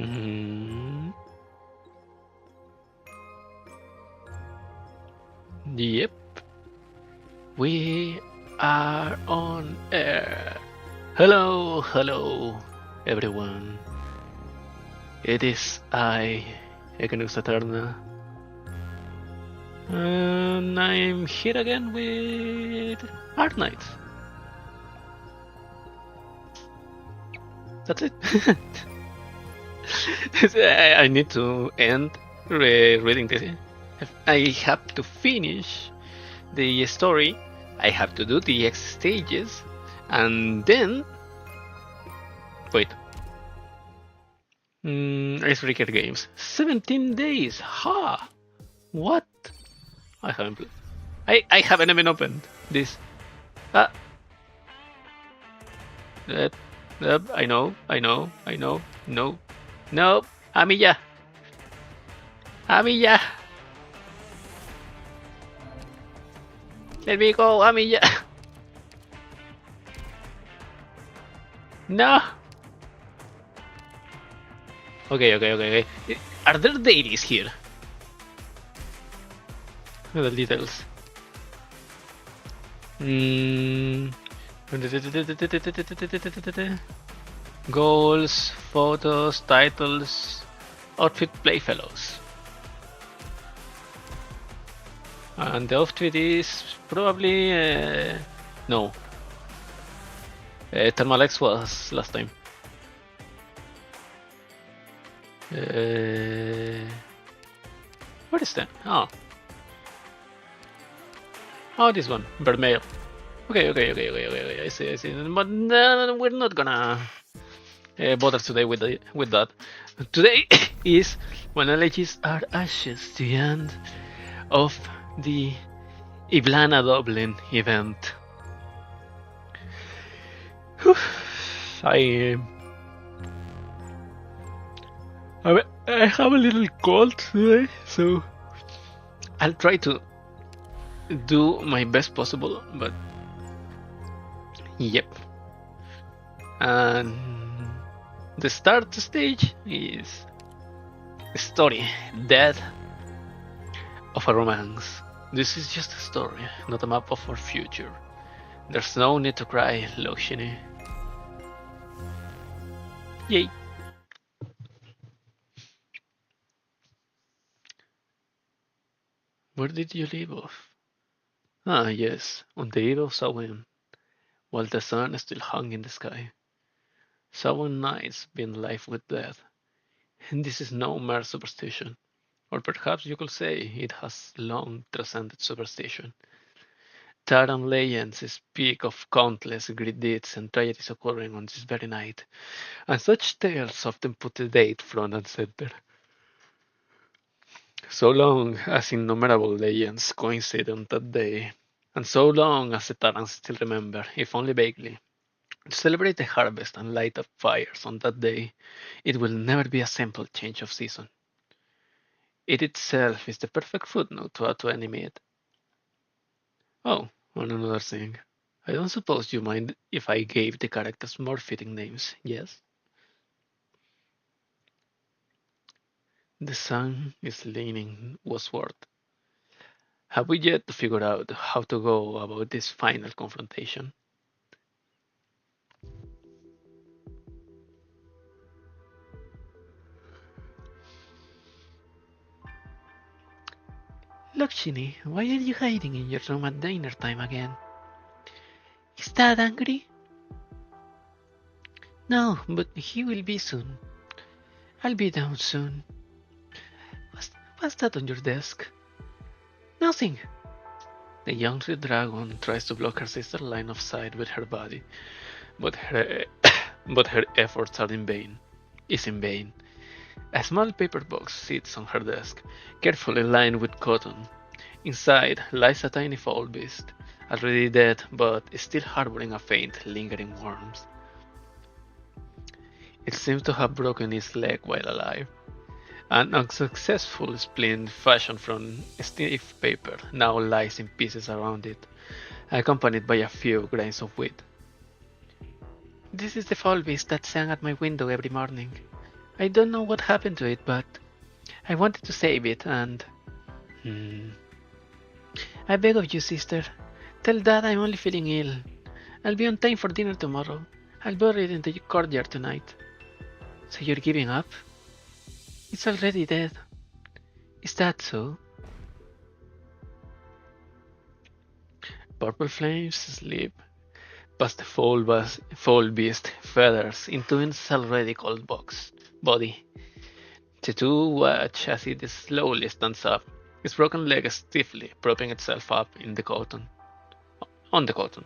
Mm. Yep. We are on air. Hello, hello, everyone. It is I, Eganux Eterna. And I'm here again with Arknights. That's it. I need to end reading this. I have to finish the story. I have to do the X stages, and then wait. Icebreaker games. 17 days. Ha! What? I haven't played. I haven't even opened this. Ah. I know. No. No. Amiya. Let me go, Amiya. No. Okay. Are there deities here? The details. Goals, photos, titles, outfit playfellows. And the outfit is probably no. Thermal X was last time. What is that? Oh, this one, Vermeer. Okay. I see. But we're not gonna bother today with that. Today is when Elegies are ashes, the end of the Eblana Dublinn event. I have a little cold today, so I'll try to do my best possible, but yep. And the start stage is story, death of a romance. This is just a story, not a map of our future. There's no need to cry, Lokshini. Yay! Where did you leave off? Ah, yes, on the eve of Samhain, while the sun still hung in the sky. Samhain nights being alive with death. And this is no mere superstition, or perhaps you could say it has long transcended superstition. Taran legends speak of countless great deeds and tragedies occurring on this very night, and such tales often put the date front and center. So long as innumerable legends coincide on that day, and so long as the Tarans still remember, if only vaguely, to celebrate the harvest and light up fires on that day, it will never be a simple change of season. It itself is the perfect footnote to add to any myth. Oh, and another thing. I don't suppose you mind if I gave the characters more fitting names, yes? The sun is leaning westward. Have we yet to figure out how to go about this final confrontation? Lakshmi, why are you hiding in your room at dinner time again? Is Dad angry? No, but he will be soon. I'll be down soon. What's that on your desk? Nothing. The young red dragon tries to block her sister's line of sight with her body, but her efforts are in vain. A small paper box sits on her desk, carefully lined with cotton. Inside lies a tiny foul beast, already dead but still harboring a faint, lingering warmth. It seems to have broken its leg while alive. An unsuccessful splint fashioned from stiff paper now lies in pieces around it, accompanied by a few grains of wheat. This is the foul beast that sang at my window every morning. I don't know what happened to it, but I wanted to save it, and... I beg of you, sister. Tell Dad I'm only feeling ill. I'll be on time for dinner tomorrow. I'll bury it in the courtyard tonight. So you're giving up? It's already dead. Is that so? Purple flames slip past the foul beast feathers into its already cold body. The two watch as it slowly stands up, its broken leg stiffly propping itself up in the cotton. On the cotton.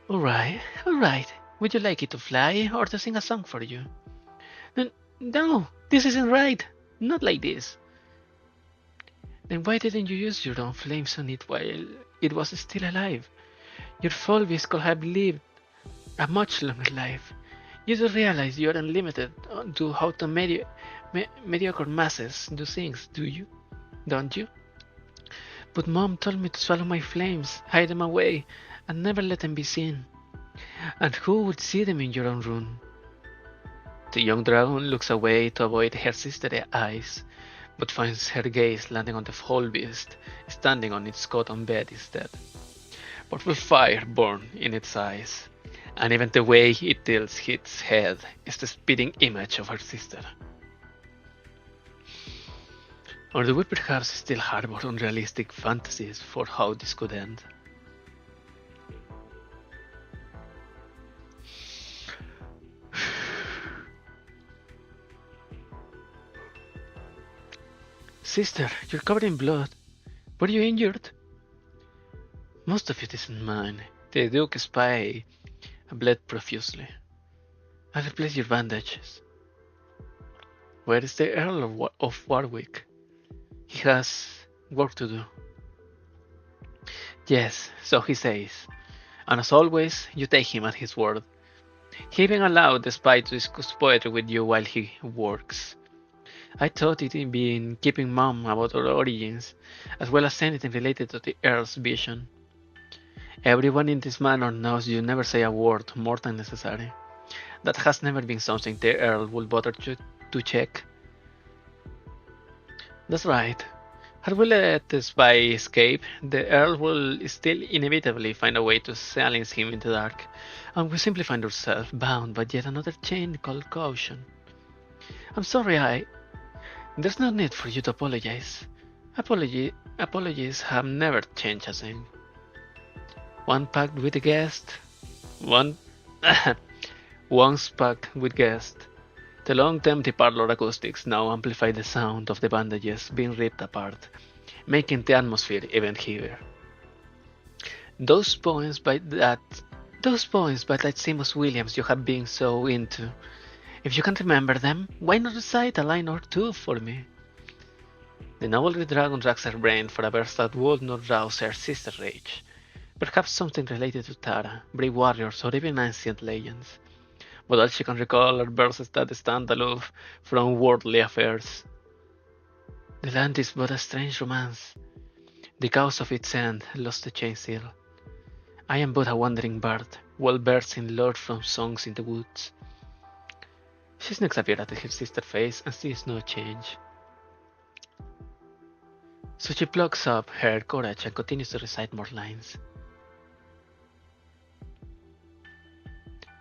Alright, alright. Would you like it to fly or to sing a song for you? No, this isn't right. Not like this. Then why didn't you use your own flames on it while it was still alive? Your foul beast could have lived a much longer life. You do realize you aren't limited to how the mediocre masses do things, do you? Don't you? But Mom told me to swallow my flames, hide them away, and never let them be seen. And who would see them in your own room? The young dragon looks away to avoid her sister's eyes, but finds her gaze landing on the foul beast, standing on its cotton bed instead. Purple fire burns in its eyes, and even the way it tilts its head is the spitting image of her sister. Or do we perhaps still harbor unrealistic fantasies for how this could end? Sister, you're covered in blood. Were you injured? Most of it isn't mine. The Duke's spy bled profusely. I'll replace your bandages. Where is the Earl of Warwick? He has work to do. Yes, so he says. And as always, you take him at his word. He even allowed the spy to discuss poetry with you while he works. I thought it'd been keeping Mom about our origins, as well as anything related to the Earl's vision. Everyone in this manor knows you never say a word more than necessary. That has never been something the Earl will bother to check. That's right. Had we let the spy escape, the Earl will still inevitably find a way to silence him in the dark, and we simply find ourselves bound by yet another chain called caution. I'm sorry, There's no need for you to apologize. Apologies have never changed a thing. One packed with a guest, once packed with guest. The long empty parlor acoustics now amplify the sound of the bandages being ripped apart, making the atmosphere even heavier. Those poems by that Seamus Williams you have been so into. If you can't remember them, why not recite a line or two for me? The noble dragon racks her brain for a verse that would not rouse her sister's rage. Perhaps something related to Tara, brave warriors, or even ancient legends. But all she can recall are verses that stand aloof from worldly affairs. The land is but a strange romance. The cause of its end lost the chain seal. I am but a wandering bird, well-versed in lore from songs in the woods. She sneaks a peer at her sister's face and sees no change. So she plucks up her courage and continues to recite more lines.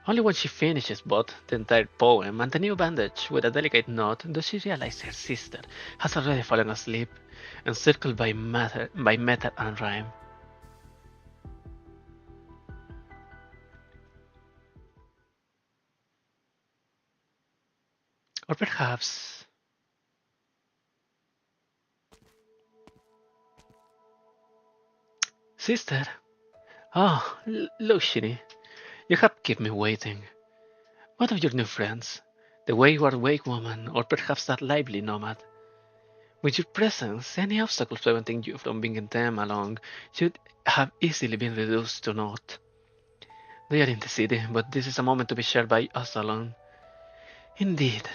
Only when she finishes both the entire poem and the new bandage with a delicate nod does she realize her sister has already fallen asleep, encircled by matter and rhyme. Or perhaps... Sister? Oh, look, Shiri. You have kept me waiting. What of your new friends? The wayward wake woman, or perhaps that lively nomad? With your presence, any obstacles preventing you from bringing them along should have easily been reduced to naught. They are in the city, but this is a moment to be shared by us alone. Indeed.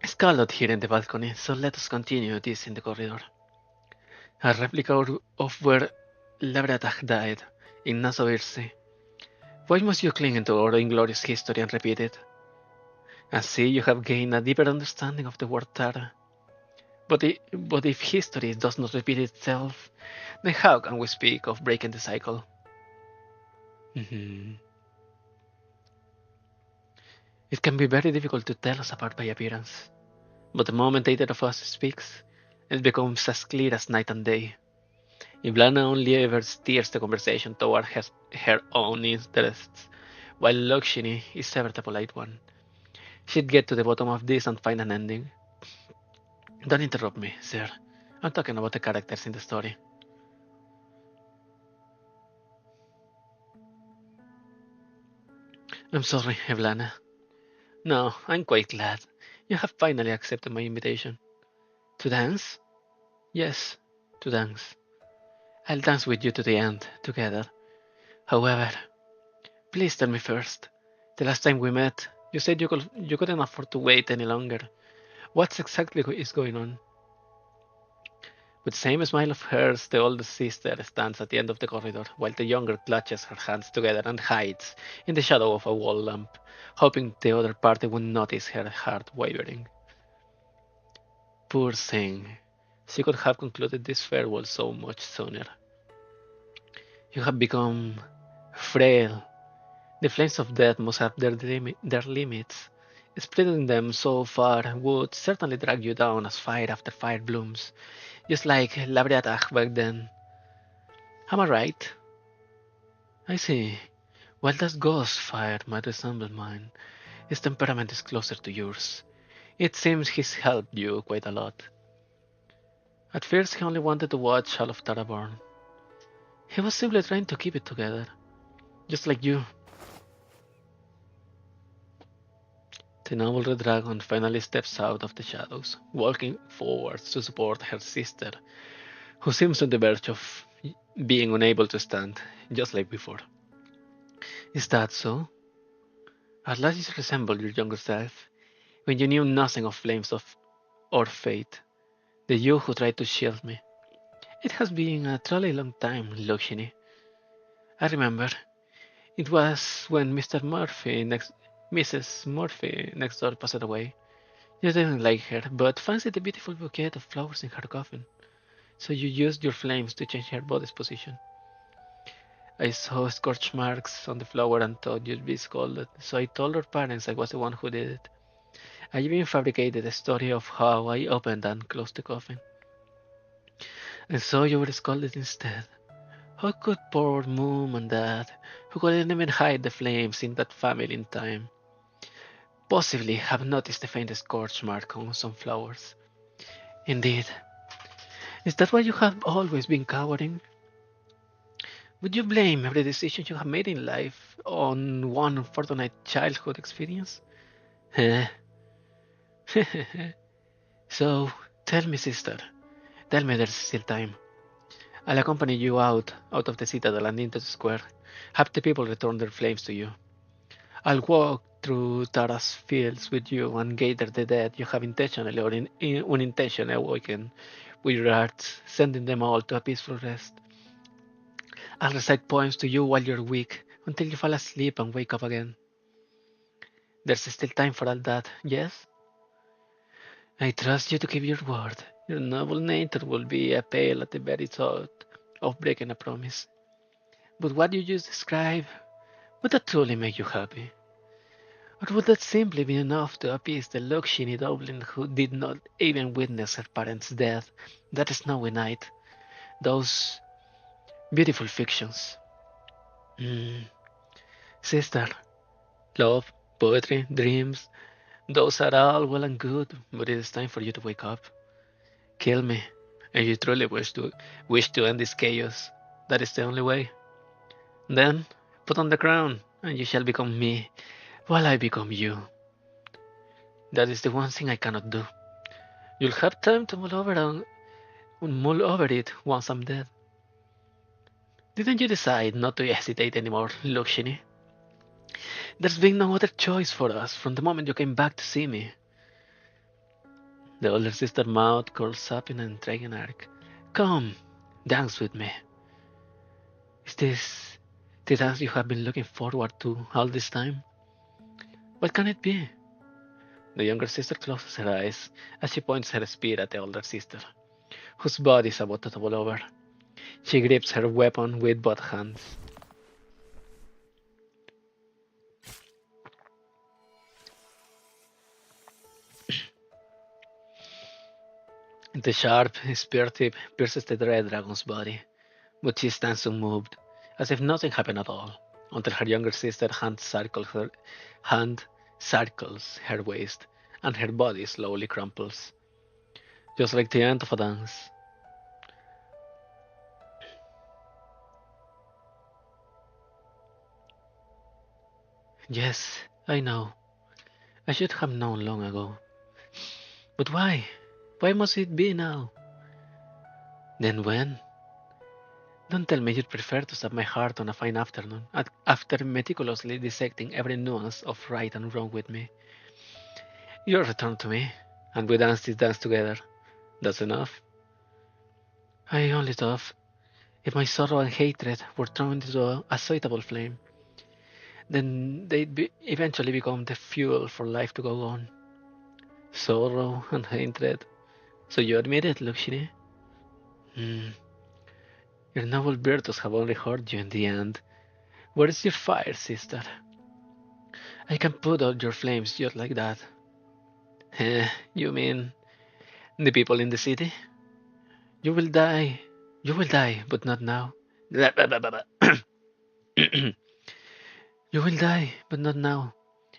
It's cold out here in the balcony, so let us continue this in the corridor. A replica of where Labradach died, in Nassau Why must you cling into our inglorious history and repeat it? I see you have gained a deeper understanding of the word Tara. But if history does not repeat itself, then how can we speak of breaking the cycle? Mhm. It can be very difficult to tell us apart by appearance, but the moment either of us speaks, it becomes as clear as night and day. Eblana only ever steers the conversation toward her own interests, while Lakshmi is ever the polite one. She'd get to the bottom of this and find an ending. Don't interrupt me, sir. I'm talking about the characters in the story. I'm sorry, Eblana. No, I'm quite glad. You have finally accepted my invitation. To dance? Yes, to dance. I'll dance with you to the end, together. However, please tell me first. The last time we met, you said you couldn't afford to wait any longer. What exactly is going on? With the same smile of hers, the oldest sister stands at the end of the corridor, while the younger clutches her hands together and hides in the shadow of a wall lamp, hoping the other party would notice her heart wavering. Poor thing. She could have concluded this farewell so much sooner. You have become frail. The flames of death must have their limits. Splitting them so far would certainly drag you down as fire after fire blooms, just like Labriatach back then. Am I right? I see. While that ghost fire might resemble mine, his temperament is closer to yours. It seems he's helped you quite a lot. At first he only wanted to watch all of Tara burn. He was simply trying to keep it together, just like you. The noble red dragon finally steps out of the shadows, walking forwards to support her sister, who seems on the verge of being unable to stand, just like before. Is that so? At last you resemble your younger self, when you knew nothing of flames of or fate, the you who tried to shield me. It has been a truly long time, Lakshmi. I remember. It was when Mrs. Murphy next door passed away. You didn't like her, but fancied the beautiful bouquet of flowers in her coffin, so you used your flames to change her body's position. I saw scorch marks on the flower and thought you'd be scalded, so I told her parents I was the one who did it. I even fabricated a story of how I opened and closed the coffin. And so you were scalded instead. How could poor mom and dad, who couldn't even hide the flames in that family in time, possibly have noticed the faintest scorch mark on some flowers? Indeed. Is that why you have always been cowering? Would you blame every decision you have made in life on one unfortunate childhood experience? Eh? So, tell me, sister, tell me there's still time. I'll accompany you out of the citadel and into the square. Have the people return their flames to you. I'll walk through Tara's fields with you and gather the dead you have intentionally or unintentionally awakened with your arts, sending them all to a peaceful rest. I'll recite poems to you while you're weak, until you fall asleep and wake up again. There's still time for all that, yes? I trust you to keep your word. Your noble nature will be a pale at the very thought of breaking a promise. But what you just described, would that truly make you happy? Or would that simply be enough to appease the Lakshmi Dublin who did not even witness her parents' death that snowy night? Those beautiful fictions. Mm. Sister, love, poetry, dreams, those are all well and good, but it is time for you to wake up. Kill me, if you truly wish to end this chaos. That is the only way. Then put on the crown, and you shall become me, while I become you. That is the one thing I cannot do. You'll have time to mull over it once I'm dead. Didn't you decide not to hesitate anymore, Lakshmi? There's been no other choice for us from the moment you came back to see me. The older sister mouth curls up in an intriguing arc. Come, dance with me. Is this the dance you have been looking forward to all this time? What can it be? The younger sister closes her eyes as she points her spear at the older sister, whose body is about to topple over. She grips her weapon with both hands. The sharp spear tip pierces the red dragon's body, but she stands unmoved, as if nothing happened at all, until her younger sister's hand circles her waist, and her body slowly crumples, just like the end of a dance. Yes, I know. I should have known long ago. But why? Why must it be now? Then when? Don't tell me you'd prefer to stab my heart on a fine afternoon, after meticulously dissecting every nuance of right and wrong with me. You'll return to me, and we dance this dance together. That's enough. I only thought, if my sorrow and hatred were thrown into a suitable flame, then eventually become the fuel for life to go on. Sorrow and hatred. So you admit it, Lakshmi? Hmm. Your noble virtues have only hurt you in the end. Where is your fire, sister? I can put out your flames just like that. You mean the people in the city? You will die. You will die, but not now. You will die, but not now.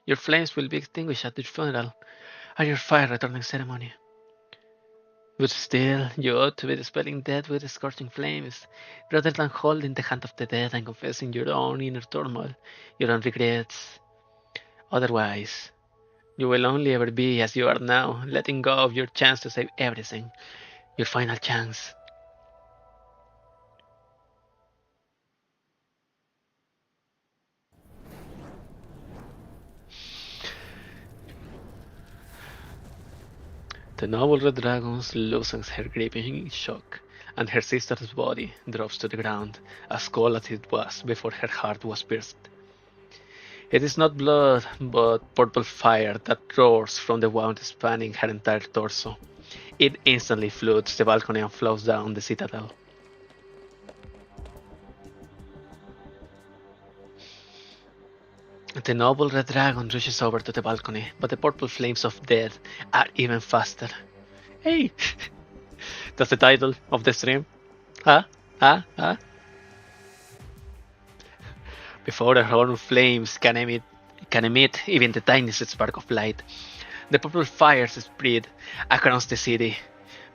Your flames will be extinguished at your funeral, at your fire returning ceremony. But still, you ought to be dispelling death with scorching flames, rather than holding the hand of the dead and confessing your own inner turmoil, your own regrets. Otherwise, you will only ever be as you are now, letting go of your chance to save everything, your final chance. The noble red dragon loosens her grip in shock, and her sister's body drops to the ground, as cold as it was before her heart was pierced. It is not blood, but purple fire that roars from the wound spanning her entire torso. It instantly floods the balcony and flows down the citadel. The noble red dragon rushes over to the balcony, but the purple flames of death are even faster. Hey! That's the title of the stream. Huh? Huh? Huh? Before the horn flames can emit even the tiniest spark of light, the purple fires spread across the city,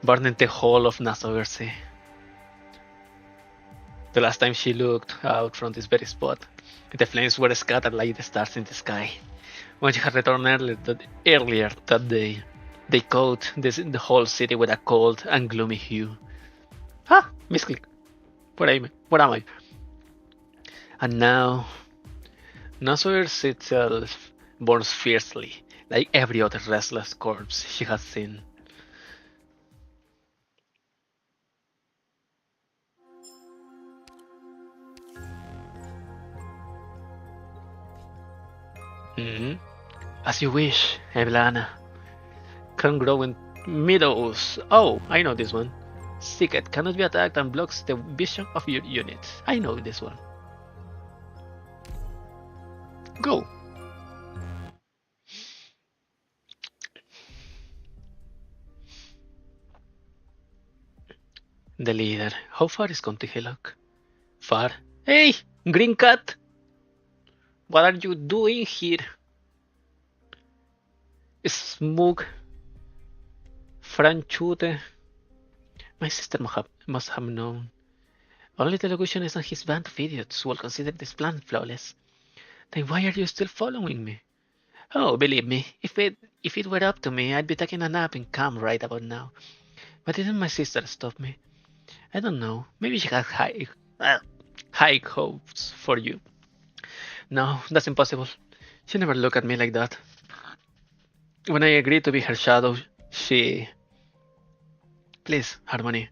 burning the whole of Nassau-Sea. The last time she looked out from this very spot, the flames were scattered like the stars in the sky. When she had returned earlier that day, they coat the whole city with a cold and gloomy hue. Ah, misclick. Where am I? And now, Nassau-Sea itself burns fiercely, like every other restless corpse she has seen. Mm-hmm. As you wish, Eblana. Can grow in meadows. Oh, I know this one. Secret cannot be attacked and blocks the vision of your units. I know this one. Go. The leader. How far is Conti Hillock? Far. Hey, Green Cat! What are you doing here? Smug. Franchute. My sister must have known. Only the illusionist and his band of idiots will consider this plan flawless. Then why are you still following me? Oh, believe me, if it were up to me, I'd be taking a nap in camp right about now. But didn't my sister stop me? I don't know. Maybe she has high hopes for you. No, that's impossible. She never looked at me like that. When I agreed to be her shadow, she... Please, Harmony,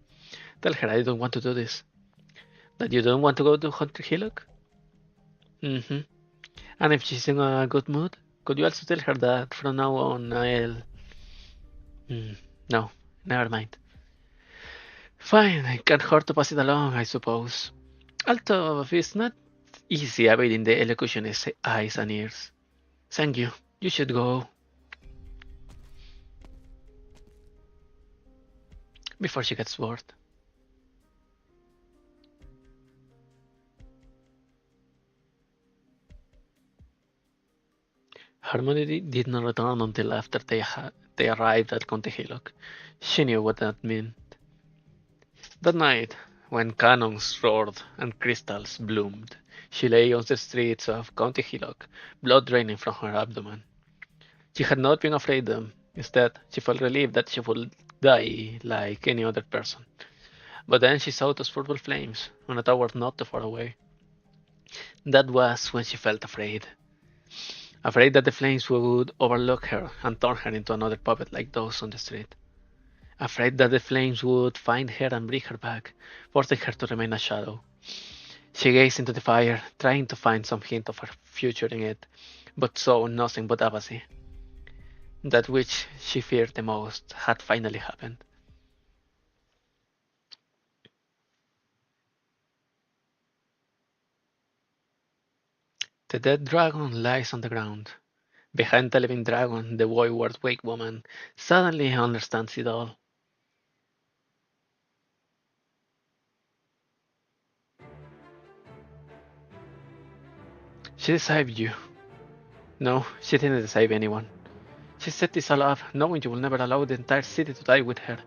tell her I don't want to do this. That you don't want to go to Hunter Hillock? Mm-hmm. And if she's in a good mood, Could you also tell her that from now on I'll... no, never mind. Fine, I can't hurt to pass it along, I suppose. Although it's not easy avoiding the elocutionist's eyes and ears. Thank you. You should go. Before she gets bored. Harmony did not return until after they arrived at Conte Hillock. She knew what that meant. That night, when cannons roared and crystals bloomed, she lay on the streets of County Hillock, blood draining from her abdomen. She had not been afraid of them. Instead, she felt relieved that she would die like any other person. But then she saw those purple flames on a tower not too far away. That was when she felt afraid. Afraid that the flames would overlook her and turn her into another puppet like those on the street. Afraid that the flames would find her and bring her back, forcing her to remain a shadow. She gazed into the fire, trying to find some hint of her future in it, but saw nothing but apathy. That which she feared the most had finally happened. The dead dragon lies on the ground. Behind the living dragon, the wayward wake woman suddenly understands it all. She deceived you. No, she didn't deceive anyone. She set this all up, knowing you will never allow the entire city to die with her.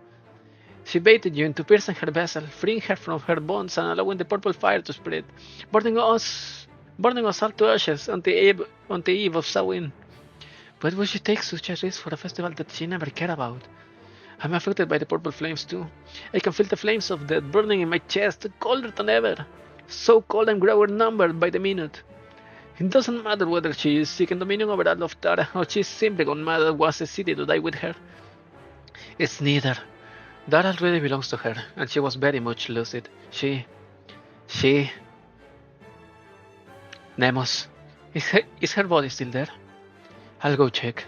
She baited you into piercing her vessel, freeing her from her bonds and allowing the purple fire to spread, burning us all to ashes on the eve of Samhain. Why would she take such a risk for a festival that she never cared about? I'm affected by the purple flames too. I can feel the flames of death burning in my chest, colder than ever. So cold I'm growing numbered by the minute. It doesn't matter whether she is seeking dominion over all of Tara or she's simply gone mad and wants the city to die with her. It's neither. That already belongs to her, and she was very much lucid. She... Nemos, is her body still there? I'll go check.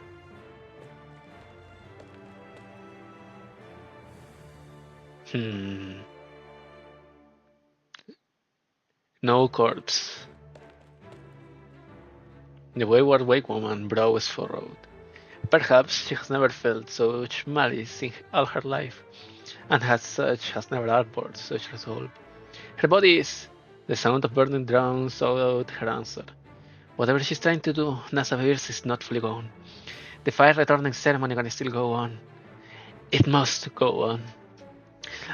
No corpse. The wayward wake woman brows furrowed. Perhaps she has never felt such malice in all her life, and as such has never harbored such resolve. Her body is... The sound of burning drowns out her answer. Whatever she's trying to do, Nasavir's is not fully gone. The fire returning ceremony can still go on. It must go on.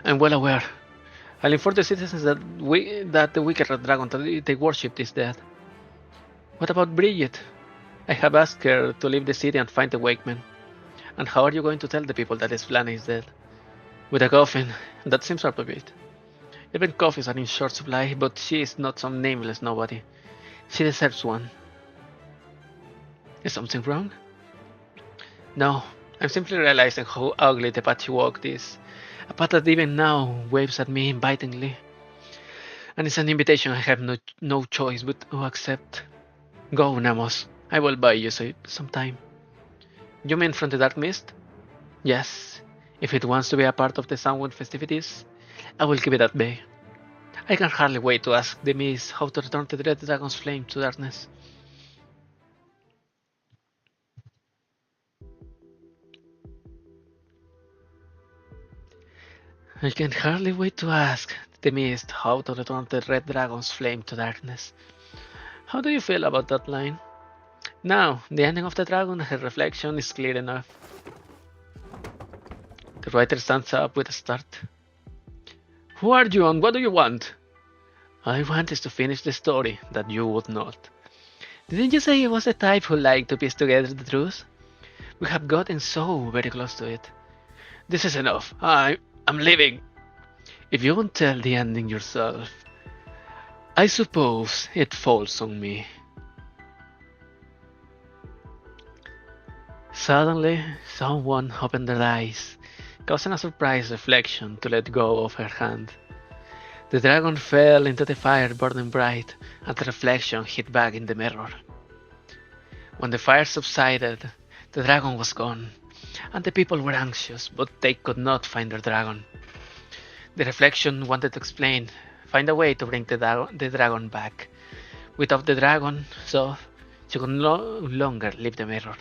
I'm well aware. I'll inform the citizens that the wicked red dragon that they worshipped is dead. What about Bridget? I have asked her to leave the city and find the Wakeman. And how are you going to tell the people that Eblana is dead? With a coffin, that seems appropriate. Even coffins are in short supply, but she is not some nameless nobody. She deserves one. Is something wrong? No, I'm simply realizing how ugly the path she walked is. A path that even now waves at me invitingly. And it's an invitation I have no choice but to accept. Go, Nemos. I will buy you some time. You mean from the Dark Mist? Yes. If it wants to be a part of the Samhain festivities, I will keep it at bay. I can hardly wait to ask the Mist how to return the Red Dragon's flame to darkness. I can hardly wait to ask the Mist how to return the Red Dragon's flame to darkness. How do you feel about that line? Now, the ending of the dragon and her reflection is clear enough. The writer stands up with a start. Who are you and what do you want? All I want is to finish the story that you would not. Didn't you say I was the type who liked to piece together the truth? We have gotten so very close to it. This is enough. I'm leaving. If you won't tell the ending yourself, I suppose it falls on me. Suddenly, someone opened their eyes, causing a surprised reflection to let go of her hand. The dragon fell into the fire burning bright, and the reflection hit back in the mirror. When the fire subsided, the dragon was gone, and the people were anxious, but they could not find their dragon. The reflection wanted to explain, find a way to bring the dragon back. Without the dragon, so she could no longer leave the mirror.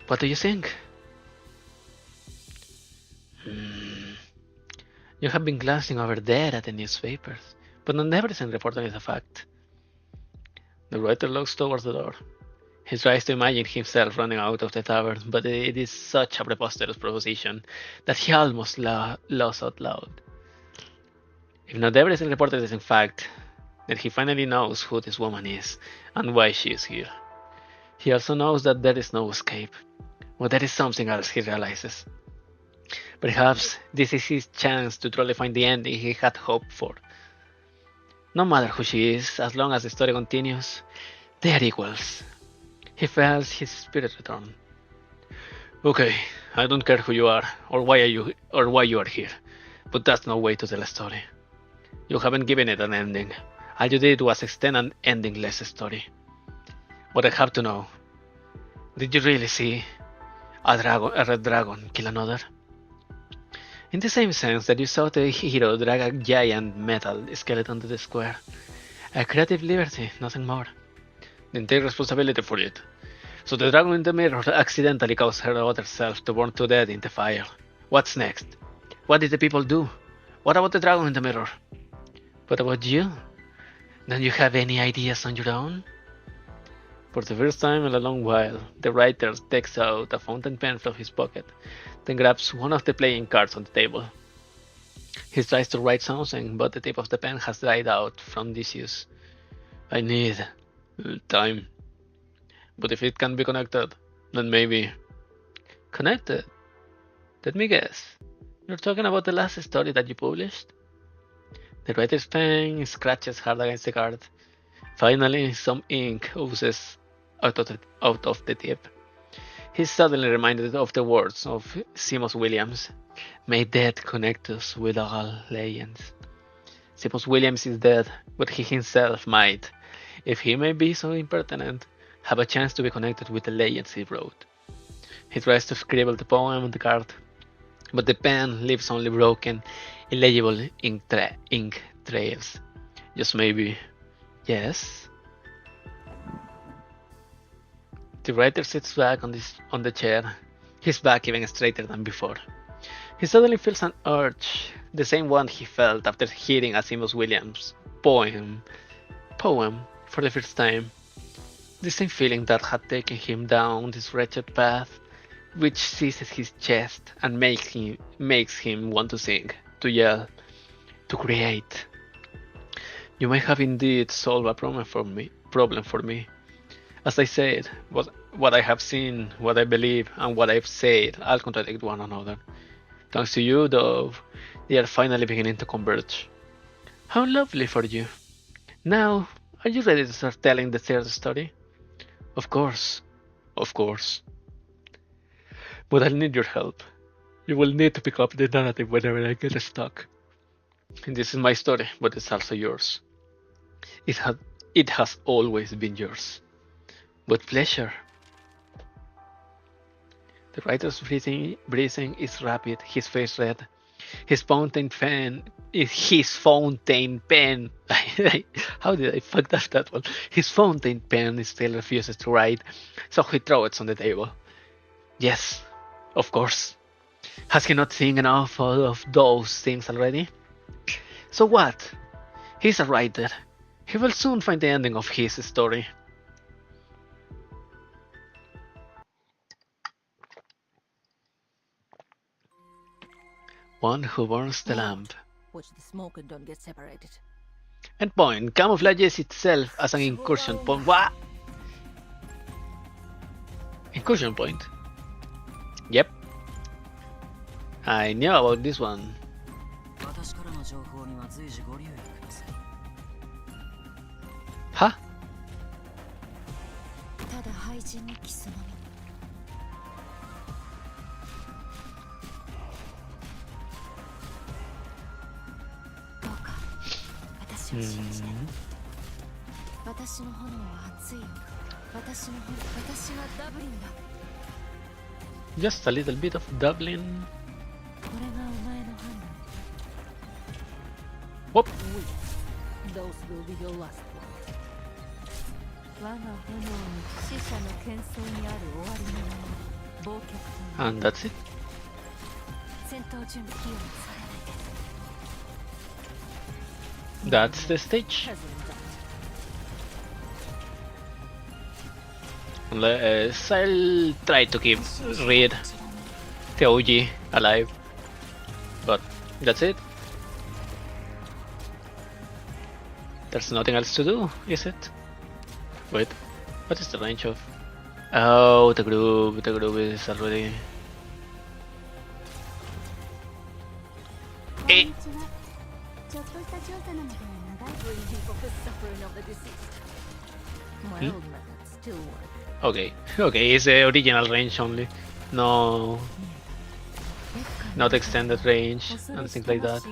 What do you think? You have been glancing over there at the newspapers, but not everything reported is a fact. The writer looks towards the door. He tries to imagine himself running out of the tavern, but it is such a preposterous proposition that he almost laughs out loud. If not everything reported is in fact, then he finally knows who this woman is and why she is here. He also knows that there is no escape, but there is something else he realizes. Perhaps this is his chance to truly find the ending he had hoped for. No matter who she is, as long as the story continues, they are equals. He feels his spirit return. Okay, I don't care who you are or why you are here, but that's no way to tell a story. You haven't given it an ending. All you did was extend an endingless story. But I have to know, did you really see a red dragon kill another? In the same sense that you saw the hero drag a giant metal skeleton to the square. A creative liberty, nothing more. Then take responsibility for it. So the dragon in the mirror accidentally caused her other self to burn to death in the fire. What's next? What did the people do? What about the dragon in the mirror? What about you? Don't you have any ideas on your own? For the first time in a long while, the writer takes out a fountain pen from his pocket, then grabs one of the playing cards on the table. He tries to write something, but the tip of the pen has dried out from disuse. I need time. But if it can be connected, then maybe... Connected? Let me guess. You're talking about the last story that you published? The writer's pen scratches hard against the card. Finally, some ink oozes out of the tip. He's suddenly reminded of the words of Seamus Williams. May death connect us with all legends. Seamus Williams is dead, but he himself might, if he may be so impertinent, have a chance to be connected with the legends he wrote. He tries to scribble the poem on the card, but the pen leaves only broken, illegible ink trails. Just maybe. Yes? The writer sits back on the chair, his back even straighter than before. He suddenly feels an urge, the same one he felt after hearing Seamus Williams' poem for the first time. The same feeling that had taken him down this wretched path, which seizes his chest and makes him want to sing, to yell, to create. You may have indeed solved a problem for me. As I said, what I have seen, what I believe, and what I've said all contradict one another. Thanks to you, though, they are finally beginning to converge. How lovely for you. Now, are you ready to start telling the third story? Of course. Of course. But I'll need your help. You will need to pick up the narrative whenever I get stuck. And this is my story, but it's also yours. It has always been yours. With pleasure. The writer's breathing is rapid, his face red. His fountain pen. How did I fuck up that one? His fountain pen still refuses to write, so he throws it on the table. Yes, of course. Has he not seen enough of those things already? So what? He's a writer. He will soon find the ending of his story. One who burns the lamp. Watch the smoke and don't get separated. Endpoint camouflages itself as an incursion point. What? Incursion point? Yep. I knew about this one. Huh? Just a little bit of Dublin. Whoop. Those will be your last words. And that's it. That's the stage. I'll try to keep Reed, the OG, alive. But that's it. There's nothing else to do, is it? Wait, what is the range of? Oh, the group is already. Eh. Okay, okay, it's the original range only. No, not extended range and things like that.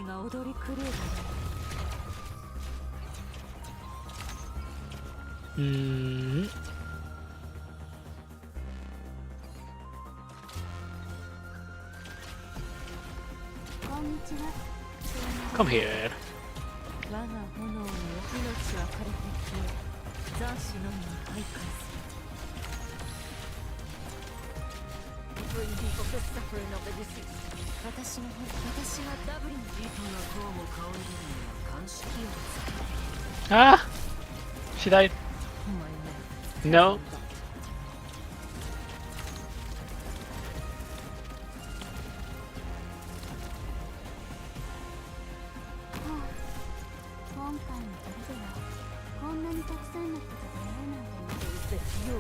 Come here. Ah! She died. No.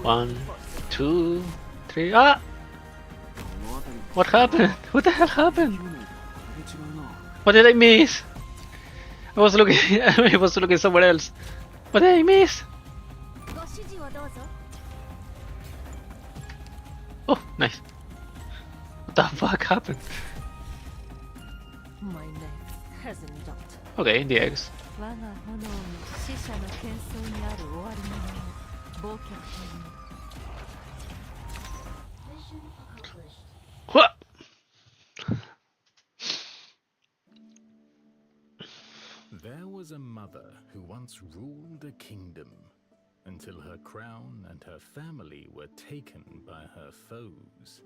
One, two, three. Ah! What happened? What the hell happened? What did I miss? I was looking. I was looking somewhere else. What did I miss? Oh, nice. What the fuck happened? Okay, the eggs. What? There was a mother who once ruled a kingdom until her crown and her family were taken by her foes.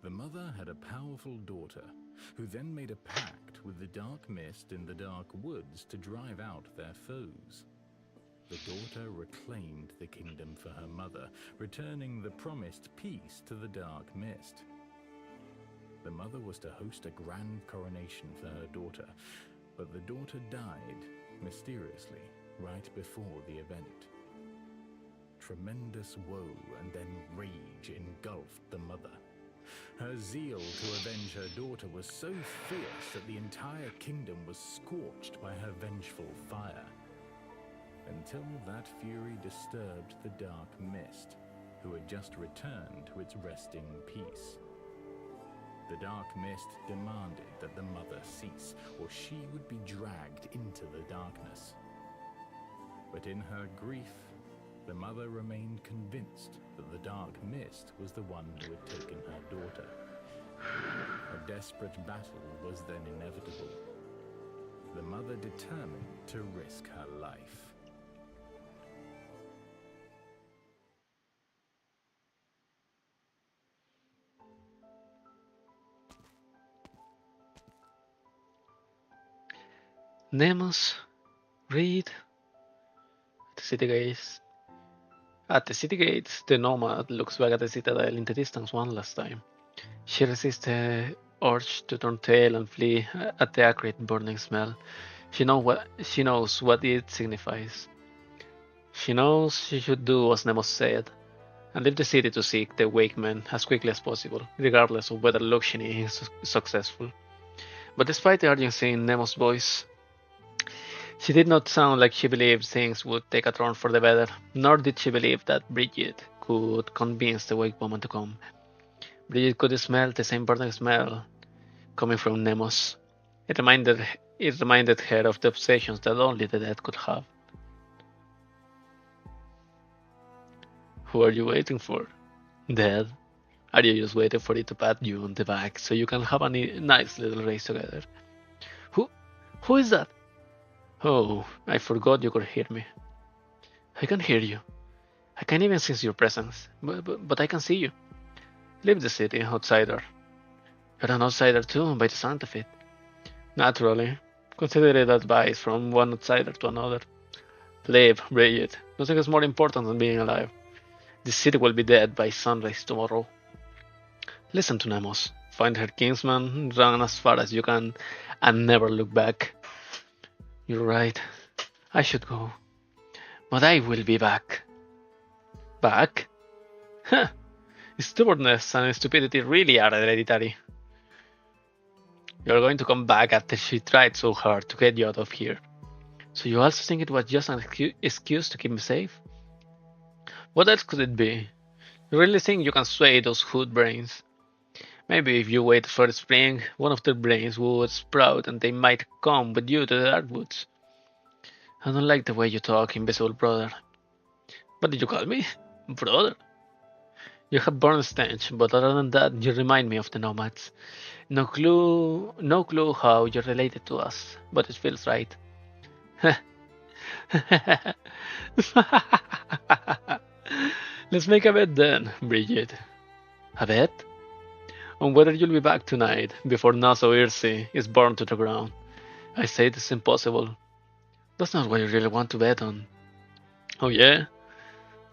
The mother had a powerful daughter who then made a pact with the dark mist in the dark woods to drive out their foes. The daughter reclaimed the kingdom for her mother, returning the promised peace to the dark mist. The mother was to host a grand coronation for her daughter, but the daughter died mysteriously right before the event. Tremendous woe and then rage engulfed the mother. Her zeal to avenge her daughter was so fierce that the entire kingdom was scorched by her vengeful fire. Until that fury disturbed the dark mist, who had just returned to its resting peace. The dark mist demanded that the mother cease, or she would be dragged into the darkness. But in her grief, the mother remained convinced that the dark mist was the one who had taken her daughter. A desperate battle was then inevitable. The mother determined to risk her life. Nemos, Reed, the city gates. At the city gates, the nomad looks back at the citadel in the distance one last time. She resists the urge to turn tail and flee at the acrid burning smell. She knows what it signifies. She knows she should do as Nemos said, and leave the city to seek the wake men as quickly as possible, regardless of whether Luxini is successful. But despite the urgency in Nemo's voice, she did not sound like she believed things would take a turn for the better, nor did she believe that Bridget could convince the wake woman to come. Bridget could smell the same burning smell coming from Nemos. It reminded her of the obsessions that only the dead could have. Who are you waiting for? Dead? Are you just waiting for it to pat you on the back so you can have a nice little race together? Who? Who is that? Oh, I forgot you could hear me. I can hear you. I can't even sense your presence, but I can see you. Leave the city, outsider. You're an outsider too, by the sound of it. Naturally. Consider it advice from one outsider to another. Leave, Bridget. Nothing is more important than being alive. The city will be dead by sunrise tomorrow. Listen to Nemos. Find her kinsman, run as far as you can, and never look back. You're right. I should go. But I will be back. Back? Huh. Stubbornness and stupidity really are hereditary. You're going to come back after she tried so hard to get you out of here. So you also think it was just an excuse to keep me safe? What else could it be? You really think you can sway those hood brains? Maybe if you wait for spring, one of their brains would sprout and they might come with you to the Darkwoods. I don't like the way you talk, invisible brother. What did you call me? Brother? You have born stench, but other than that, you remind me of the nomads. No clue how you're related to us, but it feels right. Let's make a bet then, Bridget. A bet? On whether you'll be back tonight before Naso Irsi is burned to the ground. I say it's impossible. That's not what you really want to bet on. Oh yeah?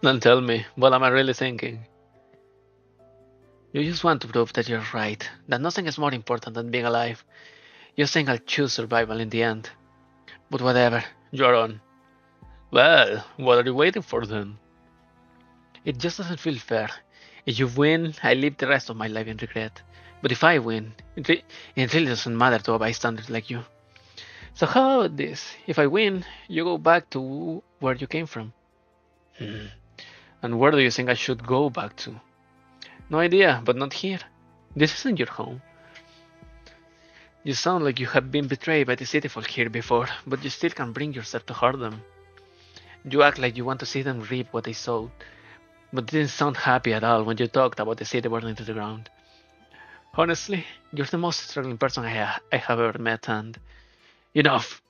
Then tell me, what am I really thinking? You just want to prove that you're right, that nothing is more important than being alive. You think I'll choose survival in the end. But whatever, you're on. Well, what are you waiting for then? It just doesn't feel fair. If you win, I live the rest of my life in regret. But if I win, it really doesn't matter to a bystander like you. So how about this? If I win, you go back to where you came from. And where do you think I should go back to? No idea, but not here. This isn't your home. You sound like you have been betrayed by the city folk here before, but you still can't bring yourself to hurt them. You act like you want to see them reap what they sowed, but didn't sound happy at all when you talked about the city burning to the ground. Honestly, you're the most struggling person I have ever met, and enough.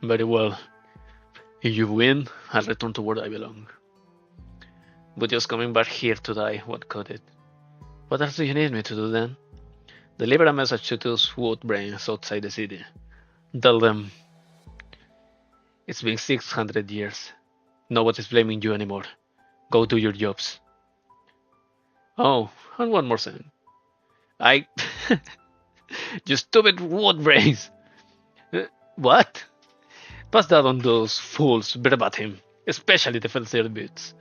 Very well. If you win, I'll return to where I belong. But just coming back here to die, what could it? What else do you need me to do then? Deliver a message to those wood brains outside the city. Tell them it's been 600 years. Nobody's blaming you anymore. Go do your jobs. Oh, and one more thing. You stupid wood brains! What? Pass that on those fools verbatim, especially the filthy boots.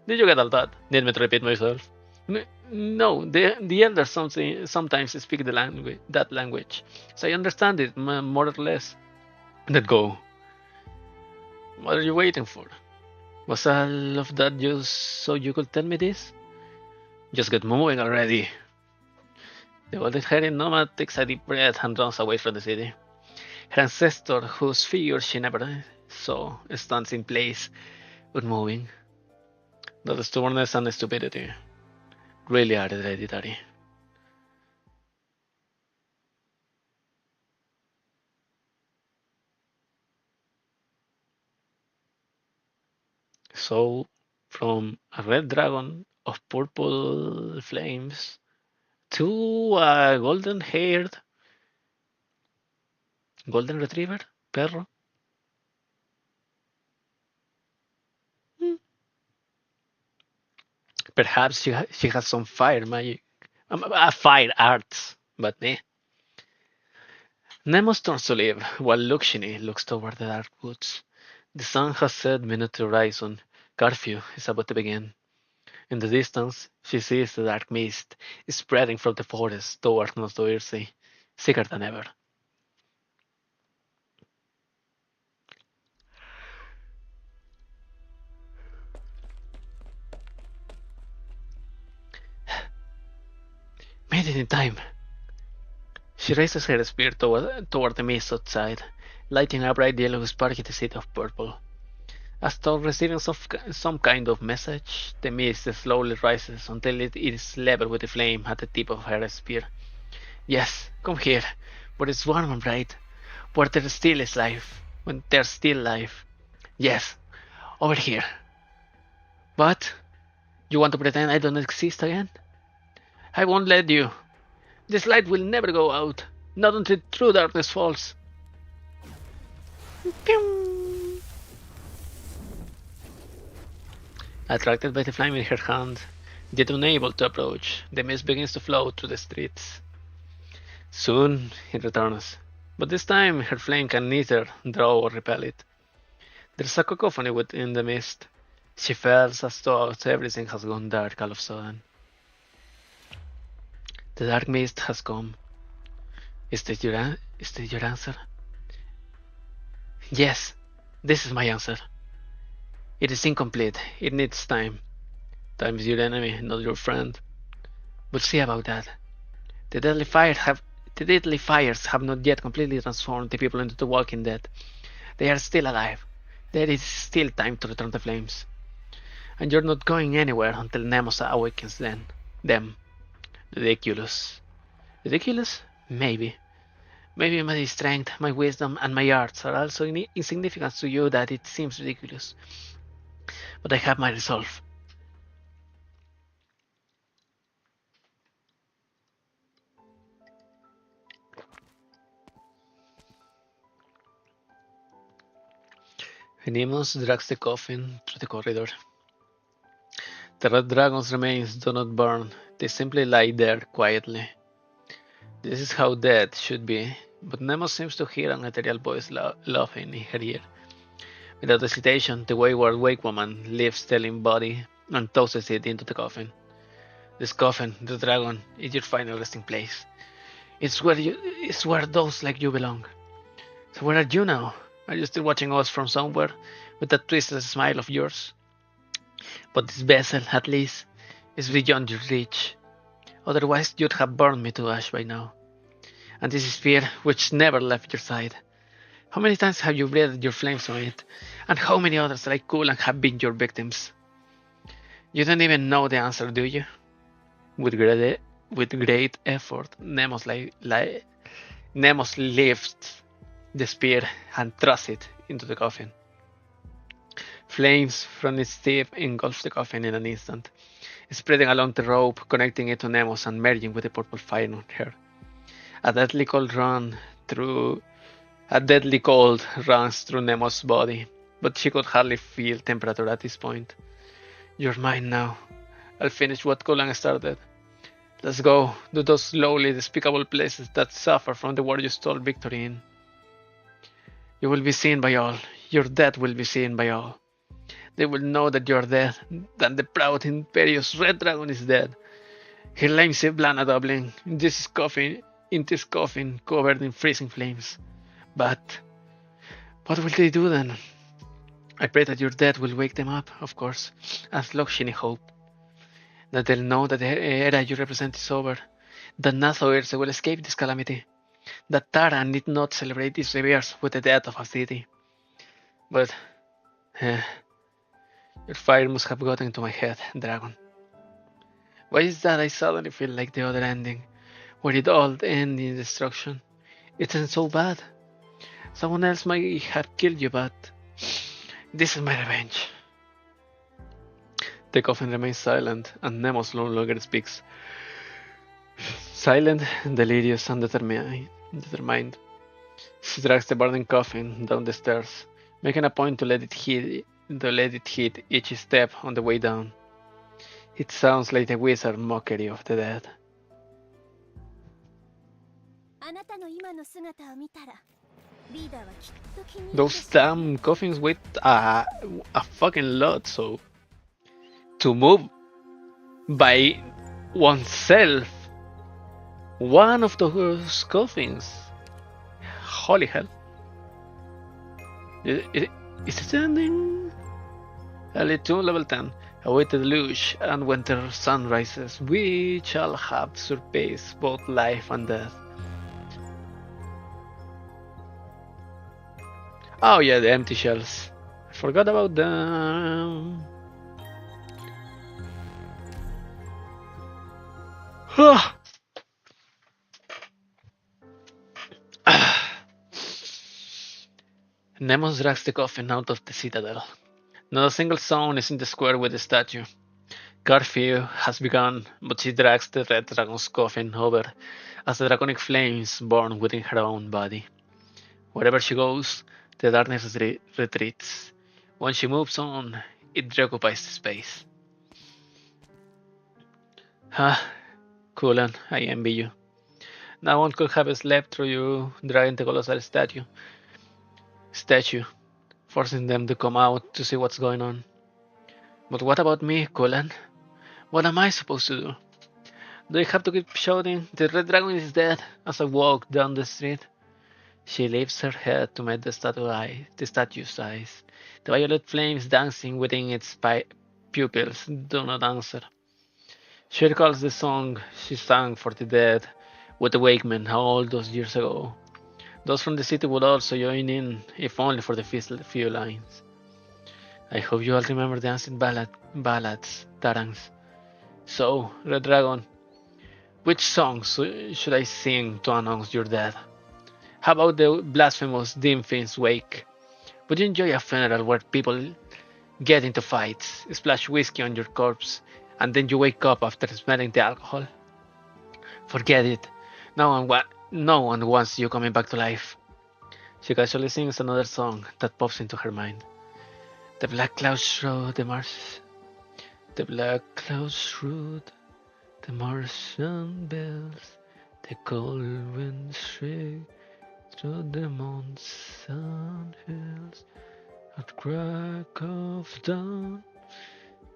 Did you get all that? Need me to repeat myself? No, the elders sometimes speak that language, so I understand it more or less. Let go. What are you waiting for? Was all of that just so you could tell me this? Just get moving already. The golden-haired nomad takes a deep breath and runs away from the city. Her ancestor, whose figure she never saw, stands in place, unmoving. That stubbornness and stupidity really are hereditary. So, from a red dragon of purple flames to a golden retriever, perro. Perhaps she has some fire magic, fire arts, but eh. Nemos turns to leave, while Luxini looks toward the dark woods. The sun has set beneath the horizon. Curfew is about to begin. In the distance, she sees the dark mist spreading from the forest toward Nostoirsi, thicker than ever. Made it in time. She raises her spear toward the mist outside. lighting a bright yellow spark in the city of purple. As though receiving some kind of message, the mist slowly rises until it is level with the flame at the tip of her spear. Yes, come here, where it's warm and bright, where there still is life, when there's still life. Yes, over here. What? You want to pretend I don't exist again? I won't let you. This light will never go out, not until true darkness falls. Pew! Attracted by the flame in her hand, yet unable to approach, the mist begins to flow through the streets. Soon it returns, but this time her flame can neither draw or repel it. There's a cacophony within the mist. She feels as though everything has gone dark all of a sudden. The dark mist has come. Is this your answer? Yes, this is my answer. It is incomplete. It needs time. Time is your enemy, not your friend. We'll see about that. The deadly fires have not yet completely transformed the people into the walking dead. They are still alive. There is still time to return the flames. And you're not going anywhere until Nemos awakens them. Ridiculous. Ridiculous? Maybe. Maybe my strength, my wisdom, and my arts are also insignificant to you that it seems ridiculous. But I have my resolve. Nemos drags the coffin through the corridor. The red dragon's remains do not burn, they simply lie there quietly. This is how death should be, but Nemo seems to hear an ethereal voice laughing in her ear. Without hesitation, the wayward wake woman lifts the limp body and tosses it into the coffin. This coffin, the dragon, is your final resting place. It's where those like you belong. So where are you now? Are you still watching us from somewhere with that twisted smile of yours? But this vessel, at least, is beyond your reach. Otherwise, you'd have burned me to ash by now. And this is fear which never left your side. How many times have you breathed your flames on it? And how many others like Kulan have been your victims? You don't even know the answer, do you? With great effort, Nemos lifts the spear and thrusts it into the coffin. Flames from its tip engulf the coffin in an instant, spreading along the rope, connecting it to Nemos and merging with the purple fire on her. A deadly cold runs through Nemo's body, but she could hardly feel temperature at this point. You're mine now. I'll finish what Kulan started. Let's go to those lowly, despicable places that suffer from the war you stole victory in. You will be seen by all. Your death will be seen by all. They will know that you are dead, that the proud, imperious red dragon is dead. Her name is Eblana Dublinn, in this coffin covered in freezing flames. But what will they do then? I pray that your death will wake them up, of course, as Lokshini hoped. That they'll know that the era you represent is over, that Nathoirse will escape this calamity, that Tara need not celebrate these reveres with the death of a city. But your fire must have gotten into my head, dragon. Why is that I suddenly feel like the other ending, where it all ends in destruction? It isn't so bad. Someone else might have killed you, but this is my revenge. The coffin remains silent, and Nemos no longer speaks. Silent, delirious, and determined, she drags the burning coffin down the stairs, making a point to let it hit each step on the way down. It sounds like the wizard mockery of the dead. Those damn coffins weigh a fucking lot, so to move by oneself one of those coffins, holy hell. Is it ending? Elite 2 level 10. Await the deluge, and when the sun rises, we shall have surpassed both life and death. Oh yeah, the empty shells. I forgot about them. Nemos drags the coffin out of the citadel. Not a single sound is in the square with the statue. Curfew has begun, but she drags the red dragon's coffin over as the draconic flames burn within her own body. Wherever she goes, the darkness retreats. When she moves on, it reoccupies the space. Ah, Kulan, I envy you. No one could have slept through you dragging the colossal statue, forcing them to come out to see what's going on. But what about me, Kulan? What am I supposed to do? Do I have to keep shouting, "The red dragon is dead," as I walk down the street? She lifts her head to meet the statue's eyes. The violet flames dancing within its pupils do not answer. She recalls the song she sang for the dead with the Wakemen all those years ago. Those from the city would also join in, if only for the few lines. I hope you all remember the ancient ballads, Tarangs. So, Red Dragon, which songs should I sing to announce your death? How about the blasphemous Dimfin's Wake? Would you enjoy a funeral where people get into fights, splash whiskey on your corpse, and then you wake up after smelling the alcohol? Forget it. No one wants you coming back to life. She casually sings another song that pops into her mind. The black clouds shroud the Mars. The black clouds shroud the Martian bells. The cold winds shriek through the mountains and hills. At crack of dawn,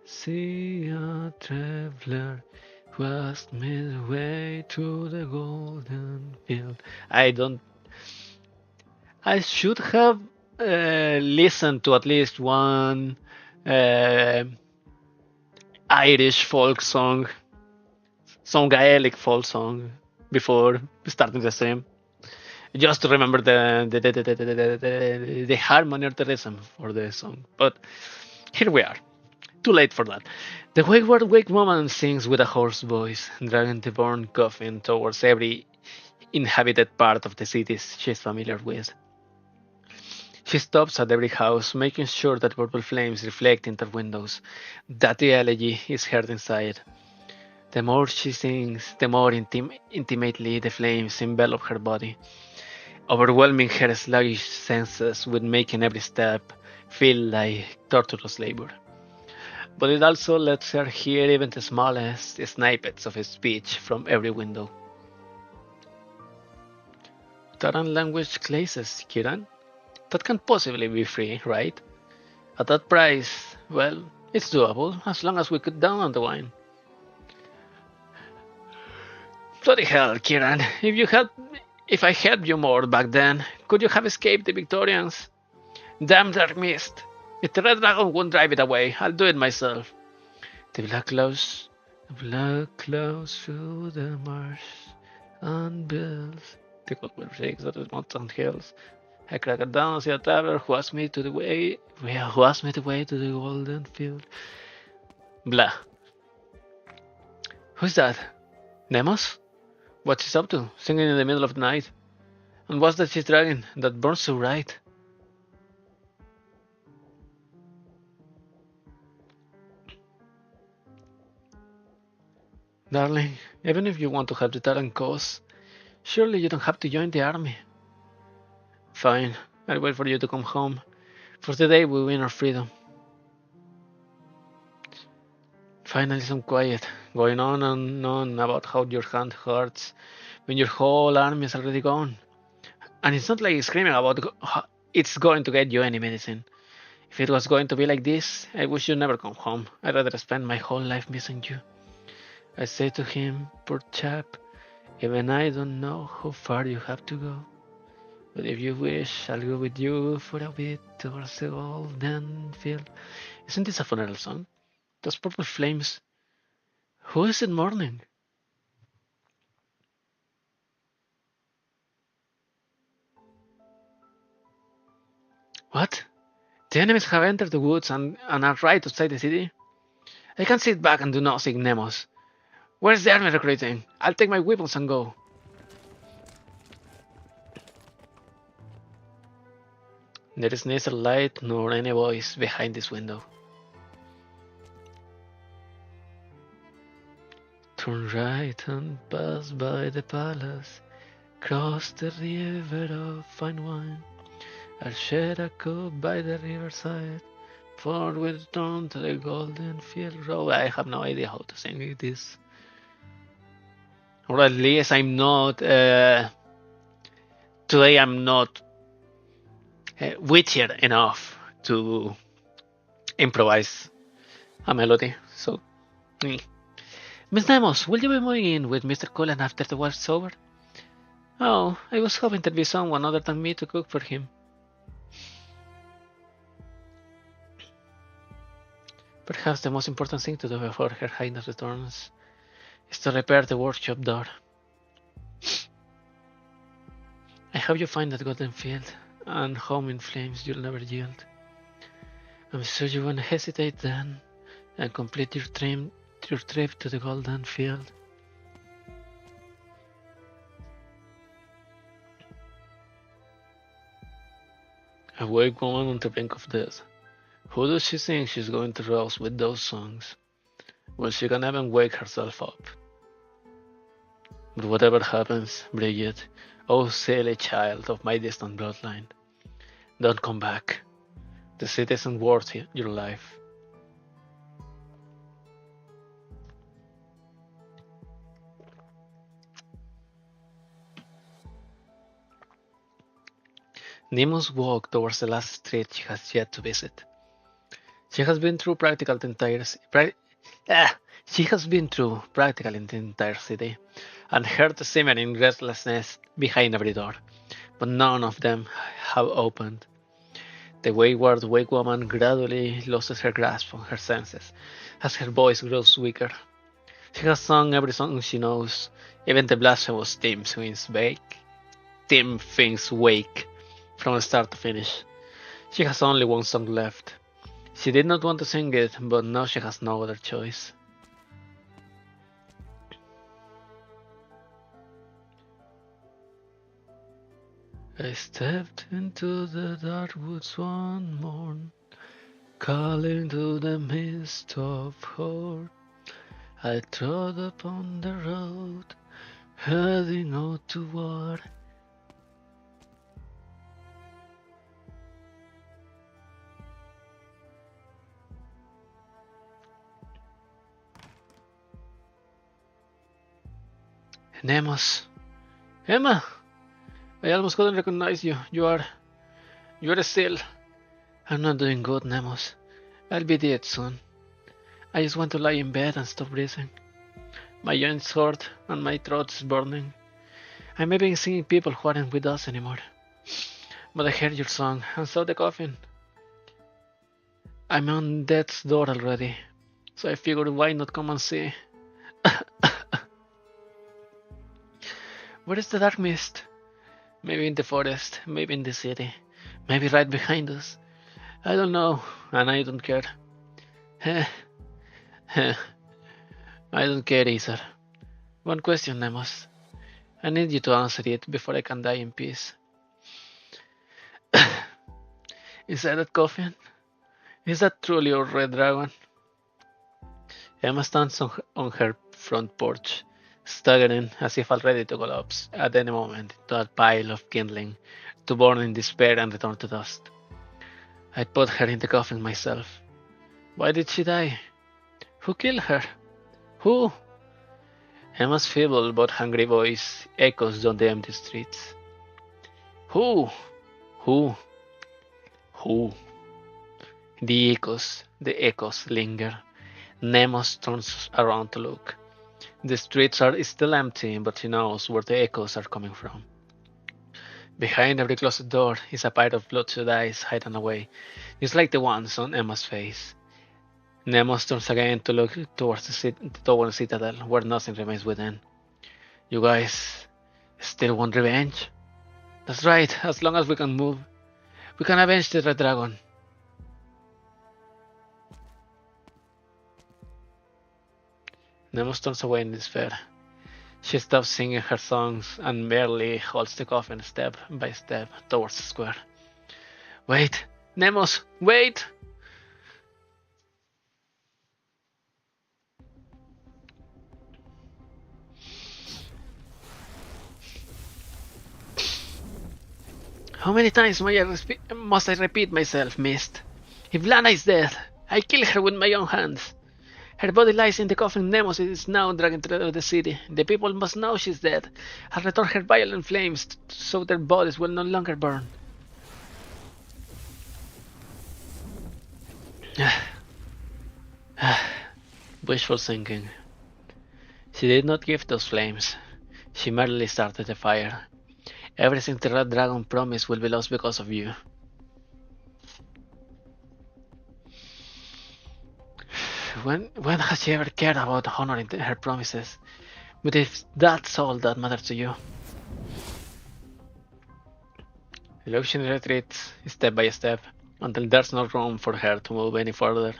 see a traveler who asked me the way to the golden field. I should have listened to at least one uh, Irish folk song, some Gaelic folk song before starting the stream, just to remember the harmony or the rhythm for the song. But here we are. Too late for that. The Wake woman sings with a hoarse voice, dragging the burnt coffin towards every inhabited part of the city she's familiar with. She stops at every house, making sure that purple flames reflect in their windows, that the elegy is heard inside. The more she sings, the more intimately the flames envelop her body, overwhelming her sluggish senses with making every step feel like torturous labor. But it also lets her hear even the smallest snippets of speech from every window. Taran language classes, Kiran? That can't possibly be free, right? At that price, well, it's doable as long as we cut down on the wine. Bloody hell, Kiran! If I helped you more back then, could you have escaped the Victorians? Damn dark mist! If the Red Dragon won't drive it away, I'll do it myself. The black clouds through the marsh and bills. The cold wind shakes at the mountain hills. I cracked down, see a traveler who asked me the way to the golden field. Blah. Who's that? Nemos? What's he up to, singing in the middle of the night? And what's that she's dragging that burns so bright? Darling, even if you want to have the Terran cause, surely you don't have to join the army. Fine, I'll wait for you to come home. For the day we win our freedom. Finally some quiet, going on and on about how your hand hurts when your whole army is already gone. And it's not like screaming about it's going to get you any medicine. If it was going to be like this, I wish you'd never come home. I'd rather spend my whole life missing you. I say to him, poor chap, even I don't know how far you have to go. But if you wish, I'll go with you for a bit towards the golden field. Isn't this a funeral song? Those purple flames. Who is it mourning? What? The enemies have entered the woods and are right outside the city? I can't sit back and do nothing, Nemos. Where's the army recruiting? I'll take my weapons and go. There is neither light nor any voice behind this window. Turn right and pass by the palace. Cross the river of fine wine. I'll share a cup by the riverside. For we return to the golden field road. I have no idea how to sing this. Or at least I'm not. Today I'm not wittier enough to improvise a melody. So, Miss Nemos, will you be moving in with Mr. Cullen after the war's over? Oh, I was hoping there'd be someone other than me to cook for him. Perhaps the most important thing to do before Her Highness returns is to repair the workshop door. I hope you find that golden field, and home in flames you'll never yield. I'm sure you won't hesitate then, and complete your trip to the golden field. A weak woman on the brink of death. Who does she think she's going to rouse with those songs? Well, she can even wake herself up. But whatever happens, Bridget, oh silly child of my distant bloodline, don't come back. The city isn't worth your life. Nemo's walked towards the last street she has yet to visit. She has been through practically the entire city and heard the simmering restlessness behind every door, but none of them have opened. The wayward wake woman gradually loses her grasp on her senses as her voice grows weaker. She has sung every song she knows, even the blasphemous Tim Things Wake from start to finish. She has only one song left. She did not want to sing it, but now she has no other choice. I stepped into the dark woods one morn, calling to the mist of horror. I trod upon the road, heading out to war. Nemos. Emma! I almost couldn't recognize you. You are still. I'm not doing good, Nemos. I'll be dead soon. I just want to lie in bed and stop breathing. My joints hurt and my throat is burning. I may be seeing people who aren't with us anymore. But I heard your song and saw the coffin. I'm on death's door already, so I figured why not come and see. Where is the dark mist? Maybe in the forest, maybe in the city, maybe right behind us. I don't know, and I don't care. I don't care either. One question, Nemos. I need you to answer it before I can die in peace. Inside that coffin? Is that truly your red dragon? Emma stands on her front porch, staggering as if ready to collapse at any moment into a pile of kindling, to burn in despair and return to dust. I put her in the coffin myself. Why did she die? Who killed her? Who? Emma's feeble but hungry voice echoes down the empty streets. Who? Who? Who? The echoes linger. Nemos turns around to look. The streets are still empty, but he knows where the echoes are coming from. Behind every closet door is a pile of bloodshot eyes hidden away, just like the ones on Emma's face. Nemos turns again to look towards the citadel, where nothing remains within. You guys still want revenge? That's right, as long as we can move. We can avenge the Red Dragon. Nemo turns away in despair. She stops singing her songs and merely holds the coffin step by step towards the square. Wait! Nemos! Wait! How many times must I repeat myself, Mist? Eblana is dead. I killed her with my own hands. Her body lies in the coffin Nemos is now dragging through the city. The people must know she's dead. I'll return her violent flames so their bodies will no longer burn. Wishful thinking. She did not give those flames. She merely started the fire. Everything the Red Dragon promised will be lost because of you. When has she ever cared about honoring her promises? But if that's all that matters to you. Illusion retreats step by step until there's no room for her to move any further.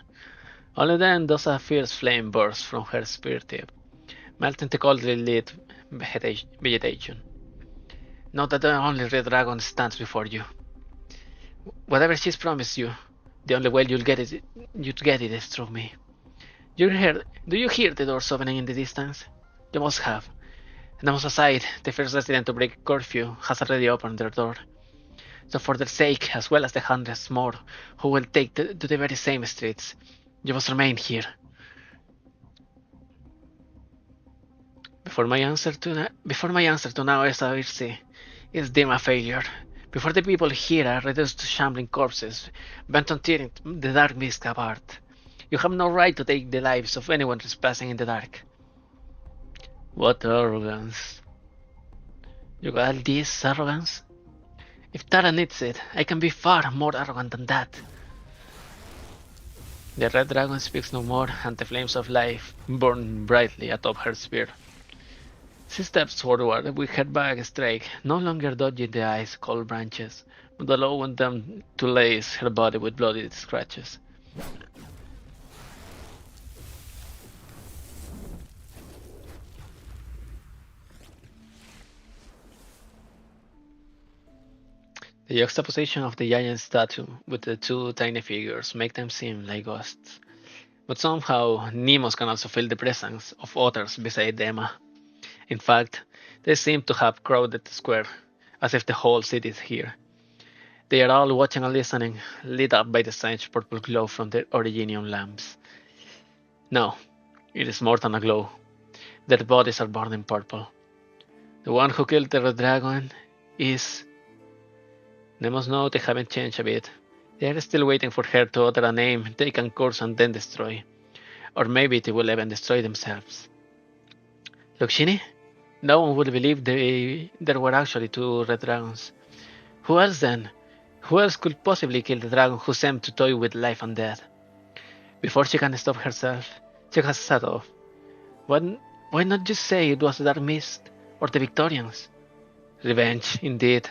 Only then does a fierce flame burst from her spear tip, melting the coldly lit vegetation. Know that the only Red Dragon stands before you. Whatever she's promised you, the only way you'll get it is through me. Do you hear the doors opening in the distance? You must have. Nemos aside, the first resident to break curfew has already opened their door. So for their sake, as well as the hundreds more who will take to the very same streets, you must remain here. Before my answer to now is deemed a failure. Before the people here are reduced to shambling corpses, bent on tearing the dark mist apart. You have no right to take the lives of anyone trespassing in the dark. What arrogance. You got this arrogance? If Tara needs it, I can be far more arrogant than that. The Red Dragon speaks no more, and the flames of life burn brightly atop her spear. She steps forward with her back straight, no longer dodging the ice-cold branches, but allowing them to lace her body with bloody scratches. The juxtaposition of the giant statue with the two tiny figures make them seem like ghosts. But somehow, Nemos can also feel the presence of others beside Emma. In fact, they seem to have crowded the square, as if the whole city is here. They are all watching and listening, lit up by the strange purple glow from the Originium lamps. No, it is more than a glow. Their bodies are burning purple. The one who killed the Red Dragon is... Nemos know they haven't changed a bit. They are still waiting for her to utter a name they can curse and then destroy. Or maybe they will even destroy themselves. Look, Shinny? No one would believe there were actually two Red Dragons. Who else then? Who else could possibly kill the dragon who seemed to toy with life and death? Before she can stop herself, she has set off. Why not just say it was the Dark Mist or the Victorians? Revenge, indeed.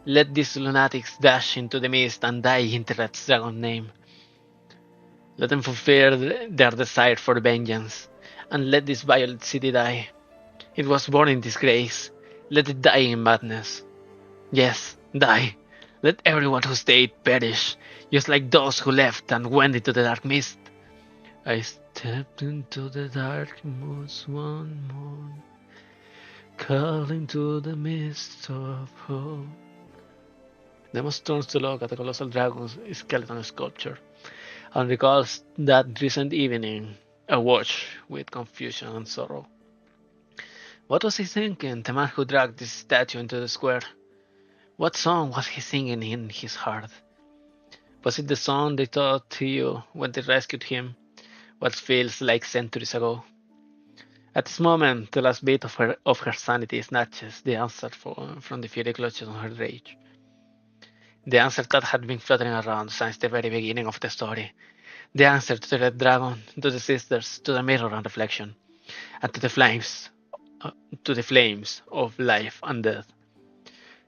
Let these lunatics dash into the mist and die in the Red Dragon's name. Let them fulfill their desire for vengeance, and let this violet city die. It was born in disgrace. Let it die in madness. Yes, die. Let everyone who stayed perish, just like those who left and went into the dark mist. I stepped into the dark woods one more, calling to the mist of hope. Nemos turns to look at the colossal dragon's skeleton sculpture and recalls that recent evening, awash with confusion and sorrow. What was he thinking, the man who dragged this statue into the square? What song was he singing in his heart? Was it the song they taught to you when they rescued him, what feels like centuries ago? At this moment, the last bit of her sanity snatches the answer from the fiery clutches on her rage. The answer that had been fluttering around since the very beginning of the story. The answer to the Red Dragon, to the sisters, to the mirror and reflection, and to the flames of life and death.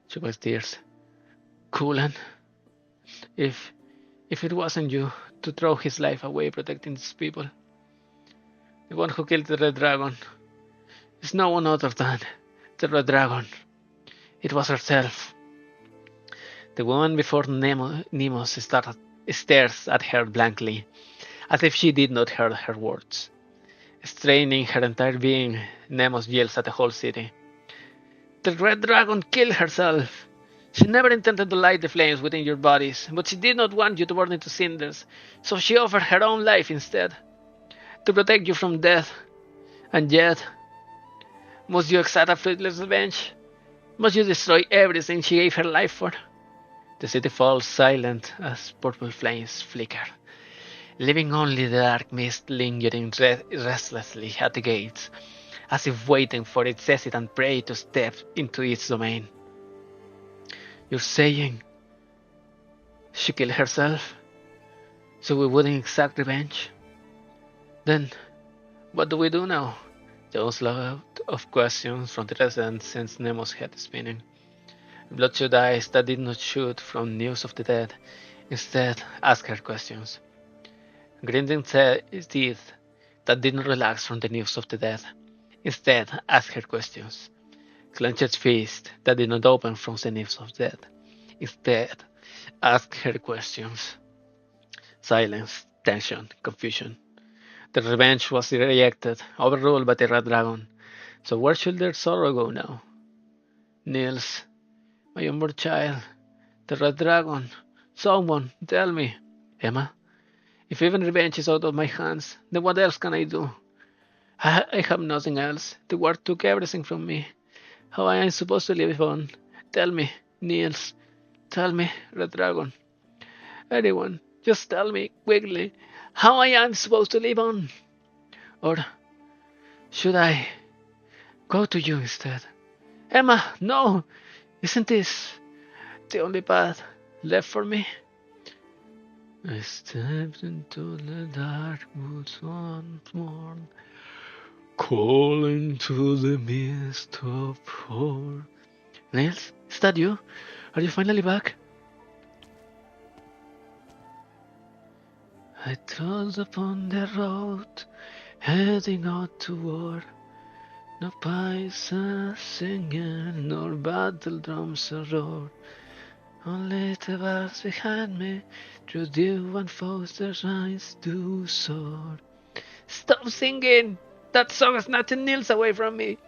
She was tears. Coolan? If it wasn't you to throw his life away protecting these people, the one who killed the Red Dragon is no one other than the Red Dragon. It was herself. The woman before Nemo's stares at her blankly, as if she did not hear her words. Straining her entire being, Nemos yells at the whole city. The Red Dragon killed herself. She never intended to light the flames within your bodies, but she did not want you to burn into cinders, so she offered her own life instead, to protect you from death. And yet, must you exact a fruitless revenge? Must you destroy everything she gave her life for? The city falls silent as purple flames flicker, leaving only the dark mist lingering restlessly at the gates, as if waiting for its hesitant prey to step into its domain. You're saying she killed herself, so we wouldn't exact revenge? Then, what do we do now? The onslaught of questions from the residents sends Nemo's head spinning. Bloodshot eyes that did not shoot from news of the dead, instead ask her questions. Grinding teeth that did not relax from the news of the dead, instead ask her questions. Clenched fist that did not open from the news of death, instead ask her questions. Silence, tension, confusion. The revenge was rejected, overruled by the Red Dragon. So where should their sorrow go now? Nils, my unborn child, the Red Dragon, someone, tell me. Emma, if even revenge is out of my hands, then what else can I do? I have nothing else. The war took everything from me. How I am supposed to live on? Tell me, Nils. Tell me, Red Dragon. Anyone, just tell me, quickly, how I am supposed to live on? Or should I go to you instead? Emma, no! Isn't this the only path left for me? I stepped into the dark woods once more, calling to the mist of horror. Nils, is that you? Are you finally back? I trod upon the road, heading out to war. No pipes are singing, nor battle drums a roar. Only the bars behind me, through dew and foes the rise do soar. Stop singing! That song has nothing Nils away from me.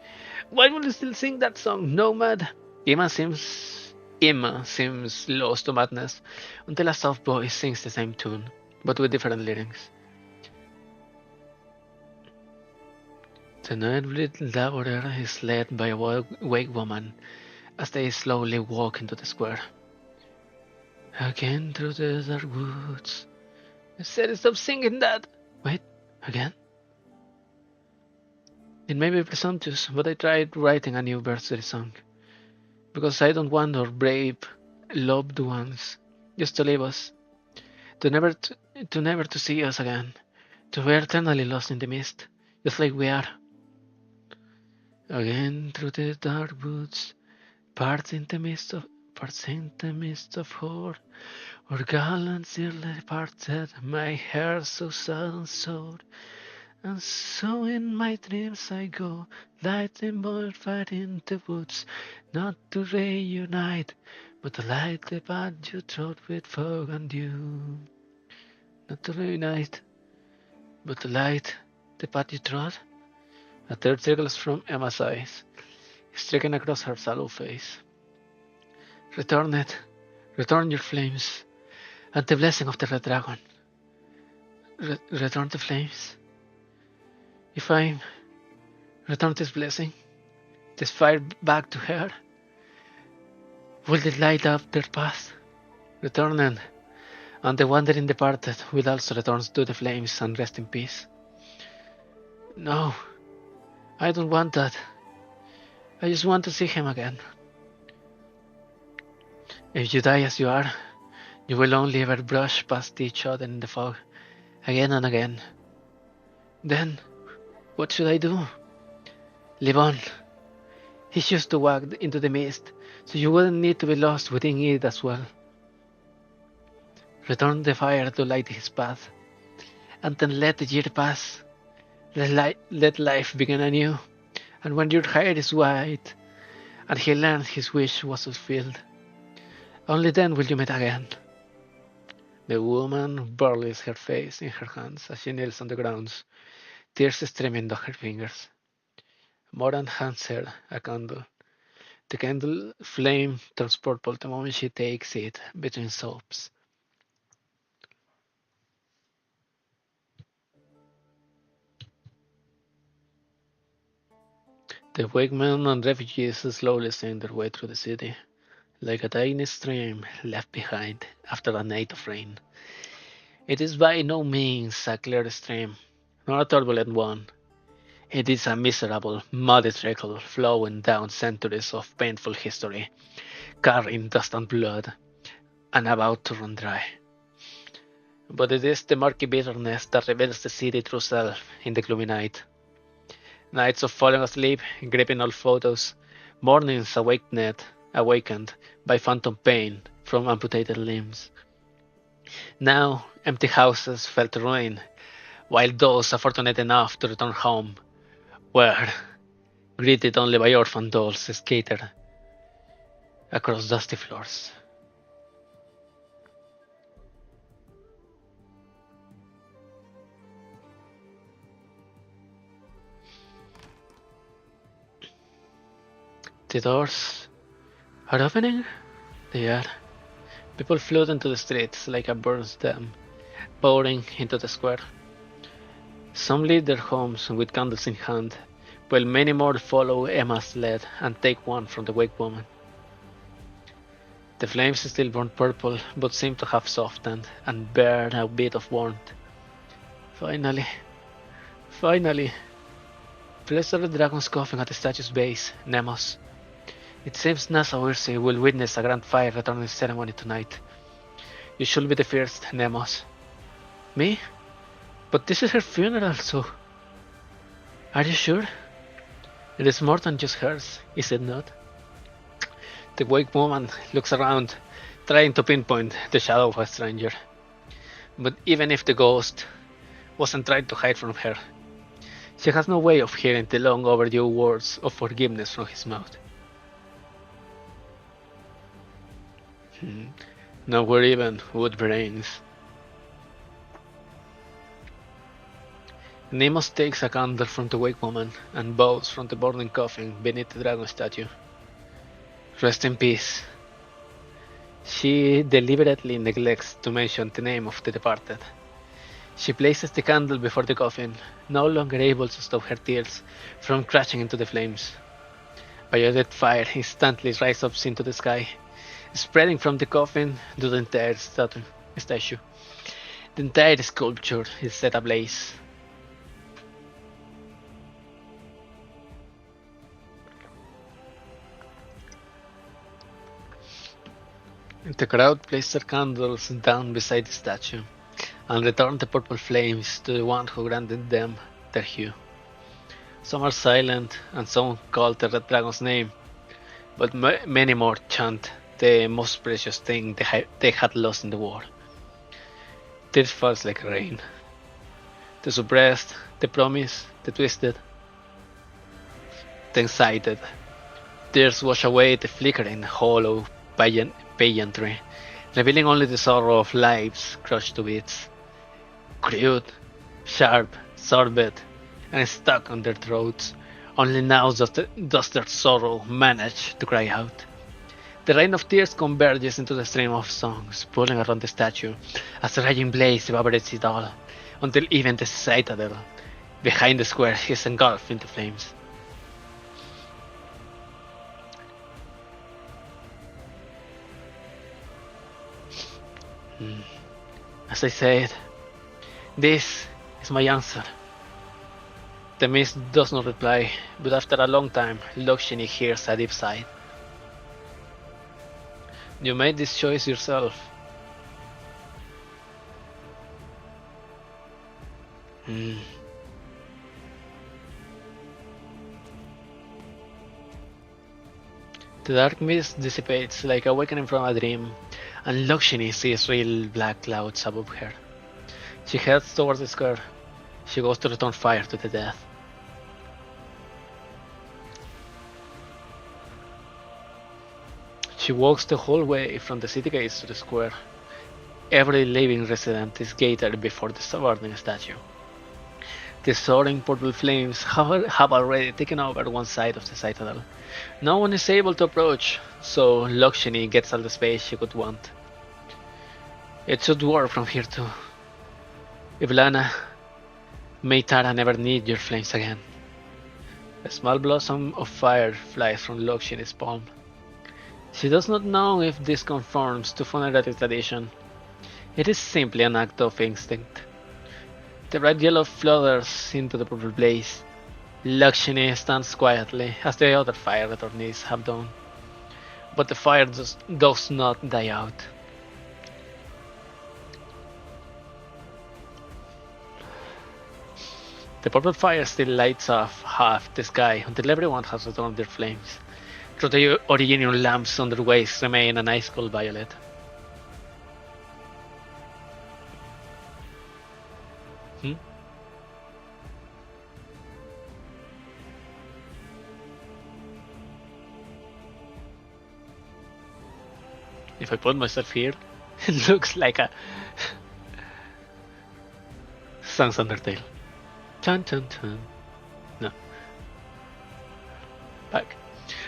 Why would you still sing that song, nomad? Emma seems lost to madness until a soft voice sings the same tune, but with different lyrics. The night laborer is led by a wake woman as they slowly walk into the square. Again through the dark woods. I said stop singing that! Wait, again? It may be presumptuous, but I tried writing a new birthday song. Because I don't want our brave, loved ones just to leave us. To never to see us again. To be eternally lost in the mist, just like we are. Again through the dark woods, parts in the midst of horror, or gallant dearly parted, my hair so sad and sore. And so in my dreams I go, lighting bonfire in the woods, not to reunite, but to light the path you trod with fog and dew. Not to reunite, but to light the path you trod. A third circles from Emma's eyes, striking across her sallow face. Return it, return your flames, and the blessing of the Red Dragon. Return the flames. If I return this blessing, this fire back to her, will it light up their path? Returning, and the wandering departed will also return to the flames and rest in peace. No, I don't want that. I just want to see him again. If you die as you are, you will only ever brush past each other in the fog, again and again. Then, what should I do? Live on. He used to walk into the mist, so you wouldn't need to be lost within it as well. Return the fire to light his path, and then let the year pass. Let life begin anew, and when your hair is white, and he learned his wish was fulfilled, only then will you meet again. The woman buries her face in her hands as she kneels on the ground, tears streaming down her fingers. Moran hands her a candle. The candle flame turns purple the moment she takes it between sobs. The wakemen and refugees slowly sing their way through the city, like a tiny stream left behind after a night of rain. It is by no means a clear stream, nor a turbulent one. It is a miserable, muddy trickle flowing down centuries of painful history, carrying dust and blood, and about to run dry. But it is the murky bitterness that reveals the city true self in the gloomy night. Nights of falling asleep, gripping old photos, mornings awakened by phantom pain from amputated limbs. Now, empty houses fell to ruin, while those fortunate enough to return home were greeted only by orphan dolls scattered across dusty floors. The doors are opening? They are. People flood into the streets like a burst dam, pouring into the square. Some leave their homes with candles in hand, while many more follow Emma's lead and take one from the wake woman. The flames still burn purple, but seem to have softened and bear a bit of warmth. Finally, finally, place the dragon's coffin at the statue's base, Nemos. It seems Nasa Ursi will witness a grand fire returning ceremony tonight. You should be the first, Nemos. Me? But this is her funeral, so... Are you sure? It is more than just hers, is it not? The wake woman looks around, trying to pinpoint the shadow of a stranger. But even if the ghost wasn't trying to hide from her, she has no way of hearing the long overdue words of forgiveness from his mouth. No, we're even with brains. Nemos takes a candle from the wake woman and bows from the burning coffin beneath the dragon statue. Rest in peace. She deliberately neglects to mention the name of the departed. She places the candle before the coffin, no longer able to stop her tears from crashing into the flames. Violet fire instantly rises up into the sky, spreading from the coffin to the entire statue. The entire sculpture is set ablaze. The crowd place their candles down beside the statue and return the purple flames to the one who granted them their hue. Some are silent and some call the red dragon's name, but many more chant the most precious thing they had lost in the war. Tears falls like rain. The suppressed, the promised, the twisted, the excited. Tears wash away the flickering, hollow pageantry, revealing only the sorrow of lives crushed to bits. Crude, sharp, sorbet, and stuck on their throats. Only now does their sorrow manage to cry out. The rain of tears converges into the stream of songs, pulling around the statue, as the raging blaze evaporates it all, until even the citadel behind the square is engulfed into flames. As I said, this is my answer. The mist does not reply, but after a long time, Lokshini hears a deep sigh. You made this choice yourself. The dark mist dissipates like awakening from a dream, and Lakshmi sees real black clouds above her. She heads towards the square. She goes to return fire to the death. She walks the whole way from the city gates to the square. Every living resident is gated before the burning statue. The soaring purple flames have already taken over one side of the citadel. No one is able to approach, so Lakshmi gets all the space she could want. It should work from here too. Eblana, may Tara never need your flames again. A small blossom of fire flies from Lakshmi's palm. She does not know if this conforms to funerary tradition. It is simply an act of instinct. The bright yellow flutters into the purple blaze. Lakshmi stands quietly, as the other fire returnees have done. But the fire does not die out. The purple fire still lights off half the sky until everyone has returned their flames. Through the original lamps on their waist remain an ice cold violet. If I put myself here, it looks like a Sans Undertale. Chun chun chun. No. Back.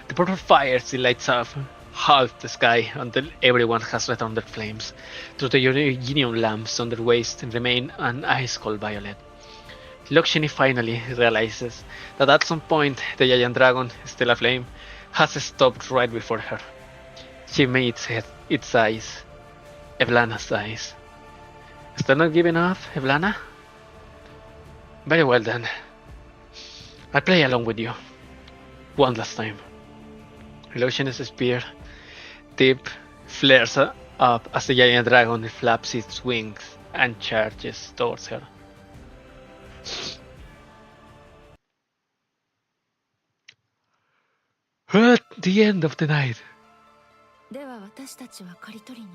The purple fire still lights up half the sky until everyone has returned their flames. Through the uranium lamps on their waist remain an ice cold violet. Lakshmi finally realizes that at some point the giant dragon, still aflame, has stopped right before her. She meets its eyes, Eblana's eyes. Still not giving up, Eblana? Very well then. I'll play along with you. One last time. Lakshmi's spear tip flares up as the giant dragon flaps its wings and charges towards her. At the end of the night. では私たちは刈り取りに。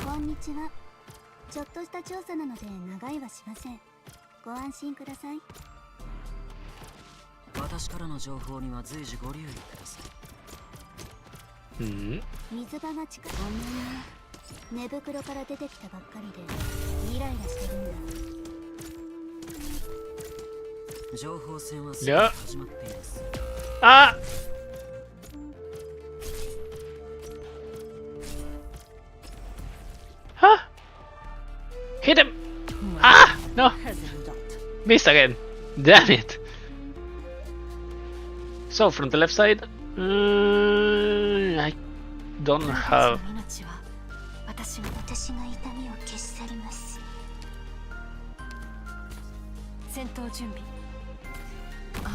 こんにちは。ちょっとした調査なので長いはしません。ご安心ください。私からの情報には随時ご留意ください。水場が近い。ごめんね。寝袋から出てきたばっかりでイライラしてるんだ。情報戦はすでに始まっています。あHuh? Hit him! Ah! No! Missed again. Damn it! So, from the left side, I don't have... 私が痛みを消し去ります。戦闘準備。ああ。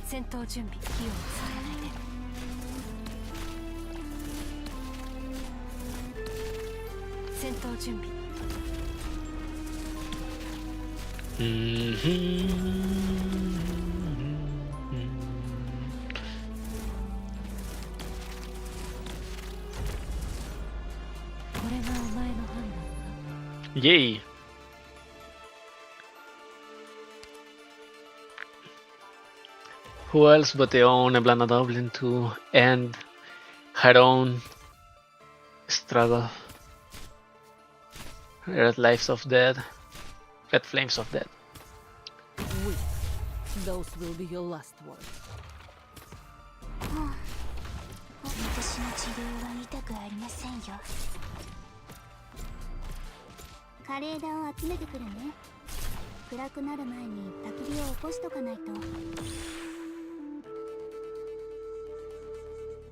戦闘準備。火を抑えないで。戦闘準備。これがお前の判断か。Yay! Who else but the own Eblana Dublinn to end her own struggle? Red Lives of Dead. Red Flames of Dead. Weep. Those will be your last words. 私の治療は痛くありませんよ。枯れ枝を集めてくるね。暗くなる前に焚き火を起こしとかないと。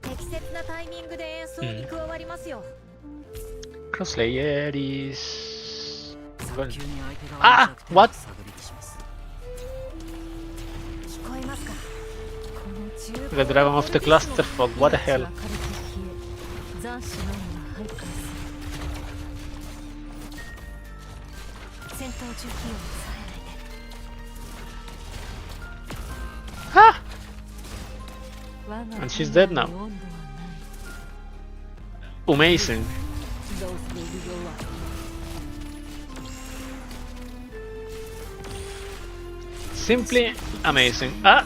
適切なタイミングで演奏に加わりますよ。Elegies. Ah! What? 聞こえますか。 The Dragon of the Cluster Fog. What the hell? 斬首のみが徘徊する。戦闘中火を抑えないで。 Ah! And she's dead now. amazing. Those will be your luck. Simply amazing. Ah!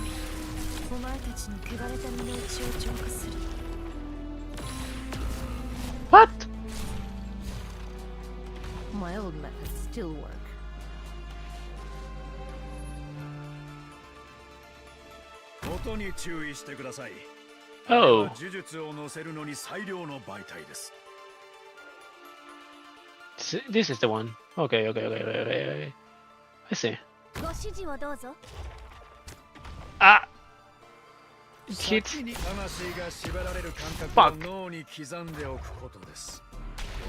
お前たちの汚れた身の内を浄化する。 What? My old methods still work. 音に注意してください。 Oh. 呪術を載せるのに最良の媒体です。 This is the one. Okay. I see. ご指示をどうぞ。 Ah! It 先 hits. に魂が縛られる感覚を脳に刻んでおくことです。こ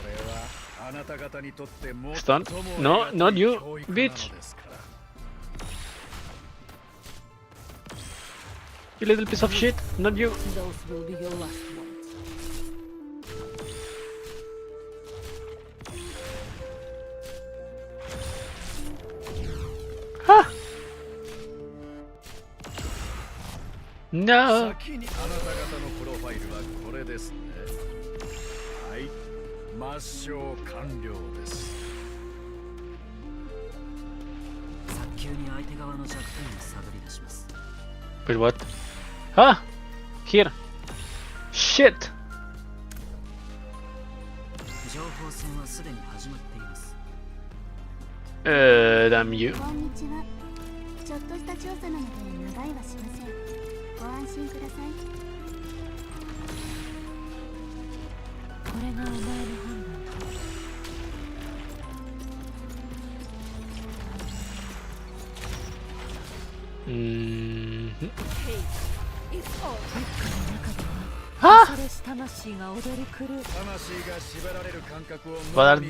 れはあなた方にとって最も Stun? No, not you, 教育なの bitch. ですから。 You little piece of shit. Not you. Those will be your last ones. Ah! No. 先にあなた方のプロファイルはこれですね。はい、抹消完了です。早急に相手側の弱点を探り出します。 Wait, what? Ah! Here. Shit! 情報戦はすでに始まっています。 Damn you. こんにちは。ちょっとした調査なので長いはしません。ご安心ください。これがお前の判断か。 Ah! それし魂が踊り狂う。魂が縛られる感覚を What are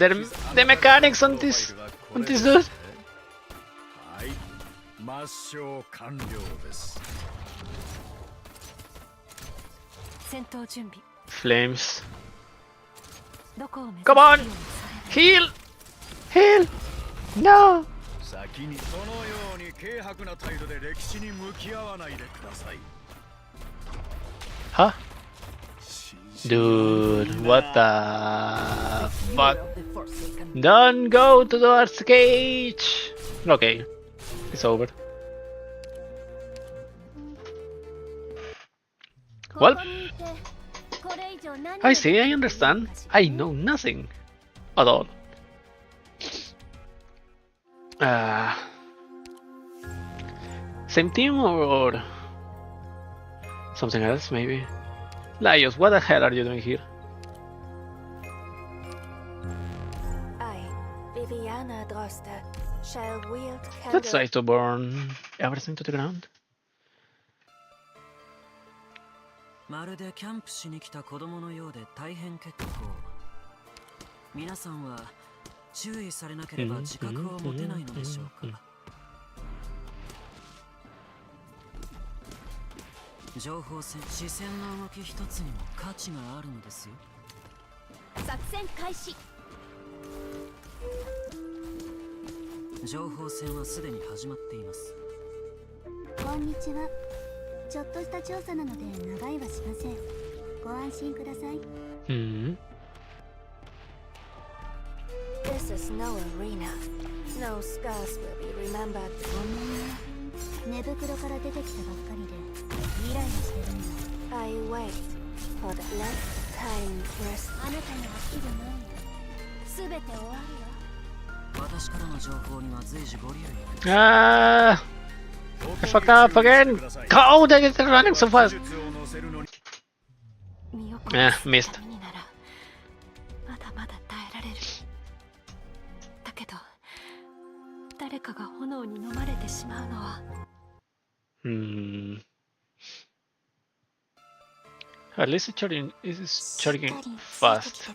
the mechanics on this dude? はい、抹消完了です。 戦闘準備。 Flames. どこを目指す Come on! ようにされる。 Heal! Heal! No! 先にそのように軽薄な態度で歴史に向き合わないでください。 Huh? Dude, what the fuck? Of the Forsaken. Don't go to the Earth cage! Okay, it's over. こ Well, こにいて、これ以上何を I see, I understand. I know nothing at all. Same team or something else, maybe? Laios, what the hell are you doing here? I, Viviana Droster, shall wield Let's try to burn everything to the ground. まるでキャンプしに来た子供のようで大変結構。皆さんは注意されなければ自覚を持てないのでしょうか。情報戦、視線の動き一つにも価値があるのですよ。作戦開始。情報戦はすでに始まっています。こんにちは。ちょっとした調査なので長いはしません。ご安心ください。This is no arena. No scars will be remembered. ごめんね。寝袋から出てきたばっかりでイライラしてるんだ。I wait for the next time first. あなたにはきりないよ。すべて終わるよ。私からの情報には随時ご留意。I fucked up again! Oh, they get running so fast! 身を missed. ためにならまだまだ耐えられる。だけど誰かが炎に飲まれてしまうのは。At least it's charging fast.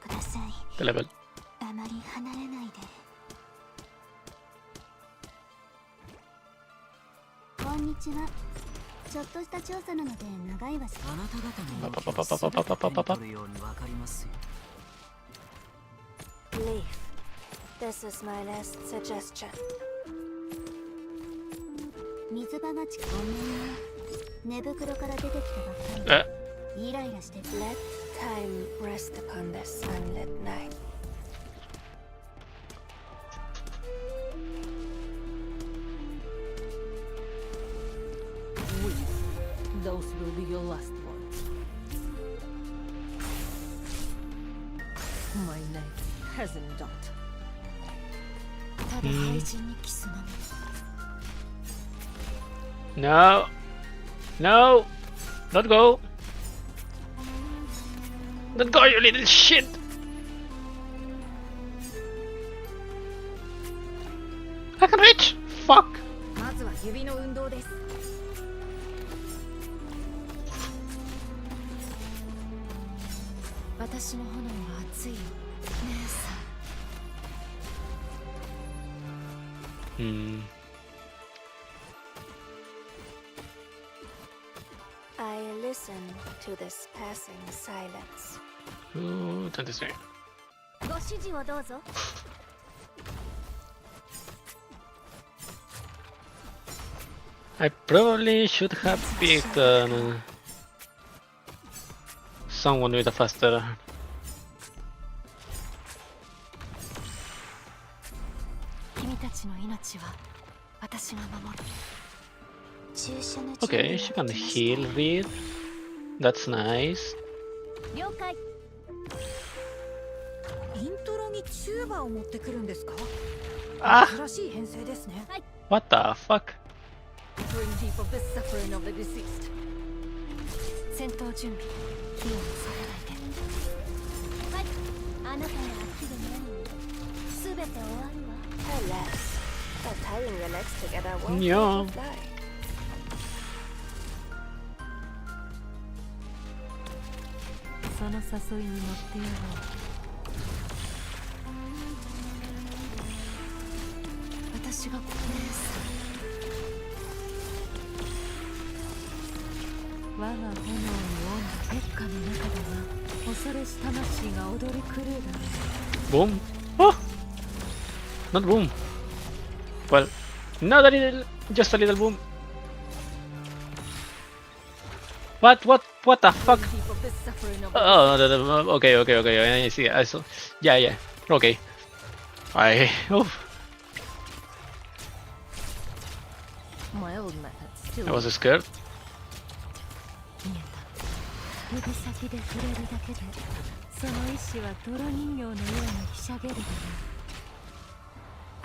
The level. あまり離れないで。こんにちは。ちょっとした調査なので長いはしあなた方の動きを全て手に取るようにわかりますよ。Leave. This is my last suggestion. 水場が近く。ごめんね。寝袋から出てきたばっかり。イライラして Let time rest upon this sunlit night. Those will be your last words. My name hasn't died. ただ廃人にキスのみ No. No. Don't go. Don't go, you little shit. I can reach. Fuck. まずは指の運動です。私の炎は熱いよ姉さん I listen to this passing silence. Ooh, 23. ご指示をどうぞ I probably should have picked someone with a faster. 君たちの命は私が守る Okay, she can heal read. That's nice. 了解イントロにチューバを持ってくるんですか？ Ah! 珍しい編成ですね。 What the fuck? Bring deep of the suffering of the deceased. 戦闘準備火を恐れないではいあなたの秋で何すべて終わるわ Alas, but tying your legs together won't make Yeah. you fly その誘いに乗ってやろう。私がここ我が炎に温度鉄火の中では恐れし魂が踊り狂うだろう。 Boom. Oh! Not boom. Well, not a little, just a little boom. What the fuck? Deep of the suffering of the Oh, okay. I see. I saw. Yeah. Okay. Oh, My old methods still I was scared. 見えた。指先で触れるだけでその意志は泥人形のようにひしゃげるだろ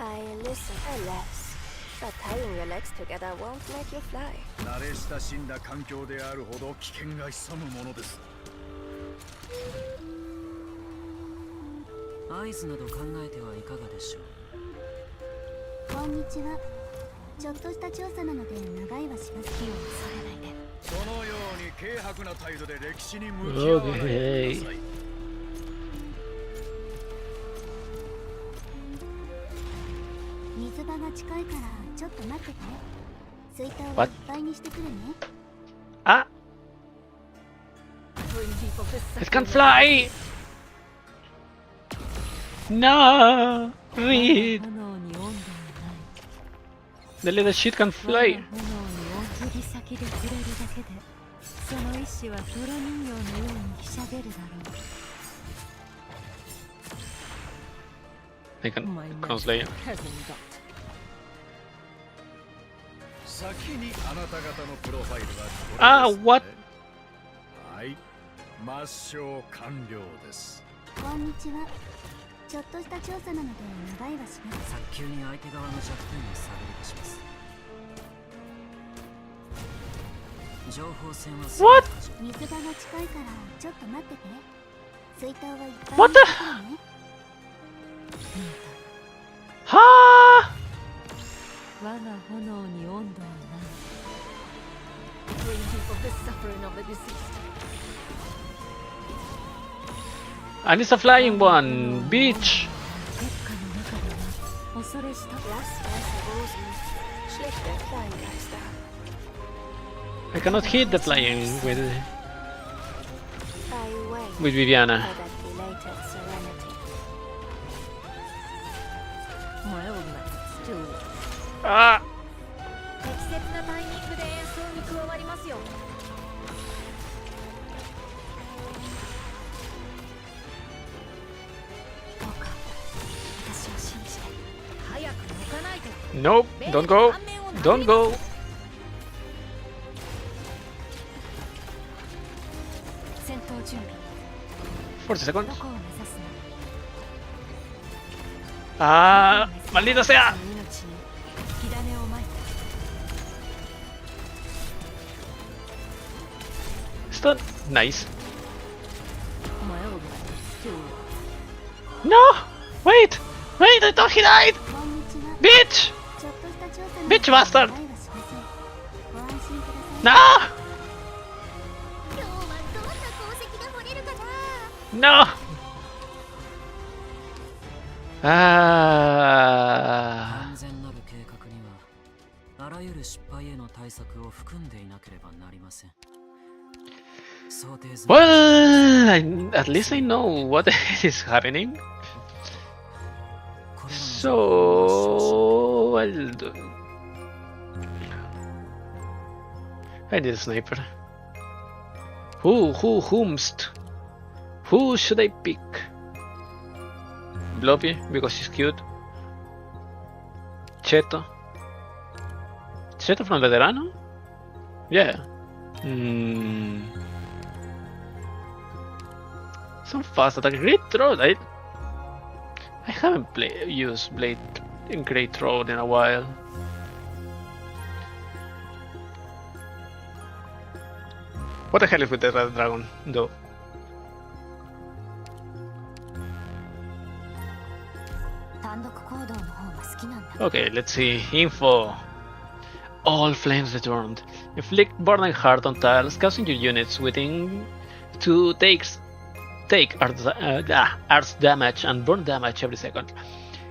う。 I listen Alas, but tying your legs together won't make you fly 慣れ親しんだ環境であるほど危険が潜むものです。合図など考えてはいかがでしょう。こんにちはちょっとした調査なので長いはします火を恐れないでそのように軽薄な態度で歴史に向き合わないでください。水場が近いからちょっと待ってて水筒をいっ What? ぱいにしてくるね Ah! Bring deep of the It suffering can fly! No! 我が Reed! 炎に温度はない。 The little shit can 我 fly! が炎に指先で触れるだけでその意志は泥人形のようにひしゃげるだろう。 I can My translate. master hasn't died. 先にあなた方のプロファイルはこれです、ね。Ah, what? はい、抹消完了です。こんにちはちょっとした調査なので長いはします早急に相手側の弱点を探り出します。情報戦はすぐ What? 始め水場が近いからちょっと待ってて水筒はいっぱい What に the- してくるね Ha! 我が炎に温度はない。Bring deep of the suffering of the deceased. And it's a flying one, bitch! 鉄火の中では恐れした Lass weiße Rosen schlichte Kleingeister I cannot hit the flying with I wait Viviana. for that belated serenity My old methods still work. Ah! 適切なタイミングで演奏に加わりますよ。Nope, don't go. Don't go. 戦闘準備 40 seconds. どこを目指すの Ah, maldita sea. 命に火種をまいた Stun. Nice. お前を No! Wait! Wait, I thought he died! こんにちは Bitch! ちょっとした調査に Bitch bastard! お願いはしませんご安心ください No! 今日はどんな功績が掘れるかな No! Ah. 完全なる計画にはあらゆる失敗への対策を含んでいなければなりません。想定済み Well, at least I know what the hell is happening. これらの So I'll do. I need a sniper. Whomst? Who should I pick? Bloppy, because she's cute. Cheto. Cheto from Veterano? Yeah. Some fast attack. Great throw. I haven't used Blade in Great Throw in a while. What the hell is with the Red Dragon, though? Okay, let's see. Info. All flames returned. Inflict burning heart on tiles, causing your units within to take arts damage and burn damage every second.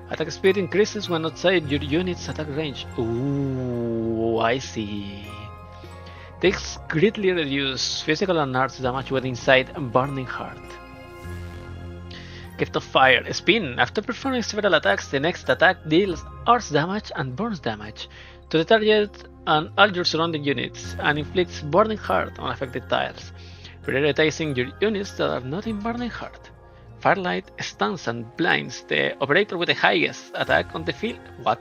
Attack speed increases when outside your unit's attack range. Ooh, I see. Takes greatly reduce physical and arts damage when inside burning heart. Gift of Fire. Spin. After performing several attacks, the next attack deals arts damage and burns damage to the target and all your surrounding units, and inflicts burning heart on affected tiles, prioritizing your units that are not in burning heart. Firelight stuns and blinds the operator with the highest attack on the field. What?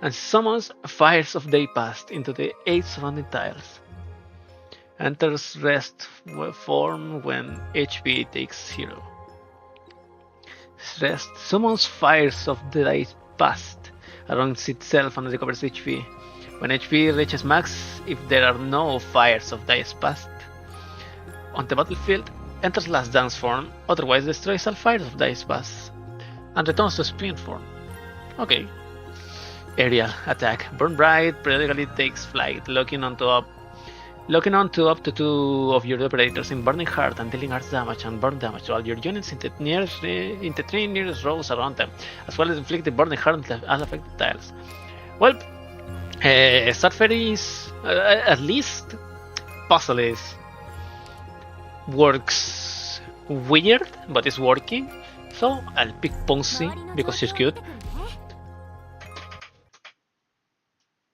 And summons Fires of Day Past into the 8 surrounding tiles. Enters rest form when HP takes 0. Rest summons Fires of the Day Past around itself and recovers HP. When HP reaches max, if there are no Fires of Days Past on the battlefield, enters Last Dance form, otherwise destroys all Fires of Days Past and returns to Sprint form. Okay. Aerial attack. Burn Bright periodically takes flight, locking onto up to 2 of your operators in Burning Heart and dealing arts damage and burn damage to all your units in the 3 nearest rows around them, as well as inflicting Burning Heart on all affected tiles. Well, Start Fairy is at least Puzzle works weird, but it's working. So I'll pick Ponzi because she's cute.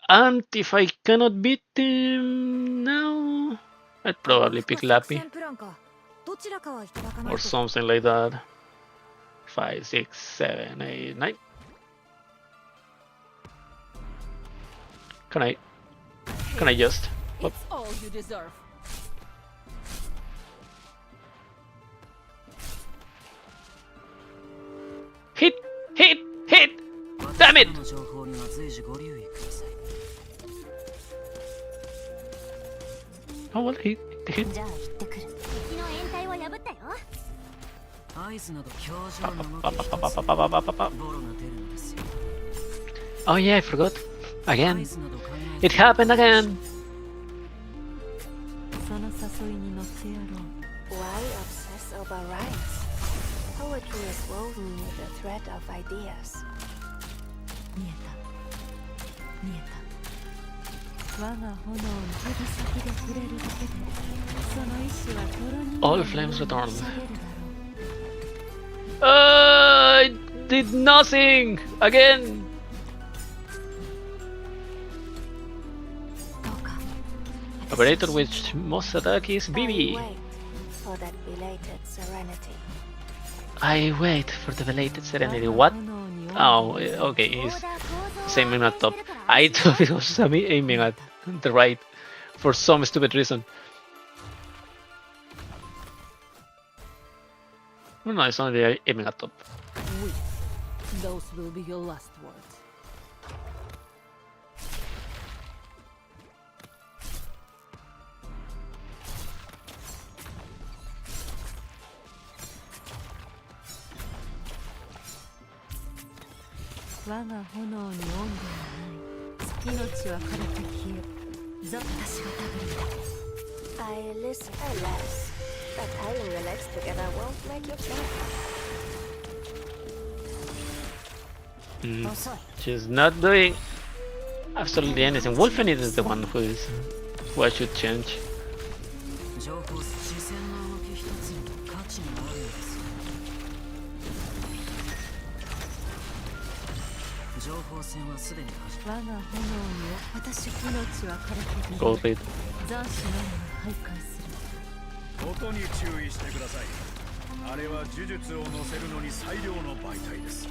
And if I cannot beat him now, I'd probably pick Lappy or something like that. 5, 6, 7, 8, 9. Can I just? Oh. It's all you deserve. Hit! Damn it! の情報には随時ご留意ください。 Oh well, he hit. じゃあ行ってくる敵の掩体を破ったよ合図など表情の動き一つでボロが出るのですよ。 Oh yeah, I forgot. 合 Again. 図など考え It happened again. その誘いに乗ってやろう Why obsess over rights? Poetry is woven with the thread of ideas 見えた我が炎に指先で触れるだけでその意志は泥に All flames returned. 下げるだろう I did nothing again. どうか Operator with most attack is I BB. wait for that belated serenity I wait for the belated serenity. What? Oh, okay. He's was aiming at top. I thought it was aiming at the right for some stupid reason. No, it's only aiming at top. Those will be your last words. 我が炎に温度はない。命は枯れて消え。ぞ、私がダブルだ。I listen, alas. But tying your legs together won't make you fly. She's not doing absolutely anything. Wolfenid is the one who I should change. 情報視線の動き一つにも価値があるのですよ。情報戦はすでに始まる。我が炎に私命は枯れている。 Go read. 斬首のみを徘徊する。音に注意してください。あれは呪術を乗せるのに最良の媒体です。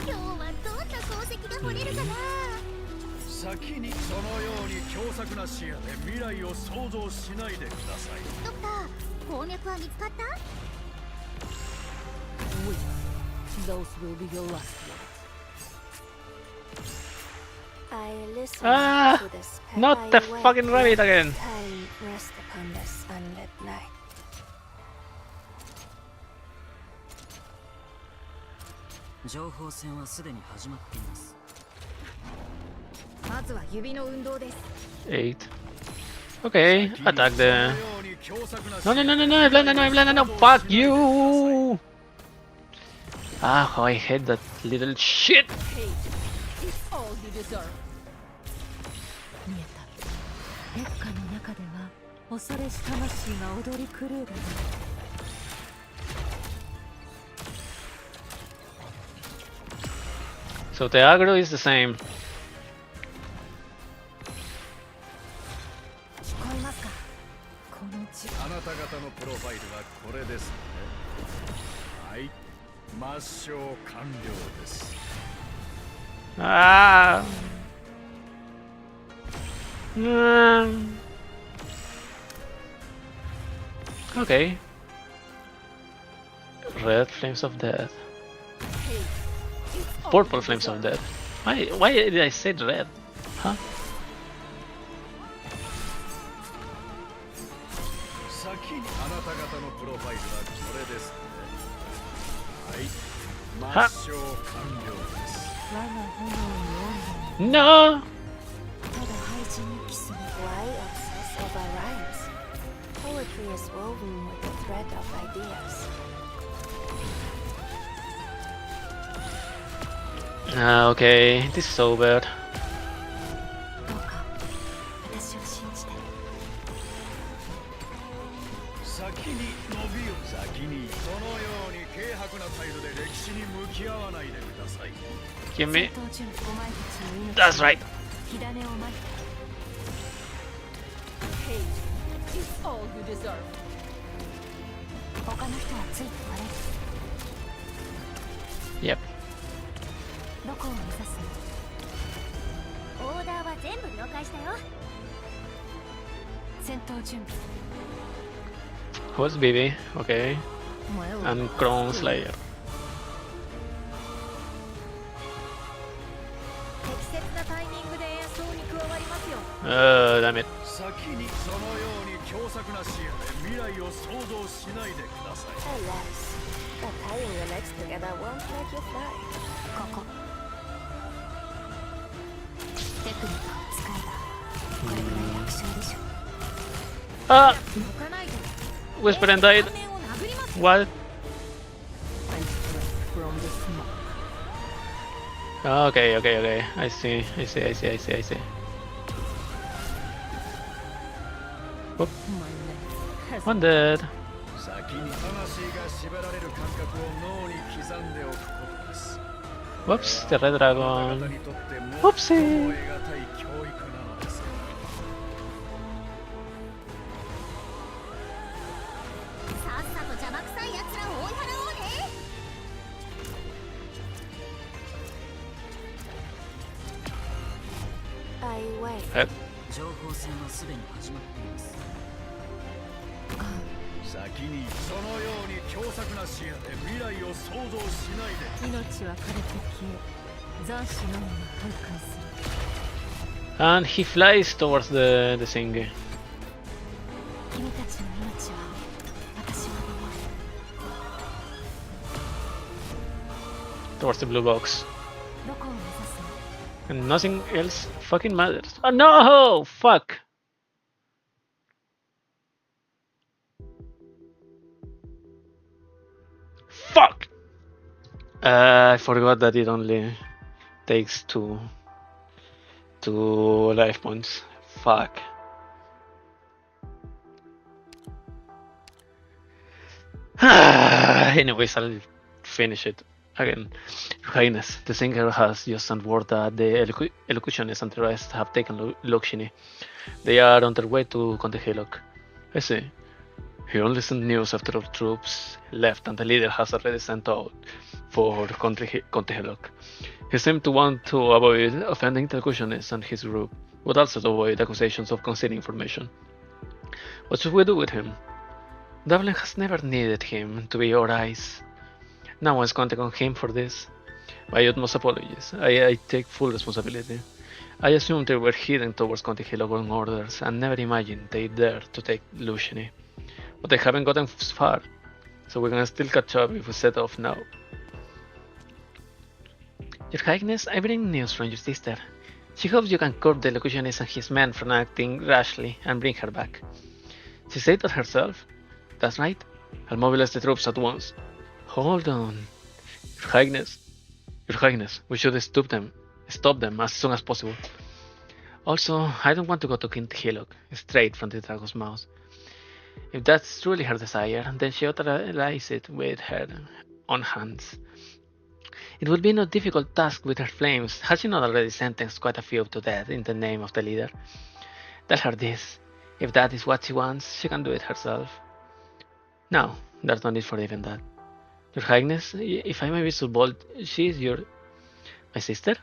今日はどんな功績が掘れるかな。先にそのように強作な視野で未来を想像しないでください。ドクター、鉱脈は見つかった？ Those will be your last words. I listen Ah, to this not the fucking rabbit again. Time rest upon this unlit night. 情報戦はすでに始まっています。まずは指の運動です。 8. Okay, attack the. No, no, no, no, no, Eblana, no, Eblana, no, fuck you! Ah, how I hate that little shit! All you deserve. 見えた。烈火の中では恐れし魂が踊り狂うだろう。 So the aggro is the same. 聞こえますか？この地。あなた方のプロファイルはこれですね。はい、抹消完了です。 Ah. Okay. Red flames of death. Purple flames of death. Why did I say red? Huh? 先にあなた方のプロファイルはこれですね。はい、抹消完了です。 我が炎に温度 No! ただ廃人に帰する。 Why obsess over rhymes? Poetry is woven with the thread of ideas. Okay, this is so bad. どうか私を信じて。先に伸びよ。先にそのように軽薄な態度で歴史に向き合わないでください。 Give me. 戦闘中お前たちの命 That's right. 火種をまいて。Hate is all you deserve. 他の人はついてこれる。 Yep. どこを目指すの？オーダーは全部了解したよ。戦闘準備。 Who's BB? Okay. 燃えを And Crown Slayer. 適切なタイミングで演奏に加わりますよ。Damn it. 先にそのように強作な視野で未来を想像しないでください。 Alas, but tying your legs together won't make you fly. ここ。テクニックを使えばこれくらい楽勝でしょ。 Ah! 置かないで。 Whisper and died. 顔面を殴ります。 What? I strike from the smoke. Okay, okay, okay. I see. Oop. My neck has One dead. 先に魂が縛られる感覚を脳に刻んでおくことです。 Whoops, the red あなた dragon. 方にとって最も Whoopsie. 得難い教育なのです。 さっさと邪魔くさい奴らを追い払おうね。I wait. 情報戦はすでに始まっています。先にそのように狭窄な視野で未来を想像しないで。命は枯れて消え、残死のみが徘徊する。 And he flies towards the thing. 君たちの命は私が守る。 Towards the blue box. どこを目指すの？ And nothing else fucking matters. Oh no! Fuck! Fuck! I forgot that it only takes two life points. Fuck. Anyways, I'll finish it again. Your Highness, the singer has just sent word that the elocutionist and the rest have taken Lokshini. They are on their way to Contehilloc. I see. He only sent news after our troops left and the leader has already sent out for Contehilloc. He seemed to want to avoid offending the elocutionist and his group, but also to avoid accusations of concealing information. What should we do with him? Dublin has never needed him to be our eyes. No one's counting on him for this. My utmost apologies. I take full responsibility. I assumed they were heading towards Contehilloc on orders and never imagined they'd dare to take Luciany. But they haven't gotten far, so we can still catch up if we set off now. Your Highness, I bring news from your sister. She hopes you can curb the elocutionist and his men from acting rashly and bring her back. She said that herself? That's right. I'll mobilize the troops at once. Hold on. Your Highness, we should stop them as soon as possible. Also, I don't want to go to Contehilloc, straight from the dragon's mouth. If that's truly her desire, then she ought to realize it with her own hands. It will be no difficult task with her flames. Has she not already sentenced quite a few to death in the name of the leader? Tell her this. If that is what she wants, she can do it herself. No, there's no need for even that. Your Highness, if I may be so bold, she is my sister?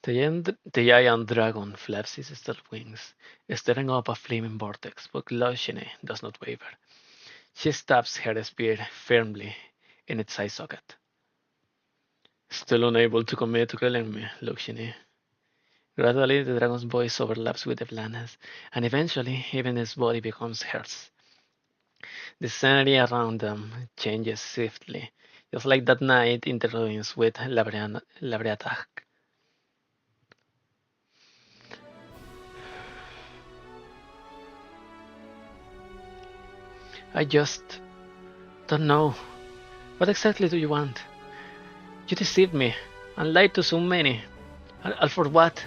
The giant dragon flaps his stealth wings, stirring up a flaming vortex, but Luciany does not waver. She stabs her spear firmly in its eye socket. Still unable to commit to killing me, Luciany. Gradually, the dragon's voice overlaps with Eblana's, and eventually, even his body becomes hers. The scenery around them changes swiftly, just like that night in the ruins with Labriatach. I just don't know. What exactly do you want? You deceived me and lied to so many. And for what?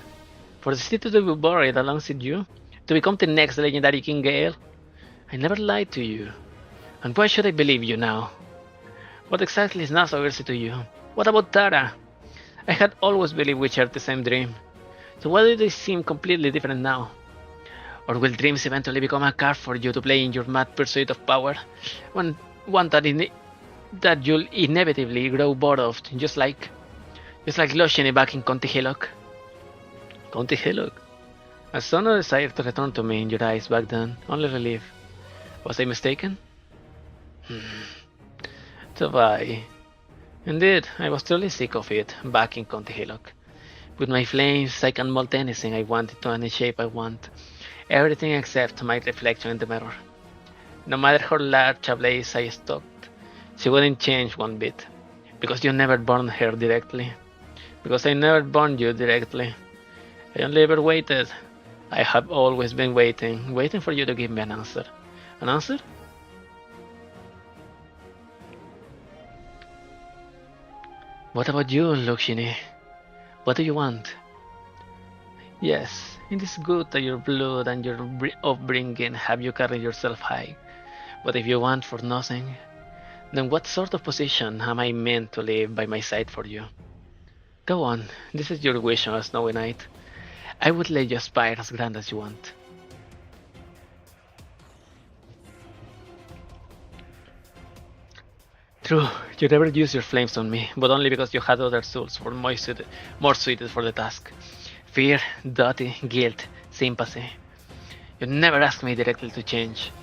For the city to be buried alongside you? To become the next legendary King Gale? I never lied to you. And why should I believe you now? What exactly is now so easy to you? What about Tara? I had always believed we shared the same dream. So why do they seem completely different now? Or will dreams eventually become a card for you to play in your mad pursuit of power? One that you'll inevitably grow bored of, just like Luciany back in Contehilloc. Contehilloc? I saw no desire to return to me in your eyes back then, only relief. Was I mistaken? Tavai. Indeed, I was truly sick of it, back in Contehilloc. With my flames, I can mold anything I want into any shape I want. Everything except my reflection in the mirror. No matter how large a blaze I stoked, she wouldn't change one bit. Because you never burned her directly. Because I never burned you directly. I only ever waited. I have always been waiting for you to give me an answer. An answer? What about you, Luciany? What do you want? Yes, it is good that your blood and your upbringing have you carry yourself high. But if you want for nothing, then what sort of position am I meant to live by my side for you? Go on, this is your wish on a snowy night. I would let you aspire as grand as you want. True, you never used your flames on me, but only because you had other souls more suited for the task. Fear, duty, guilt, sympathy. You never asked me directly to change,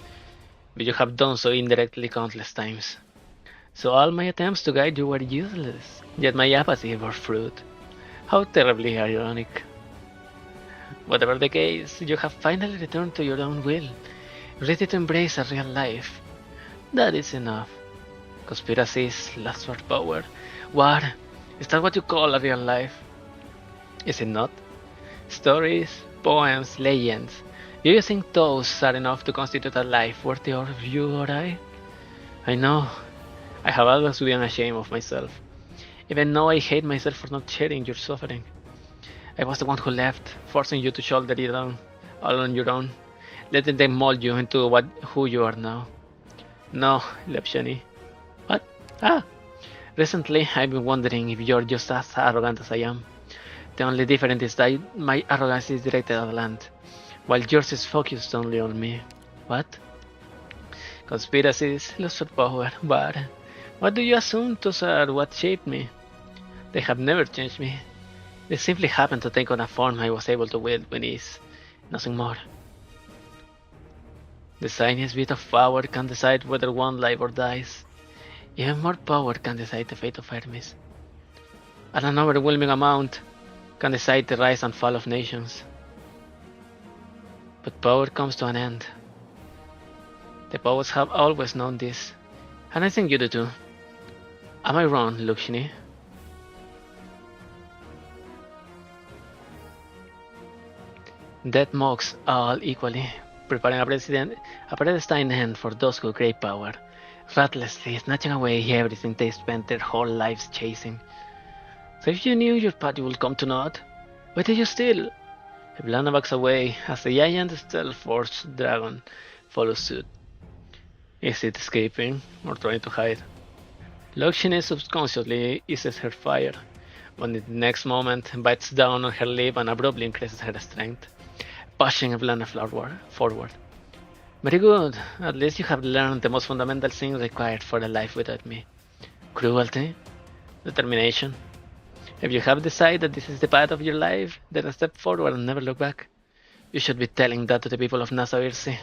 but you have done so indirectly countless times. So all my attempts to guide you were useless, yet my apathy bore fruit. How terribly ironic. Whatever the case, you have finally returned to your own will, ready to embrace a real life. That is enough. Conspiracies, lust for power, war. Is that what you call a real life? Is it not? Stories, poems, legends. Do you think those are enough to constitute a life worthy of you or I? I know. I have always been ashamed of myself. Even though I hate myself for not sharing your suffering. I was the one who left, forcing you to shoulder it all on your own, letting them mold you into who you are now. No, Lepshani. What? Ah! Recently, I've been wondering if you're just as arrogant as I am. The only difference is that my arrogance is directed at land, while yours is focused only on me. What? Conspiracies, lust for power, but what do you assume those are what shaped me? They have never changed me. They simply happened to take on a form I was able to wield with ease. Nothing more. The tiniest bit of power can decide whether one lives or dies. Even more power can decide the fate of Hermes. And an overwhelming amount can decide the rise and fall of nations. But power comes to an end. The poets have always known this, and I think you do too. Am I wrong, Lakshmi? Death mocks all equally, preparing a predestined end for those who crave power, ruthlessly snatching away everything they spent their whole lives chasing. So if you knew your party would come to naught, why did you still? Eblana backs away as the giant stealth force dragon follows suit. Is it escaping or trying to hide? Lakshmi subconsciously eases her fire, but in the next moment bites down on her lip and abruptly increases her strength, pushing Eblana forward. Very good, at least you have learned the most fundamental thing required for a life without me. Cruelty, determination. If you have decided that this is the path of your life, then step forward and never look back. You should be telling that to the people of Nasavirsi.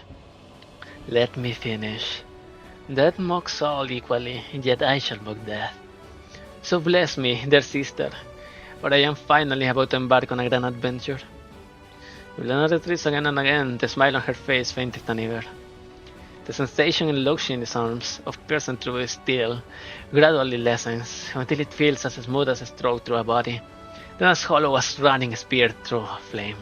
Let me finish. Death mocks all equally, yet I shall mock death. So bless me, dear sister, for I am finally about to embark on a grand adventure. Eblana retreats again and again, the smile on her face fainter than ever. The sensation in Lakshmi's arms of piercing through steel gradually lessens until it feels as smooth as a stroke through a body, then as hollow as running a spear through a flame.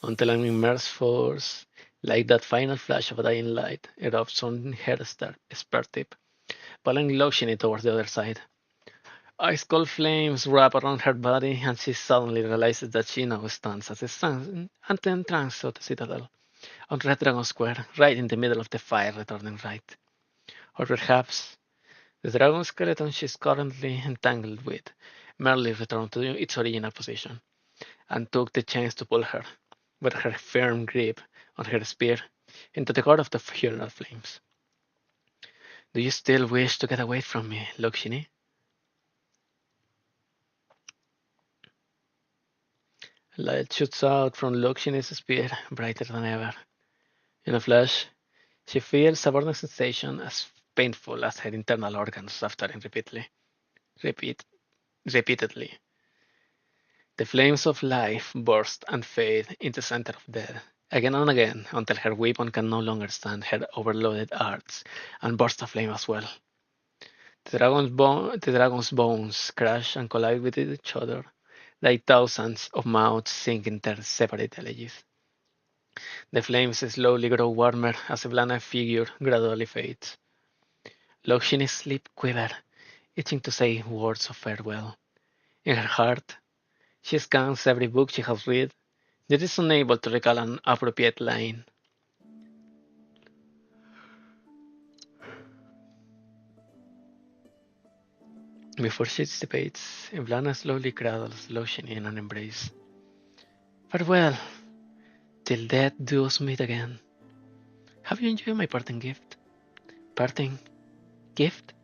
Until an immense force, like that final flash of a dying light, erupts on her spare tip, pulling Lakshmi towards the other side. Ice cold flames wrap around her body, and she suddenly realizes that she now stands at the entrance of the citadel, on Red Dragon Square, right in the middle of the fire returning right. Or perhaps the dragon skeleton she is currently entangled with merely returned to its original position, and took the chance to pull her, with her firm grip on her spear, into the core of the funeral flames. Do you still wish to get away from me, Lakshmi? Light shoots out from Lakshmi's spear, brighter than ever. In a flash, she feels a burning sensation as painful as her internal organs after repeat, repeatedly. The flames of life burst and fade in the center of death, again and again, until her weapon can no longer stand her overloaded arts and burst aflame as well. The dragon's bones crash and collide with each other, like thousands of mouths sinking their separate elegies. The flames slowly grow warmer as Eblana's figure gradually fades. Lakshmi's lip quiver, itching to say words of farewell. In her heart, she scans every book she has read, yet is unable to recall an appropriate line. Before she dissipates, Eblana slowly cradles Lakshmi in an embrace. Farewell, till death do us meet again. Have you enjoyed my parting gift? Parting gift?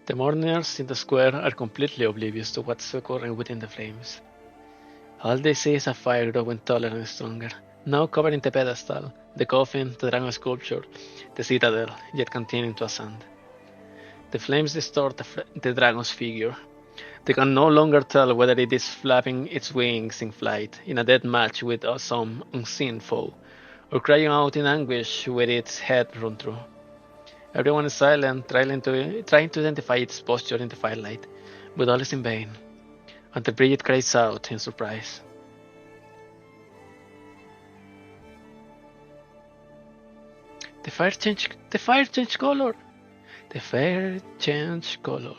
The mourners in the square are completely oblivious to what's occurring within the flames. All they see is a fire growing taller and stronger, now covering the pedestal, the coffin, the dragon sculpture, the citadel, yet continuing to ascend. The flames distort the dragon's figure. They can no longer tell whether it is flapping its wings in flight, in a dead match with some unseen foe, or crying out in anguish with its head run through. Everyone is silent, trying to identify its posture in the firelight, but all is in vain, until Bridget cries out in surprise. The fire changed color! The fire changed color.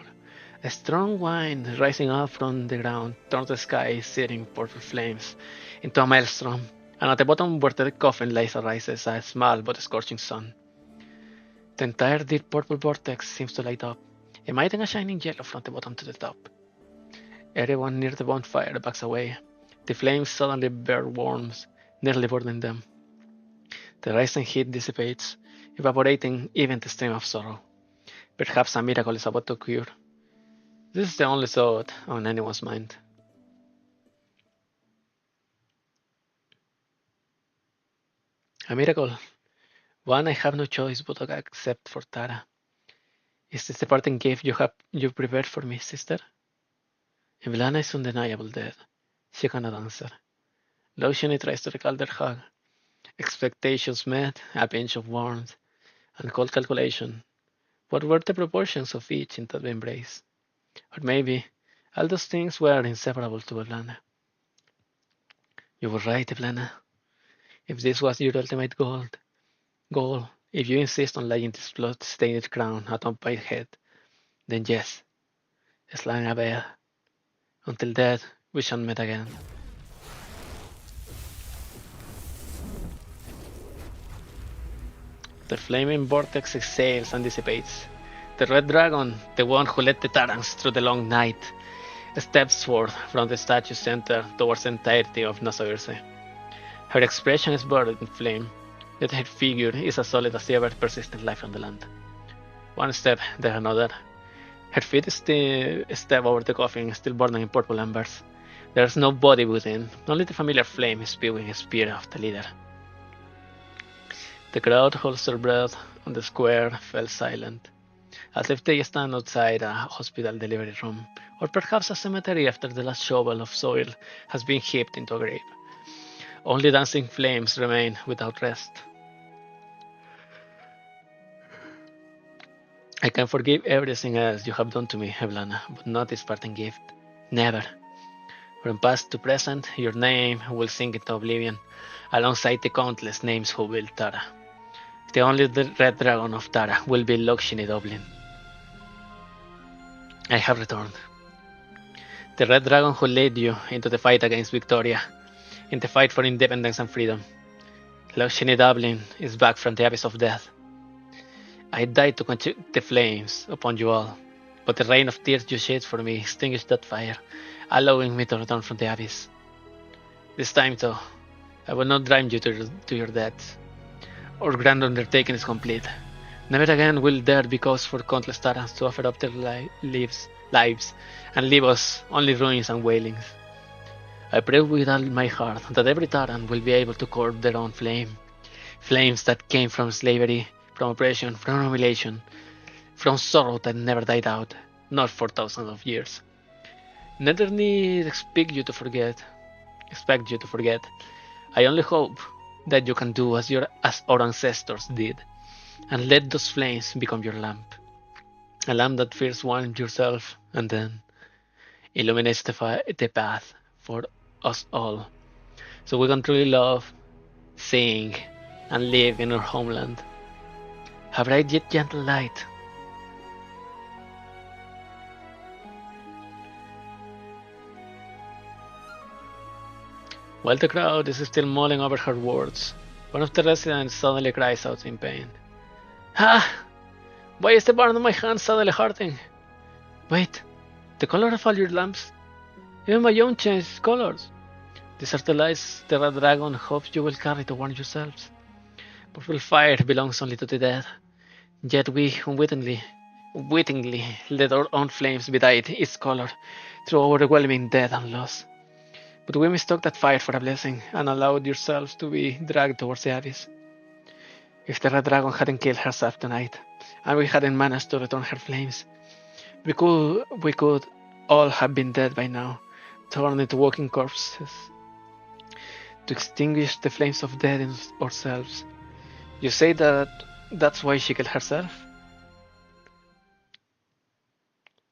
A strong wind rising up from the ground turned the sky searing purple flames into a maelstrom, and at the bottom where the coffin lies arises a small but scorching sun. The entire deep purple vortex seems to light up, emitting a shining yellow from the bottom to the top. Everyone near the bonfire backs away. The flames suddenly bear warmth, nearly burning them. The rising heat dissipates, evaporating even the stream of sorrow. Perhaps a miracle is about to occur. This is the only thought on anyone's mind. A miracle. One I have no choice but to accept for Tara. Is this the parting gift you prepared for me, sister? Eblana is undeniable dead. She cannot answer. Lotione tries to recall their hug. Expectations met, a pinch of warmth, and cold calculation. What were the proportions of each in that embrace? Or maybe all those things were inseparable to Eblana. You were right, Eblana. If this was your ultimate goal, if you insist on laying this blood-stained crown atop my head, then yes, slang abed. Until death, we shall meet again. The flaming vortex exhales and dissipates. The red dragon, the one who led the Tarans through the long night, steps forth from the statue's center towards the entirety of Nasoirse. Her expression is buried in flame, yet her figure is as solid as the ever-persistent life on the land. One step, then another. Her feet step over the coffin, still burning in purple embers. There is no body within, only the familiar flame spewing a spear of the leader. The crowd holds their breath, and the square fell silent, as if they stand outside a hospital delivery room, or perhaps a cemetery after the last shovel of soil has been heaped into a grave. Only dancing flames remain without rest. I can forgive everything else you have done to me, Eblana, but not this parting gift. Never. From past to present, your name will sink into oblivion, alongside the countless names who built Tara. The only red dragon of Tara will be Lotione Dublinn. I have returned. The red dragon who led you into the fight against Victoria, in the fight for independence and freedom. Lotione Dublinn is back from the abyss of death. I died to quench the flames upon you all, but the rain of tears you shed for me extinguished that fire, allowing me to return from the abyss. This time, though, I will not drive you to your death. Our grand undertaking is complete. Never again will there be cause for countless Tarans to offer up their lives and leave us only ruins and wailings. I pray with all my heart that every Taran will be able to curb their own flame. Flames that came from slavery, from oppression, from humiliation, from sorrow that never died out, not for thousands of years. Neither need expect you to forget. I only hope that you can do as our ancestors did, and let those flames become your lamp. A lamp that first warms yourself and then illuminates the path for us all, so we can truly love, sing, and live in our homeland. A bright yet gentle light. While the crowd is still mulling over her words, one of the residents suddenly cries out in pain. Ah! Why is the burn on my hand suddenly hurting? Wait, the color of all your lamps? Even my own changed colors. These are the lights the red dragon hopes you will carry to warn yourselves. Purple fire belongs only to the dead. Yet we unwittingly let our own flames be dyed its color through overwhelming death and loss. But we mistook that fire for a blessing and allowed yourselves to be dragged towards the abyss. If the red dragon hadn't killed herself tonight, and we hadn't managed to return her flames, we could all have been dead by now, torn into walking corpses. To extinguish the flames of death in ourselves. You say that's why she killed herself?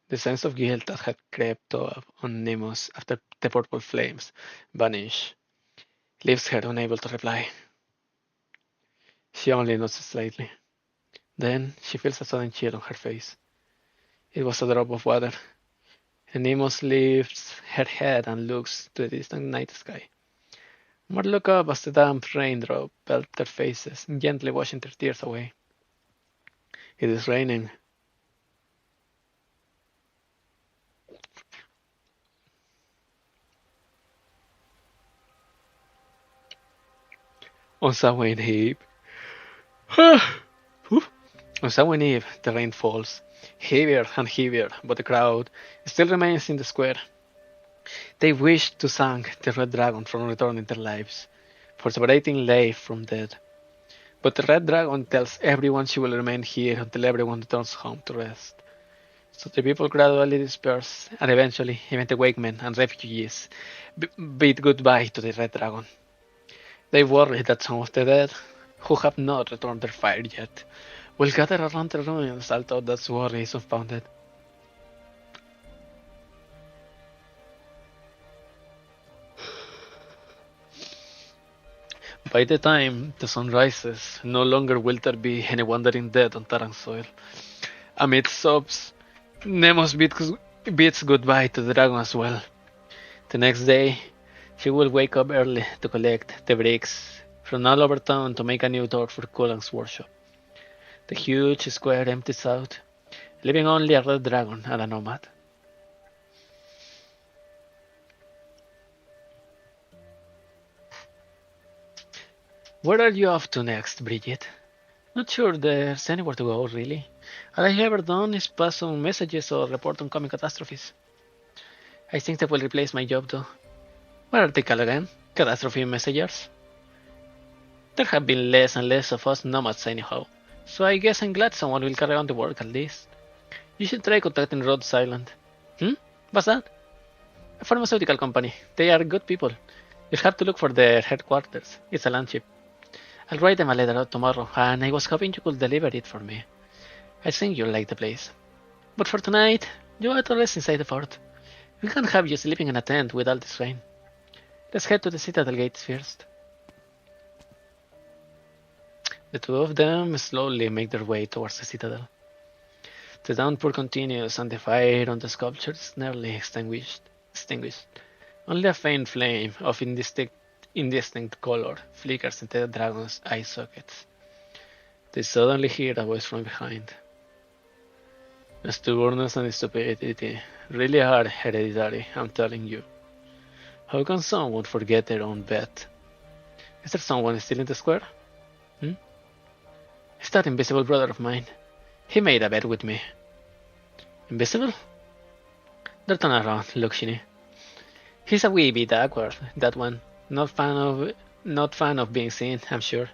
The sense of guilt that had crept up on Nemo's after the purple flames vanished leaves her unable to reply. She only nods slightly. Then she feels a sudden chill on her face. It was a drop of water, and Nemo's lifts her head and looks to the distant night sky. More look up as the damp raindrop pelt their faces, gently washing their tears away. It is raining. On Samhain Eve. On Samhain Eve, the rain falls, heavier and heavier, but the crowd still remains in the square. They wish to thank the Red Dragon for returning their lives, for separating life from death. But the Red Dragon tells everyone she will remain here until everyone returns home to rest. So the people gradually disperse, and eventually even the Wakemen and refugees bid goodbye to the Red Dragon. They worry that some of the dead, who have not returned their fire yet, will gather around the ruins, although that worry is unfounded. By the time the sun rises, no longer will there be any wandering dead on Taran soil. Amid sobs, Nemos bids goodbye to the dragon as well. The next day, she will wake up early to collect the bricks from all over town to make a new door for Kulan's workshop. The huge square empties out, leaving only a red dragon and a nomad. Where are you off to next, Bridget? Not sure there's anywhere to go, really. All I ever done is pass on messages or report on coming catastrophes. I think that will replace my job, though. What are they called again? Catastrophe messengers? There have been less and less of us nomads anyhow, so I guess I'm glad someone will carry on the work at least. You should try contacting Rhodes Island. What's that? A pharmaceutical company. They are good people. You'll have to look for their headquarters. It's a land ship. I'll write them a letter out tomorrow, and I was hoping you could deliver it for me. I think you'll like the place. But for tonight, you ought to rest inside the fort. We can't have you sleeping in a tent with all this rain. Let's head to the Citadel gates first. The two of them slowly make their way towards the Citadel. The downpour continues, and the fire on the sculpture is nearly extinguished. Only a faint flame of indistinct color flickers into the dragon's eye sockets. They suddenly hear a voice from behind. Stubbornness and stupidity really are hereditary, I'm telling you. How can someone forget their own bet? Is there someone still in the square? It's that invisible brother of mine. He made a bet with me. Invisible? Don't turn around, look, Shinny. He's a wee bit awkward, that one. Not fan of being seen, I'm sure.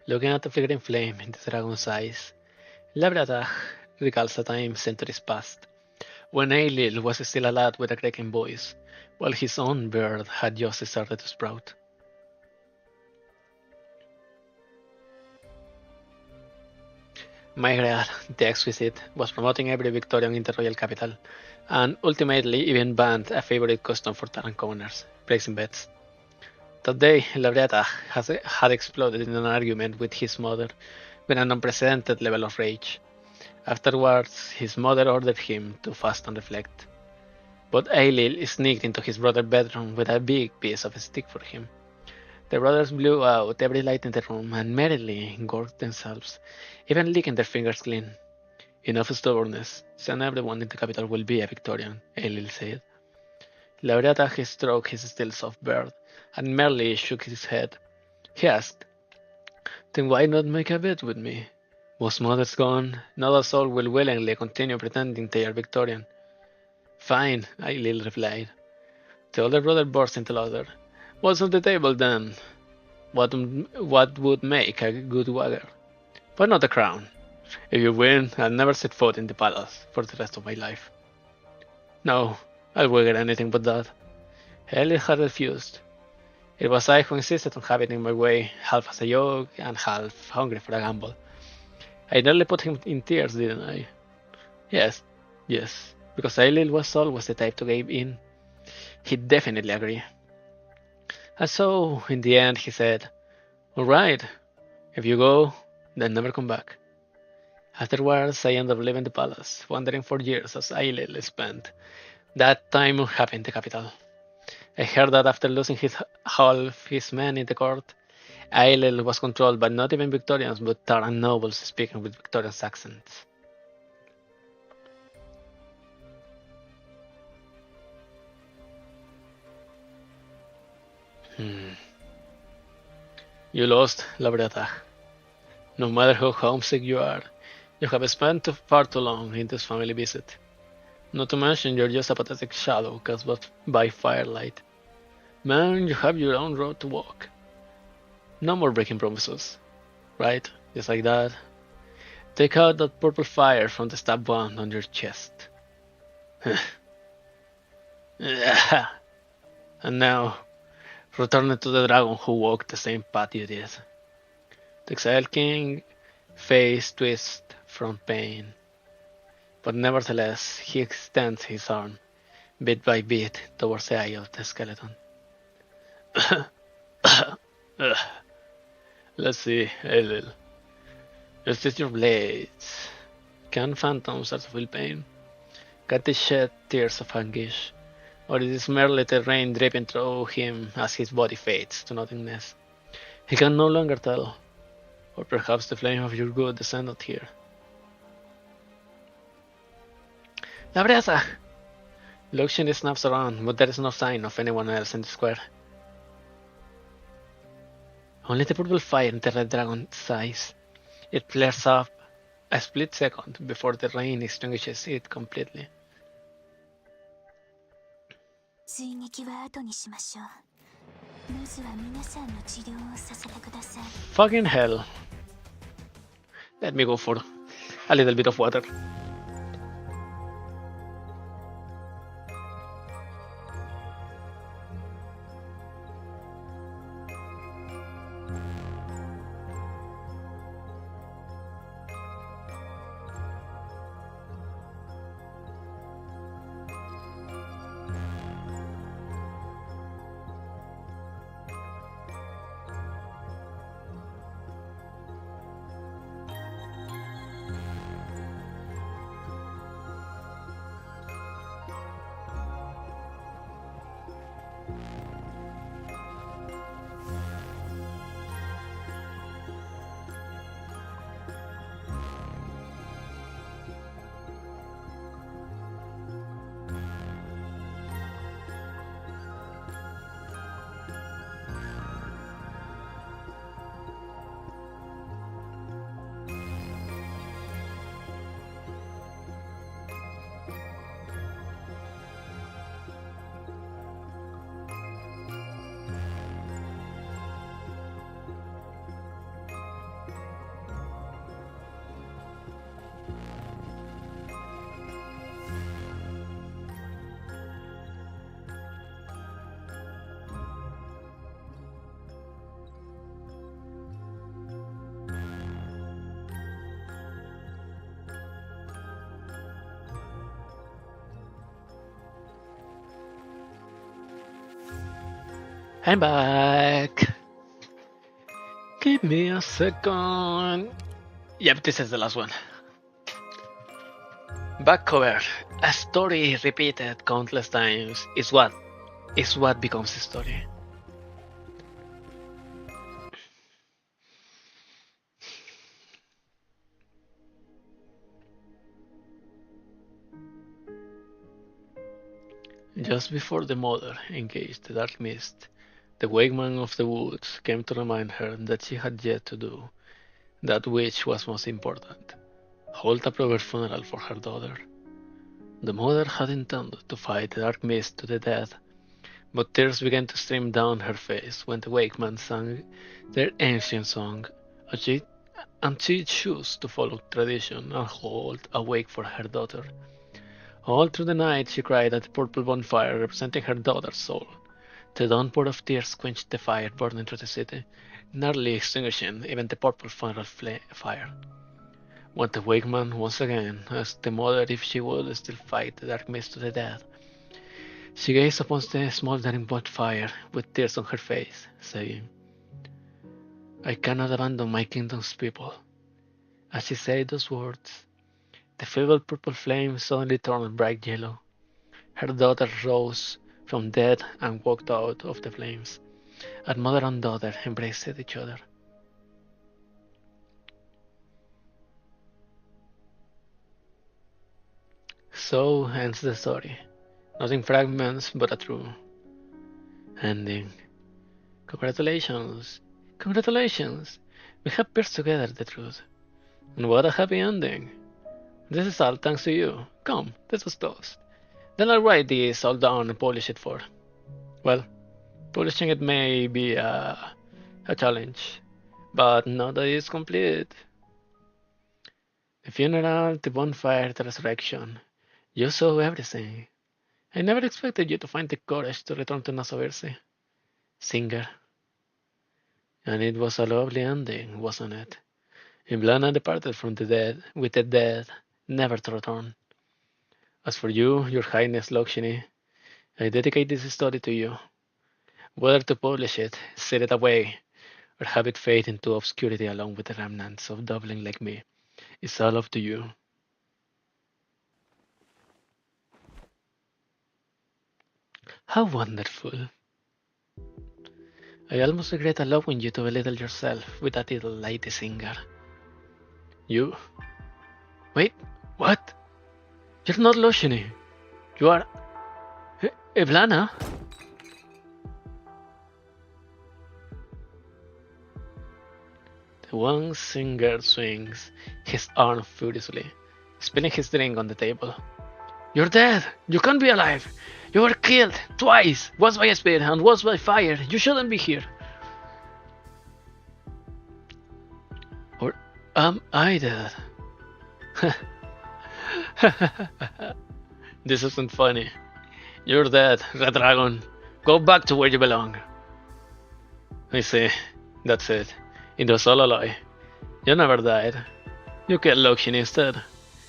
Looking at the flickering flame in the dragon's eyes, Labradach recalls a time centuries past, when Ailil was still a lad with a cracking voice, while his own bird had just started to sprout. Maigret the Exquisite was promoting every Victorian in the royal capital, and ultimately even banned a favorite custom for Taran commoners, placing bets. That day, Labretta had exploded in an argument with his mother with an unprecedented level of rage. Afterwards, his mother ordered him to fast and reflect. But Ailil sneaked into his brother's bedroom with a big piece of stick for him. The brothers blew out every light in the room and merrily gorged themselves, even licking their fingers clean. Enough stubbornness, soon everyone in the capital will be a Victorian, Ailil said. Laureata stroked his still soft beard and merely shook his head. He asked, "Then why not make a bet with me? Most mothers gone, not a soul will willingly continue pretending they are Victorian." "Fine," Ailil replied. The older brother burst into laughter. "What's on the table then? What would make a good wagger? Why not a crown? If you win, I'll never set foot in the palace for the rest of my life." "No, I'll wagger anything but that." Ailil had refused. It was I who insisted on having it my way, half as a joke and half hungry for a gamble. I nearly put him in tears, didn't I? Yes, because Ailil was always the type to give in. He'd definitely agree. And so, in the end, he said, "Alright, if you go, then never come back." Afterwards, I ended up leaving the palace, wandering for years as Ailil spent that time unhappy in the capital. I heard that after losing half his men in the court, Ailil was controlled by not even Victorians but Taran nobles speaking with Victorian accents. You lost, Labretta. No matter how homesick you are, you have spent far too long in this family visit. Not to mention you're just a pathetic shadow cast by firelight. Man, you have your own road to walk. No more breaking promises. Right? Just like that. Take out that purple fire from the stab wound on your chest. And now, return to the dragon who walked the same path you did. The exiled king face twists from pain, but nevertheless he extends his arm, bit by bit, towards the eye of the skeleton. Let's see, Ailil. Is this your blades? Can phantoms also feel pain? Can they shed tears of anguish? Or is it merely the rain dripping through him as his body fades to nothingness? He can no longer tell. Or perhaps the flame of your good descended here. Labretta! Lucian snaps around, but there is no sign of anyone else in the square. Only the purple fire in the red dragon's eyes. It flares up a split second before the rain extinguishes it completely. Fucking hell. Let me go for a little bit of water. I'm back. Give me a second. Yep, this is the last one. Back cover. A story repeated countless times is what becomes a story. Just before the mother engaged the dark mist, the wakeman of the woods came to remind her that she had yet to do that which was most important: hold a proper funeral for her daughter. The mother had intended to fight the dark mist to the death, but tears began to stream down her face when the wakeman sang their ancient song, and she chose to follow tradition and hold a wake for her daughter. All through the night she cried at the purple bonfire representing her daughter's soul. The downpour of tears quenched the fire burning through the city, nearly extinguishing even the purple funeral fire. When the wakeman once again asked the mother if she would still fight the dark mist to the death, she gazed upon the smoldering bonfire with tears on her face, saying, "I cannot abandon my kingdom's people." As she said those words, the feeble purple flame suddenly turned bright yellow. Her daughter rose from death and walked out of the flames, and mother and daughter embraced each other. So ends the story. Not in fragments, but a true ending. Congratulations! Congratulations! We have pierced together the truth. And what a happy ending! This is all thanks to you. Come, let us toast. Then I'll write this all down and polish it for. Well, polishing it may be a challenge, but now that it's complete. The funeral, the bonfire, the resurrection. You saw everything. I never expected you to find the courage to return to Nasoverse, Singer. And it was a lovely ending, wasn't it? Eblana departed from the dead with the dead, never to return. As for you, your highness Lokshini, I dedicate this story to you. Whether to publish it, set it away, or have it fade into obscurity along with the remnants of Dublin like me, is all up to you. How wonderful. I almost regret allowing you to belittle yourself with that little lady singer. You? Wait, what? You're not Loshini. You are... Eblana? The one singer swings his arm furiously, spilling his drink on the table. You're dead! You can't be alive! You were killed twice! Once by a spear and once by fire! You shouldn't be here! Or am I dead? This isn't funny. You're dead, Red Dragon. Go back to where you belong. I see. That's it. It was all a lie. You never died. You killed Lokshin instead.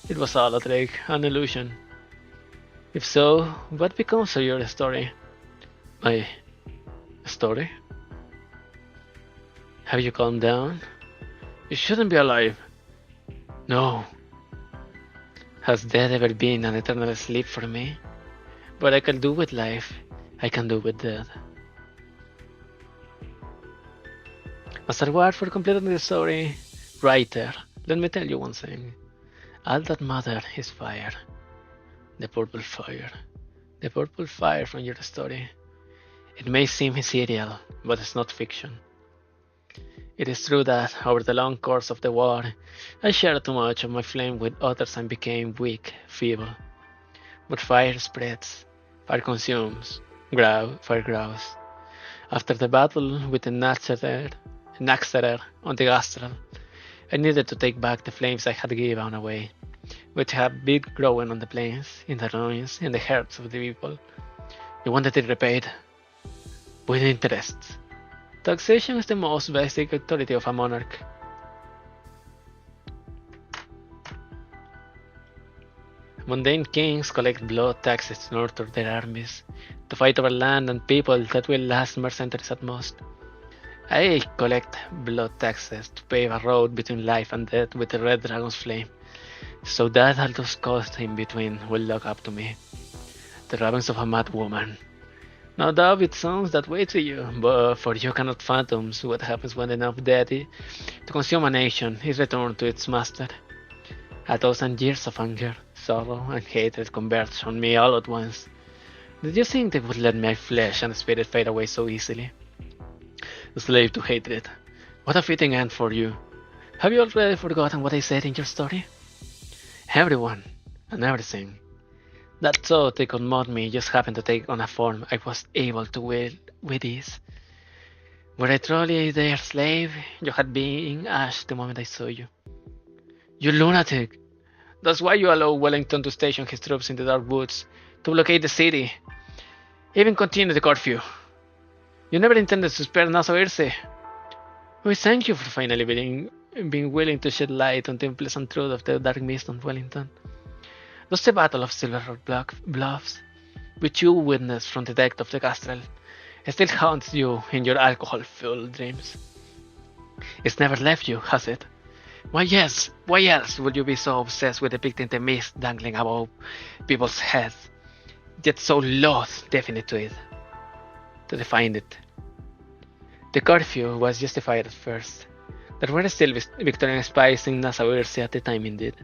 It was all a trick, an illusion. If so, what becomes of your story? My story? Have you calmed down? You shouldn't be alive. No. Has death ever been an eternal sleep for me? What I can do with life, I can do with death. As a reward for completing the story, writer, let me tell you one thing. All that matters is fire. The purple fire. The purple fire from your story. It may seem ethereal, but it's not fiction. It is true that, over the long course of the war, I shared too much of my flame with others and became weak, feeble. But fire spreads, fire consumes, fire grows. After the battle with the Naxterer on the Gastral, I needed to take back the flames I had given away, which had been growing on the plains, in the ruins, in the hearts of the people. You wanted it repaid, with interest. Taxation is the most basic authority of a monarch. Mundane kings collect blood taxes to nurture their armies, to fight over land and people that will last more centuries at most. I collect blood taxes to pave a road between life and death with the red dragon's flame, so that all those costs in between will look up to me. The ravings of a mad woman. No doubt it sounds that way to you, but for you cannot fathom what happens when enough deity to consume a nation is returned to its master. 1,000 years of anger, sorrow, and hatred converge on me all at once. Did you think they would let my flesh and spirit fade away so easily? A slave to hatred. What a fitting end for you. Have you already forgotten what I said in your story? Everyone and everything that thought they could mold me just happened to take on a form I was able to wield with ease. Were I truly their slave, you had been ash the moment I saw you. You lunatic! That's why you allow Wellington to station his troops in the dark woods, to blockade the city, even continue the curfew. You never intended to spare Nassau Irse. We thank you for finally being willing to shed light on the unpleasant truth of the dark mist on Wellington. Does the Battle of Silver Rock Bluffs, which you witnessed from the deck of the Castrel, still haunts you in your alcohol-filled dreams? It's never left you, has it? Why yes, why else would you be so obsessed with depicting the mist dangling above people's heads, yet so loath to define it? The curfew was justified at first. There were still Victorian spies in Nassau Irse at the time indeed.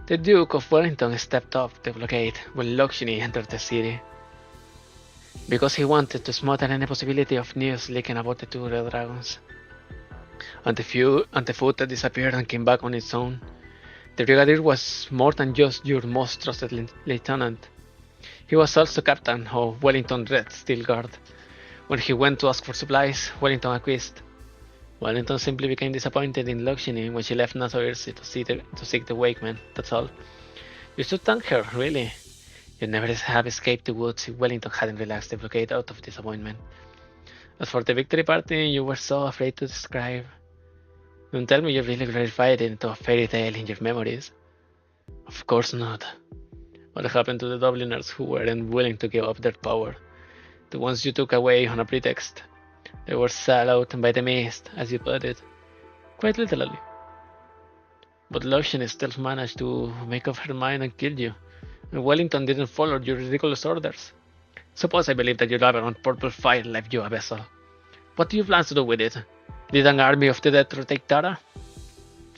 The Duke of Wellington stepped up the blockade when Loxini entered the city, because he wanted to smother any possibility of news leaking about the two Red Dragons. And the foot that disappeared and came back on its own. The Brigadier was more than just your most trusted lieutenant. He was also captain of Wellington Red Steel Guard. When he went to ask for supplies, Wellington acquiesced. Wellington simply became disappointed in Loxini when she left Nassau Irse to seek the Wakeman, that's all. You should thank her, really. You'd never have escaped the woods if Wellington hadn't relaxed the blockade out of disappointment. As for the victory party you were so afraid to describe, don't tell me you really glorified it into a fairy tale in your memories. Of course not. What happened to the Dubliners who weren't willing to give up their power? The ones you took away on a pretext. They were swallowed by the mist, as you put it. Quite literally. But Loxini still managed to make up her mind and kill you, and Wellington didn't follow your ridiculous orders. Suppose I believe that your lover on purple fire left you a vessel. What do you plan to do with it? Lead an army of the dead to take Tara?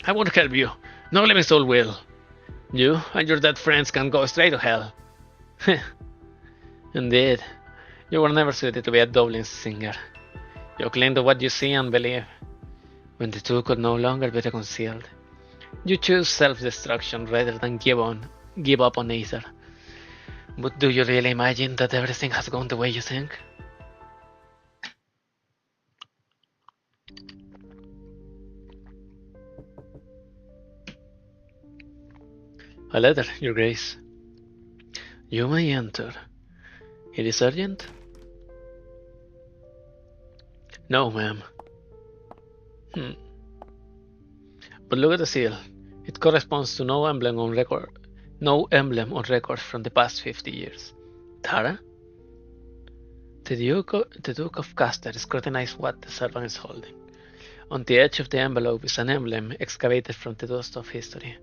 I won't help you. No living soul will. You and your dead friends can go straight to hell. Indeed, you were never suited to be a Dublin singer. You cling to what you see and believe, when the two could no longer be reconciled. You choose self-destruction rather than give up on either. But do you really imagine that everything has gone the way you think? A letter, Your Grace. You may enter. It is urgent? No, ma'am. But look at the seal. It corresponds to no emblem on record from the past 50 years. Tara? The Duke of Caster scrutinized what the servant is holding. On the edge of the envelope is an emblem excavated from the dust of history.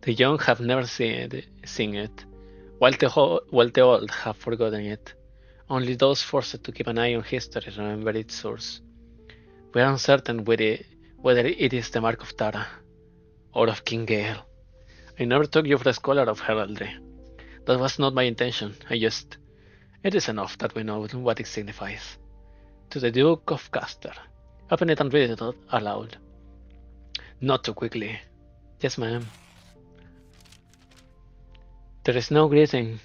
The young have never seen it, while the old have forgotten it. Only those forced to keep an eye on history remember its source. We are uncertain whether it is the mark of Tara, or of King Gale. I never took you for a scholar of heraldry. That was not my intention. It is enough that we know what it signifies. To the Duke of Caster. Open it and read it aloud. Not too quickly. Yes, ma'am. There is no greeting.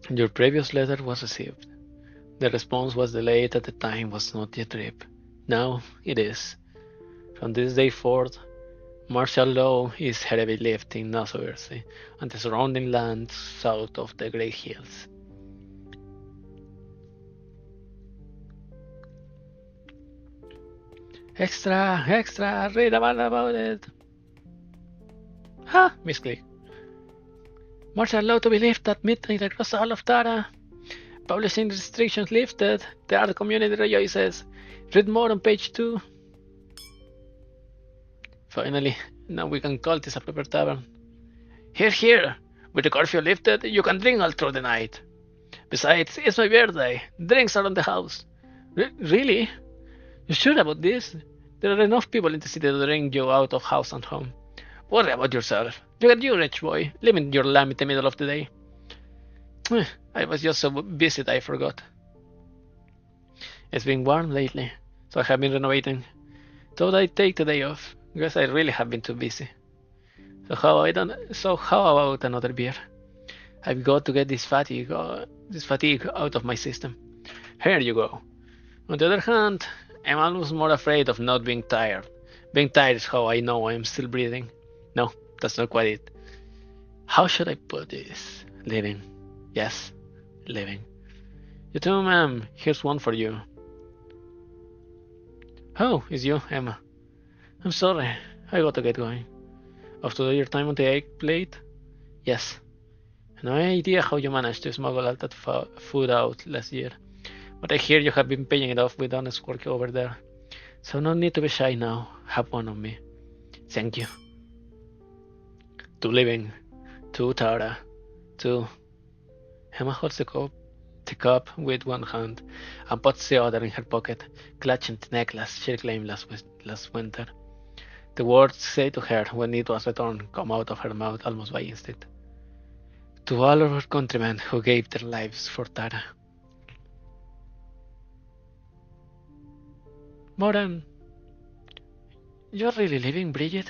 Your previous letter was received. The response was delayed at the time was not yet ripe. Now it is. From this day forth, martial law is heavily lived in Nassau Irse and the surrounding lands south of the Grey Hills. Extra, read about it. Ha! Misclick. Martial law to be lifted at midnight across all of Tara. Publishing restrictions lifted. The art community rejoices. Read more on page 2. Finally, now we can call this a proper tavern. Here. With the curfew lifted, you can drink all through the night. Besides, it's my birthday. Drinks are on the house. Really? You sure about this? There are enough people in the city to drink you out of house and home. Worry about yourself. Look at you, rich boy, living your lamb in the middle of the day. I was just so busy that I forgot. It's been warm lately, so I have been renovating. Thought I'd take the day off, because I really have been too busy. So how about another beer? I've got to get this fatigue out of my system. Here you go. On the other hand, I'm almost more afraid of not being tired. Being tired is how I know I'm still breathing. No, that's not quite it. How should I put this? Living. Yes, living. You too, ma'am. Here's one for you. Oh, it's you, Emma. I'm sorry. I got to get going. After your time on the egg plate? Yes. No idea how you managed to smuggle all that food out last year. But I hear you have been paying it off with honest work over there. So no need to be shy now. Have one on me. Thank you. To living. To Tara. To... Emma holds the cup with one hand and puts the other in her pocket, clutching the necklace she claimed last winter. The words said to her when it was returned come out of her mouth almost by instinct. To all of our countrymen who gave their lives for Tara. Moran, you're really leaving, Bridget?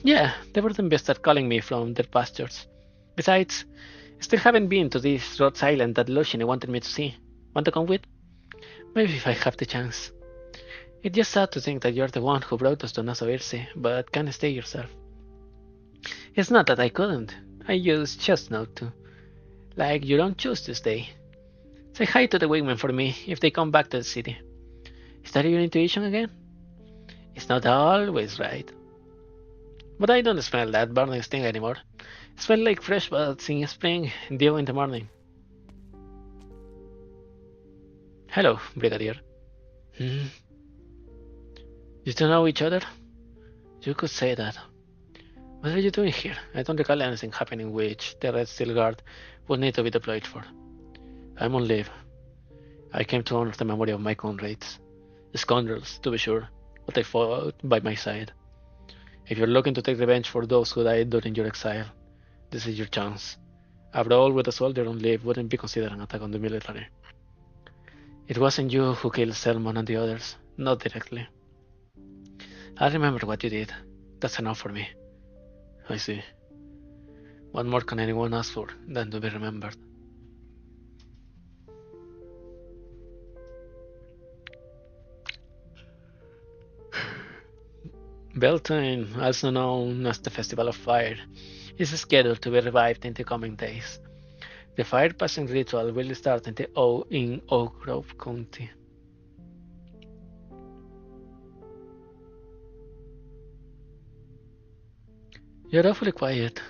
Yeah, the Burden Beasts are calling me from their pastures. Besides, I still haven't been to this Rhodes Island that Luciani wanted me to see. Want to come with? Maybe if I have the chance. It's just sad to think that you're the one who brought us to Nasovirse, but can't stay yourself. It's not that I couldn't. I just not to. Like you don't choose to stay. Say hi to the women for me if they come back to the city. Is that your intuition again? It's not always right. But I don't smell that burning sting anymore. I smell like fresh buds in spring and dew in the morning. Hello, Brigadier. You two know each other? You could say that. What are you doing here? I don't recall anything happening which the Red Steel Guard would need to be deployed for. I'm on leave. I came to honor the memory of my comrades. Scoundrels, to be sure, but they fought by my side. If you're looking to take revenge for those who died during your exile, this is your chance. After all, with a soldier on leave wouldn't be considered an attack on the military. It wasn't you who killed Selman and the others, not directly. I remember what you did. That's enough for me. I see. What more can anyone ask for than to be remembered? Beltane, also known as the Festival of Fire, is scheduled to be revived in the coming days. The fire passing ritual will start in Oak Grove County. You're awfully quiet.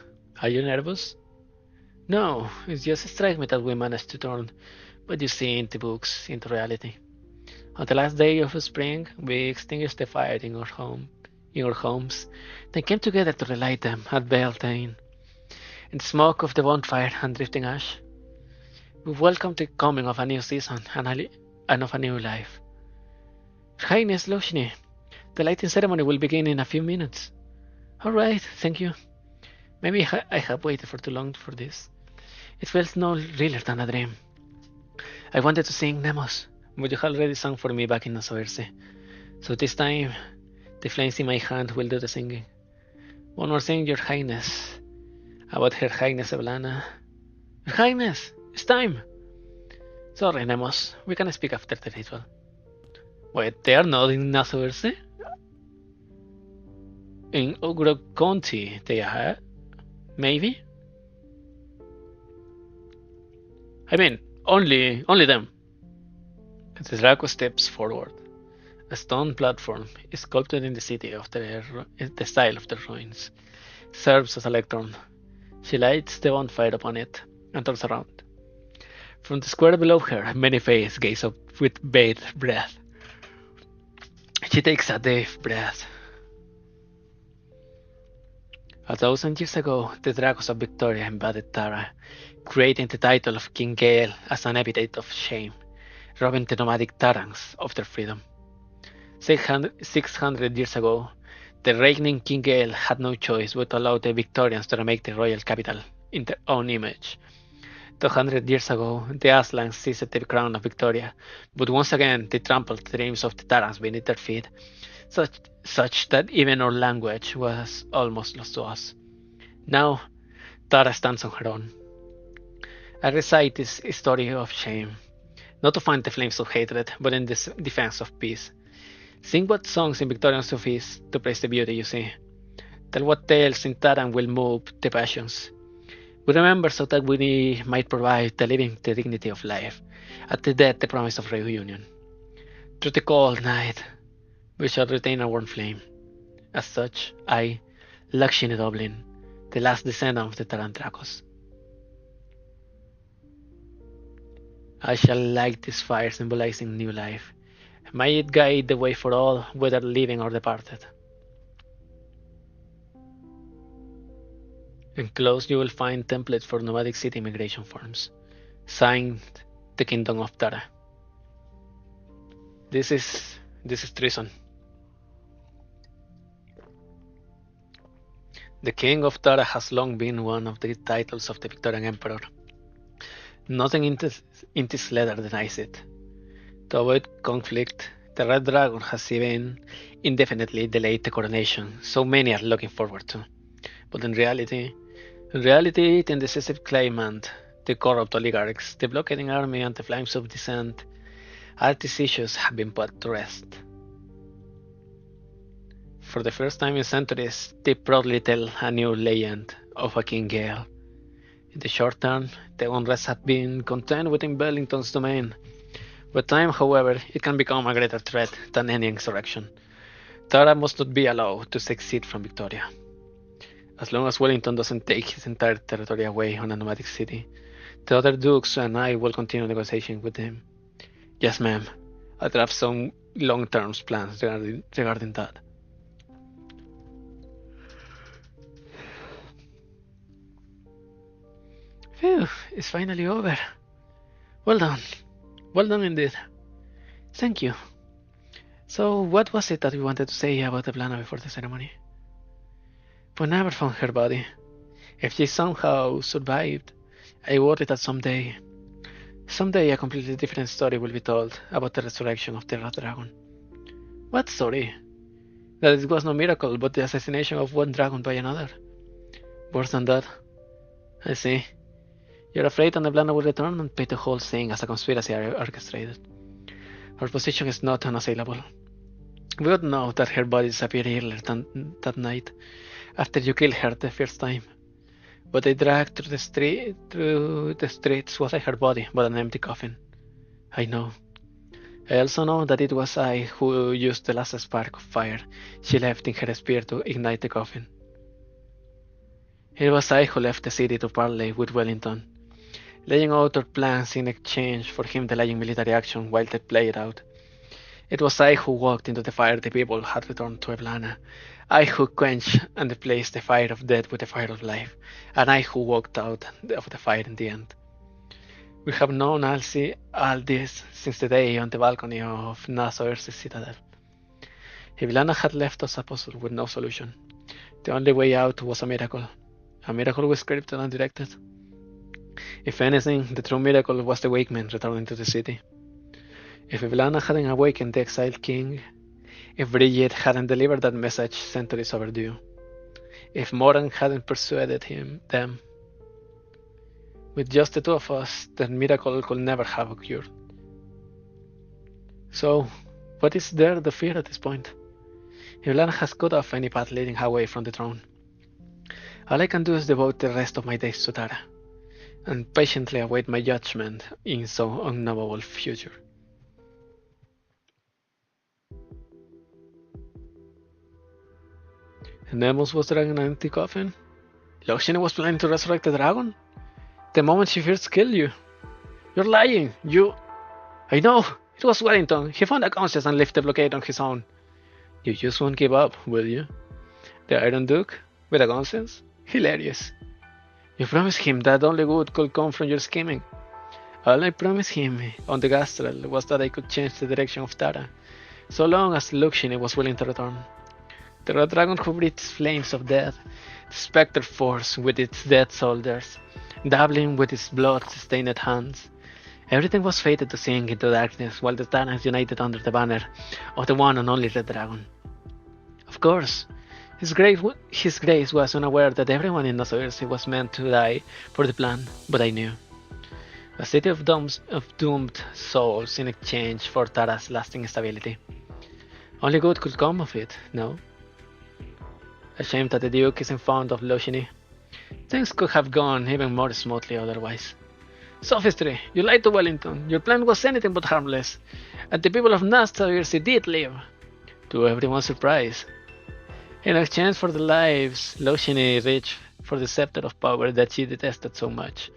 Are you nervous? No, it just strikes me that we managed to turn what you see in the books into reality. On the last day of spring, we extinguished the fire in our homes, then came together to relight them at Beltane. In the smoke of the bonfire and drifting ash, we welcomed the coming of a new season and of a new life. Her Highness Luciani, the lighting ceremony will begin in a few minutes. All right, thank you. Maybe I have waited for too long for this. It felt no realer than a dream. I wanted to sing Nemos, but you already sang for me back in Nasoverse. So this time, the flames in my hand will do the singing. One more thing, Your Highness. About Her Highness Eblana. Your Highness, it's time! Sorry, Nemos, we can speak after the ritual. Wait, they are not in Nasoverse? In Oak Grove County, they are? Maybe? I mean, only them. The Draco steps forward. A stone platform, sculpted in the city of the style of the ruins, serves as a lectern. She lights the bonfire upon it and turns around. From the square below her, many faces gaze up with bated breath. She takes a deep breath. 1,000 years ago, the Dragons of Victoria invaded Tara, creating the title of King Gale as an epithet of shame, robbing the nomadic Tarans of their freedom. 600 years ago, the reigning King Gale had no choice but to allow the Victorians to remake the royal capital in their own image. 200 years ago, the Aslans seized the crown of Victoria, but once again they trampled the dreams of the Tarans beneath their feet, such that even our language was almost lost to us. Now, Tara stands on her own. I recite this story of shame, not to fan the flames of hatred, but in the defense of peace. Sing what songs in Victorian Sufis to praise the beauty you see. Tell what tales in Taran will move the passions. We remember so that we might provide the living the dignity of life, at the death the promise of reunion. Through the cold night, we shall retain our warm flame. As such, I, Lakshmi Dublinn, the last descendant of the Tarantracos. I shall light this fire symbolizing new life. May it guide the way for all, whether living or departed. Enclosed you will find templates for nomadic city migration forms. Signed, the Kingdom of Tara. This is treason. The King of Tara has long been one of the titles of the Victorian Emperor. Nothing in this letter denies it. To avoid conflict, the Red Dragon has even indefinitely delayed the coronation, so many are looking forward to. But in reality, the indecisive claimant, the corrupt oligarchs, the blockading army, and the flames of dissent, all these issues have been put to rest. For the first time in centuries, they proudly tell a new legend of a King Gale. In the short term, the unrest had been contained within Wellington's domain. With time, however, it can become a greater threat than any insurrection. Tara must not be allowed to succeed from Victoria. As long as Wellington doesn't take his entire territory away on a nomadic city, the other dukes and I will continue negotiating with him. Yes, ma'am. I have some long-term plans regarding that. Phew, it's finally over. Well done. Well done indeed. Thank you. So, what was it that you wanted to say about Eblana before the ceremony? We never found her body. If she somehow survived, I worry that someday a completely different story will be told about the resurrection of the Red Dragon. What story? That it was no miracle, but the assassination of one dragon by another. Worse than that. I see. You're afraid that Eblana will return and paint the whole thing as a conspiracy orchestrated. Her position is not unassailable. We would know that her body disappeared earlier that night, after you killed her the first time. What they dragged through the streets wasn't her body, but an empty coffin. I know. I also know that it was I who used the last spark of fire she left in her spear to ignite the coffin. It was I who left the city to parley with Wellington, laying out our plans in exchange for him delaying military action while they played out. It was I who walked into the fire the people had returned to Eblana, I who quenched and replaced the fire of death with the fire of life, and I who walked out of the fire in the end. We have known all this since the day on the balcony of Nassau's citadel. Eblana had left us a puzzle with no solution. The only way out was a miracle was scripted and directed. If anything, the true miracle was the Wakemen returning to the city. If Eblana hadn't awakened the exiled king, if Bridget hadn't delivered that message centuries overdue, if Moran hadn't persuaded them, with just the two of us, that miracle could never have occurred. So, what is there to fear at this point? Eblana has cut off any path leading away from the throne. All I can do is devote the rest of my days to Tara, and patiently await my judgment in so unknowable future. Nemos was dragging an empty coffin? Loshini was planning to resurrect the dragon? The moment she first killed you? You're lying! I know! It was Wellington. He found a conscience and lifted the blockade on his own. You just won't give up, will you? The Iron Duke? With a conscience? Hilarious. You promised him that only good could come from your scheming. All I promised him on the Gastral was that I could change the direction of Tara, so long as Luxini was willing to return. The Red Dragon who breathes flames of death, the Spectre Force with its dead soldiers, Dublinn with its blood-stained hands. Everything was fated to sink into darkness while the Titans united under the banner of the one and only Red Dragon. Of course, His Grace was unaware that everyone in Nossoirsi was meant to die for the plan, but I knew. A city of doomed souls in exchange for Tara's lasting stability. Only good could come of it, no? A shame that the Duke isn't fond of Lushini. Things could have gone even more smoothly otherwise. Sophistry! You lied to Wellington. Your plan was anything but harmless. And the people of Nossoirsi did live. To everyone's surprise. In exchange for the lives Lushini reached for the scepter of power that she detested so much.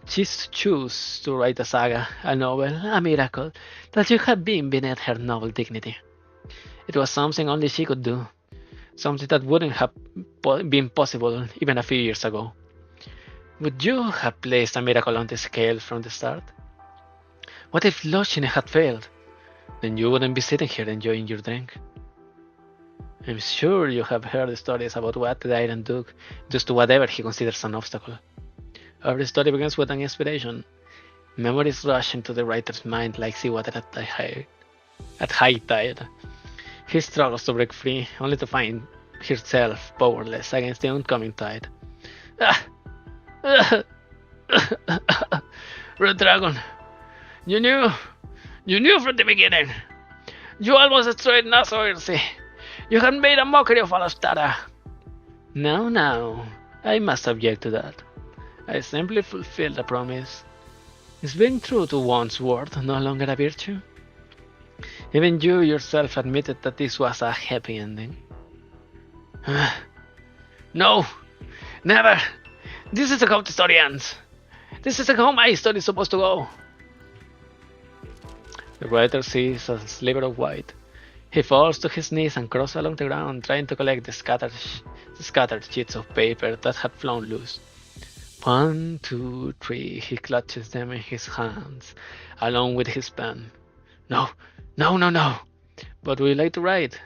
She chose to write a saga, a novel, a miracle, that should have been beneath her noble dignity. It was something only she could do. Something that wouldn't have been possible even a few years ago. Would you have placed a miracle on the scale from the start? What if Lushini had failed? Then you wouldn't be sitting here enjoying your drink. I'm sure you have heard stories about what the Iron Duke does to whatever he considers an obstacle. Every story begins with an inspiration. Memories rush into the writer's mind like seawater at high tide. He struggles to break free, only to find himself powerless against the oncoming tide. Red Dragon, you knew from the beginning. You almost destroyed Nossoirsi. You had made a mockery of all of Tara. Now, I must object to that. I simply fulfilled a promise. Is being true to one's word no longer a virtue? Even you yourself admitted that this was a happy ending. No! Never! This isn't how the story ends! This isn't how my story is supposed to go! The writer sees a sliver of white. He falls to his knees and crosses along the ground, trying to collect the scattered sheets of paper that had flown loose. 1, 2, 3, he clutches them in his hands, along with his pen. No! But would you like to write?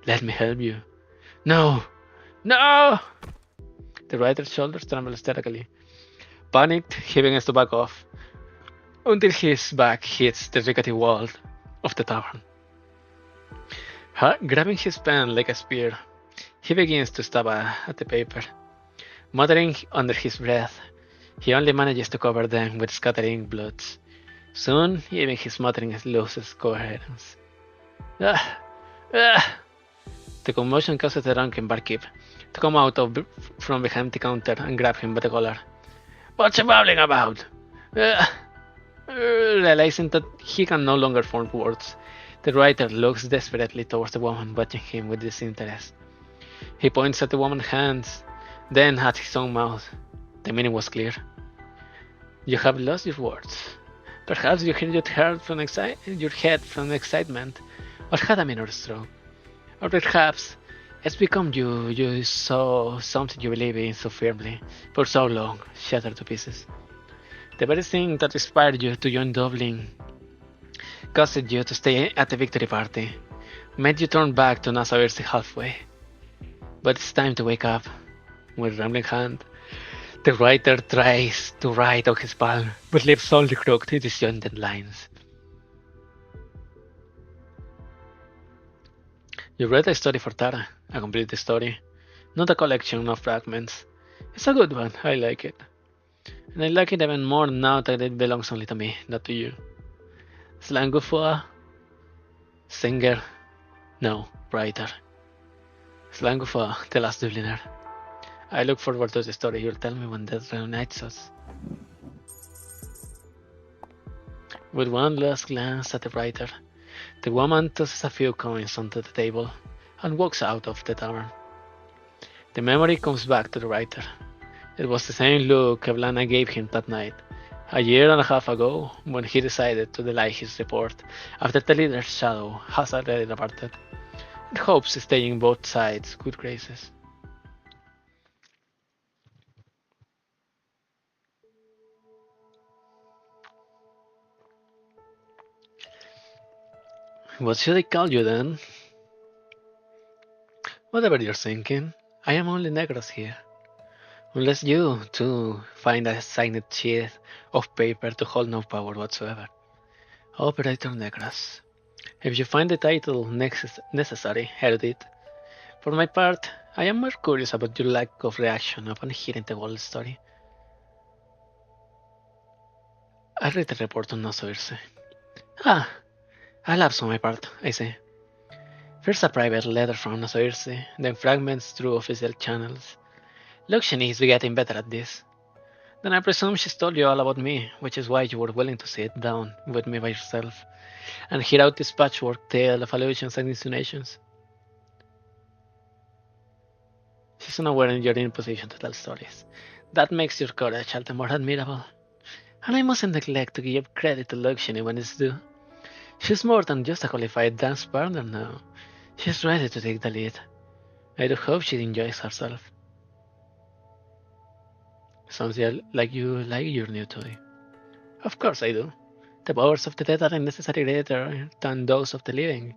Let me help you. No! The writer's shoulders tremble hysterically. Panicked, he begins to back off, until his back hits the rickety wall of the tavern. Grabbing his pen like a spear, he begins to stab at the paper. Muttering under his breath, he only manages to cover them with scattering bloods. Soon, even his muttering loses coherence. The commotion causes the drunken barkeep to come out from behind the counter and grab him by the collar. What's you babbling about? Realizing that he can no longer form words, the writer looks desperately towards the woman, watching him with disinterest. He points at the woman's hands, then at his own mouth. The meaning was clear. You have lost your words. Perhaps you hit your head from excitement, or had a minor stroke. Or perhaps it's become you saw something you believe in so firmly, for so long, shattered to pieces. The very thing that inspired you to join Dublinn, caused you to stay at the victory party, made you turn back to Nossoirsi halfway. But it's time to wake up. With trembling hand, the writer tries to write on his palm, but lips only crooked in disjointed lines. You read a story for Tara, a complete story, not a collection of fragments. It's a good one, I like it. And I like it even more now that it belongs only to me, not to you. Slangufua? Singer? No, writer. Slangufua, the last Dubliner. I look forward to the story you'll tell me when that reunites us. With one last glance at the writer, the woman tosses a few coins onto the table and walks out of the tavern. The memory comes back to the writer. It was the same look Eblana gave him that night, a year and a half ago, when he decided to delay his report after the leader's shadow has already departed, in hopes of staying both sides' good graces. What should I call you then? Whatever you're thinking, I am only Necrass here. Unless you, too, find a signed sheet of paper to hold no power whatsoever. Operator Necrass. If you find the title necessary, erudite. For my part, I am more curious about your lack of reaction upon hearing the whole story. I read the report on Nosoirse. Ah, a lapse on my part, I say. First a private letter from Nosoirse, then fragments through official channels. Luxury is getting better at this. Then I presume she's told you all about me, which is why you were willing to sit down with me by yourself and hear out this patchwork tale of illusions and insinuations. She's unaware you're in a position to tell stories. That makes your courage all the more admirable. And I mustn't neglect to give credit to Luxury when it's due. She's more than just a qualified dance partner now. She's ready to take the lead. I do hope she enjoys herself. Sounds like you like your new toy. Of course I do. The powers of the dead are necessarily greater than those of the living,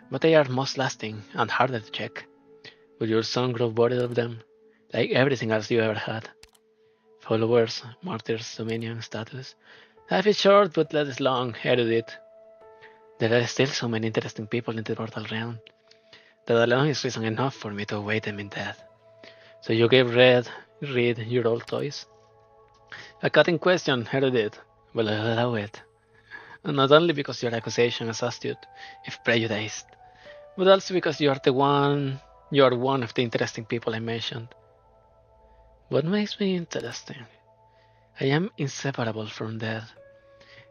but they are most lasting and harder to check. Will your son grow bored of them, like everything else you ever had? Followers, martyrs, dominion, status. Life is short, but life is long, erudite. There are still so many interesting people in the mortal realm. That alone is reason enough for me to await them in death. So you gave read your old toys? A cutting question, erudite. Well, I'll allow it. And not only because your accusation is astute, if prejudiced, but also because you are one of the interesting people I mentioned. What makes me interesting? I am inseparable from death.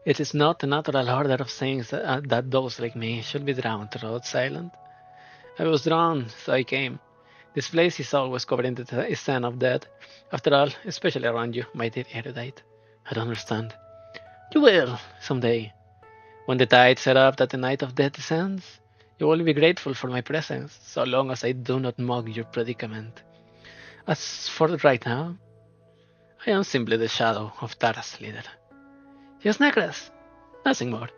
It is not the natural order of things that those like me should be drawn to Rhodes Island. I was drawn, so I came. This place is always covered in the scent of death. After all, especially around you, my dear erudite. I don't understand. You will, someday. When the tide set up that the night of death descends, you will be grateful for my presence, so long as I do not mock your predicament. As for right now, I am simply the shadow of Tara's leader. Just Necrass, nothing more.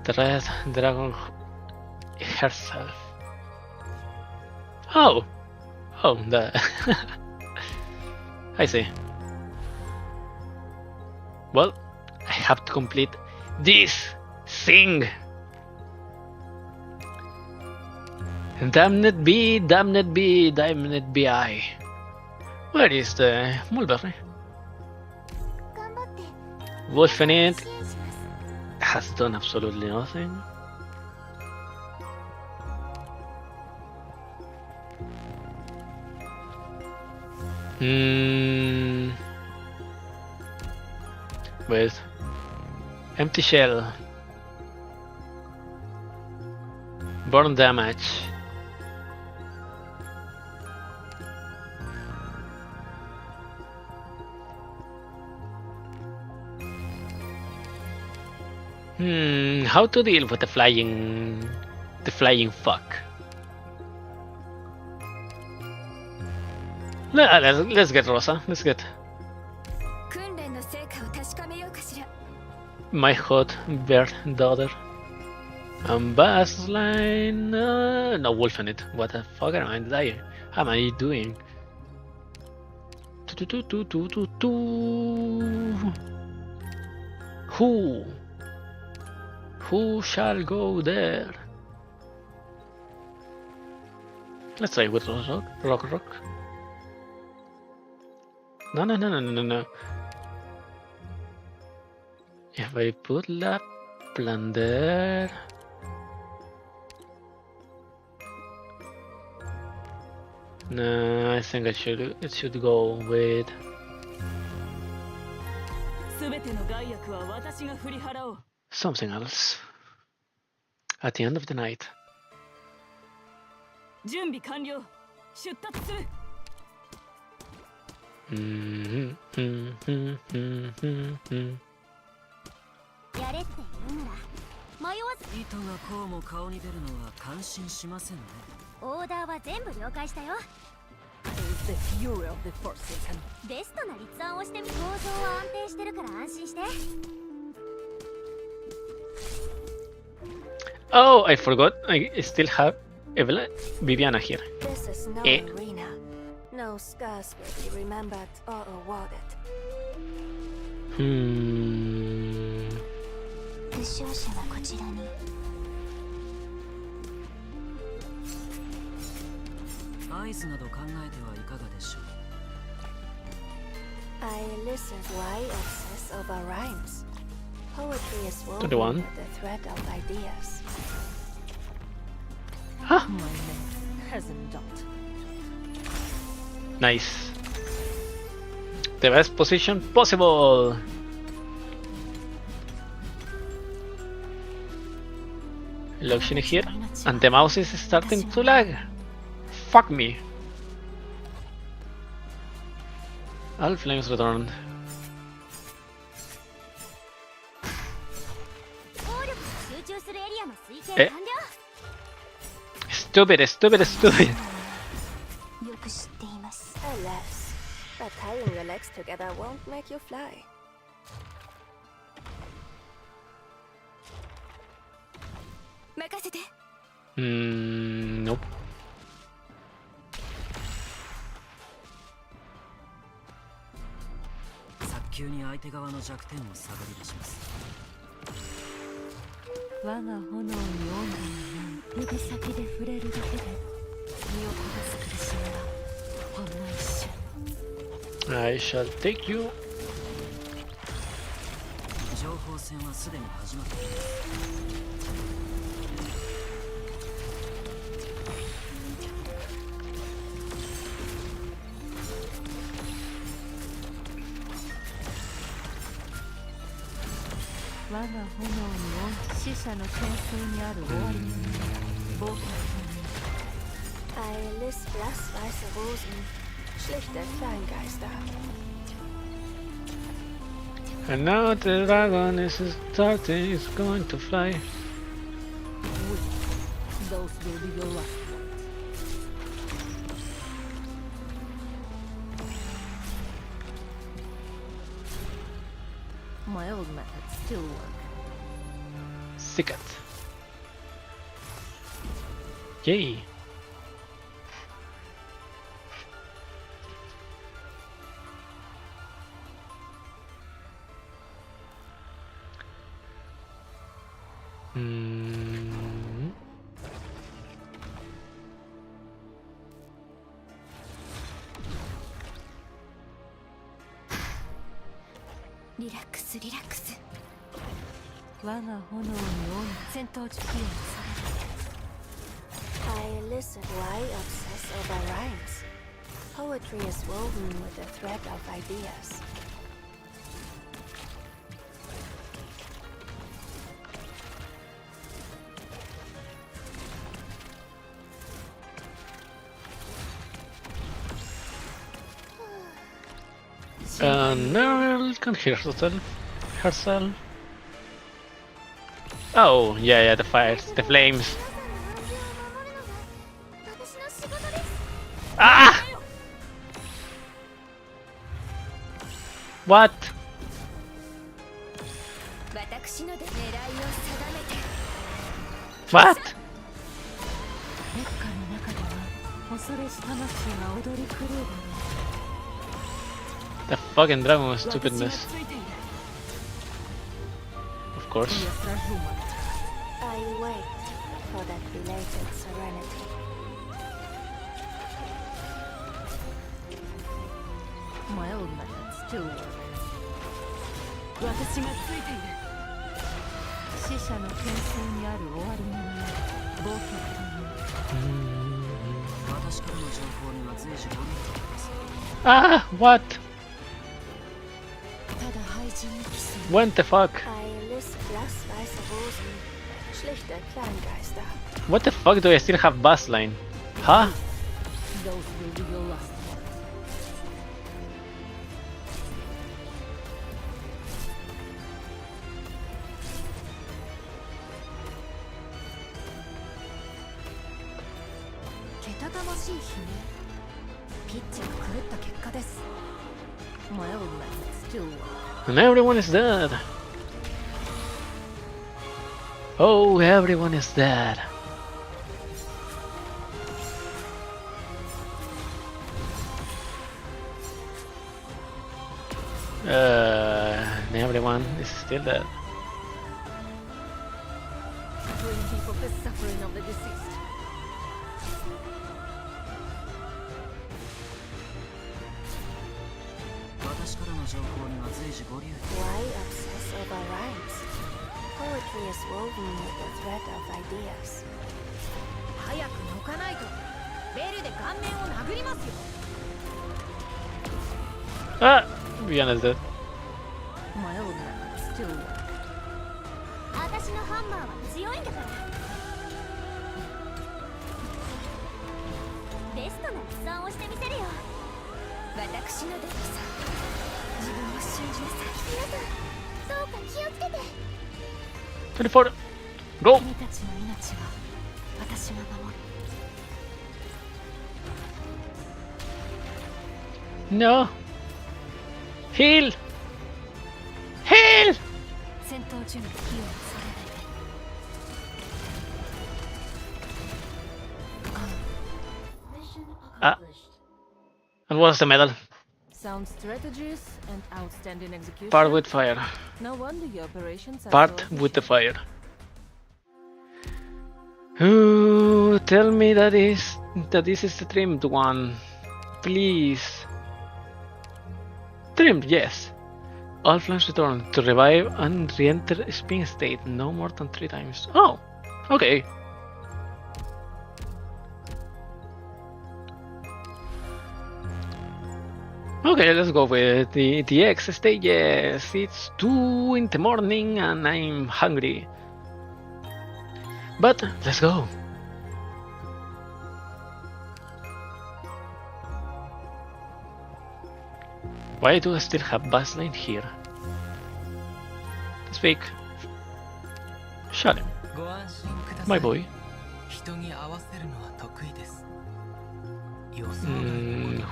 The red dragon herself. Oh, the I see. Well, I have to complete this thing. Damned be, damned be, damned be I. Where is the mulberry? Wolfen it has done absolutely nothing. Wait. Empty shell. Burn damage. How to deal with the flying fuck? Let's get Rosa. Let's get my hot bird daughter. Bassline. No, Wolfen it. What the fuck am I dying? How am I doing? Who shall go there? Let's try with rock. No. If I put Lapland there, no, I think it should go with something else. At the end of the night. 準備完了。出立する。やれって言うなら迷わず。糸がこうも顔に出るのは感心しませんね。オーダーは全部了解したよ。The fury of the Forsaken。ベストな立案をしてみ。構造は安定してるから安心して。Oh, I forgot. I still have Viviana here. This is no Eh. arena. No scars will be remembered or awarded. 負傷者はこちらに。合図など考えてはいかがでしょう。I listened why obsess over rhymes. Poetry is woven 21. with the thread of ideas. Huh? My name hasn't done. Nice. The best position possible. Lotion here, and the mouse is starting to lag. Fuck me. All flames returned. 効力が集中するエリアの推計え完了。 Stupid, stupid, stupid. よく知っています。Alas, but tying your legs together won't make you fly. 任せて。Nope. 早急に相手側の弱点を探り出します。我が炎に温度のない指先で触れるだけで身を焦がす苦しみはほんの一瞬。 I shall take you. 情報戦はすでに始まっています。我が炎に死者の転生にある終わりの冒険 Eiles blassweiße Rosen, schlichte Kleingeister. And now the dragon is starting, is going to fly. Those will be your last ones. My old methods still work. Sick it. Yay. Hmm. リラックスリラックス。我が炎に戦闘中。 I listen why obsess over rhymes. Poetry is woven with the thread of ideas. Nerl can hear herself. Oh, yeah, the fires, the flames. Ah! What? 私の狙いを定めて。 What? 烈火の中では恐れし魂が踊り狂うだろう。 The fucking dragon was stupidness. Of course. I wait for that belated serenity. My old methods still work. 私がついている。死者の転生にある終わりのない冒険という。私からの情報には随時ご利用ください。 Ah, what? ただ廃人に帰する。 What the fuck? Eiles blassweiße Rosen, Schlichter Kleingeister. What the fuck do I still have bus line? Huh? Those will be your last words. けたたましい悲鳴。ピッチが狂った結果です。My old man still And everyone is dead. Oh, everyone is dead. And everyone is still dead. bring people the suffering of the deceased. 私からの情報には随時ご留意。 Why obsess over rhymes? Poetry is woven with the thread of ideas. 早く抜かないとベルで顔面を殴りますよ。 Ah, Vienna is dead. My old man still 私のハンマーは強いんだから。ベストな発案をしてみせるよ。私のデッキさ、自分を信じなさい。皆さん、どうか気をつけて。 24. Go. 君たちの命は私が守る。 No. Heal. Heal. 戦闘中の火を恐れないで。Ah. And what's the medal? Sound strategies and outstanding execution. Part with fire. No wonder your operations are Part so with the fire. Ooh, tell me that this is the trimmed one. Please. Trimmed, yes. All flames return to revive and re-enter spin state no more than 3 times. Oh, okay. Okay, let's go with the X stages. It's 2 in the morning and I'm hungry. But let's go. Why do I still have baseline here? Speak. Shut him. My boy.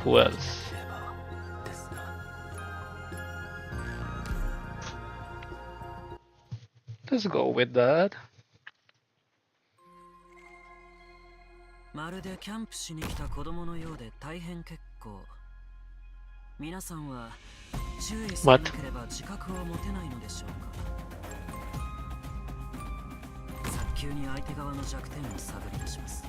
Who else? Let's go with that. まるでキャンプしに来た子供のようで大変結構。皆さんは注意されなければ自覚を持てないのでしょうか。早急に相手側の弱点を探り出します。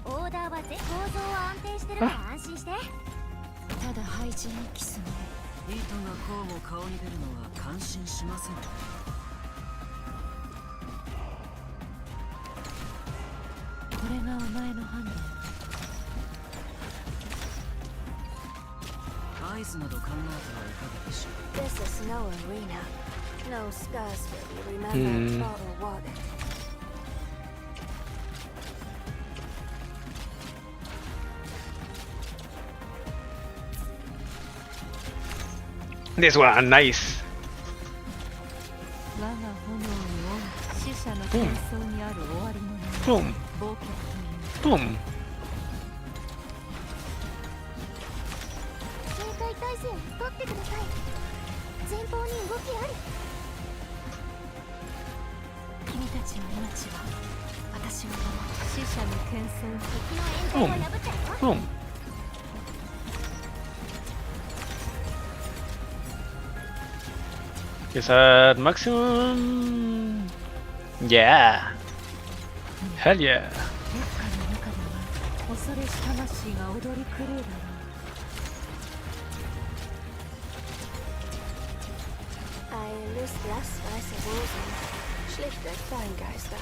オーダーは構造は安定してるから安心して。ただ配置にキスね。糸がこうも顔に出るのは感心しません。これがお前の判断。合図など考えてはいかがでしょう。 This is no arena. No scars will be remembered or rewarded. This one, nice. 我が炎に死者の戦争にある終わりの Boom. 冒険という。 Boom. 警戒態勢を取ってください。前方に動きあり。君たちの命は私が守る。死者に謙遜。敵の冤罪を破っちゃうよ。 Boom. Is at maximum? Yeah. Hell yeah. 烈火の中では恐れし魂が踊り狂うだろう。I lose less vice Rosen. Schlichter Kleingeister.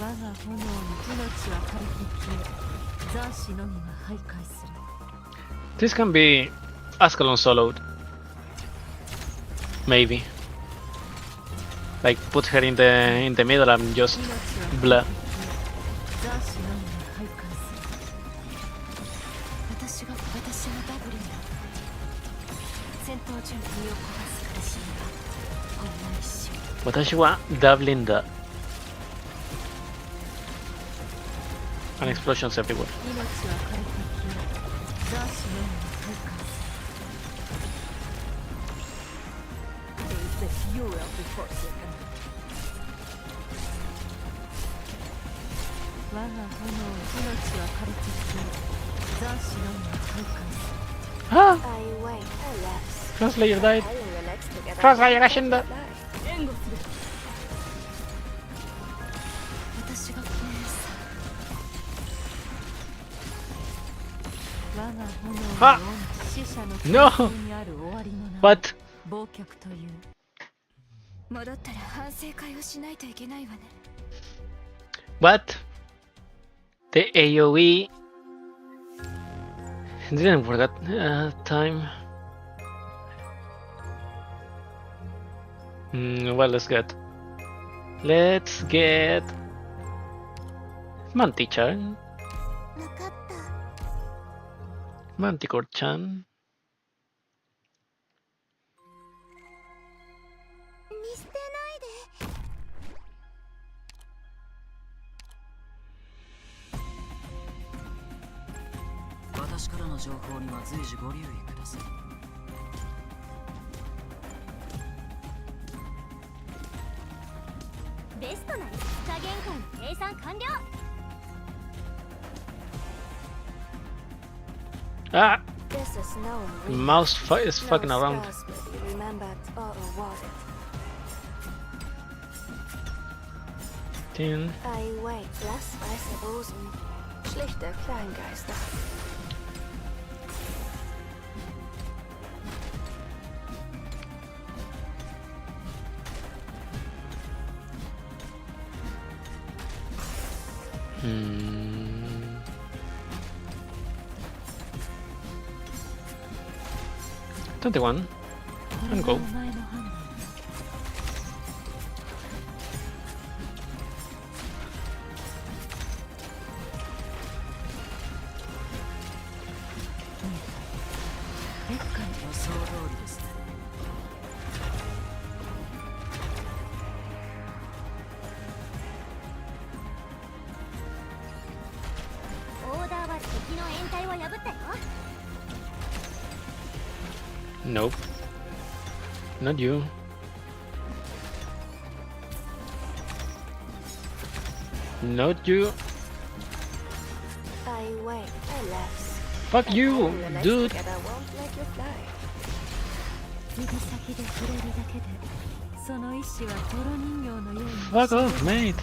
我が炎に命は枯れて消え、残死のみが徘徊する。 This can be Ascalon soloed. Maybe. Like put her in the middle and just blah. ザーシのみが拝観する。私がダブリンだ。戦闘準備を焦がす苦しみがほんの一瞬。私はダブリンだ。And explosions everywhere. 命は枯れて消え、ザーシのみが拝観する。Is the fury of the forsaken. 我が炎、命は枯れて消え、ザーシのみが拝観する。Ah! I wait, alas. Crosslayer died. Tying your legs together. Crosslayer が死んだ。援護する。私がこのさ。我が炎の死者の空中にある終わりの名は What? 忘却という。戻ったら反省会をしないといけないわね。What? The AoE didn't work at time. Well, let's get Mantichan, わかった。 Manticore-chan. 見捨てないで。私からの情報には随時ご留意ください。ベストな加減感計算完了。 Ah! This is no arena. Mouse is fucking No around. scars will be remembered or awarded. 10. I wait, lass weiße Rosen. Schlichte Kleingeister. Hmm. 21. And go. お前の判断だ。劣化に予想通りですね。オーダーは敵の掩体を破ったよ。 Nope. Not you. Not you. I wait, alas. Fuck you, Tying your legs dude. together won't let you fly. 指先で触れるだけで、その意志は泥人形のように。 Fuck off, mate.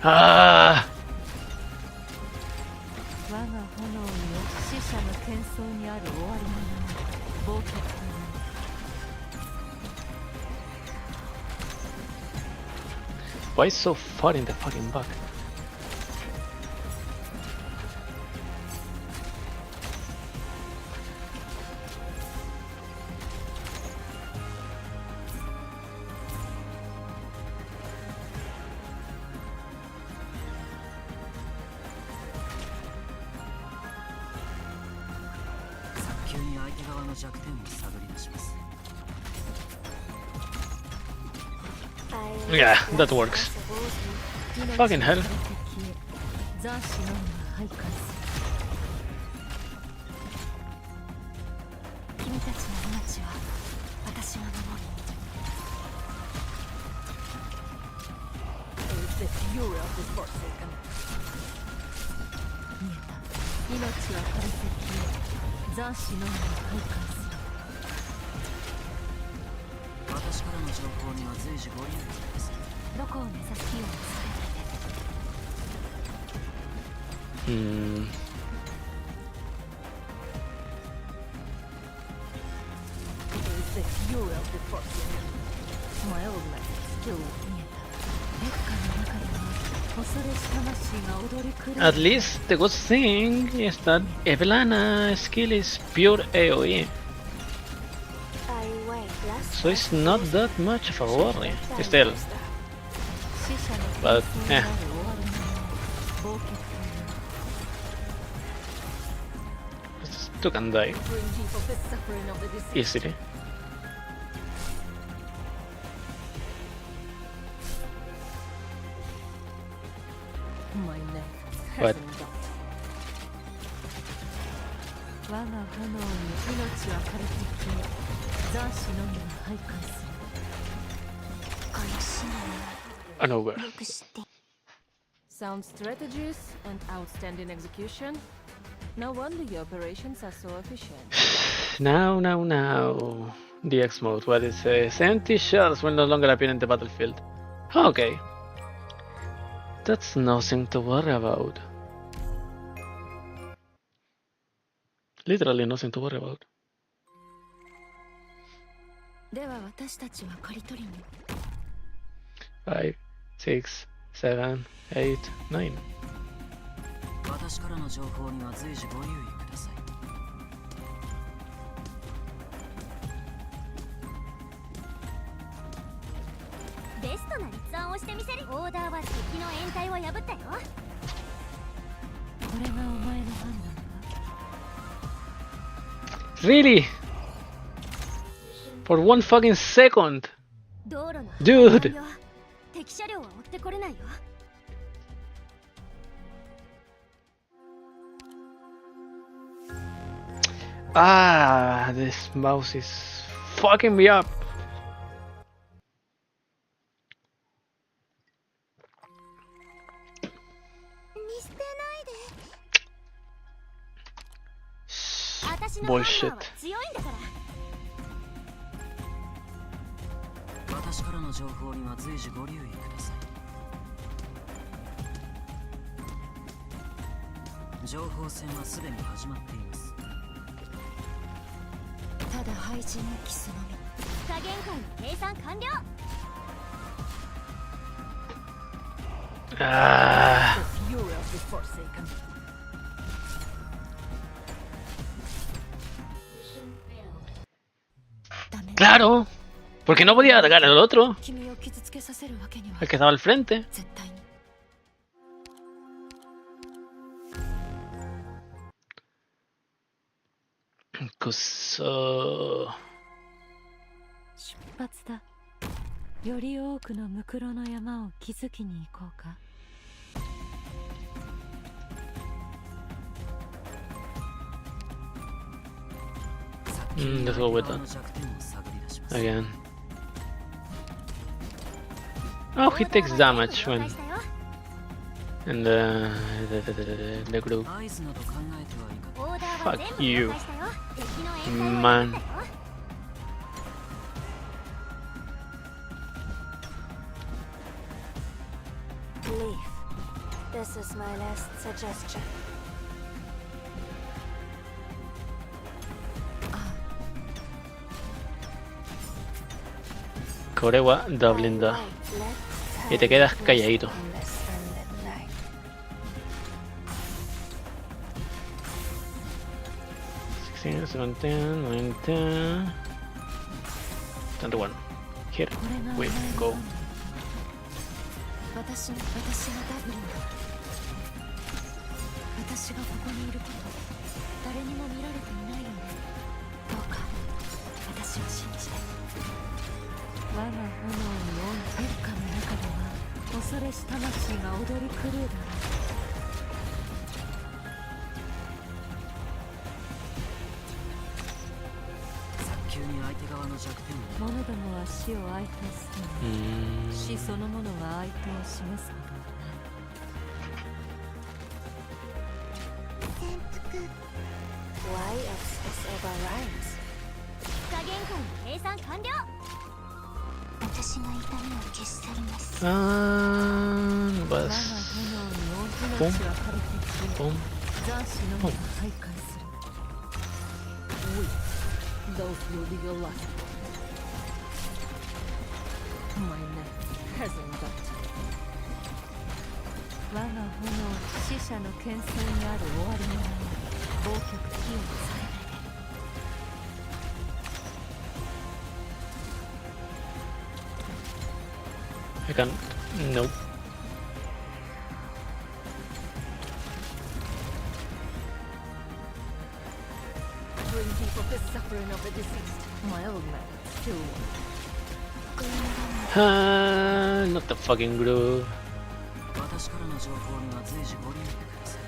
Ah! 我が炎によ死者の喧騒にある終わりの名は忘却という。 Why so far in the fucking back? Yeah, that works. Fucking hell. ザーシのみが徘徊する。君たちの命は私が守る。見えた。命は枯れて消え、ザーシのみが徘徊する。私からの情報には随時ご留意ください。どこを目指すようにされないで。 Hmm. At least the good thing is that Eblana skill is pure AoE, so it's not that much of a worry. Still, but two can die easily. What? An ogre. Sound strategies and outstanding execution. No wonder your operations are so efficient. Now. DX mode. What it says? Empty shells will no longer appear in the battlefield. Okay. That's nothing to worry about. Literally nothing to worry about. では私たちは刈り取りに 5, 6, 7, 8, 9. 私からの情報には随時ご留意ください。ベストな立案をしてみせる。オーダーは敵の掩体を破ったよ。これがお前の判断か Really? For 1 fucking second? 道路の Dude! 敵車両は追ってこれないよ。Ah, this mouse is fucking me up. Bullshit. 強いんだから。私からの情報には随時ご留意ください。情報戦はすでに始まっています。ただ配置のキスのみ加減界の計算完了。Ah. Claro, porque no podía atacar al otro, 君を傷つけさせるわけには el que estaba al frente. 絶対に Kuso. 出発だより多くのムクロの山を築きに行こうか Let's go with that again. Oh, he takes damage when in the group. Fuck you, man. Leave. This is my last suggestion. これはダブリンだ。Y te quedas calladito. Sixteen, 17, 19, 21. Here we go. 私がダブリンだ私がここにいること誰にも見られていないよねどうか私を信じて我が炎にオンヘルカの中では恐れし魂が踊り狂うだろう早急に相手側の弱点を者どもは死を相手する死そのものが相手を示すことはない Why is this ever rhymes? 加減界の計算完了。私が痛みを消し去ります。Bas. Pum. Pum. Pum. My neck hasn't got. 我が炎死者の剣争にある終わりの名は暴極火をされ I can't. Nope. Bring people the suffering of the deceased. My old man still Not the fucking glue. 私からの情報には随時ご留意ください。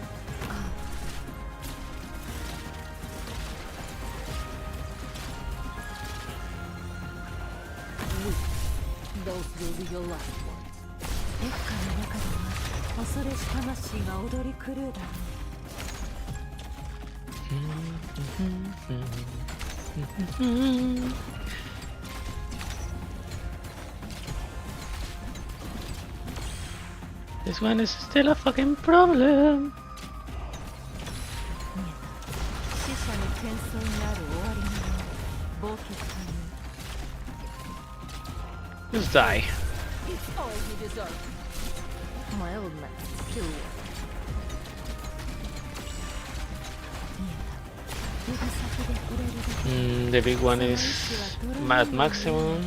Those will be your last ones. 烈火の中では恐れし魂が踊り狂うだろう This one is still a fucking problem. 死者の剣争にある終わりの名は暴極という Just die. It's all you deserve. My old man still works. 指先で触れるだけ The big one is at maximum.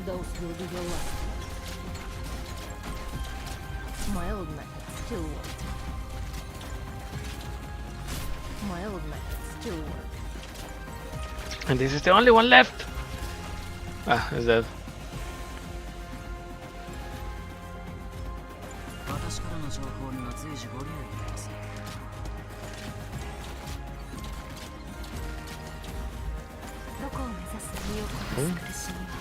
Those will be your last ones. My old man still works. My old man still works. And this is the only one left. Ah, is dead. 私からの情報には随時ご留意ください。 どこを目指す身を焦らす苦しみは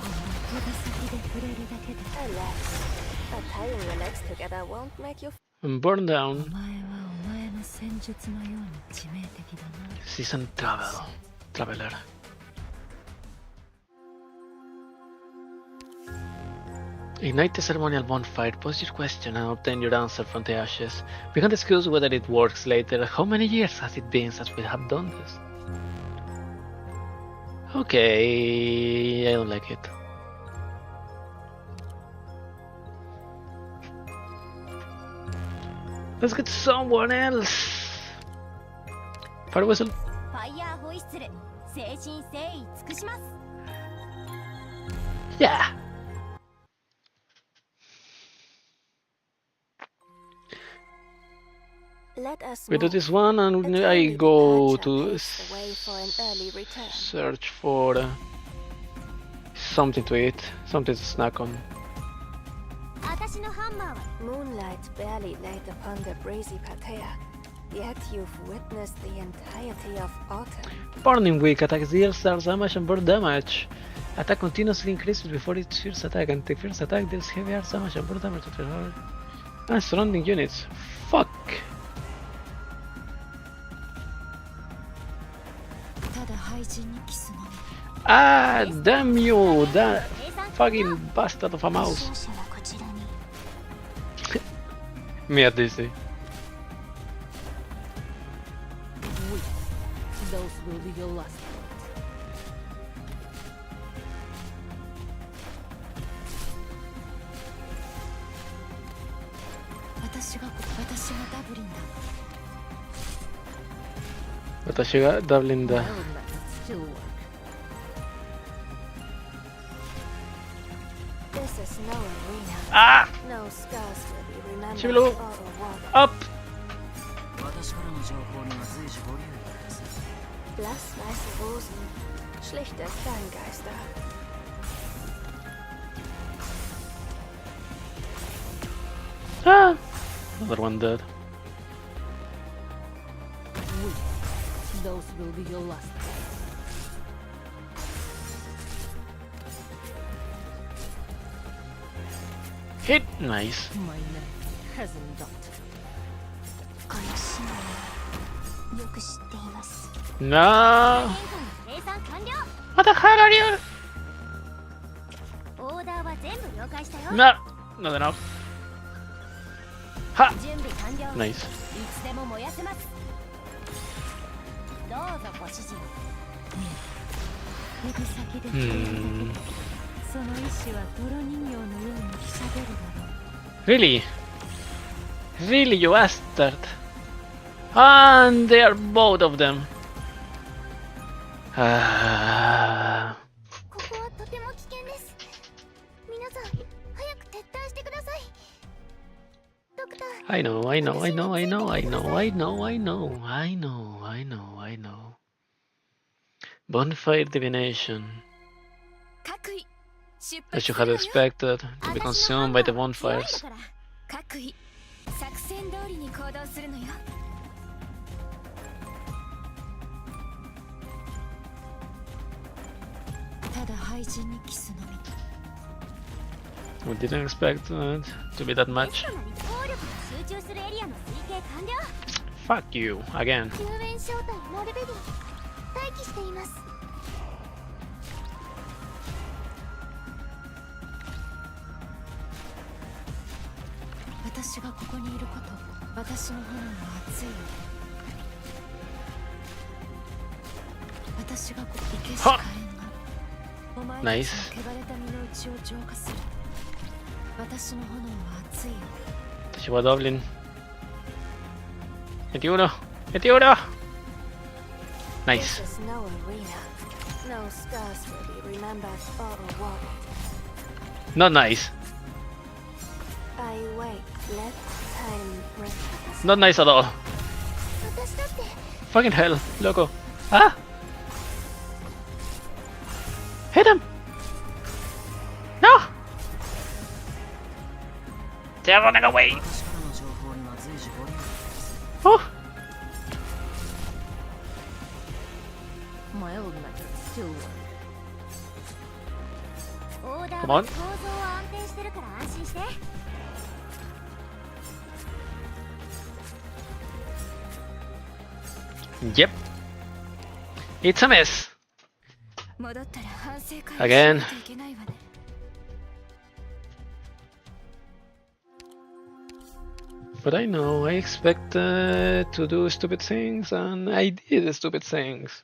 ほんの指先で触れるだけで Relax. But tying your legs together won't make you And burn お down. 前はお前の戦術のように致命的だな Season Traveler. Ignite the ceremonial bonfire, pose your question and obtain your answer from the ashes. We can discuss whether it works later. How many years has it been since we have done this? Okay, I don't like it. Let's get someone else. Fire whistle. ファイヤーホイッスル誠心誠意尽くします Yeah. Let us We do move. this one and A I timely go departure to paves the way for an early return. search for something to eat, something to snack on. 私のハンマーは Moonlight barely laid upon the breezy patea. Yet you've witnessed the entirety of autumn. Burning Weak attacks deals stars damage and burn damage. Attack continuously increases before its first attack, and the first attack deals heavy arts damage and burn damage to the heart and surrounding units. Fuck. ただ廃人にキスのみ Ah, damn you, that fucking bastard of a mouse. 勝者はこちらに Me at this. Those will be your last ones. Watashi ga Dublin da. 私がダブリン My だ。 old man still works. This is no arena. Ah! No scars will be remembered Chibolo. or awarded. Up! 私からの情報には随時ご留意ください。 Blassweiße Rosen. Schlichte Steingeister. Ah! Another one dead. Those will be your last ones. Hit! Nice. My neck hasn't got. このシーンよく知っています。 No! 生産完了。 What the hell are you? オーダーは全部了解したよ。 No! Not enough. Ha! 準備完了。 Nice. いつでも燃やせます。どうぞご指示を。指先で Hmm. その意志は泥人形のようにひしゃげるだろう。 Really? Really, you bastard? And they are both of them. あここはとても危険です。皆さん、早く撤退してください。ドクター。I know, I know, I know, I know, I know, I know, I know, I know, I know, I know. Bonfire divination. 各位、出 I 発 should する have のよ。 expected to be consumed by the bonfires. 各位、作戦通りに行動するのよ。ただ廃人にキスのみ。 We didn't expect it to be that much. 暴力が集中するエリアの推計完了。 Fuck you, again. 救援招待モルベディ待機しています。私がここにいること、私の炎は熱いよ。私がここ生けし火炎がお前たちの汚れた身の内を浄化する。私の炎は熱いよ。私はドブリン。Metiuno! Metiuno! Nice. This is no arena. No scars will be remembered or awarded. Not nice. I wait, let time rest. Not nice at all. 私だって Fucking hell, loco. Ah! Hit him! No! They're running away! 私からの情報には随時ご利用ください。 Oh! My old method still works. オーダー Come は on. 構造は安定してるから安心して。 Yep. It's a mess. 戻ったら反省会をし Again. ないといけないわね。 But I know, I expected to do stupid things, and I did stupid things.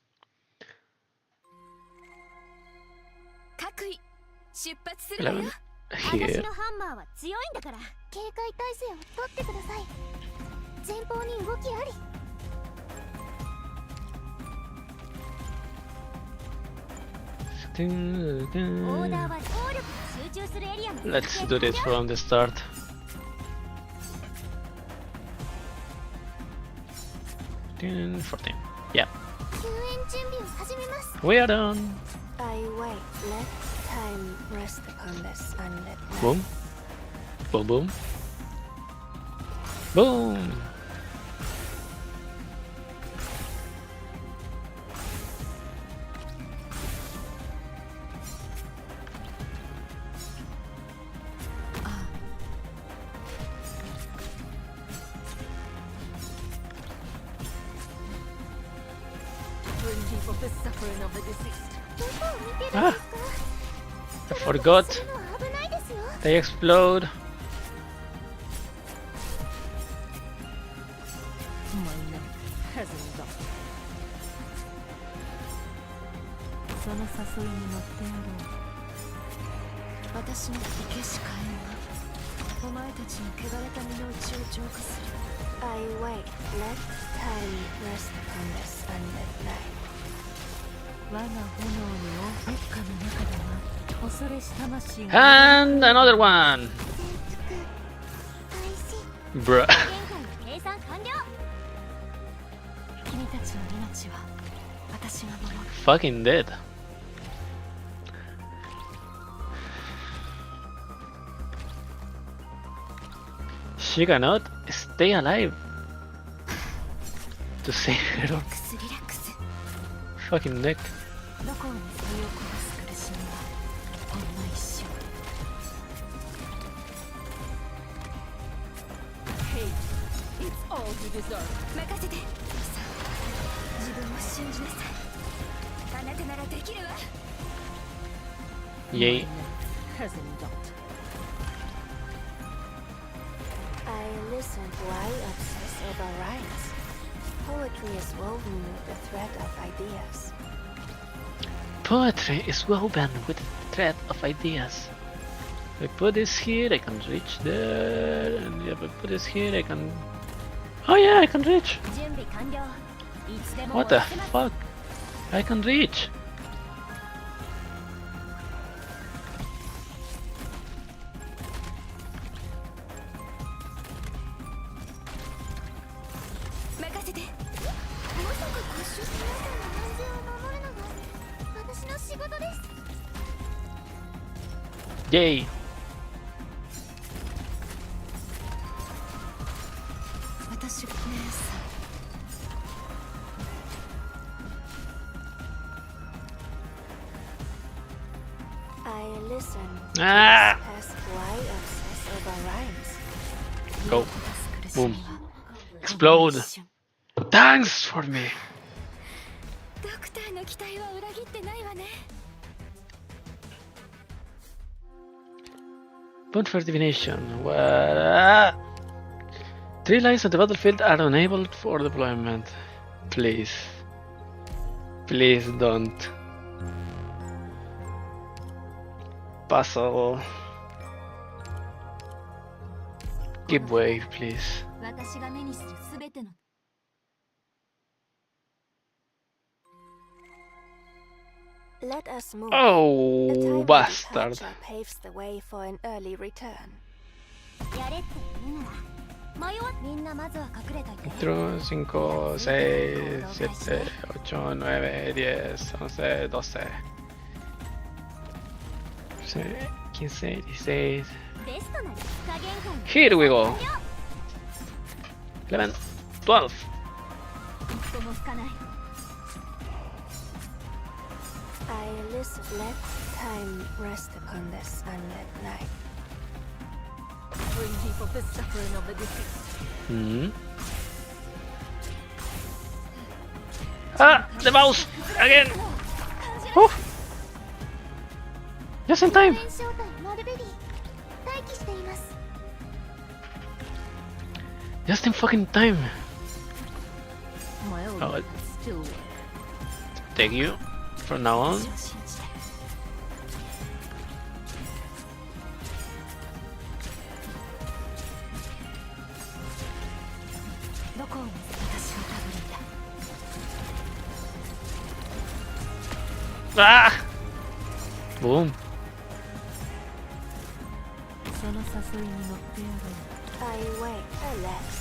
各位、出発するわよ。 Eleven 私 here. のハンマーは強いんだから、警戒態勢をとってください。前方に動きあり。 オーダーは暴力が集中するエリアの Let's do this from the start. Ten, 14. Yeah, 救援準備を始めます。 we are done. I wait, let time rest upon this and let Boom. Boom, boom. Boom! Relief of the suffering of the deceased. どこを見てるんですか？ I forgot. するのは危ないですよ。 They explode. My neck hasn't got. その誘いに乗ってやろう。私の生けし火炎がお前たちの汚れた身の内を浄化する。 I wait, let time rest upon this and let night. 我が炎に覆う一家の中では恐れし魂が And another one! 開始。 Bruh. 玄関計算完了。君たちの命は私が守る。 Fucking dead. She cannot stay alive to save her リラックスリラックス。 fucking neck. どこをに身を焦がす苦しみはほんの一瞬。 Hey, it's all you deserve. 任せて。さあ、自分を信じなさい。あなたならできるわ。 Yay. My neck hasn't got. I listen why obsess over rhymes. Poetry is woven with the thread of ideas. Poetry is woven with the thread of ideas. If I put this here, I can reach there, and if I put this here, I can... Oh yeah, I can reach! 準備完了。いつでも What 燃 the やせます。 fuck? I can reach! Yay! I listen. Ah! Ask why obsess over rhymes. Go. Boom. Explode! Thanks for me! ドクターの期待は裏切ってないわね。 Point for divination. What? 3 lines on the battlefield are enabled for deployment. Please. Please don't. Puzzle. Give way, please. 私が目にするすべての Let us move. Oh, A timely bastard. departure paves the way for an early return. やれって言うなら迷わみんなまずは隠れといて。 4, 5, 6, 7, 8, 9, 10, 11, 12, 15, 16. ベストな加減感 Here we go. 11, 12. 一歩も吹かない。 I listen. Let time rest upon this unlit night. Free people the suffering of the defeat. Hmm. Ah, the mouse again. Whew. Just in time. 正体マルベリー待機しています。 Just in fucking time. My old Oh, man still take you from now on. 信じて。 どこを見せ私をたぶるんだ。 Ah. Boom. その誘いに乗ってやろう。 I wait. Alas,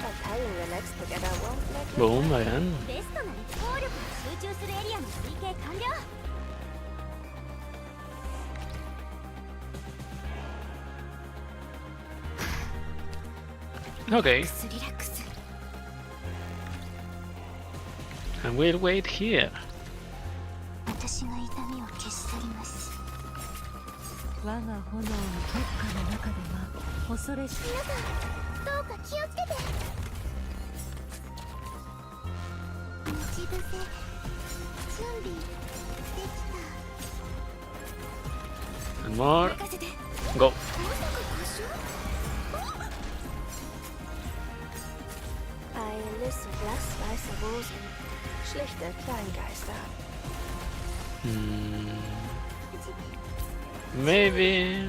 but tying the legs together won't let me. Boom again. ベストなり効力が集中するエリアの推計完了。 Okay. リラックス。 And we'll wait here. 私が痛みを消し去ります。我が炎の結果の中では恐れし皆さんどうか気をつけて。待ち伏せ準備でき And た。 more. 任せて。 Go. まさか故障？ I listen. Lass weiße Rosen. Schlichte Kleingeister. Hmm. Maybe.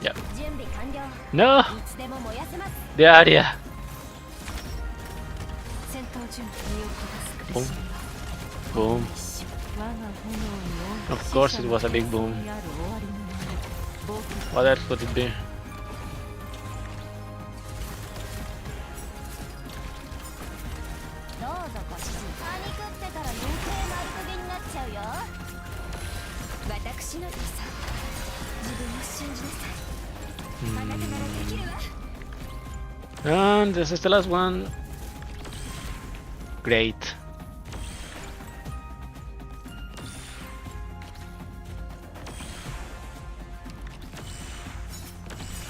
Yeah. 準備完了。 No. いつでも燃やせます。 The area. 戦闘準備身を焦がす苦 Boom. しみは Boom. 我が炎に恩 Of course it was a big boom. にある終わりのない暴風 What else could it be? どうぞご主人。パニクってたら余計丸焦げになっちゃうよ。私の理想。自分を信じなさい。あなたならできるわ。 And this is the last one. Great.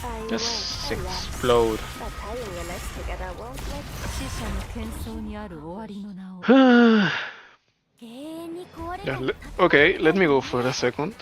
I Just wait. Alas, explode. but tying the legs together won't let. 死者の喧騒にある終わりの名を。 Yeah, 永遠に壊れない。 okay, let me go for a second.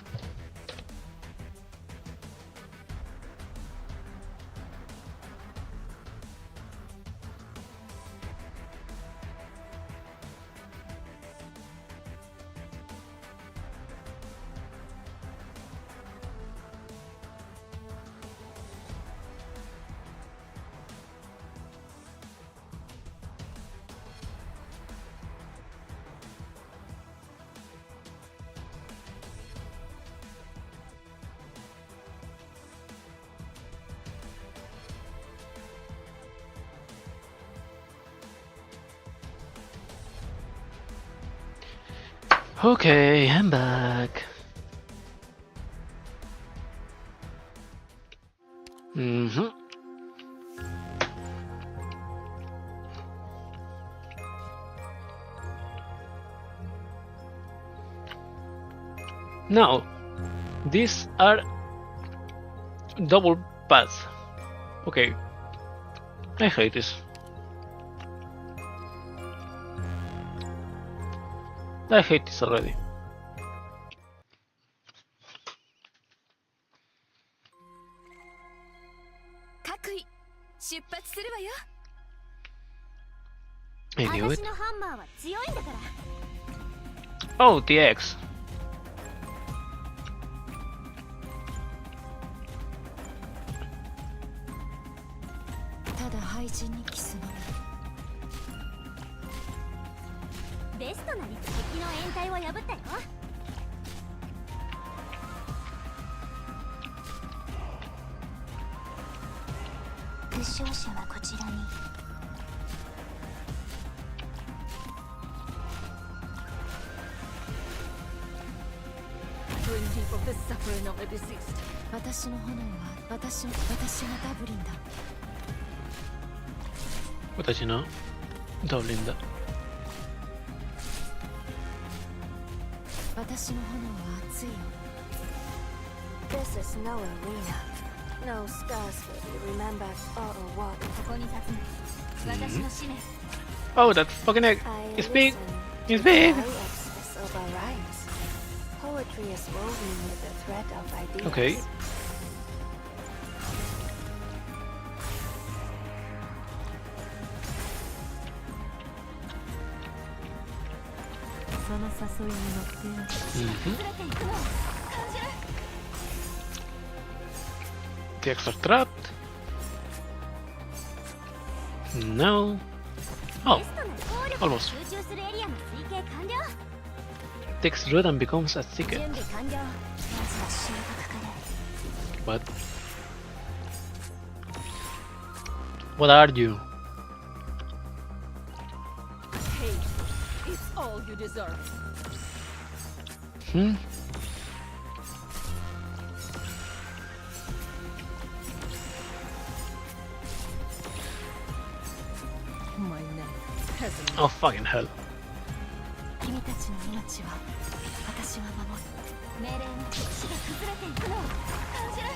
Okay, I'm back. Now, these are double paths. Okay, I hate this. I hate this already. I knew it. Oh, the X. Bring deep of the suffering of the deceased. 私の炎は私がダブリンだ。私のダブリンだ。私の炎は熱いよ。This is no arena. No scars will be remembered or a walk. ここに立つの。私の使命。Oh, that fucking egg! It's big! It's big! Poetry is woven with the thread of ideas. Okay. The eggs are trapped. No. Oh, almost. Takes root and becomes a thicket. What? What are you? Hate is all you deserve. Hmm? My name hasn't. Oh fucking hell. 君たちの命は私が守る。命令の土が崩れていくのを感じる。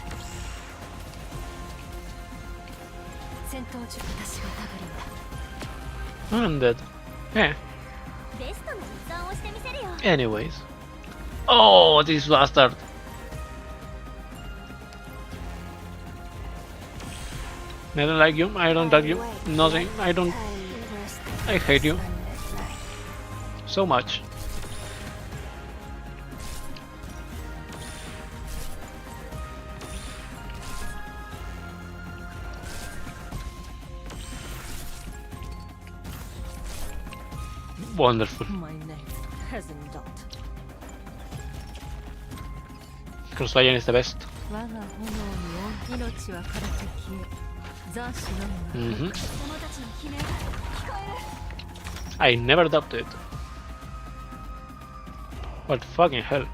戦闘中私がダブリンだ。I'm dead. Yeah. ベストの発音をしてみせるよ。Anyways. Oh, this bastard. I don't like you. I don't like you. Nothing. I don't. I hate you so much. Wonderful. My name hasn't dot. Crossfire is the best. 我が炎に命はからて消え、残死のみが者たちの悲鳴が聞こえる。I never doubted it. What fucking hell?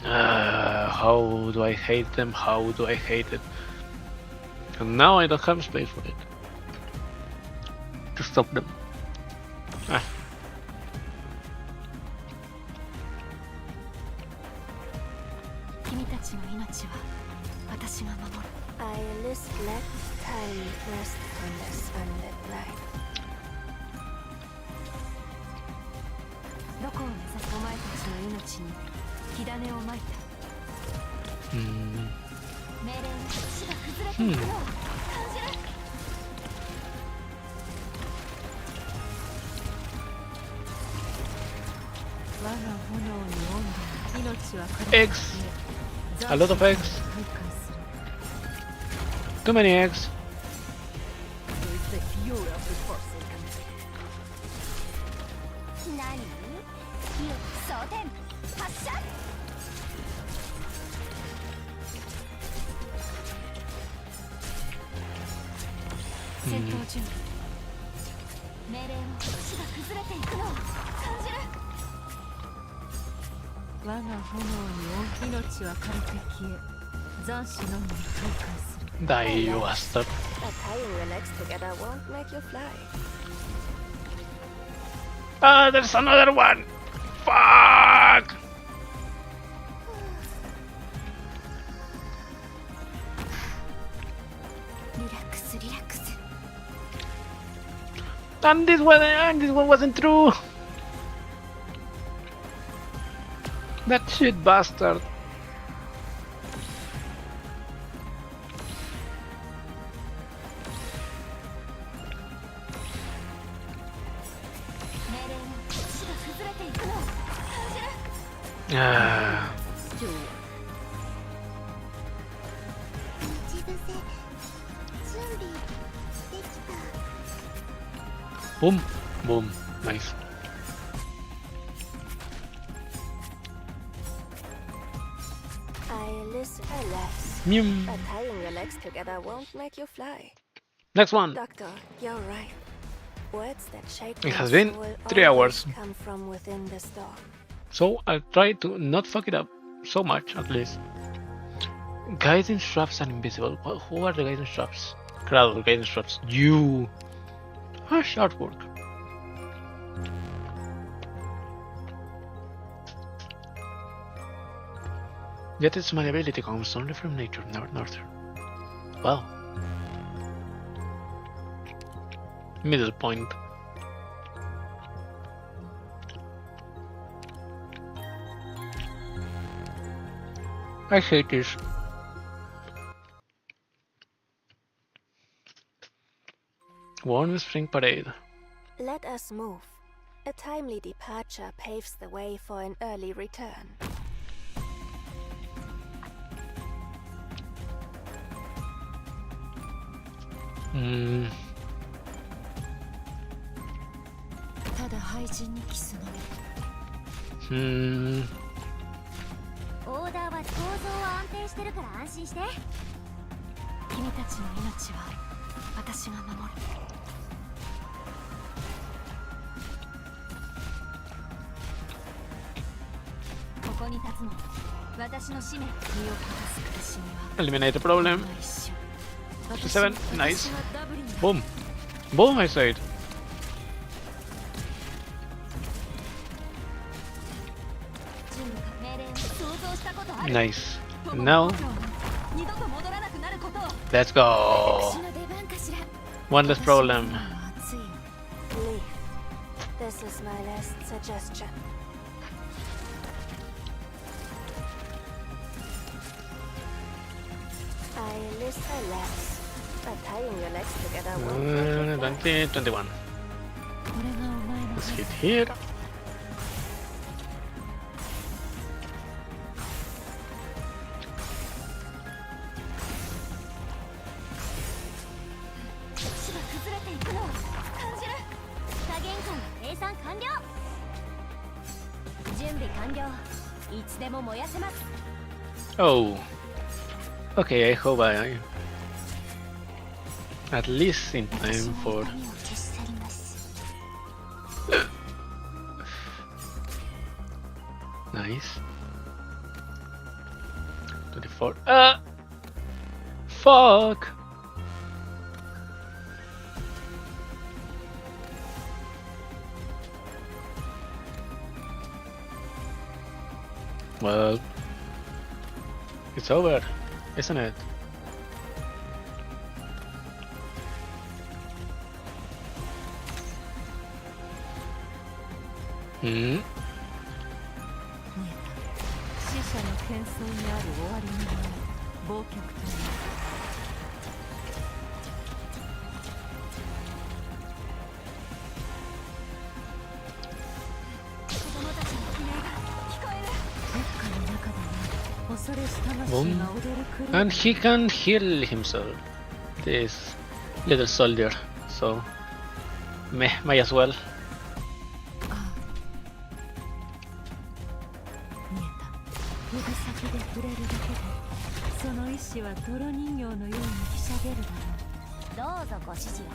How do I hate them? How do I hate it? And now I don't have space for it. To stop them. Ah. I list let time rest on the sunlit night. どこを目指すお前たちの命に火種をまいた。命令の土が崩れていくのを感じる。我が炎に温度命はからて Eggs! A lot of eggs! Too many eggs! With the fury of the Forsaken. 何？装填発射。戦闘準備。命令を地が崩れていくのを感じる。我が炎に命は枯れて消え、残滓のみに退会する。 Die, you bastard. But tying your legs together won't make you fly. Ah, there's another one! Fuck! Relax, relax. And this one wasn't true! That shit bastard. Ah. Boom, boom, nice. I listen, alas. Mew. But tying your legs together won't make you fly. Next one. Doctor, you're right. Words that shake It has my been soul 3 always hours. come from within the storm. So I'll try to not fuck it up so much at least. Guidance straps are invisible. Who are the guidance straps? Cradle guidance straps. You. Harsh artwork. Yet its malleability comes only from nature, never nurture. Well. Middle point. I hate this. Warm spring parade. Let us move. A timely departure paves the way for an early return. Hmm. ただ廃人にキスのみ。 Hmm. オーダーは構造は安定してるから安心して。君たちの命は私が守る。ここに立つの私の使命。身を正す私には Eliminate the problem. 57. Nice. Boom. Boom, I said. Nice. Now, let's go. One less problem. Leave. This is my last suggestion. I list alas, but tying your legs together won't make you fly. 20, 21. これがお前の Let's hit here. Oh. Okay, I hope I at least in time for nice 24. Fuck. Well, it's over, isn't it? Hmm? 死者の喧騒にある終わりのない忘却という子供たちの悲鳴が聞こえる。ベッカの中では恐れし魂が踊る狂い And he can heal himself, this little soldier, so might as well. 見えた。指先で触れるだけでその意志は泥人形のようにひしゃげるだろう。どうぞご指示を。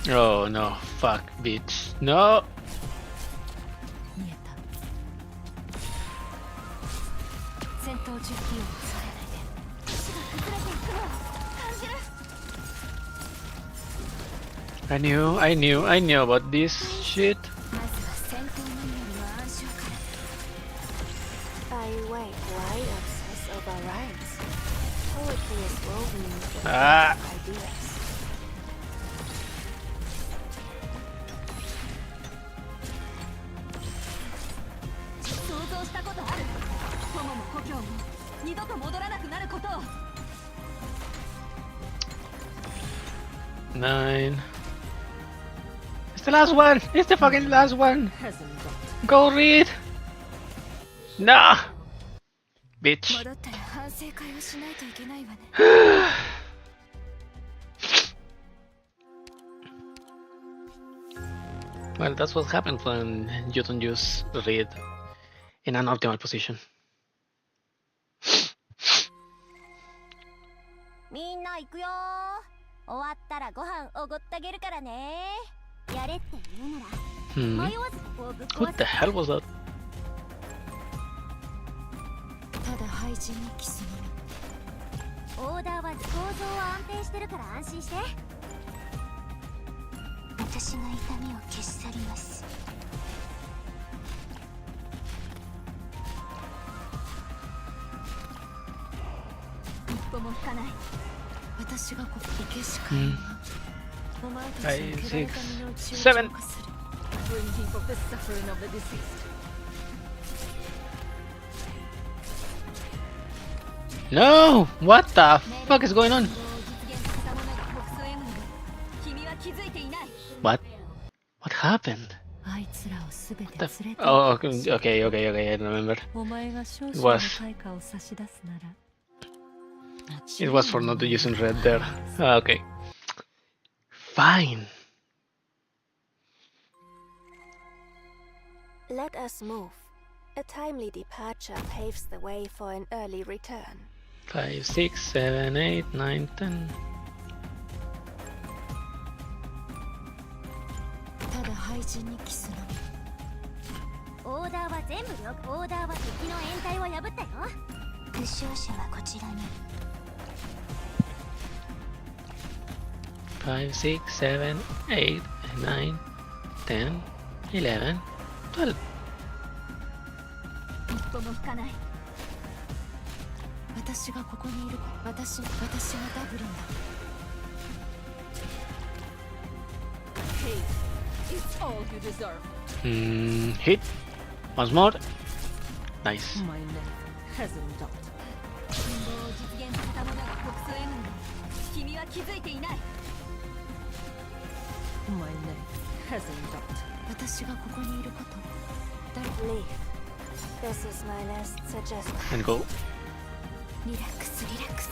Oh no, fuck, bitch. No! 見えた。戦闘重機を恐れないで。石が崩れていくのを感じる。I knew about this shit. まずは戦闘マニュアルの暗唱から。 I wait, why obsess over rhymes? Poetry is woven with Ah. ideas. 想像したことある。友も故郷も二度と戻らなくなることを。 9. It's the last one! It's the fucking last one! Go read! Nah! Bitch. 戻ったら反省会をしないといけないわね。Well, that's what happens when you don't use read in an optimal position. みんな行くよー。終わったらご飯おごってあげるからね。やれって言うなら Hmm. 迷わずここをぶっ壊 What the hell was that? ただ廃人にキスのみ。オーダーは構造は安定してるから安心して。私が痛みを消し去ります。一歩も引かない。私がここ行けしかないわ。お前たちの汚れた身の内を浄化する。 Bring heap of the suffering of the deceased. No! What the fuck is going on? 実現させたものが北総 M に君は気づいていない。 What? What happened? あいつらをすべて The 連れて oh, okay, I remember. お前が少々 It の was 対価を差し出すなら。 it was for not using red there. Okay. Fine. Let us move. A timely departure paves the way for an early return. 5, 6, 7, 8, 9, 10. ただ廃人にキスのみ。オーダーは全部オーダーは敵の掩体を破ったよ。負傷者はこちらに。 5, 6, 7, 8, 9, 10, 11, 12. 一歩も引かない。私がここにいる。私がダブリンだ。 Hey, it's all you deserve. Hit. Once more. Nice. My neck hasn't done. 運動を実現させたものが北総 M に君は気づいていない。 My neck hasn't done. 私がここにいること。 Leave. This is my last suggestion. And go. リラックスリラックス。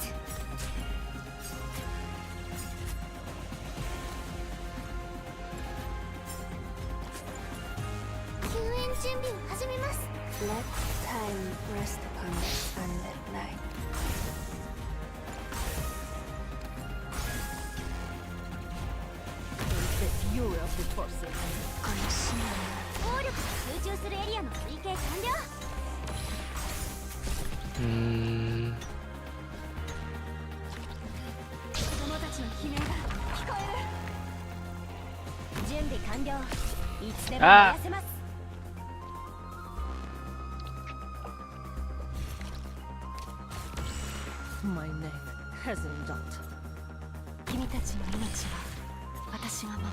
救援準備を始めます。Let time rest upon this unlit night. The fury of the forces. この市民は暴力が集中するエリアの推計完了。 子供たちの悲鳴が聞こえる。準備完了。いつでも燃やせます。 My neck hasn't done. 君たちの命は私が守る。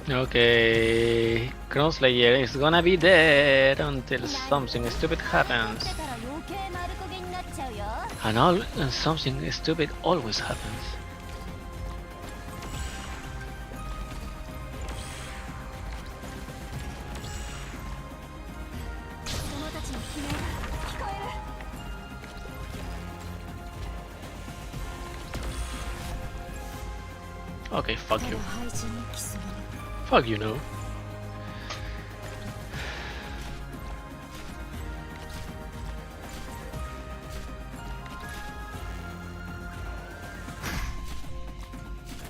Okay. Crownslayer is gonna be dead until something stupid happens. 出たら余計丸焦げになっちゃうよ。 And something stupid always happens. 子供たちの悲鳴が聞こえる。 Okay, fuck た you. だ廃人にキスのみ。 Fuck you, no.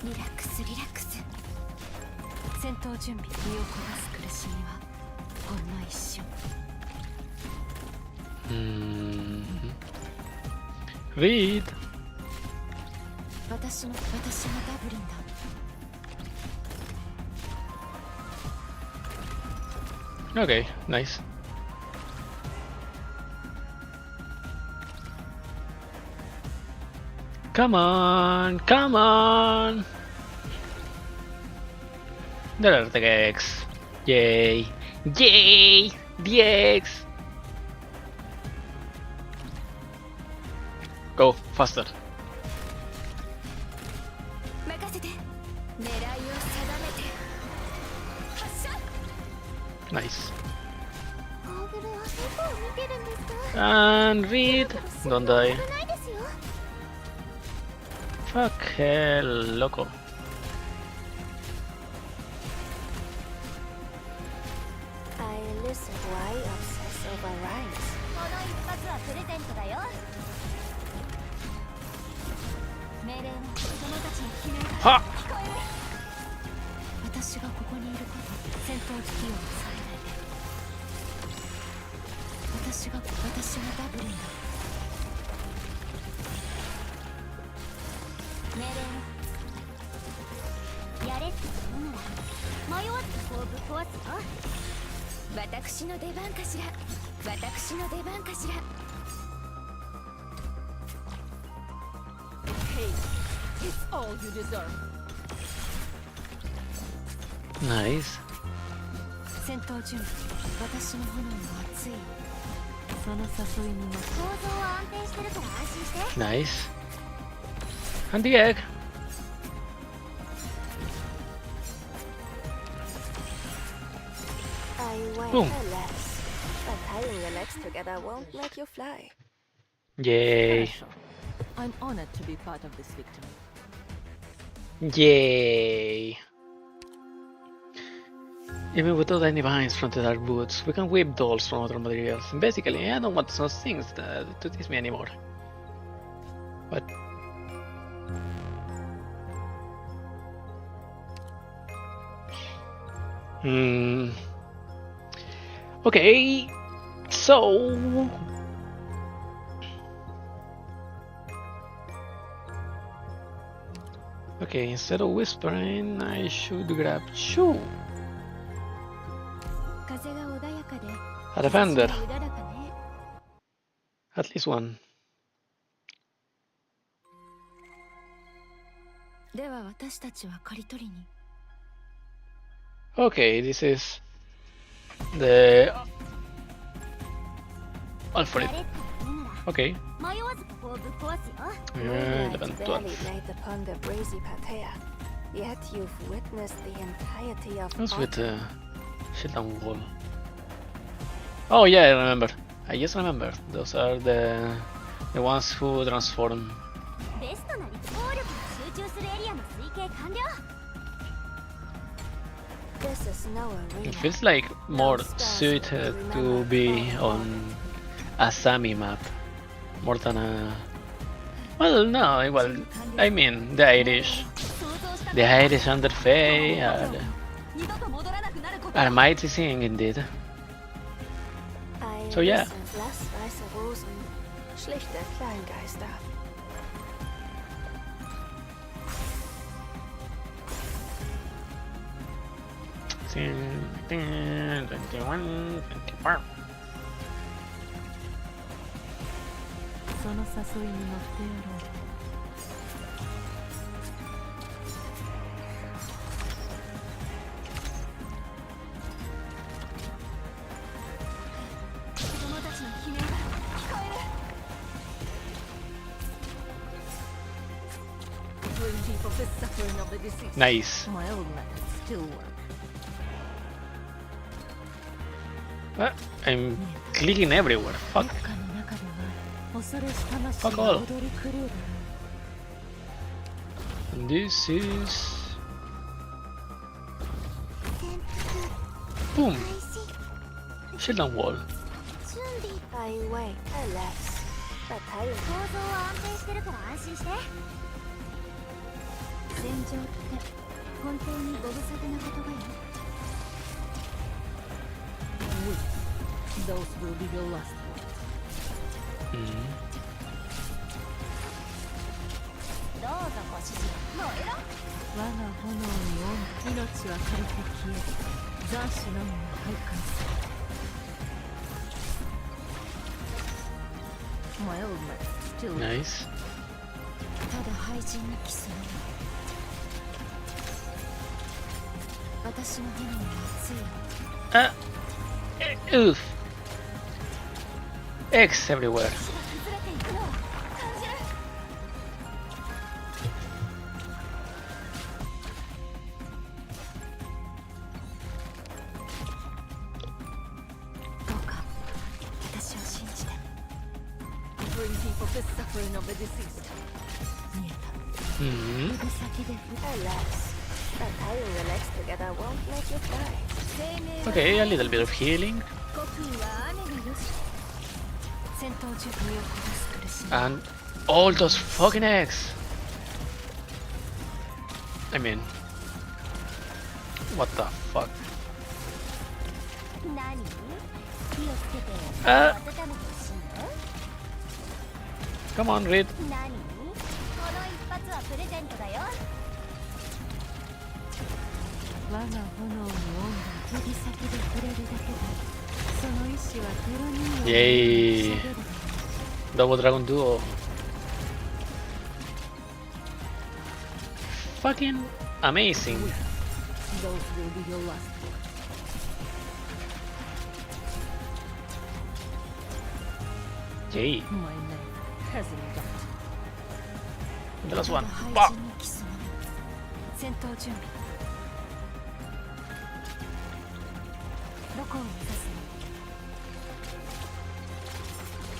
リラックスリラックス。戦闘準備。身を焦がす苦しみはほんの一瞬。Read. 私のダブリンだ。Okay, nice. Come on, come on. There are the eggs. Yay, yay, the eggs. Go faster. 任せて。狙いを定めて。発射。Nice. ゴーグルはどこを見てるんですか？ And read. Don't die. 危ないですよ。 Fuck hell, loco. I listen why obsess over rhymes. この一発はプレゼントだよ。命令の子供たちの悲鳴がはっ。聞こえる。私がここにいること、戦闘機器を抑えないで。私がダブリンだ。命令のやれって言うなら迷わずこうぶっ壊すよ。私の出番かしら。私の出番かしら。 Hey, it's all you deserve. Nice. 戦闘準備。私の炎は熱い。その誘いに乗って。構造は安定してるから安心して。 Nice. And the egg. I went Boom. less, but tying your legs together won't make you fly. Yay. Хорошо. I'm honored to be part of this victory. Yay. Even without any vines from the dark woods, we can weave dolls from other materials. Basically, I don't want those things to tease me anymore. What? Okay, so okay, instead of whispering, I should grab two. 風が穏やかで A defender, うららかね。 at least one. では私たちは刈り取りに。 Okay, this is the alphabet. やれって言うなら Okay. 迷わずここをぶっ壊すよ。 Eleven, Moonlight 12. barely laid upon the brazy patea, yet you've witnessed the entirety of What's with autumn. shield and wall? Oh yeah, I remember. I just remember. Those are the ones who transform. ベストな暴力が集中するエリアの推計完了。This is no It arena. feels like more suited to be on a Sami map more than a. Well, no, well, I mean the Irish under Fae are mighty seeing indeed. I So, yeah. listened less weiße Rosen, schlichte Kleingeister. Ding, ding, 21, 24. その誘いに乗ってやろう。 子供たちの悲鳴が聞こえる。 Grim people the suffering of the deceased. Nice. My old methods still work. I'm clicking everywhere. Fuck. 烈火の中では恐れし魂 Fuck が all. 踊り狂うだろう。 And this is. Boom. Shield and wall. 準備 I wait less, but I 構造は安定してるから安心して。戦場って本当にご無沙汰な言葉よ。 Those will be your last words. どうぞご指示を。燃えろ。我が炎に命は枯れて消え、残滓のみが徘徊する。My old man still Nice. ただ廃人に帰する。私の炎に熱いよ。Oof. Eggs everywhere. 崩れていくのを感じる。どうか私を信じて。 bring people the suffering of the deceased. 見えた。 Hmm. 指先でAlas, but tying your legs together won't make you die. Okay, a little bit of healing. 故宮は雨がよし。戦闘中身を殺す苦しみ。 And all those fucking eggs. I mean, what the fuck? 何？火をつけてあ温めてほしいの？ Come on, Reed. 何？この一発はプレゼントだよ。我が炎に温度指先で触れるだけで、その意志は泥人形 Yay. に下げる。 Double Dragon Duo. Fucking amazing. Those will be your last words. Yay. My name hasn't died. The last one. 廃 Bah. 人にキスのみ。戦闘準備。どこを目指す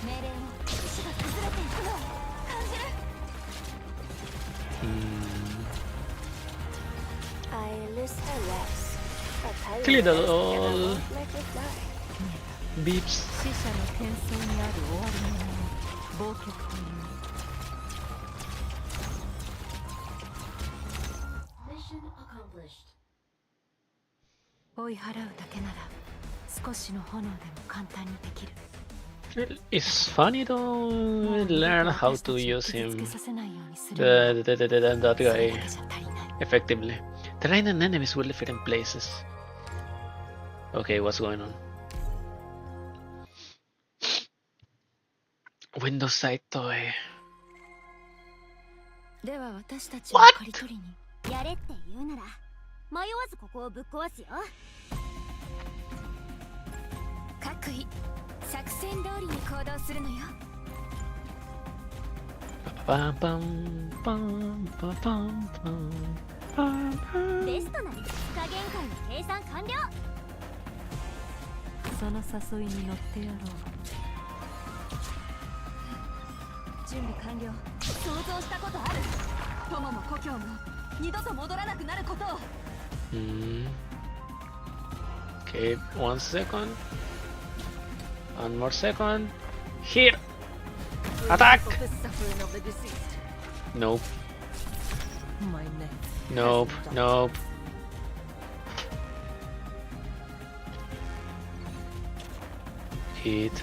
の？命令を。石が崩れていくのを感じる。Clear the all beeps. 死者の転送にある終わりのもの、忘却という。追い払うだけなら少しの炎でも簡単にできる。 It's funny to learn how to use 傷つけ him, させないようにする。 that それ guy, だけじゃ足りない。 effectively. The line and enemies will fit in places. Okay, what's going on? Windows side toy. では私たちを刈り取りに。やれって言うなら迷わずここをぶっ壊すよ。各位、作戦通りに行動するのよ。 Pam, pam, pam, pam, pam, pam, pam. ベストなり加減界の計算完了。その誘いに乗ってやろう。準備完了。想像したことある。友も故郷も二度と戻らなくなることを。 Okay, 1 second. 1 more second. Here! Attack! For the suffering of the deceased. Nope, My name nope, hasn't died. nope. Hit.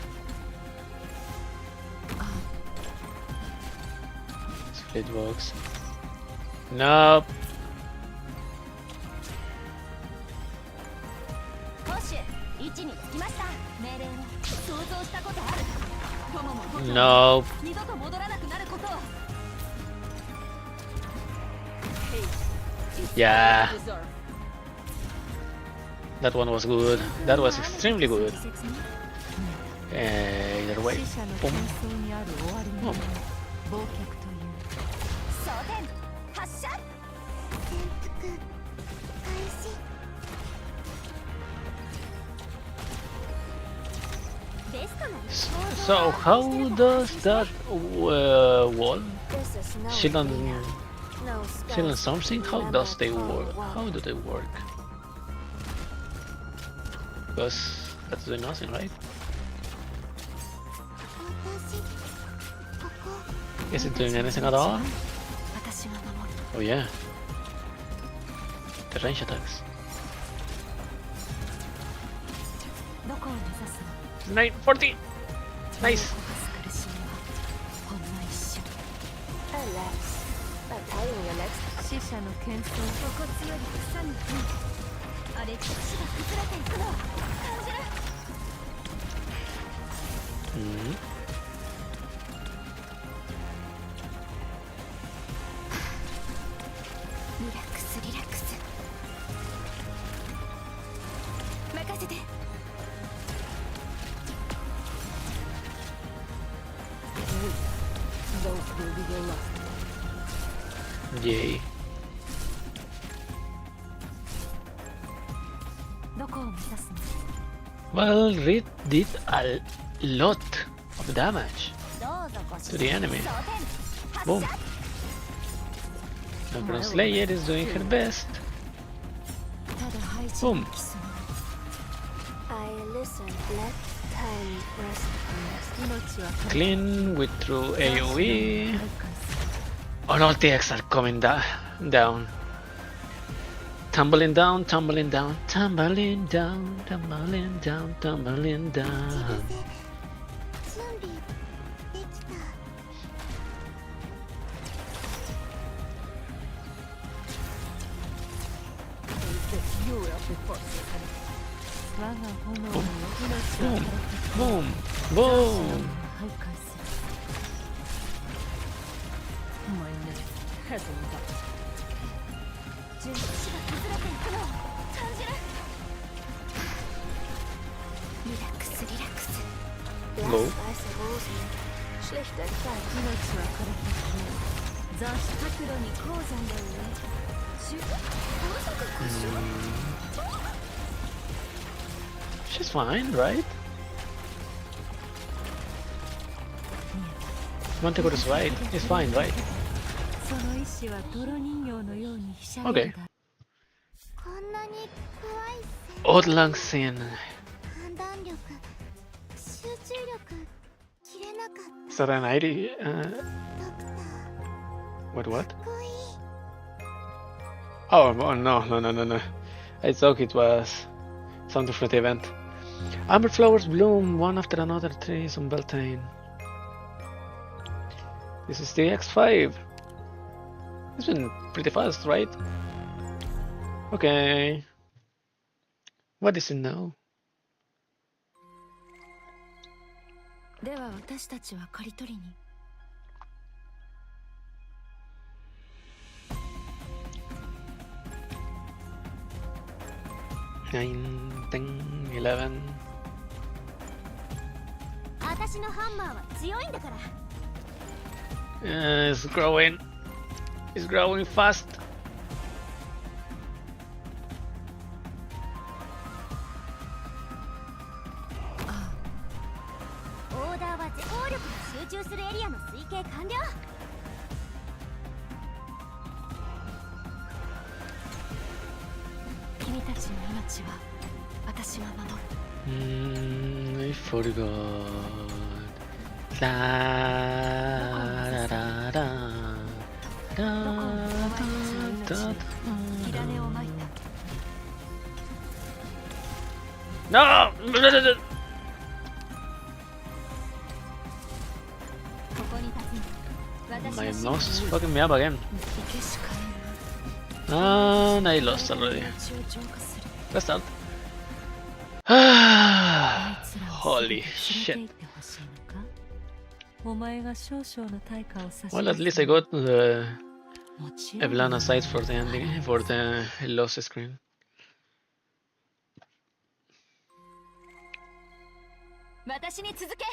Split box. Nope. 攻守位置につきました。命令を想像したことある。友も故郷も Nope. 二度と戻らなくなることを。 Yeah, Deserve. that one was good. That was extremely good. 適切に。 Either way. 死者の戦争にある終わりのもの、忘却という。装填発射。潜伏開始。ベストなり。 So how does that wall shield on something? How does they work? How do they work? Because that's doing nothing, right? Is it doing anything at all? 私が守る。 Oh yeah. the range attacks. どこを目指すの 940! Nice! 苦しみはほんの一瞬 Alas, but tying your legs. 死者の謙遜心地より草に吹いてあれ地が崩れていくのを感じる。リラックスリラックス。任せて。Those will be your last. Yay. どこを目指すの Well, Reed did a lot of damage どうぞご to the enemy. 装填 Boom. The Crown Slayer is doing her best. ただ配置 Boom. のキス I listen. Let time rest on us. 命は Clean with through AoE. 徘徊する All TX are coming down. Tumbling down, tumbling down, tumbling down, tumbling down, tumbling down. 準備できた。我が炎の命を Boom, boom. 徘徊する準備地が崩れていくのを感じる。リラックスリラックス。 Go. Last I suppose you. Schlichter Kleid. 命は枯れて消え雑誌角度に鉱山で上。まさか故障 She's fine, right? Monteco's right. It's fine, right? その意志は泥人形のようにひしゃげ Okay. るだこんなに怖い Outlang Sin. 判断力、集中力、切れなかっ Is that an ID? た。ドクター、 What? かっこいい。 Oh, no. I thought it was some different event. Amber flowers bloom one after another trees on Beltane. This is the X5. It's been pretty fast, right? Okay. What is it now? では私たちは刈り取りに 9, 10, 11. 私のハンマーは強いんだから。 It's growing. It's growing fast. オーダーは効力が集中するエリアの推計完了。君たちの命は私が守る I forgot. La, da, da, da, da, どこにお前たちの命 da, に火種をまいた No! ここに立つの。私 My の mouse is 真 fucking me up again. 生けしかえ And I lost already. 命を浄化する Let's start. あいつらを Holy 連れて shit. 行ってほしいのかお前が少々の対価を差し Well, at least I got the もちろん Eblana sites for the ending, for the lost screen. 私に続け。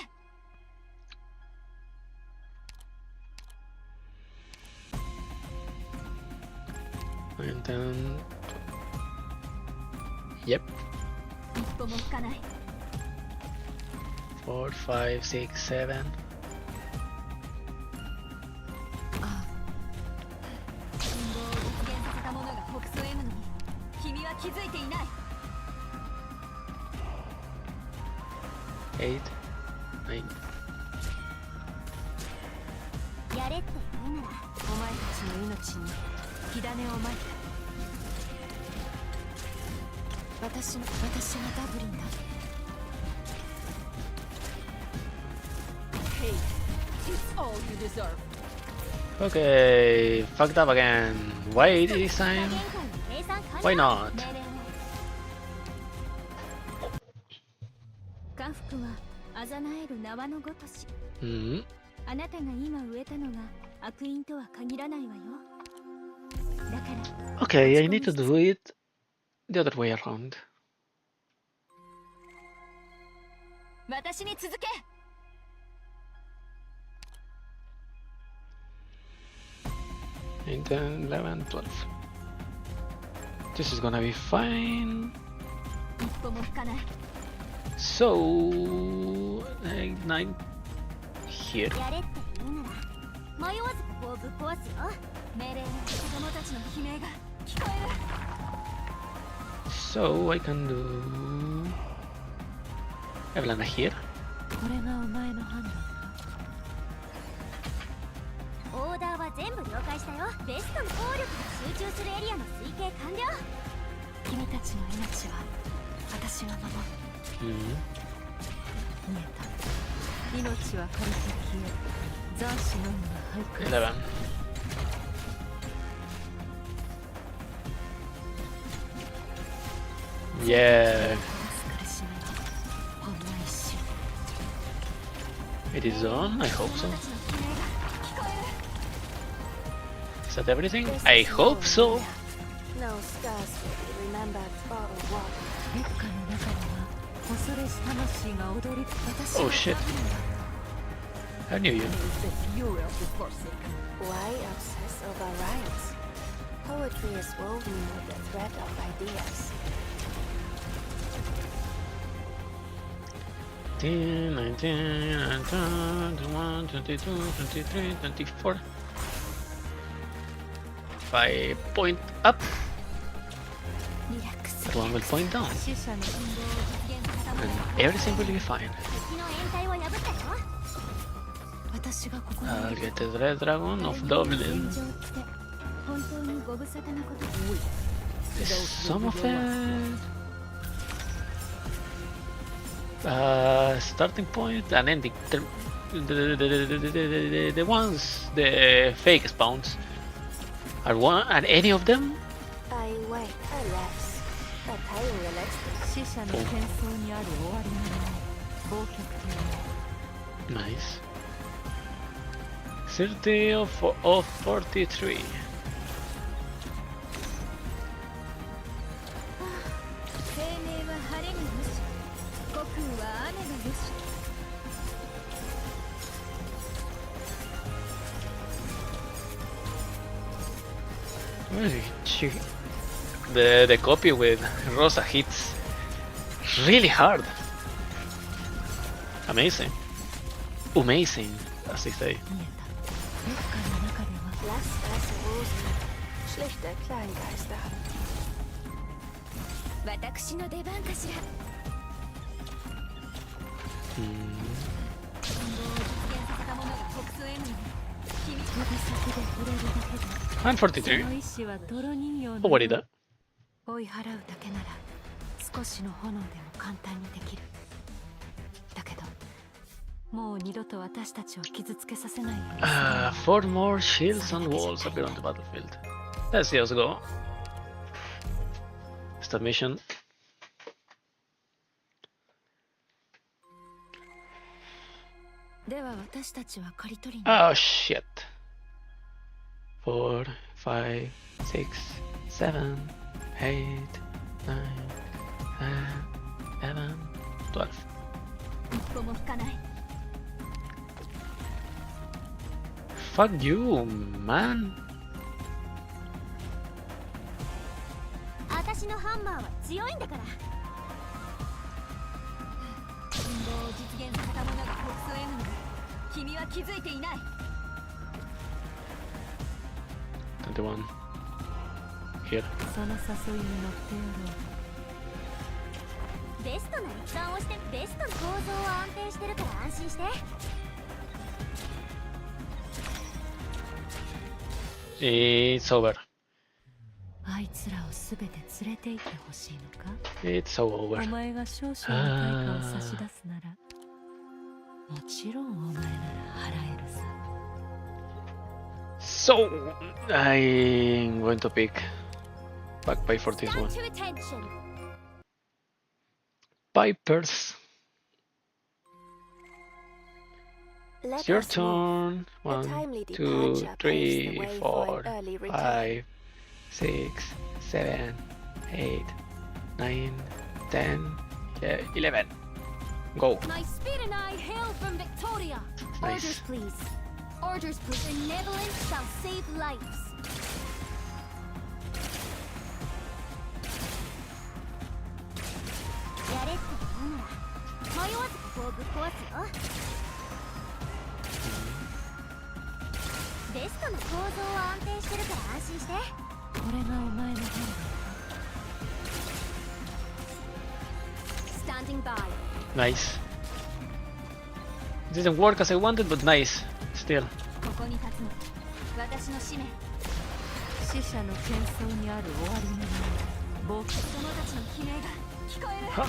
And then... Yep. 一歩も引かない。 4, 5, 6, 7. 信号を実現させた者が北総 M のに君は気づいていない。 8, 9. やれって言うならお前たちの命に火種をまいた私がダブリンだ。 Okay, fucked up again. Why this time? Why not? 家福はあざなえる縄のごとし。 Hmm. あなたが今植えたのが悪因とは限らないわよ。だから Okay, I need to do it the other way around. 私に続け。 8, 10, 11, 12. This is gonna be fine. 一歩も引かない。 So, 9 here. やれって言うなら迷わずここをぶっ壊すよ。命令の子供たちの悲鳴が聞こえる。 So I can do Eblana here. これがお前の判断か。オーダーは全部了解したよ。ベストの効力が集中するエリアの推計完了。君たちの命は私が守る。 Hmm. 見えた。命は借りて消え、残死のみが徘徊。 11. Yeah, 苦しみはほんの一瞬。 it is on. I hope so. Is that everything? I hope so. No scars will be remembered for a walk. 烈火の中では恐れし魂が踊り。 Oh shit. I knew you. Why obsess over rights? Poetry is woven with the thread of ideas. 18, 19, 21, 22, 23, 24. 5 point up. リラックス。 That one will point down. 死者の And everything will be fine. 敵の掩体を破ったよ。私がここに I'll get the Red Dragon of Dublinn. 本当にご無沙汰なこと。 Some of it. Starting point and ending. The ones, the fake spawns. Are any of them? I wait, alas. The time will extend. 死者の戦争にある終わりのない忘却という Nice. 30 of 43. 生命は晴れがよし、悟空は雨がよし。 The copy with Rosa hits really hard. Amazing. Amazing, as they say. 見えた。烈火の中では Lass es Rosen. Schlichter Kleingeister. 私の出番かしら。 Hmm. 運動を実現させた者が北総への君指先で触れるだけで I'm そ 43. の意志は泥人形の Oh, what is that? 追い払うだけなら少しの炎でも簡単にできる。だけどもう二度と私たちを傷つけさせないようにする 4 more shields and walls appear on the battlefield. Let's just go. Start mission. では私たちは刈り取りに Oh shit. 4, 5, 6, 7, 8, 9, 10, 11, 12. 一歩も引かない。 Fuck you, man. 私のハンマーは強いんだから。運動を実現させた者が北総への君は気づいていない。 21. Here. その誘いに乗ってやろう。ベストな戦をしてベストの構造は安定してるから安心して。 It's over. あいつらをすべて連れて行ってほしいのか。 It's so お over. 前が少々の対価を差し出すならもちろんお前なら払えるさ。 So I'm going to pick back pay for this one. Stand to attention. Pipers. Let It's your us move. turn. 1, timely 2, departure paves the 3, way 4, for an early return. 5, 6, 7, 8, 9, 10, 11. Go. My speed and I hail from Victoria. Nice. Orders, please. Orders, please. Benevolence shall save lives. Standing by. Nice. It didn't work as I wanted, but nice. Still. ここに立つの私の使命。死者の喧騒にある終わりのない僕友達の悲鳴が聞こえる。は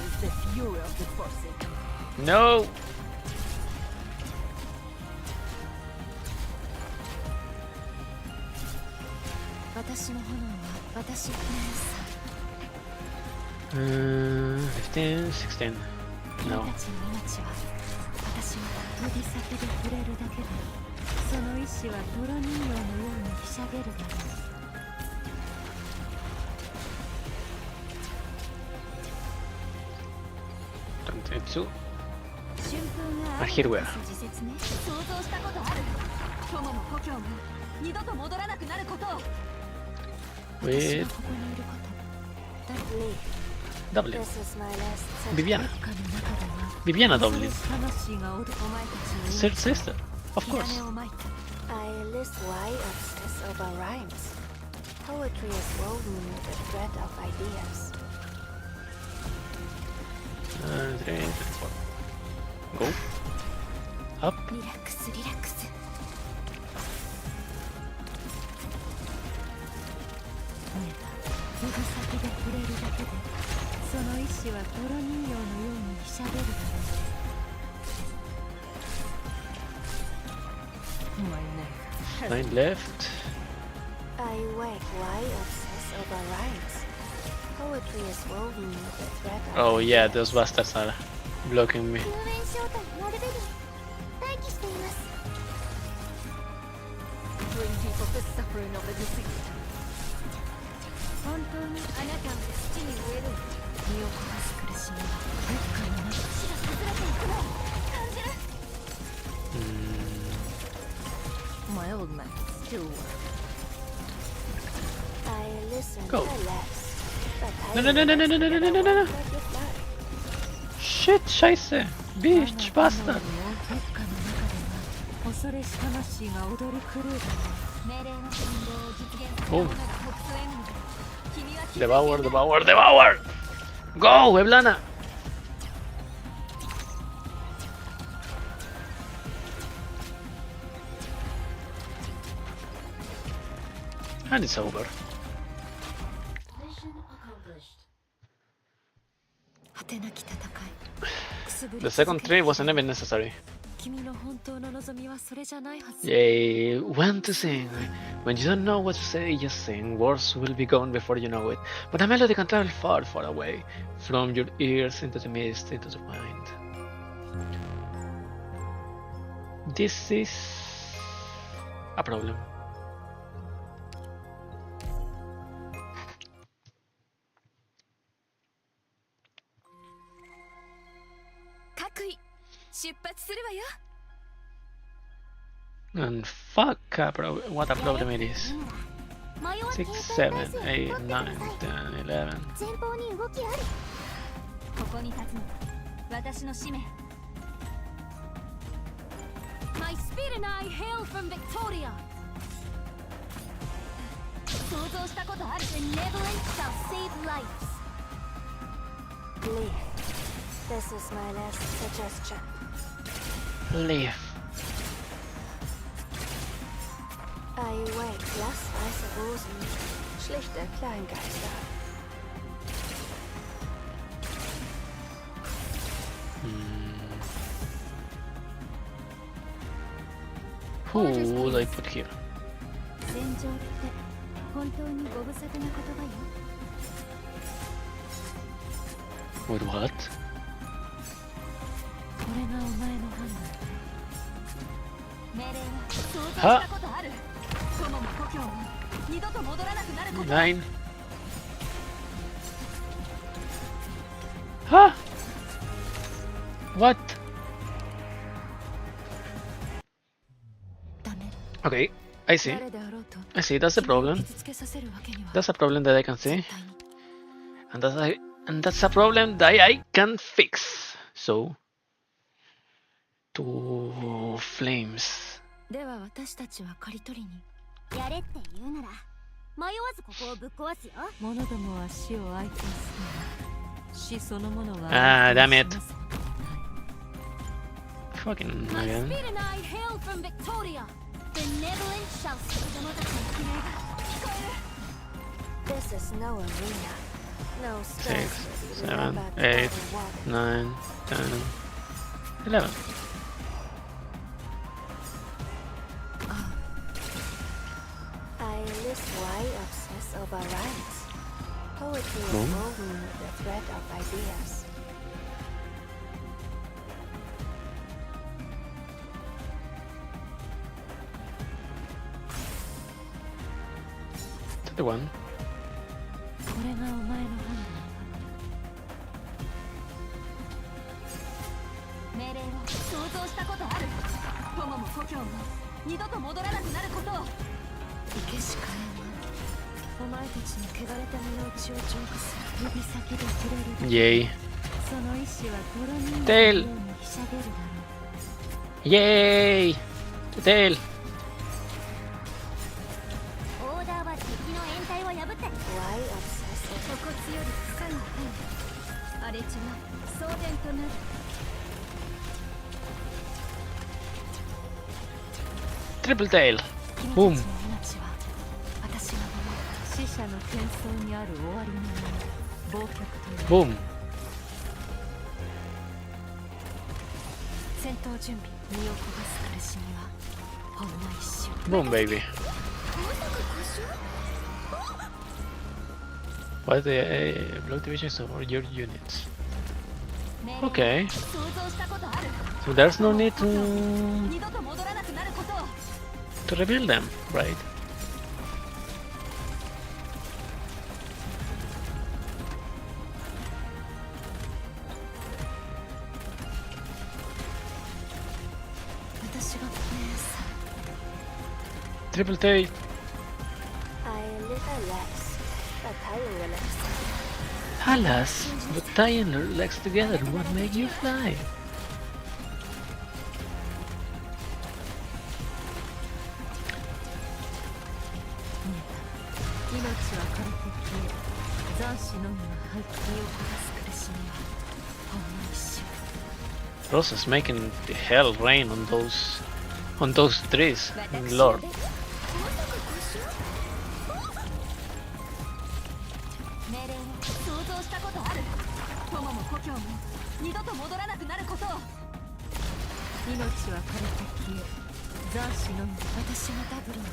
Is the fury of the forsaken. No. 私の炎は私の15, 16. 君 No. たちの命は私が指先で触れるだけでその意志は泥人形のようにひしゃげるだろう。 22. 春風が Ah, here we are. 自説ね。想像したことある。友も故郷も二度と戻らなくなることを。私 With はここにいることだ Dublinn. This is my last Viviana. 他の中では Viviana 恐 Dublinn. ろし魂がおるお前たち Third の sister. Of 火 course. 種をまいた。 I list why obsess over rhymes. Poetry is woven with the thread of ideas. 3, 24. Go. Up. リラックスリラックス。見えた。指先で触れるだけでその意志は泥人形のようにひしゃげるだろう。お前ね。 9 left. I wake why obsess over rhymes. Poetry is woven with the thread of Oh yeah, ideas. those bastards are blocking me. 救援招待マルベリー待機しています。Bring people to suffering of the deceased. 本当にあなたの土に植える身を焦がす苦しみはどっかになる。土が崩れていくのを感じる。 My old man still works. I listen Go. to less, but No, no, no, no, no, no, no, no, no, no, no. Shit, scheiße. Bitch, bastard. どっかの中では恐れし魂が踊り狂うだろう。命令の信号を実現する Oh. 者が北斗への君は Devour, devour, devour. Go, Eblana. And it's over. 果てなき戦い。くすぶり The 続 second け tree wasn't even necessary. 君の本当の望みはそれじゃないはず。 Yay, when to sing. When you don't know what to say, just sing. Words will be gone before you know it. But a melody can travel far, far away. From your ears into the mist, into the mind. This is a problem. And fuck, what a problem it is. 6, 7, 8, 9, 10, 11. 前方に動きあり。ここに立つのが私の使命。My speed and I hail from Victoria. 想像したことある。Benevolence shall save lives. Leave. This is my last suggestion. Leave. wake lass weiße Rosen, schlichte Kleingeister. Who would I put here? 戦場って本当にご無沙汰な言葉よ。 With what? これがお前の判断。命令は想像したことある。友も故郷も二度と戻らなくなること。 9. Huh? What? ダメ。 Okay, I see. 誰であろうと I see, that's the problem. 傷つけさせるわけには That's a problem that I can see. 絶対に。 And that's a problem that I can fix. So, two flames. では私たちは刈り取りに。やれって言うなら迷わずここをぶっ壊すよ。者どもは死を愛好するが、死そのものは Ah, damn it. 愛することな Fuckingい。again. Spirit and I hail from Victoria. Benevolent shouts. This is no arena. No stars 6, will be 7, remembered 8, by the water. 9, 10, 11. I list why obsess over rhymes. Poetry is Boom. woven with the thread of ideas. To the one. これがお前の判断。命令を想像したことある。友も故郷も二度と戻らなくなることを。行けしかえない。お前たちの汚れた身の内を浄化する。指先で触れる。 Yay. その意志は泥人間 Tail. のようにひしゃげるだろう。 Yay! The tail. オーダーは敵の掩体を破って。Why obsess over 心地より深い荒れ地は送電となる。 Triple tail. 君たち Boom. の命は私が守る。死者の喧騒にある終わりのない忘却という。 Boom. 戦闘準備。身を焦がす苦しみはほんの一瞬。 Boom, baby. Why the block divisions of your units? Okay. So there's no need to rebuild them, right? Triple tail. I live a less, but tying the legs. Alas, but tying your legs together won't make you fly. 命は枯れて消え、残死のみが身を焦がす苦しみはほんの一瞬。 Rosa's making the hell rain on those trees, Lord. 命令を想像したことある。友も故郷も二度と戻らなくなることを。命は枯れて消え、残死のみ。私がダブルンだ。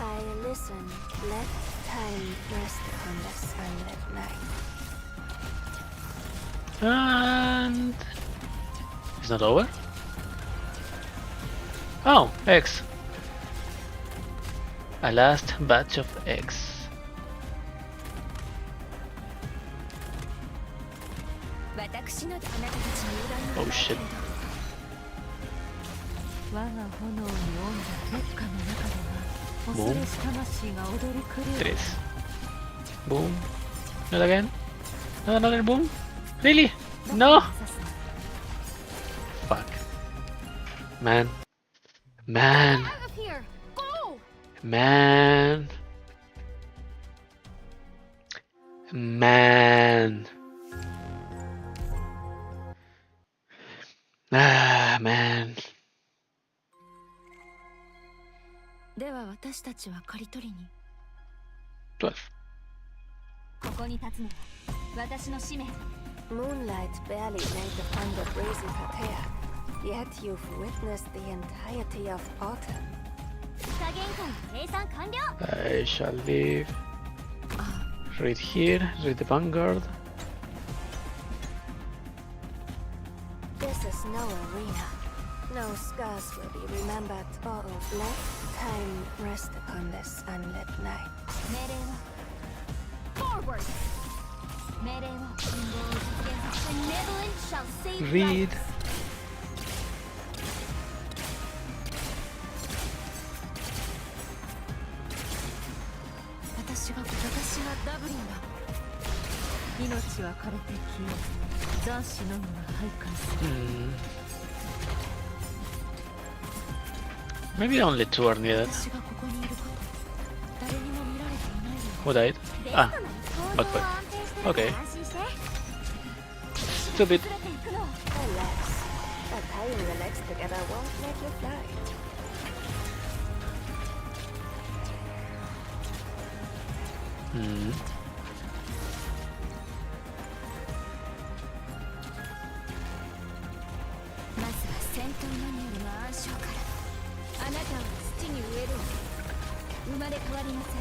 I listen, let time rest on the sunlit night. And it's not over. Oh, eggs. A last batch of eggs. Oh shit. 我が炎に温んだ烈火の中では恐れし魂が踊り狂う。 Tres. Boom. Not again. Not another boom. Really? No. Fuck. Man. Man. Out of here! Go! Man. Man. man. では私たちは刈り取りに。 12. ここに立つのは私の使命。 Moonlight barely made the thunder breeze her hair, yet you've witnessed the entirety of autumn. 下限界計算完了。 I shall leave. Read here, read the Vanguard. This is no arena. No scars will be remembered or let time rest upon this unlit night. 命令を Forward 命令を信号を実現させ Neblin shall save Read. lives. 私がダブリンだ。命は枯れて消え、残死のみが徘徊する。Maybe only 2 are needed. 私がここにいること、誰にも見られていないよ。 Who died? ベス Ah, トな行 バック動を安定してる OK から安心して。 stupid. 崩れていくの。 Alas, tying your legs together won't make you fly. Hmm. まずは戦闘マニュアルの暗唱から。あなたは土に植えるわ。生まれ変わりません。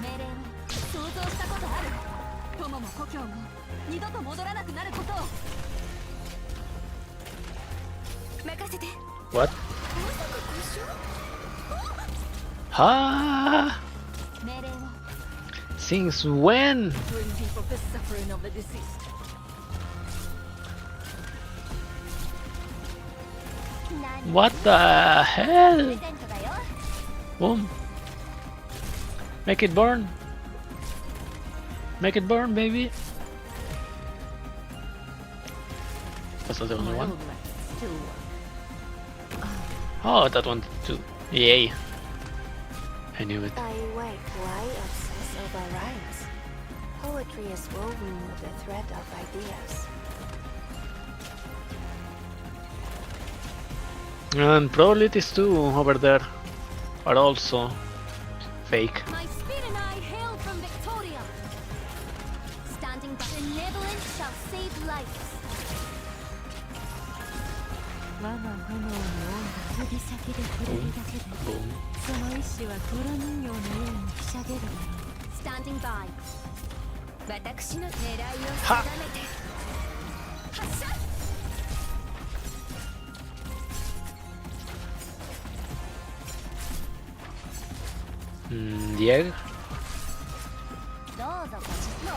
命令を想像したことある。友も故郷も二度と戻らなくなることを。任せて。 What? まさか故障？ Ha! 命令を。 Since when? Bring people the suffering of the deceased. What the hell? プレゼントだよ。 Boom. Make it burn. Make it burn, baby. That's not the only one. Oh, that one too. Yay. I knew it. I wait, why obsess over rhymes? Poetry is woven with the thread of ideas. And probably these two over there are also fake. My speed and I hail from Victoria. Standing by the Neblin shall save lives. 我が炎に温度指先で触れるだけで Boom. その意志は泥人形のようにひしゃげるだろう。 Standing by. 私の狙いを定めて発射。 The egg. どうぞご自由を。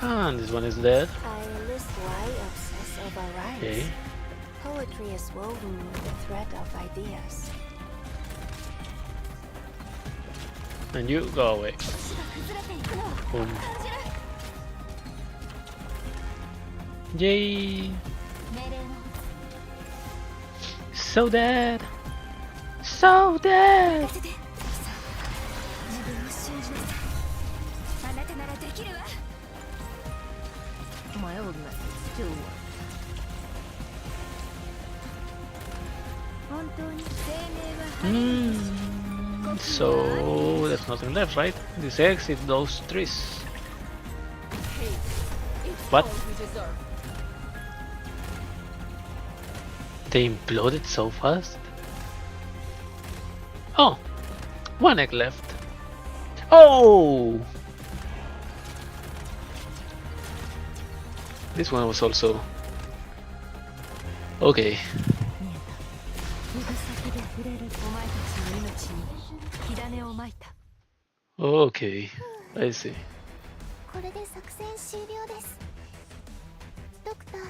And this one is dead. I list why obsess over rhymes. Okay. Poetry is woven with the thread of ideas. And you go away. 星が崩れていくのを Boom. 感じる。 Yay. 命令を。 So dead. So dead. 任せて。さあ、自分を信じなさい。あなたならできるわ。 My old method still works. 本当に生命は So there's nothing left, right? This exit those trees. What? They imploded so fast? Oh! One egg left. Oh! This one was also... Okay. 指先で触れるお前たちの命に火種をまいた。 Okay. I see. これで作戦終了です。ドクター、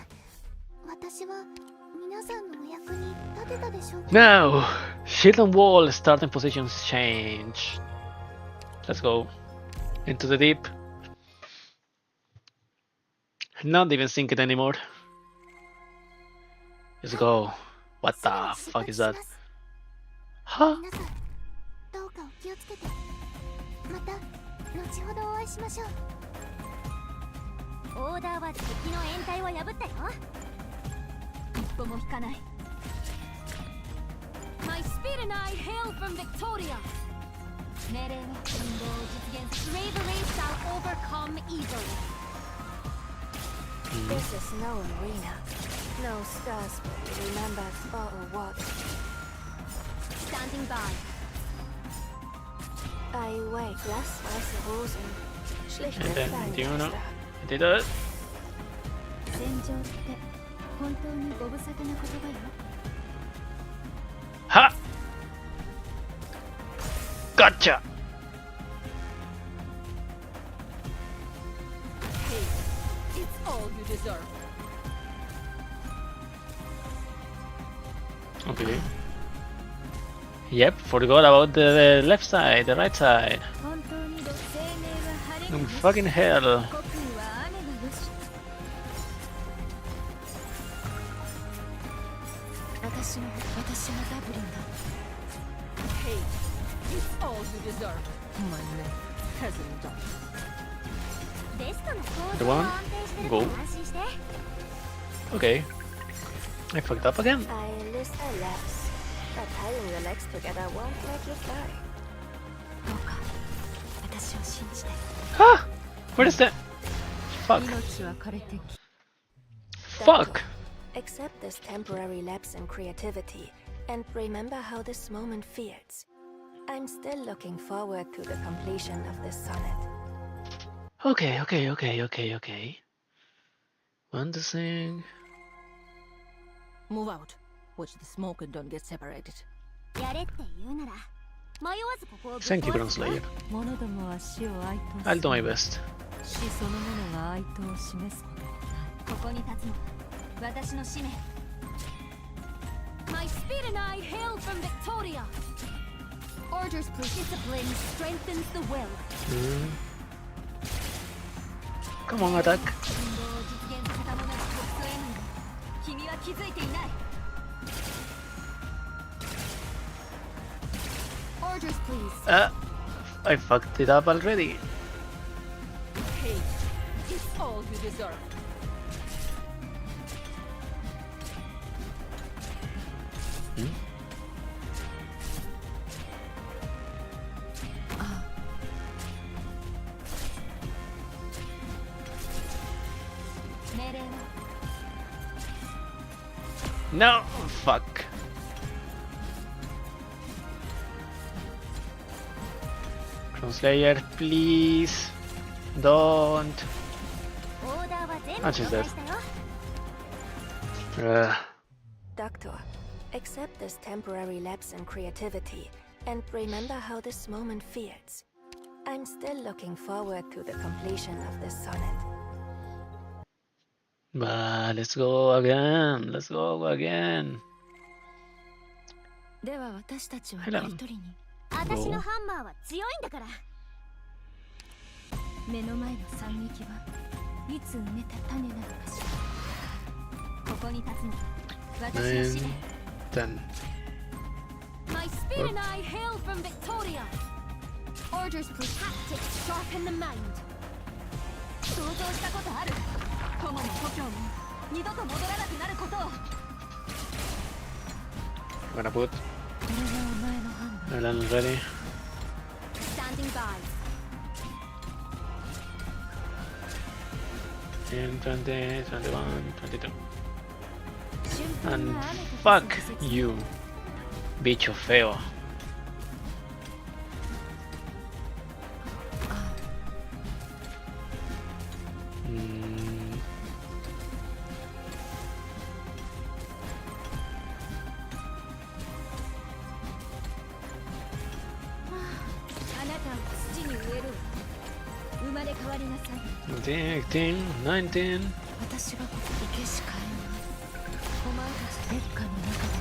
私は皆さんのお役に立てたでしょうか？ Now, shield and wall starting positions change. Let's go into the deep. Not even sink it anymore. Let's go. What the fuck is that? Huh? 皆さん、どうかお気気をつけて。また後ほどお会いしましょう。オーダーは敵の掩体を破ったよ。一歩も引かない。 My speed and I hail from Victoria. 命令は運動を実現。 Bravery shall overcome evil. This is no arena. No scars will be remembered or awarded. Standing by. I wake less weiße Rosen. Schlichte Veintiuno. Kleingeister. 22. 戦場って本当にご無沙汰な言葉よ。Ha! Gotcha! Hey, it's all you deserve. Okay. Yep, forgot about the left side, the right side. 本当に生命は晴れ Oh, によし。 fucking hell. 国威は雨がよし。私はダブリンだ。 Hey, it's all you deserve. My name hasn't done. ベストな構 The 造は one? 安定してる Go. から安心して。 Okay. I fucked up again. I list a lapse, but tying your legs together won't make you fly. どうか私を信じて。 Ha! What is that? Fuck. 命は枯れてき Fuck! Accept this temporary lapse in creativity and remember how this moment feels. I'm still looking forward to the completion of this sonnet. Okay. Want to sing? Move out. Watch the smoke and don't get separated. やれって言うなら迷わずここをぶっ Thank you, 壊す Ground Slayer. 者どもは死を愛党 I'll す do る my best. 死そのものが愛党を示すことはないここに立つのは私の使命。 My speed and I hail from Victoria. Orders please. Discipline strengthens the will. Come on, attack. 運動を実現させた者が特捜への君は気づいていない。 Orders please. I fucked it up already. Hey, it's all you deserve. No, fuck. Crown Slayer, please. Don't. オーダーは全部 Ah, she's 紹 dead. 介したよ。 Doctor, accept this temporary lapse in creativity and remember how this moment feels. I'm still looking forward to the completion of this sonnet. Let's go again. Let's go again. では私たちは Hello. 一人に私のハンマーは強いんだから。目の前の惨劇はいつ埋めた種なのかしら。ここに立つのは私の使命。 10. My speed and I hail from Victoria. Orders please. Tactics sharpen the mind. 想像したことある。友の故郷に二度と戻らなくなることを。 I'm gonna put これがお前の判断。 Elan ready. Standing by. 10, 20, 21, 22. 瞬間 And が雨と fuck 風の季節 you, bicho feo. Mm, あなたを土に植える。生まれ変わりなさい。 18, 19. 私がここでけしかえない。お前たち烈火の中で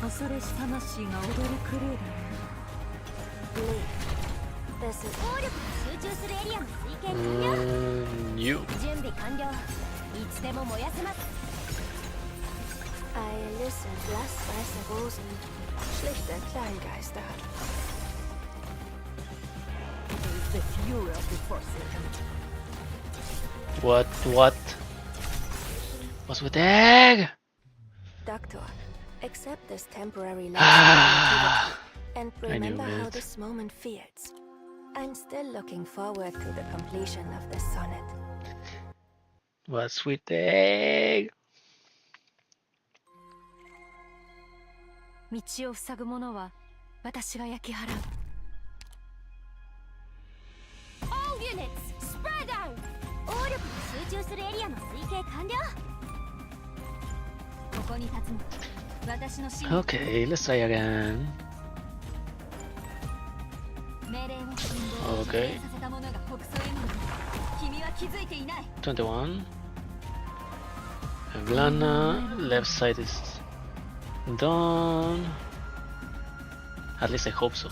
は恐れし魂が踊り狂うだろう。 This is 暴力が集中するエリアの水拳完了。 You. 準備完了。いつでも燃やせます。I listen, lass weiße Rosen, schlichte Kleingeister. The fury of the Forsaken. What? What's with the egg? Doctor, accept this temporary lapse Ah, in activity and I knew remember how it. this moment feels. I'm still looking forward to the completion of this sonnet. What's with the egg? 道を塞ぐものは私が焼き払う。 All units, spread out! 応力が集中するエリアの推計完了。ここに立つの。私の真 Okay, let's try again. 命令を信号を Okay. させた者が北総へ向かう。君は気づいていない。 21. Eblana, left side is done. At least I hope so.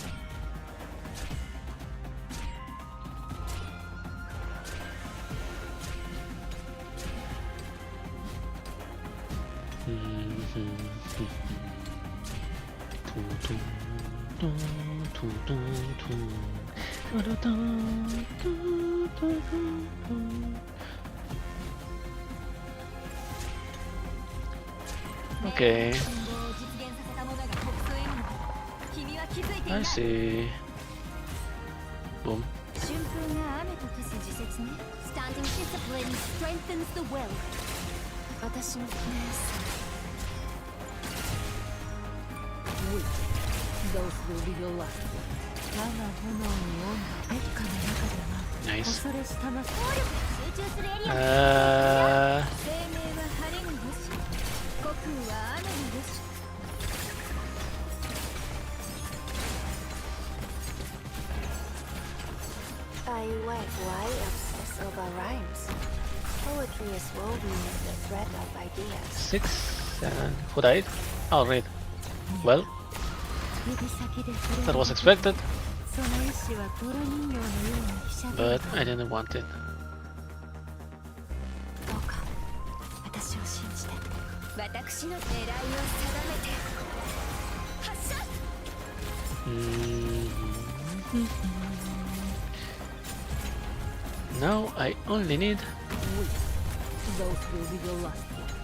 Okay, 信号を実現させた者が北総へ向かう。君は気づいていな I い。 see. Boom. 春風が雨と化す時節ね。Standing discipline strengthens the will. 私の姉さん。Those will be your last words. 我が炎に温度烈火の中では Nice. 恐れし魂。能力が集中するエリア。 Uh, 生命は晴れによし。国空は雨によし。I wait. Why obsess over rhymes? Poetry is woven with the thread of ideas. 6, 7. Who died? Oh, right. Well, 指先で触れ that る was expected, その意志は泥人形のようにひしゃげ but る。 I didn't want it. どうか私を信じて。私の狙いを定めて発射。 Now I only need Those will be your last words.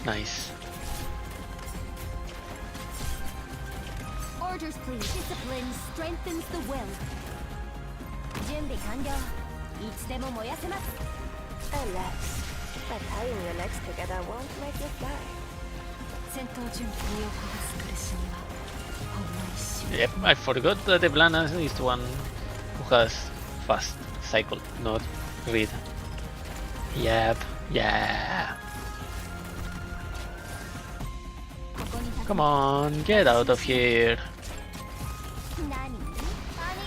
nice. Orders please. Discipline strengthens the will. 準備完了。いつでも燃やせます。Alas, but tying your legs together won't make you fly. 戦闘準備にを焦がす苦しみはほんの一瞬。 Yep, I forgot that Eblana is the one who has fast cycle, not read. Yep, yeah. ここに立つ。 Come on, get out of here. 何？パニ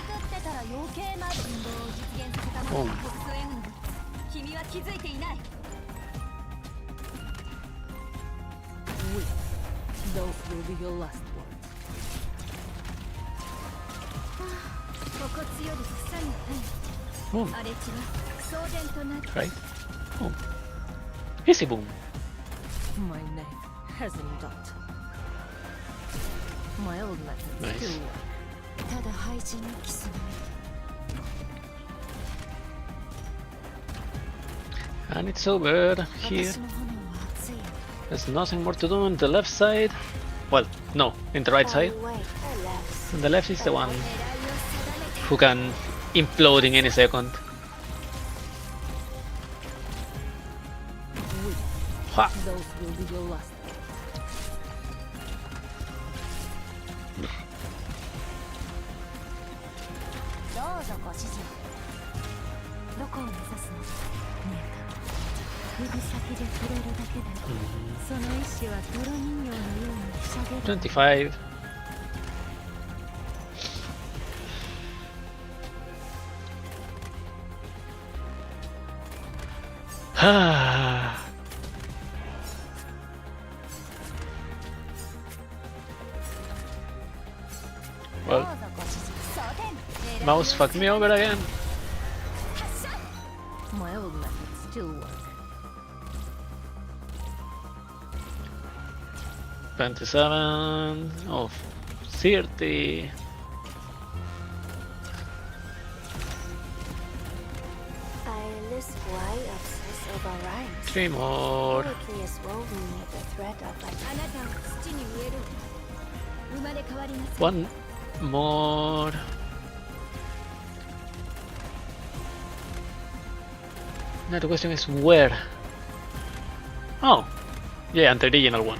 クってたら余計な運動を実現させたものが北総へ向かう。君は気づいていない。 Those will be your last words. ここ強り草に Boom, 荒れ地は騒然となる。 right? Boom. Easy boom. My name hasn't dot. My old methods Nice. still work. ただ廃人のキスのみ。 And it's over here. 私の炎は熱いよ。 There's nothing more to do on the left side. Well, no, in the right side. Alas, On the left is the one 狙いを定めて who can implode in any second. Ha! Those will be your last words. どうぞご指示を。どこを目指すの？見えた。指先で触れるだけで、その意志は泥人形のようにひしゃげる。 25. Ah. Well, どうぞご指示。装填。 mouse fucked me over again. 発射。 My old methods still work. 27 of 30. over rhymes. 3 more. Poetry is woven with the thread of like あなたを土に植える生まれ変わりなさい 1 more. Now the question is where? Oh, yeah, and the original one.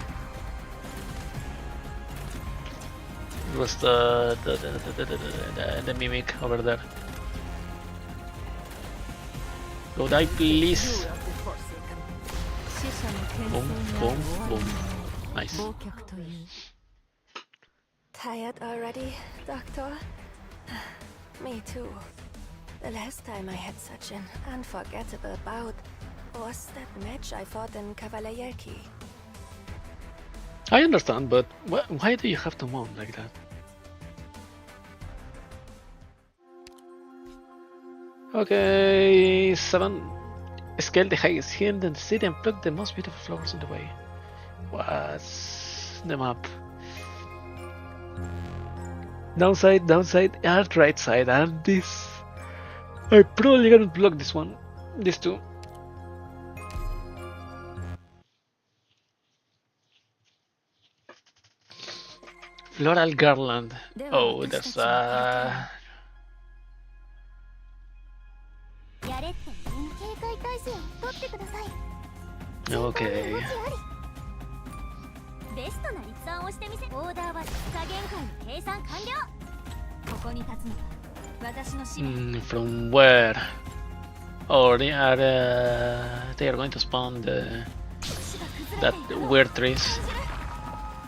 It was the mimic over there. Go die, please. 死者の喧 Boom, 騒にあ boom, る終わ boom. り Nice. の忘却という tired already, Doctor? Me too. The last time I had such an unforgettable bout was that match I fought in Kavalayaki. I understand, but why do you have to moan like that? Okay, 7. Scale the highest hill in the city and pluck the most beautiful flowers on the way. What's the map? Downside, downside, and right side, and this. I probably gonna block this one. These two. Floral garland. Oh, there's やれって警戒態勢を取ってください。 okay. ベストな立案をしてみせオーダーは2日限界の計算完了ここに立つのは私の使命 From where? Or they are going to spawn that weird trees,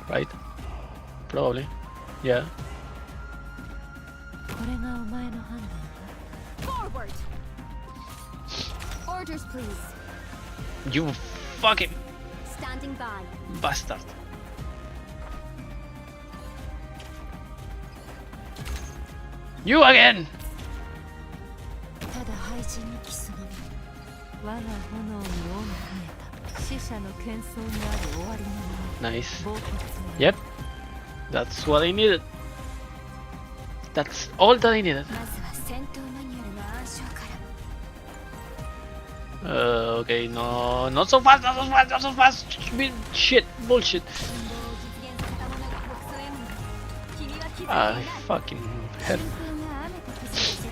right? Probably, yeah. これがお前の判断 Forward Orders please You fucking Standing by bastard! You again! ただ廃人に帰すのみ我が炎に尾が生えた死者の喧騒にある終わりの Nice. ない忘却と Yep, that's what I needed. That's all that I needed. まずは戦闘マニュアルの暗唱から Okay, no, not so fast, not so fast, not so fast. Shit, bullshit. 運動を実現させた者が北総へ向かう君は気づいてい I ない fucking hell. 旋風が雨と化す説ね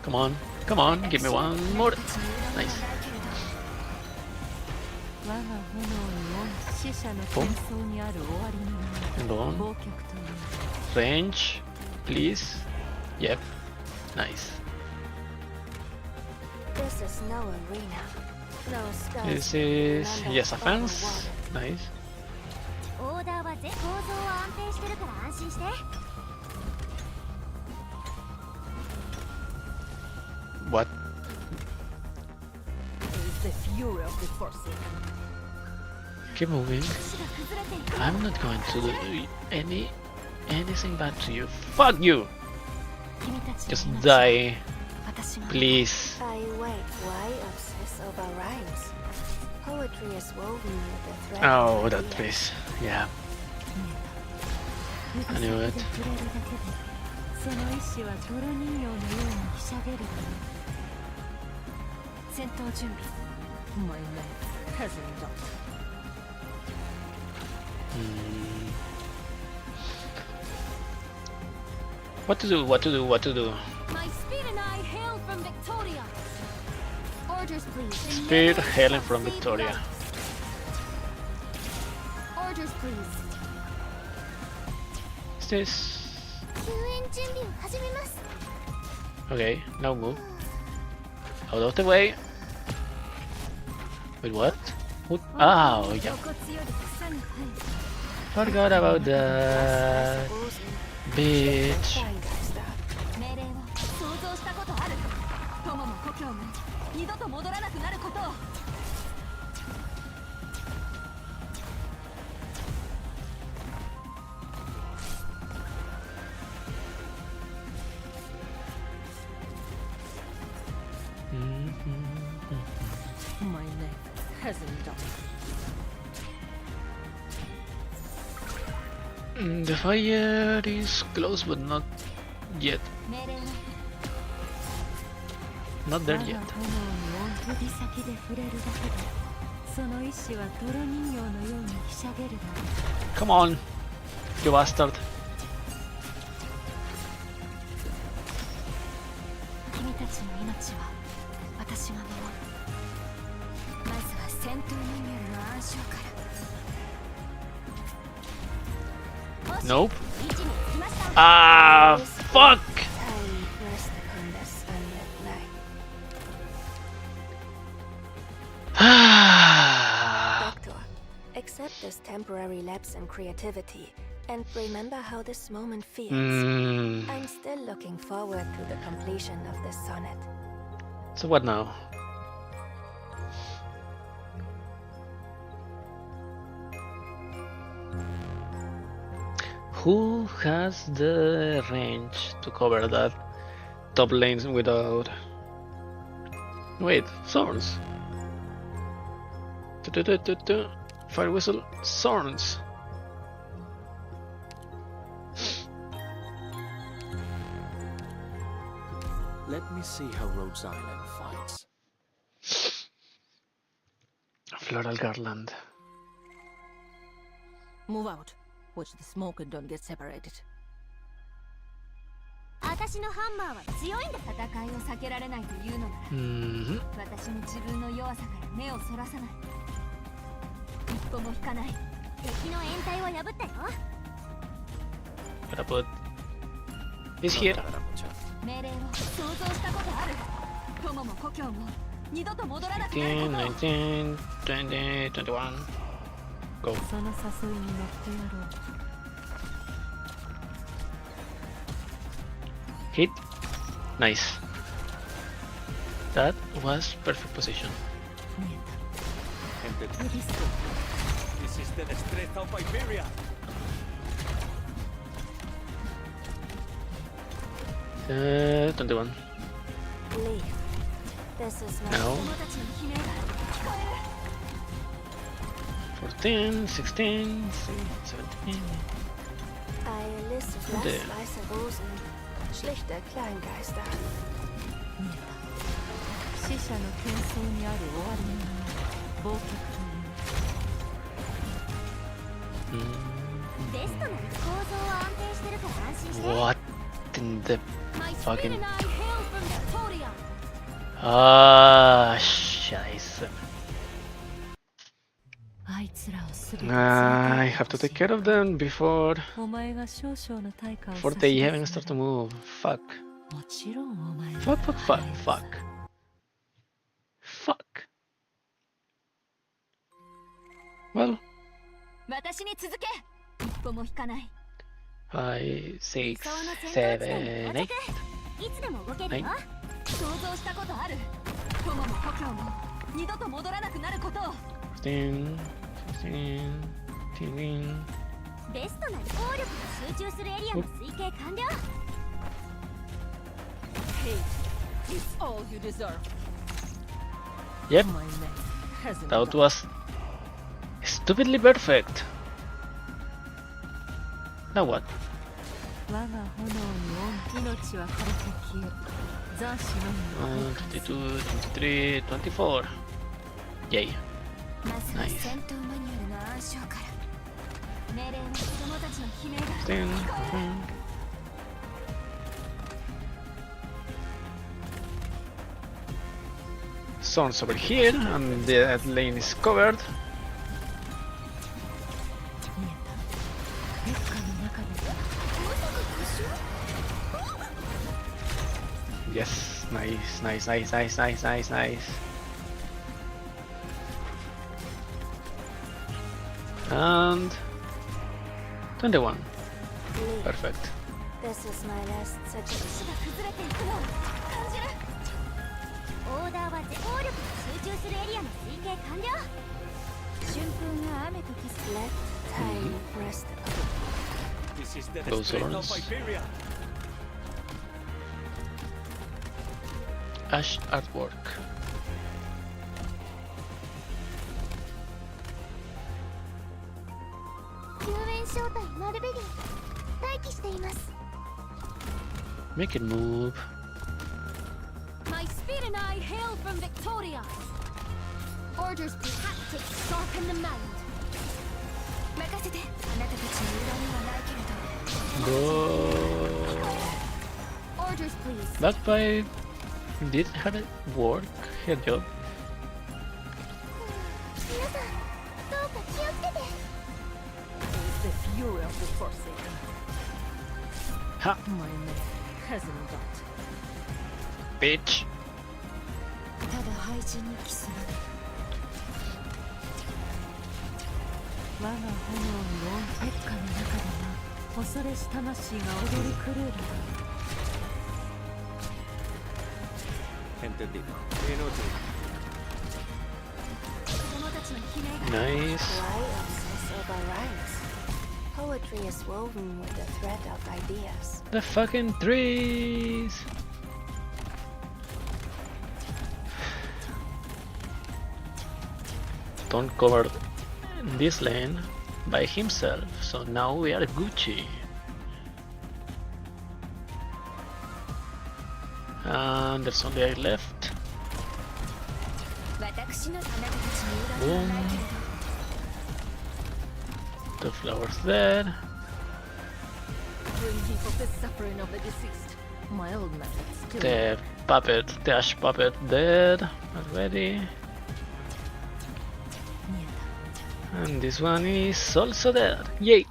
Come on, come on, give me one more. Nice. 我が炎に尾死者の喧騒にある終わりのない And on. 忘却という Range, please. Yep, nice. This is no arena. No scars. This is yes, a fence. Nice. オーダーは構造は安定してるから安心して What? The fury of the Forsaken Keep moving. 死が崩れていく I'm not going to do anything bad to you. Fuck you! 君たち Just の命 die, 私が please. I wait, why obsess over rhymes? Poetry is woven with the thread. Oh, of that ideas. place. Yeah. 指 I 先 knew で it. 触れるだけでその意志は泥人形のようにひしゃげるだろう戦闘準備 My man hasn't done Hmm. What to do? What to do? What to do? My speed and I hail from Victoria Orders please Speed hailing from Victoria. Orders please Is this? 救援準備を始めます Okay, now move. Out of the way. Wait, what? What? Oh, yeah. 露骨より草に生え Forgot about that. Bitch. Fine guys, that. 命令を想像したことある友も故郷が二度と戻らなくなることを My name hasn't done The fire is close, but not yet. 命令を Not there yet. 指先で触れるだけでその意志は泥人形のようにひしゃげるだろう。 Come on, you bastard. 君たちの命は私が守る。まずは戦闘マニュアルの暗唱から。 Nope. Ah, fuck! Time rest upon the sunlit night. Doctor, accept this temporary lapse in creativity and remember how this moment feels. I'm still looking forward to the completion of this sonnet. So what now? Who has the range to cover that top lanes without... Wait, Thorns. Fire whistle, Thorns. Let me see how Rhodes Island fights. Floral Garland. Move out. Watch the smoke and don't get separated. 私のハンマーは強いんだ。戦いを避けられないというのなら、私も自分の弱さから目をそらさない。一歩も引かない。敵の掩体を破ったよ。 Gotta put this here. 命令を想像したことある。友も故郷も二度と戻らなくなることを。 19, 20, 21. Go. その誘いに乗ってやろう。 Hit. Nice. That was perfect position. This is the destreza of Iberia. 21. Leave. This is my No. 14, 16, 17. I list Und der. weiße Rosen. Schlichte Kleingeister. 死者の喧騒にある終わりの忘却という。ベストの構造は安定してるから安心して。 What in the fucking... My spirit and I hail from the Toria. Ah, scheiße. あいつらをすべて I have to take care of them before お前が少々の対価を before they even start to move. Fuck. もちろんお前が Fuck, fuck, fuck, fuck. Fuck. Well, 私に続け。一歩も引かない。 5, 6, 理想の戦闘地点に 7, 到 8. 着。いつでも動けるよ。は想像したことある。友も故郷も二度と戻らなくなることを。 15, 16, 17. ベストな効力が集中するエリアの推計完了。 Hate is all you deserve. Yep, My man hasn't that done. was stupidly perfect. Now what? 我が炎に命は枯れて消え、残死のみを配下する。 22, 23, 24. Yay. まずは Nice. 戦闘マニュアルの暗唱から。命令は子供たちの悲鳴が 10, 聞こえる。 Swords over here, and that lane is covered. 見えた。劣化の中で。 Yes, nice, nice, nice, nice, nice, nice, nice. And 21. Leave. Perfect. This is my last suggestion. 死が崩れていくのを感じる。オーダーは効力が集中するエリアの推計完了。春風が雨とキス。 Let time rest upon This is the Those destreza of swords. Iberia. Ash artwork. 救援小隊マルベリー待機しています。 Make it move. My spirit and I hail from Victoria. Orders be tactics sharpen the mind. 任せて。あなたたちに恨みはないけれど。Orders please. That fight did have it work. Her job. 皆さんどうか気をつけて。 Is the fury of the Forsaken. Ha! My man hasn't got. Bitch! ただ廃人に帰する。我が炎に覆う鉄火の中では恐れし魂が踊り狂うだろう。 Entendido. Inútil. Nice. Why obsess over rhymes? Poetry is woven with the thread of ideas. The fucking trees! Don't cover this lane by himself, so now we are Gucci. And there's only I left. Boom. The flowers there. Bring people the suffering of the deceased. My old methods still. The puppet, the ash puppet dead already. And this one is also dead. Yay!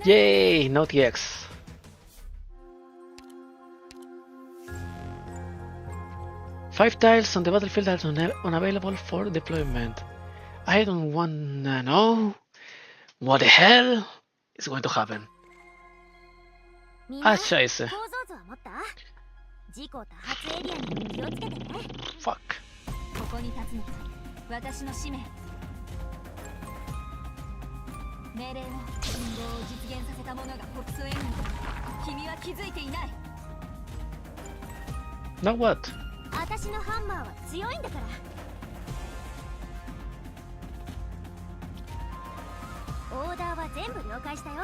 Yay! No TX. Five tiles on the battlefield are unavailable for deployment. I don't wanna know what the hell is going to happen. Ah, scheiße. 事故多発エリアに気をつけてね。 Fuck. ここに立つのが私の使命。命令の信号を実現させた者が北総へ行く。君は気づいていない。 Now what? 私のハンマーは強いんだから。オーダーは全部了解したよ。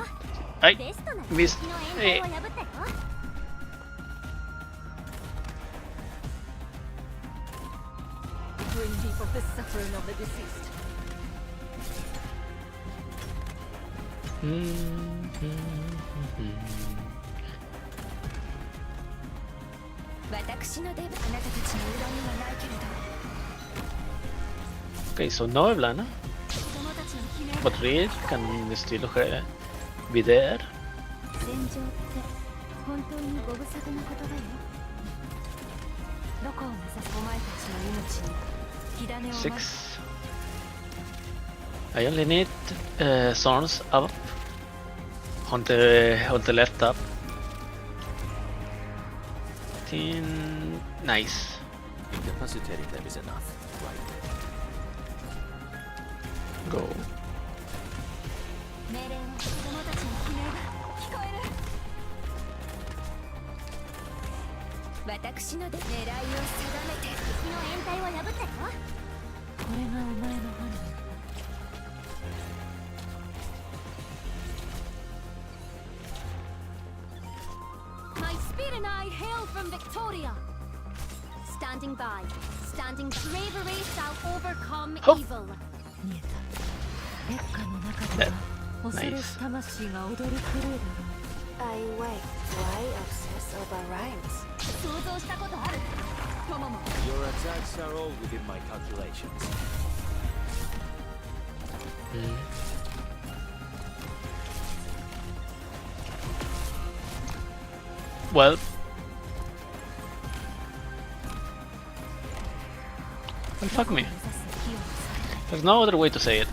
はい。ベストなミス。敵の援隊を破ったよ。Bring people the suffering of the deceased. 私の出番。あなたたちの恨みはないけれど。 Okay, so no Eblana, but Reed can still be there. 戦場って本当にご無沙汰なことだよ。どこを目指すお前たちの命に火種をまく。 6. I only need thorns up on the left up. 10. Nice. Incapacitating them is enough, right? Go. 命令の子供たちの悲鳴が聞こえる。私の狙いを定めて敵の援隊を破ったよ。これがお前の本能。 My spirit and I hail from Victoria. Standing by, standing. Bravery shall overcome evil. 見えた。劣化の中では恐れし魂が踊り狂うだろう。 I wait. Why obsess over rhymes? 想像したことある。トモモ。 Your attacks are all within my calculations. Well, fuck me. There's no other way to say it.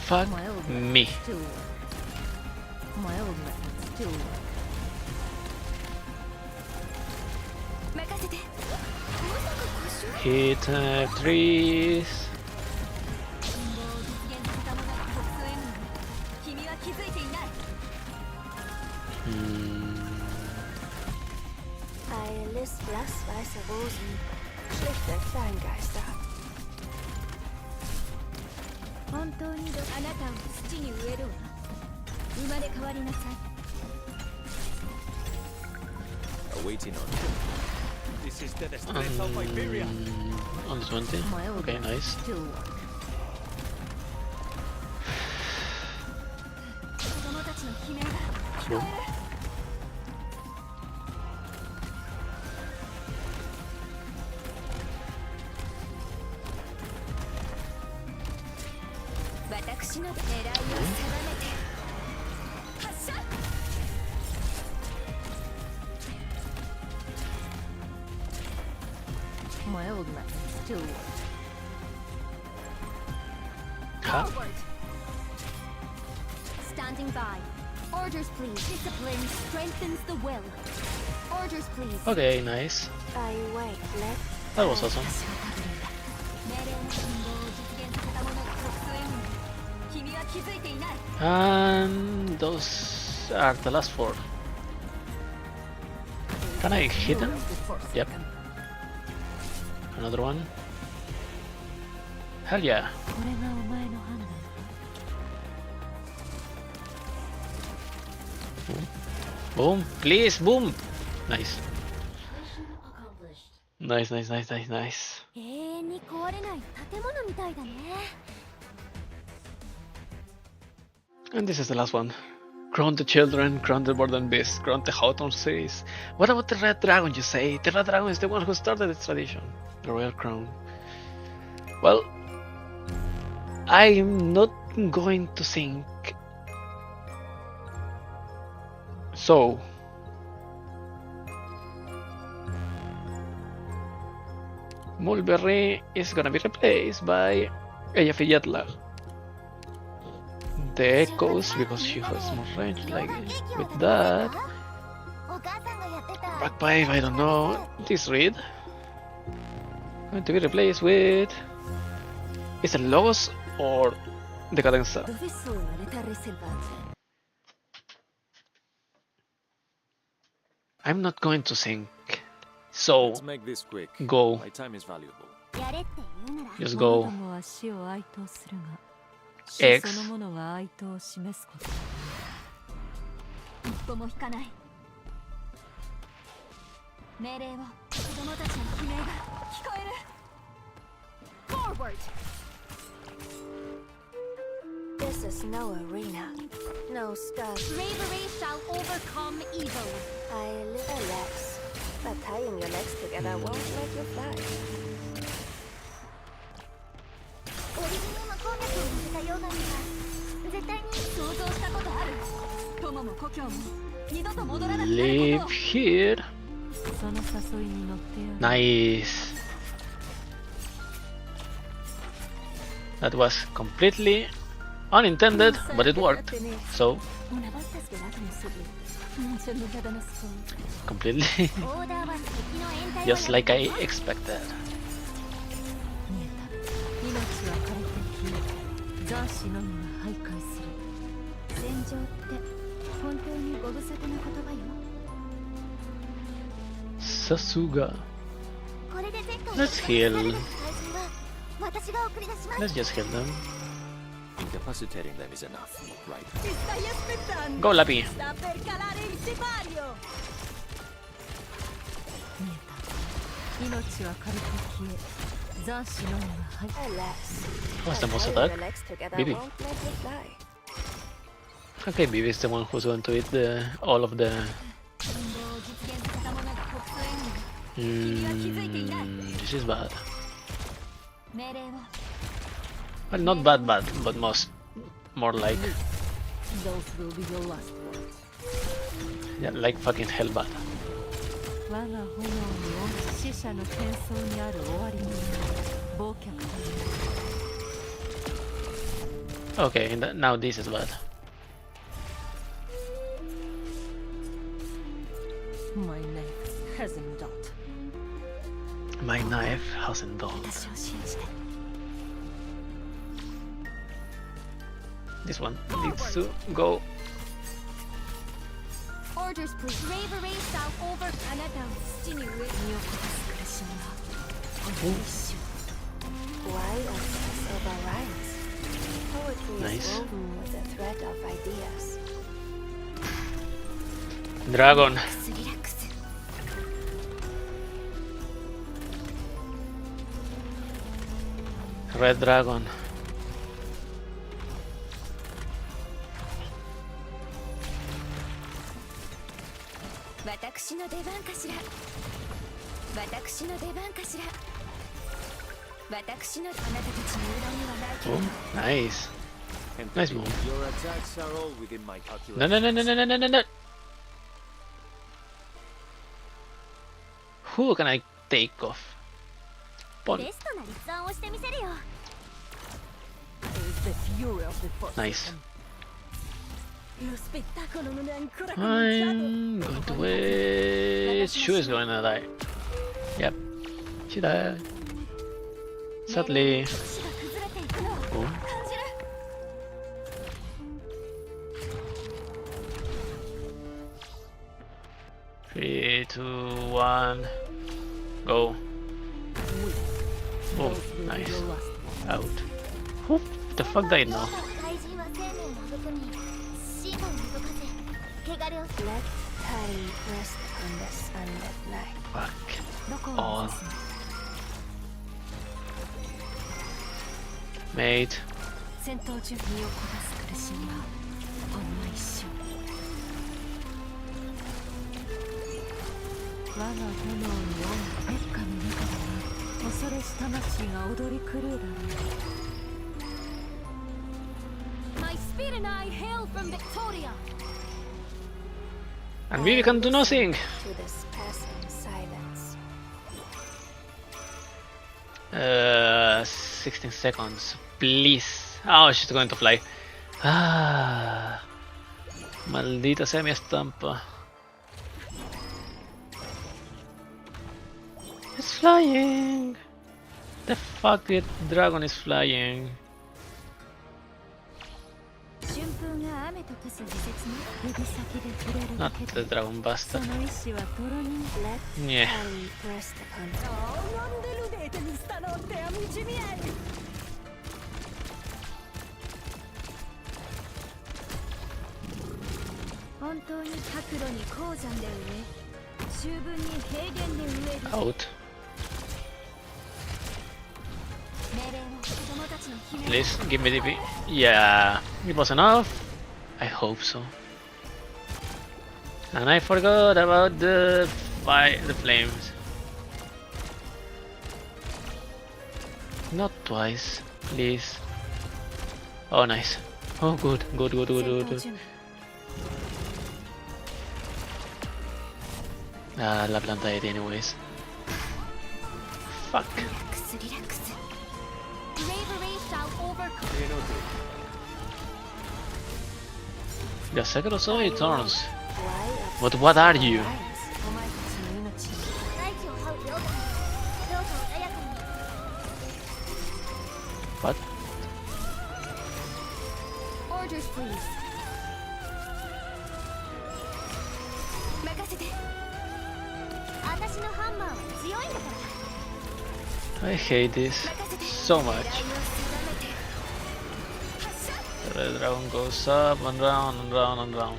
Fuck My old me. still work. My old methods still work. 任せて。 Hit trees. 信号を実現させた者が北総へ向かう。君は気づいていない。 Alles blassweiße Rosen, schlichte Kleingeister. 本当にあなたを土に植えるわ。生まれ変わりなさい。waiting on you. This is the destreza of Iberia. On the 20. My old Okay, nice. still work. 子供たちの悲鳴が聞こえる。私の狙いを定めて発射。My old method still work. Huh? Forward. Standing by. Orders, please. Discipline strengthens the will. Orders, please. Okay, nice. I wait. Let. That was awesome. 命令の信号を実現させた者が特殊援軍。君は気づいていない。And those are the last 4. Can I hit them? Yep. Another one. Hell yeah. これがお前の判断。 Boom. Please, boom. Nice. Nice, nice, nice, nice, nice. 永遠に壊れない建物みたいだね。 And this is the last one. Crown the children, crown the burden beast, crown the Houghton series. What about the red dragon, you say? The red dragon is the one who started this tradition. The royal crown. Well, I'm not going to think. So, Mulberry is gonna be replaced by Eyjafjallajökull. The echoes because she has more range. Like with that, お母さんがやってた。 Bagpipe, I don't know. This read going to be replaced with. Is it Logos or Decadenza? Dove sono le terre selvagge? I'm not going to think. So Let's make this quick. go. My time is valuable. やれって言うなら。 Just 者 go. どもは死を哀悼するが、 X 死そのものが哀悼を示すこと。一歩も引かない。命令を。子供たちの悲鳴が聞こえる。Forward. This is no arena. No scars. Bravery shall overcome evil. I live a legs, but tying your legs together won't make you fly. オリジンの鉱脈を乗せた溶岩には絶対に想像したことある。友も故郷も二度と戻らなくなる Live ことを。 here. その誘いに乗ってやる。 Nice. That was completely unintended, but it worked. So Una volta svelato un segreto, non c'è nulla da nascondere. completely オーダーは敵の掩体を just like I expected. 見えた。命は枯れて消え、残死のみが徘徊する。戦場って本当にご無沙汰な言葉よ。 Sasuga. これで前回 Let's heal. の怪人は私が送り出します。 Let's just heal them. Incapacitating them is enough, right? Ti stai aspettando? Go, Lapi. Sta per calare il sipario. 見えた。命は枯れて消え、残死のみが徘徊。 Alas, What's the most tying attack? your legs together Bibi. won't make you fly. Okay, Bibi is the one who's going to eat all of the. 信号を実現させた者が特殊援軍。君は気づいていない。 This is bad. 命令を。 Well, not bad, but more like Those will be your last words. yeah, like fucking hell bad. 我が炎に落ち死者の戦争にある終わりの忘却という Okay, now this is bad. My knife hasn't dot. My knife hasn't done. 私を信じて。 This one needs to go. Orders, please. Bravery shall over. あなたを土に植え身を焦がす苦しみはほんの一瞬。Why obsess over rhymes? Poetry Nice. is woven with the thread of ideas. Dragon. リラックス。Red Dragon. 私の出番かしら。私の出番かしら。私のあなたたちの裏にはないけど。 Oh, nice. Nice move. Your attacks are all within my calculation. No, no, no, no, no, no, no, no, no. Who can I take off? Pon. ベストな立案をしてみせるよ。 Is the fury of the force. Nice. Lo spettacolo non è ancora I'm going to wait. Shu is going to die. Yep. She died. Sadly. 星が崩れていくのを Oh. 感じる。 3, 2, 1. Go. Oh, nice. Out. Who the fuck died now? 怪人は生命を育み、死後に解かせ、汚れを。Let Tally rest on this unlit night. Fuck. どこを Oh. 目指すの？ Mate. 戦闘中身を焦がす苦しみはほんの一瞬。我が炎に恩を烈火の中では恐れし魂が踊り狂うだろう。 My spirit and I hail from Victoria. And we can do nothing. To this passing silence. 16 seconds. Please. Oh, she's going to fly. Ah. Maldita sea mi estampa. It's flying. The fuck, the dragon is flying. 春風が雨と化す季節に指先で触れる Not だけ the で dragon そ bastard. の意志は泥に Let Yeah. Tally rest upon it. Non deludete mi stanotte, amici miei! 本当に白露に鉱山で植え、秋分に平原で植える。 Out. 命令を子供たちの悲鳴。 Please give me DP. Yeah, it was enough. I hope so. And I forgot about the flames. Not twice, please. Oh, nice. Oh, good, good, good, good, 戦 good, 闘 good. 準備 Ah, la planta it anyways. Fuck. リラックスリラックス。 Bravery shall overcome. The second so it turns. Why But what are you? お前たちの命に大地を這う両手に。どうか穏やかに。 What? Orders, please. 任せて。私のハンマーは強いんだから。 I hate this so much. 依頼を定めて。発射。 The dragon goes up and round and round and round.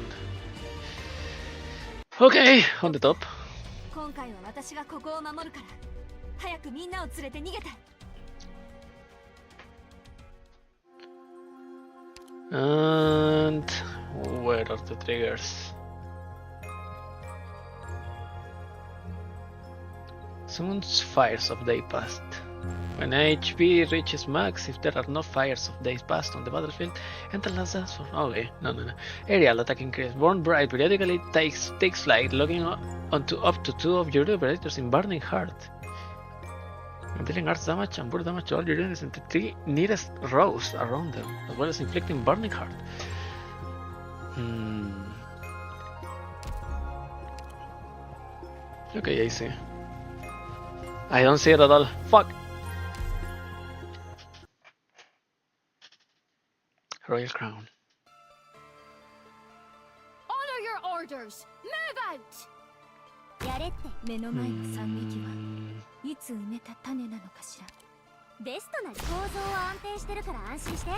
Okay, on the top. 今回は私がここを守るから。早くみんなを連れて逃げて。 And where are the triggers? Summons fires of day past. When HP reaches max, if there are no fires of days past on the battlefield, enter last dance for. Okay, no. Aerial attack increase. Born bright periodically takes flight, logging onto up to 2 of your operators in Burning Heart. Dealing arts damage and burst damage to all your units and the 3 nearest rows around them, as well as inflicting Burning Heart. Okay, I see. I don't see it at all. Fuck! Royal Crown. Honor your orders. Move out. やれって。目の前の惨劇はいつ埋めた種なのかしら。ベストな構造は安定してるから安心して。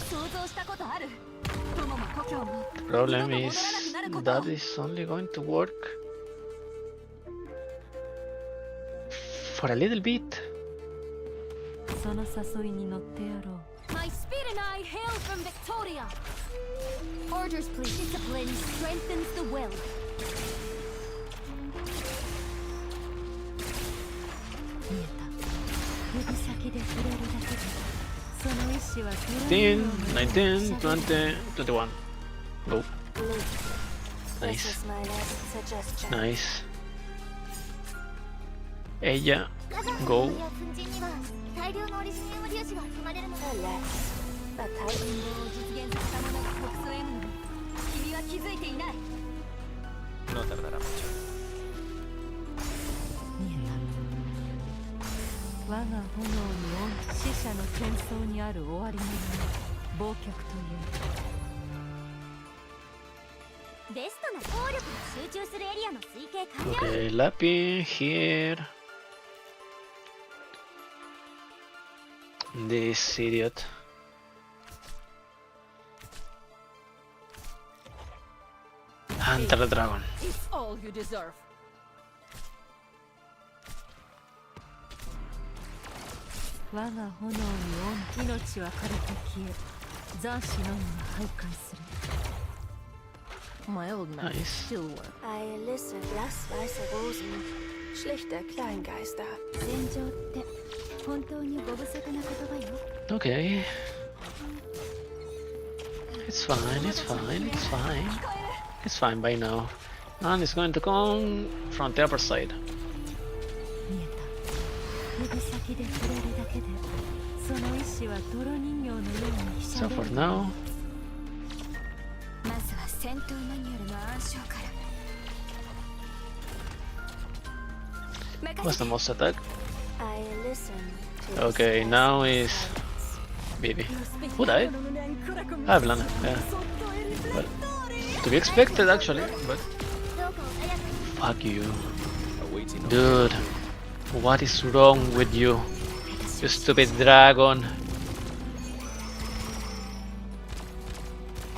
想像したことある。友も故郷も Problem is that is only going to work for a little bit. その誘いに乗ってやろう。 My speed and I hail from Victoria. Orders, please. Discipline strengthens the will. 見えた。指先で触れるだけで、その意志はトライ 15, の 19, 20, 21. Go. Luke, this Nice. is my last suggestion. Nice. Ella. Go. Alas, but I 運動を実現させた者が北総 M に君は気づいていない。 No tardará mucho. 見えた。我が炎に恩死者の戦争にある終わりの名忘却という。 ベストな効力が集中するエリアの推計完了。 Okay, Lappy here. This idiot. Hunter the dragon. It's all you deserve. 我が炎に恩命は枯れて消え、残死のみが徘徊する。 My old man Nice. still work. I listen. Lass weiße Rosen. Schlichte Kleingeister. 戦場って本当にご無沙汰な言葉よ。 Okay. It's fine, it's fine, it's fine. It's fine by now. And it's going to come from the upper side. 見えた。指先で触れるだけで、その意志は泥人形のようにひしゃ So べ for る。 now, まずは戦闘マニュアルの暗唱から。 what's the most attack? I listen to the Okay, sounds now of is silence. Baby. Who died? Ah, Eblana, yeah. Well, to be expected actually, but fuck you. Awaiting Dude, what is wrong with you? You stupid dragon.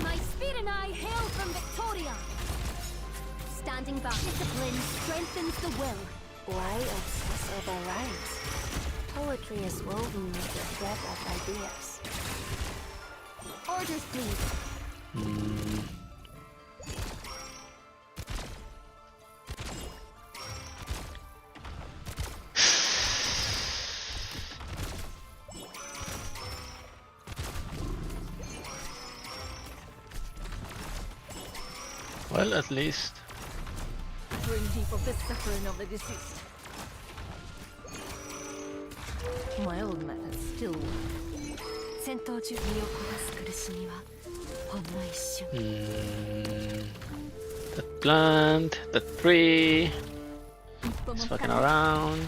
My speed and I hail from Victoria. Standing back, discipline strengthens the will. Why obsess over rhymes? Poetry is woven with the thread of ideas. Orders, please. Well, at least. Bring deep of the suffering of the deceased. My old man still work. 戦闘中身を焦がす苦しみはほんの一瞬。 That plant, that tree, 一歩も it's 引か fucking ない。 around.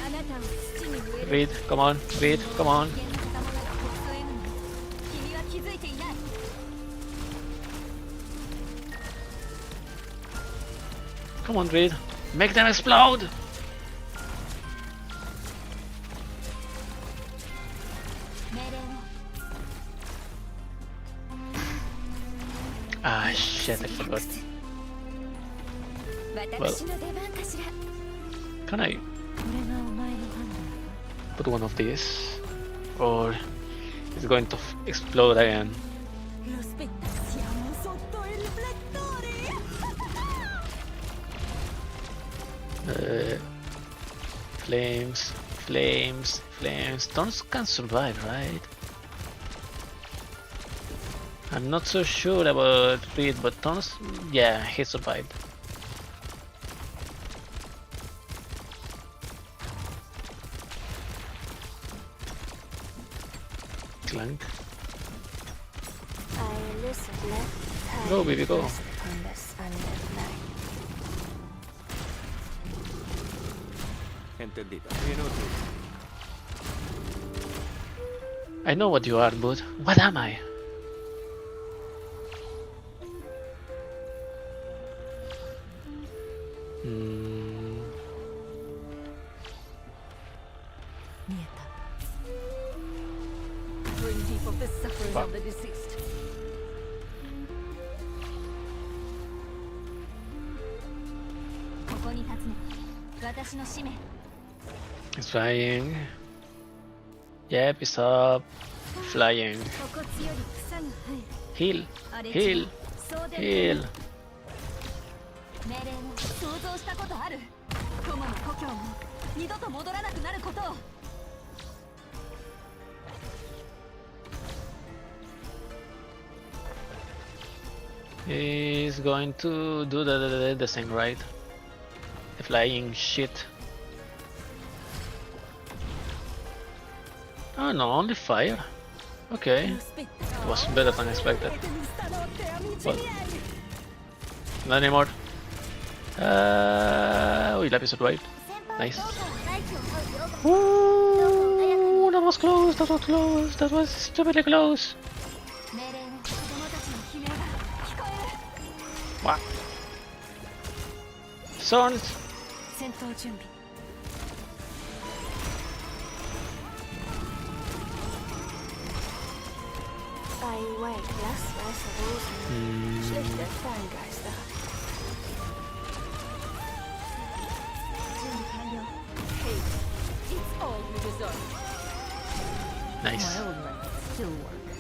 あなたを土に植える。 Reed, come on, Reed, come on. 実現させた者が北総 M に君は気づいていない。 Come on, Reed. Make them explode! Ah, shit, I forgot. Can I これがお前の判断。 put one of these? Or it's going to explode again? Lo spettaziamo sotto il riflettore. Flames, flames, flames. Thorns can survive, right? I'm not so sure about Reed, but Thorns, yeah, he survived. Clank. I listen. Let Go, time baby, go. rest upon this undead night. Entendido. Inútil. I know what you are, but what am I? Hmm. 見えた。 Bring deep of the suffering Fuck. of the deceased. 私の使命 He's flying. Yep, he's up. Flying. 心地より草が生 Heal. えるあれ Heal. そうで Heal. 命令も想像したことある友の故郷も二度と戻らなくなることを He's going to do the thing, right? The flying shit. Oh no, only fire. Okay. Was better than expected. Well, not anymore. Lapis survived. Nice. Ooh, that was close, that was close, that was stupidly close. 命令も子供たちの悲鳴が聞こえる What? Sons! 戦闘準備 I wait less vessels schlichte Feingeister. 準備完了 It's all you deserve. Nice. My old man still works.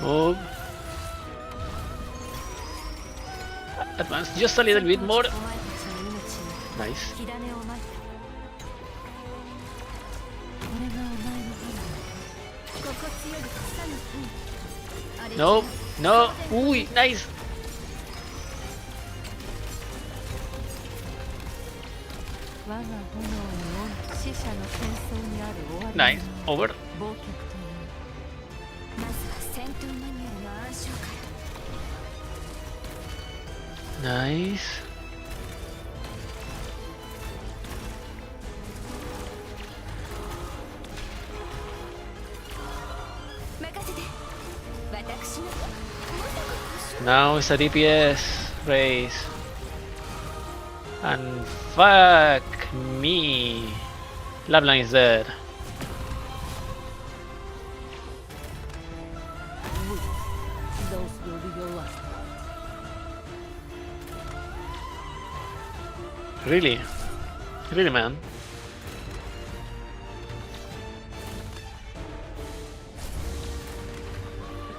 Move. Advance just a little bit more. お前たちの命に Nice. 火種をまいたこれがお前の花心地より草が生えるあれ No, no. Ooh, nice. 我が炎に御死者の戦争にある終わり Nice. の Over. 忘却というまずは戦闘マニュアルの暗唱から Nice. 任せて私の Now it's a DPS race. And fuck me. Lablan is dead. Those will be your last. Really? Really, man?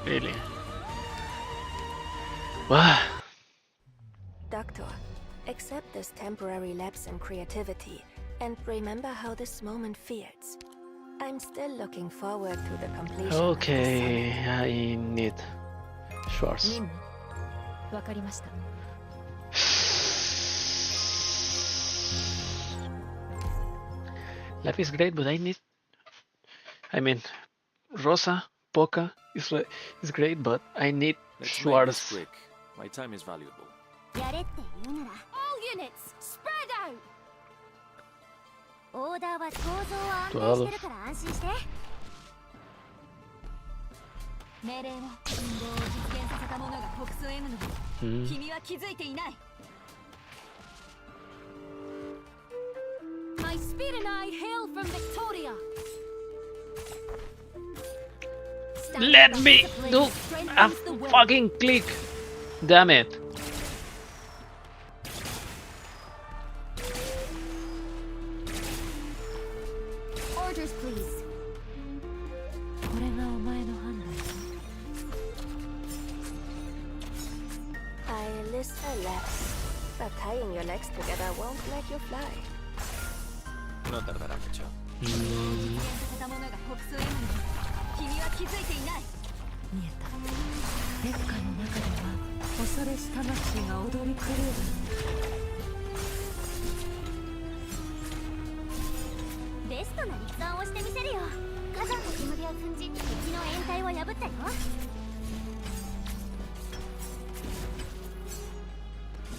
Really? Wow. Doctor, accept this temporary lapse in creativity and remember how this moment feels. I'm still looking forward to the completion Okay, I need Schwarz. 任務わかりました Life is great, but I need. I mean, Rosa, Poca is great, but I need Let's make this Schwarz. quick. My time is valuable. やれって言うなら All units spread out オーダーは構造を安定してるから安心して命令を運動を実現させた者が北総 M の Hmm. 君は気づいていない My speed and I hail from Victoria Let me do a fucking click. Damn it. Orders please これがお前の判断 I list a lapse, but tying your legs together won't let you fly. No tardará mucho. 実現させた者が北総 M の君は気づいていない見えた烈火の中では恐れし魂が踊り狂うベストな立案をしてみせるよ火山の煙を粉塵に敵の掩体を破ったよ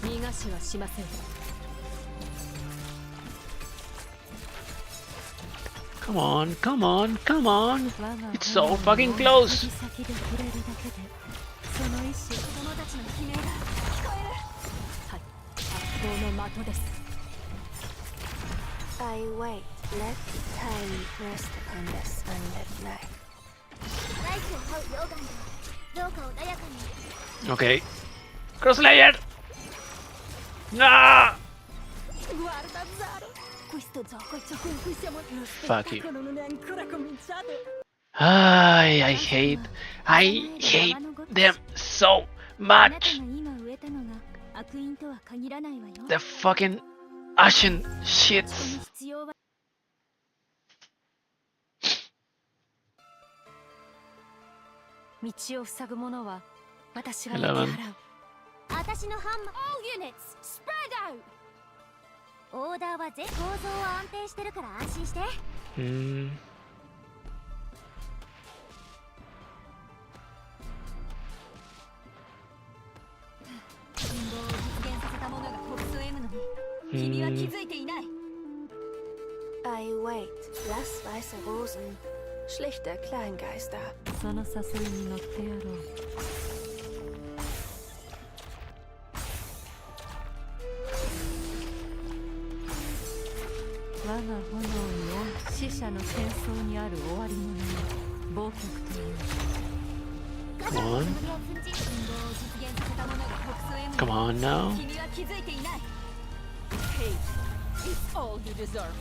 逃がしはしません Come on, come on, come on. It's so fucking close. 指先で触れるだけでその意志子供たちの悲鳴が聞こえるはい圧倒の的です I wait, let time rest upon this unlit night. 大地を這う溶岩が Okay. Crosslayer! No! Fuck you. I hate them so much. The fucking Ashen shits. 道を塞ぐものは私がやって払う。私のハンマー All units spread out。オーダーは構造は安定してるから安心して。信号を実現させたものがトップ M のに君は気づいていない。I wait, lass weiße Rosen, schlichte Kleingeister. その誘いに乗ってやろう。我が炎に死者の戦争にある終わりの名を忘却という。Come on. Come on now. 君は気づいていない。Hate is all you deserve.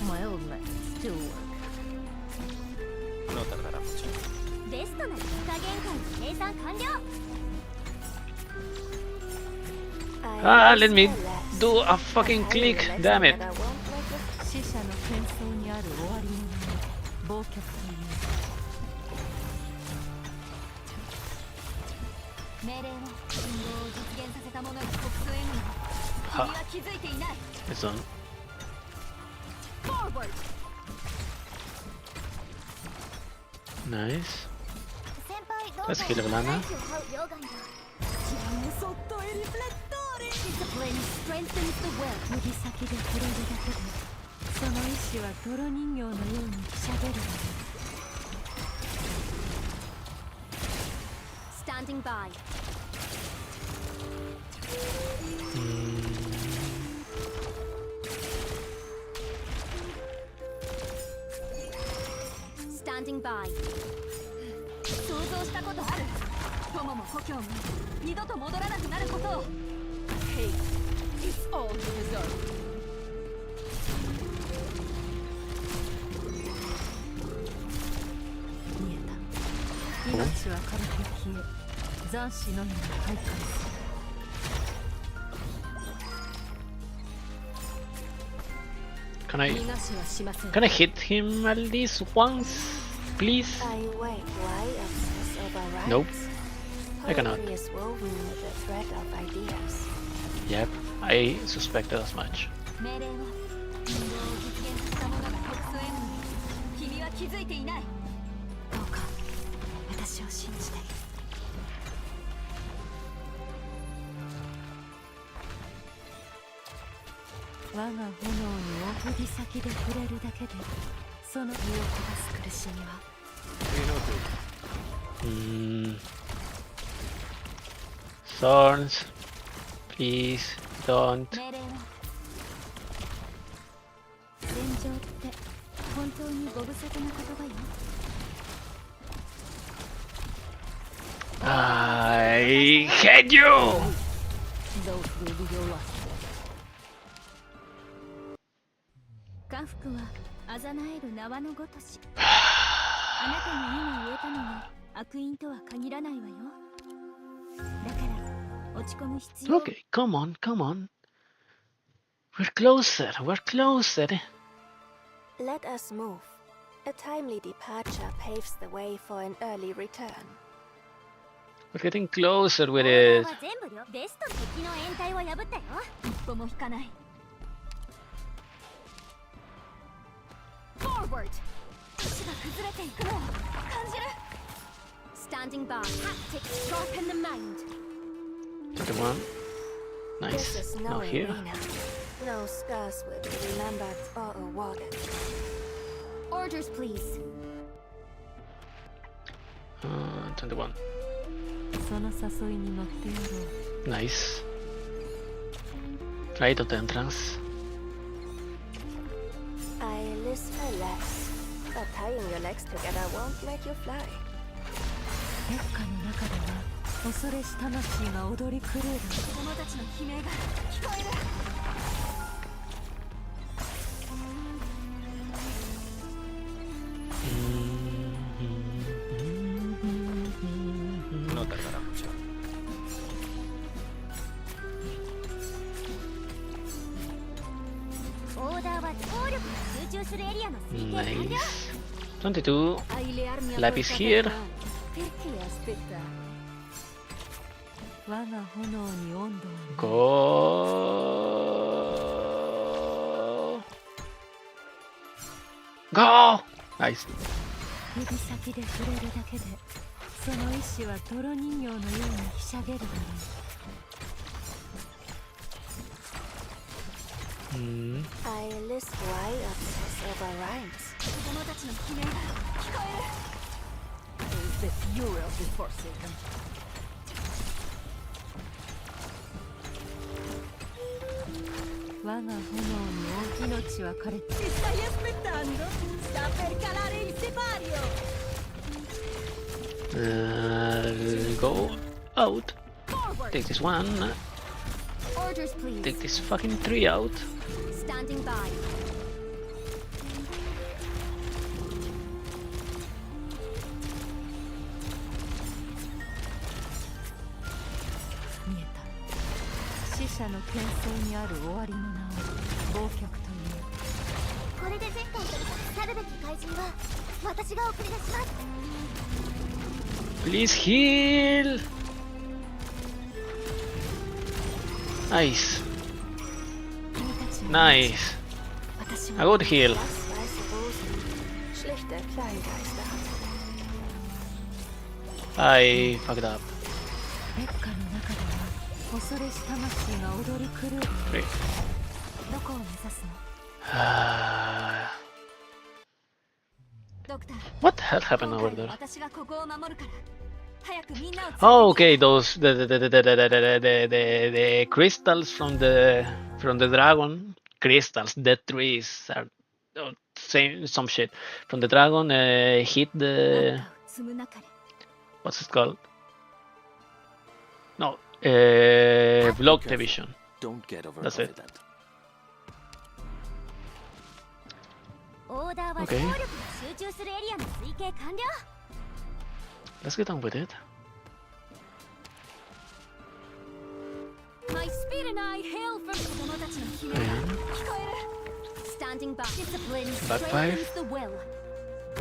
My old man still work. No tardará mucho. ベストな火加減感の計算完了。Let me do a fucking click, damn it. 死者の戦争にある終わりの名を忘却という。命令は信号を実現させたものがトップ M に君は気づいていない。This one. Nice. Let's kill Eblana. Discipline strengthens the will. 指先で触れるだけでその意志は泥人形のようにしゃべる。Standing by. Standing by. 想像したことある。友も故郷も二度と戻らなくなることを。Hate is all you deserve. 見えた。命は軽く消え、残死のみが徘徊する。Can I 逃がしはしません。 can I hit him at least once, please? I wait, why obsess over Nope. rights? I cannot. Poetry is woven with the thread of ideas. Yep, I suspected as much. 命令は信号を実現させたものがトップ M に君は気づいていない。どうか私を信じて。我が炎に指先で触れるだけでその身を下す苦しみは。Thorns, please don't. 命令は戦場って本当にご無沙汰な言葉よ。I hate you! Those will be your last. 眼福はあざなえる縄のごとし。あなたに今言えたのが悪因とは限らないわよ。だから落ち込む必要。Okay, come on, come on. We're closer, we're closer. Let us move. A timely departure paves the way for an early return. We're getting closer with it. 全部ベスト敵の掩体を破ったよ。一歩も引かない。Forward! 足が崩れていくのを感じる。Standing by. Tactics sharp in the mind. Come on. This Nice. is Now no here. arena. No scars will be remembered or awarded. Orders, please. 21. その誘いに乗ってやろう。 Nice. Right at the entrance. I tying your legs together won't make you fly. 烈火の中では恐れし魂が踊り狂うだろう。子供たちの悲鳴が聞こえる。No tardará mucho. オーダーは暴力が集中するエリアの推定完了。 Nice. 22. Lapis here. 我が炎に温度を Go. Go. Nice. 指先で触れるだけでその意志は泥人形のようにひしゃげるだろう。I list why obsess over rhymes. 子供たちの悲鳴が聞こえる。Is this you will be forcing them? 我が炎に命は枯れて Stai aspettando? Sta per calare il sipario. Go out. Take this one. Orders, please. Take this fucking tree out. Standing by. 見えた。死者の喧騒にある終わりの名を忘却という。これで前回と去るべき怪人は私が送り出します。 Please heal. Nice. Nice. I got heal. Schlichte Kleingeister. I fucked up. 烈火の中では恐れし魂が踊り狂う。 Great. どこを目指すの？ ドクター。 What the hell happened over there? 私がここを守るから。早くみんなを。 Oh, okay. Those the crystals from the dragon. Crystals, dead trees are same some shit from the dragon. Hit the what's it called? No, block division. Don't get That's it. Okay. Let's get on with it. My speed and I hail from standing by. Discipline Backfire. strengthens the will.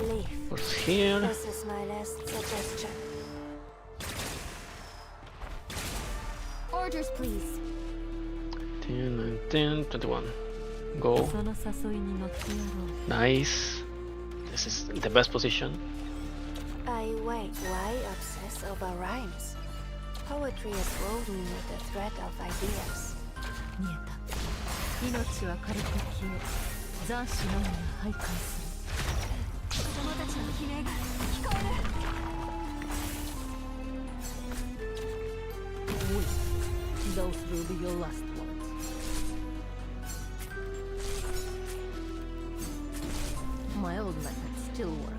Leave. What's here? This is my last suggestion. Orders, please. 10, 19, 21. Go. その誘いに乗ってやろう。 Nice. This is the best position. I wait. Why obsess over rhymes? Poetry is woven with the thread of ideas. 見えた。命は枯れて消え、残死のみが徘徊する。子供たちの悲鳴が聞こえる。Wait, those will be your last words. My old methods still work.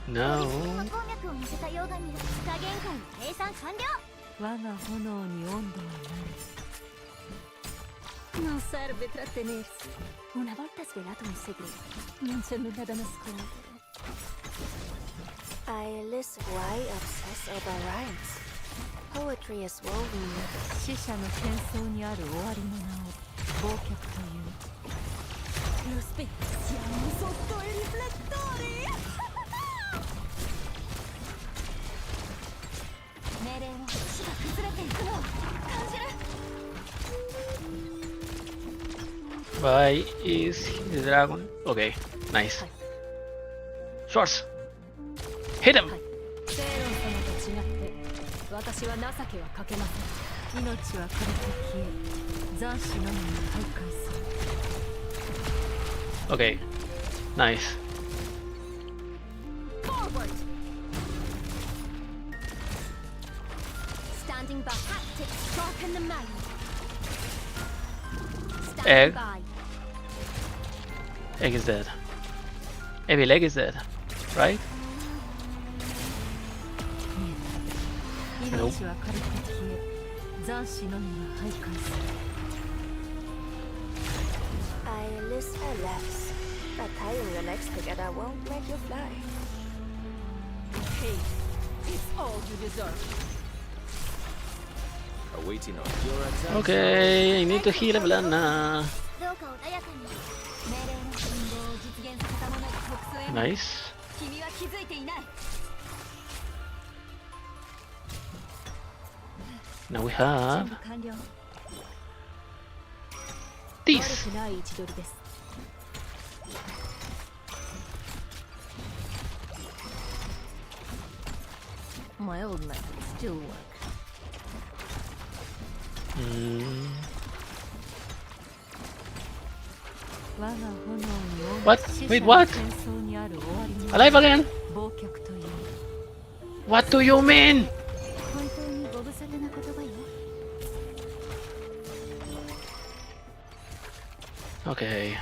No. 鉱脈を乗せた溶岩には加減界の計算完了。 我が炎に温度はなる。 No serve trattenersi. Una volta svelato un segreto, non c'è nulla da nascondere. I list why obsess over rhymes. Poetry is woven with 死者の喧騒にある終わりの名を忘却という。 Lo spezziamo sotto i riflettori. 命令の死が崩れていくのを感じる。 Why is the dragon? Okay, nice. Swords. Hit him. セイロン様と違って私は情けはかけません。命は枯れて消え、残死のみに徘徊する。 Okay, nice. Forward. Standing by. Tactics sharpen the mind. Standing Egg. by. Egg is dead. Evil Egg is dead, right? Nope. 命は枯れて消え、残死のみが徘徊する。Eyeless alas, but tying your legs together won't make you fly. Hate is all you deserve. Awaiting on your attack. Okay, I need to heal Eblana. どうか穏やかに。命令の信号を実現させた者が特捜へ。 Nice. 君は気づいていない。 Now we 準 have 備完了。 this. 悪くない位置取りです。My old method still work. What? Wait, what? Alive again? What do you mean? 本当にご無沙汰な言葉よ。 Okay.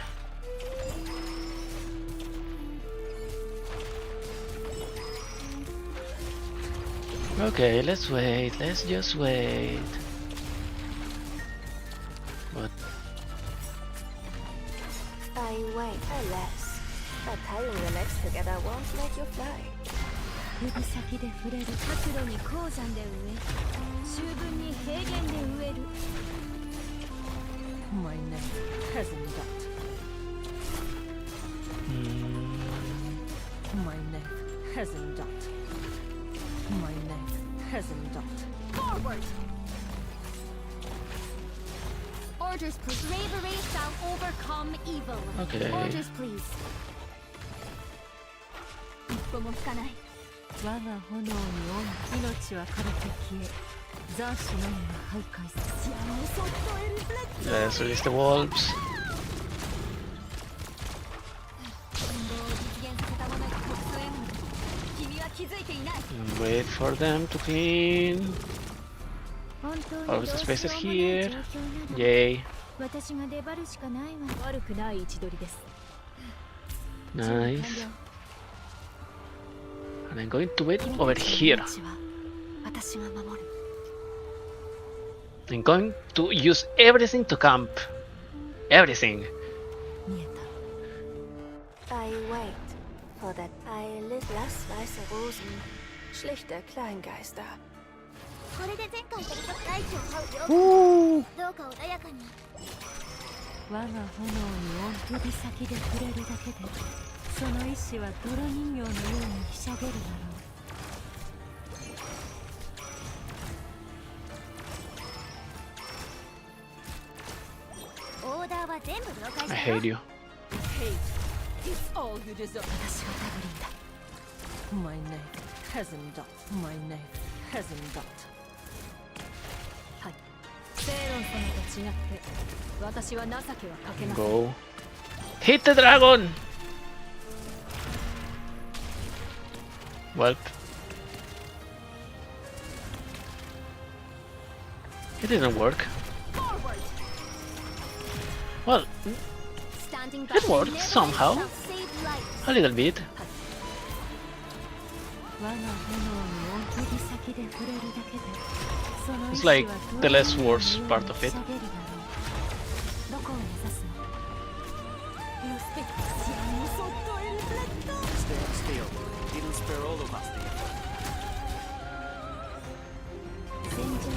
Okay, let's wait. Let's just wait. What? I wait, alas, but tying your legs together won't make you fly. 指先で触れる角度に高山で植え、秋分に平原で植える。 My name hasn't got. My name hasn't got. My name hasn't got. Forward! Orders, please. Bravery shall overcome evil. Okay. Orders, please. 一歩も引かない。我が炎に恩、命は枯れて消え、残死のみが徘徊する。Let's release the wolves. 信号を実現させた者が特捜への。君は気づいていない。 And wait for them to clean. 本当に All of the spaces どうしようもない here. 状況なの。 Yay. 私が粘るしかないわ。悪くない位置取りです。 Nice. And I'm going to wait over here. 私が守る。 I'm going to use everything to camp. Everything. 見えた。 I wait for that eyeless weiße Rosen. Schlichte Kleingeister. これで前回と大気を這うよ。どうか穏やかに。我が炎に恩、指先で触れるだけで、その意志は泥人形のようにひしゃげるだろう。 オーダーは全部了解 I したよ。 hate you. Hate is all you deserve. 私はダブリンだ。My name hasn't got. My name hasn't got. はい。セイロン様と違って、私は情けはかけません。 Go. Hit the dragon! Welp. It didn't work. Well, Standing it worked never somehow. shall save life. A little bit. 我が炎に恩、指先で触れるだけで、その意 It's 志 like は the 泥 less 人形のよう worse に part of ひ it. しゃげるだろう。どこを目指すの You speak. Stand still. It'll spare all of us. 戦場って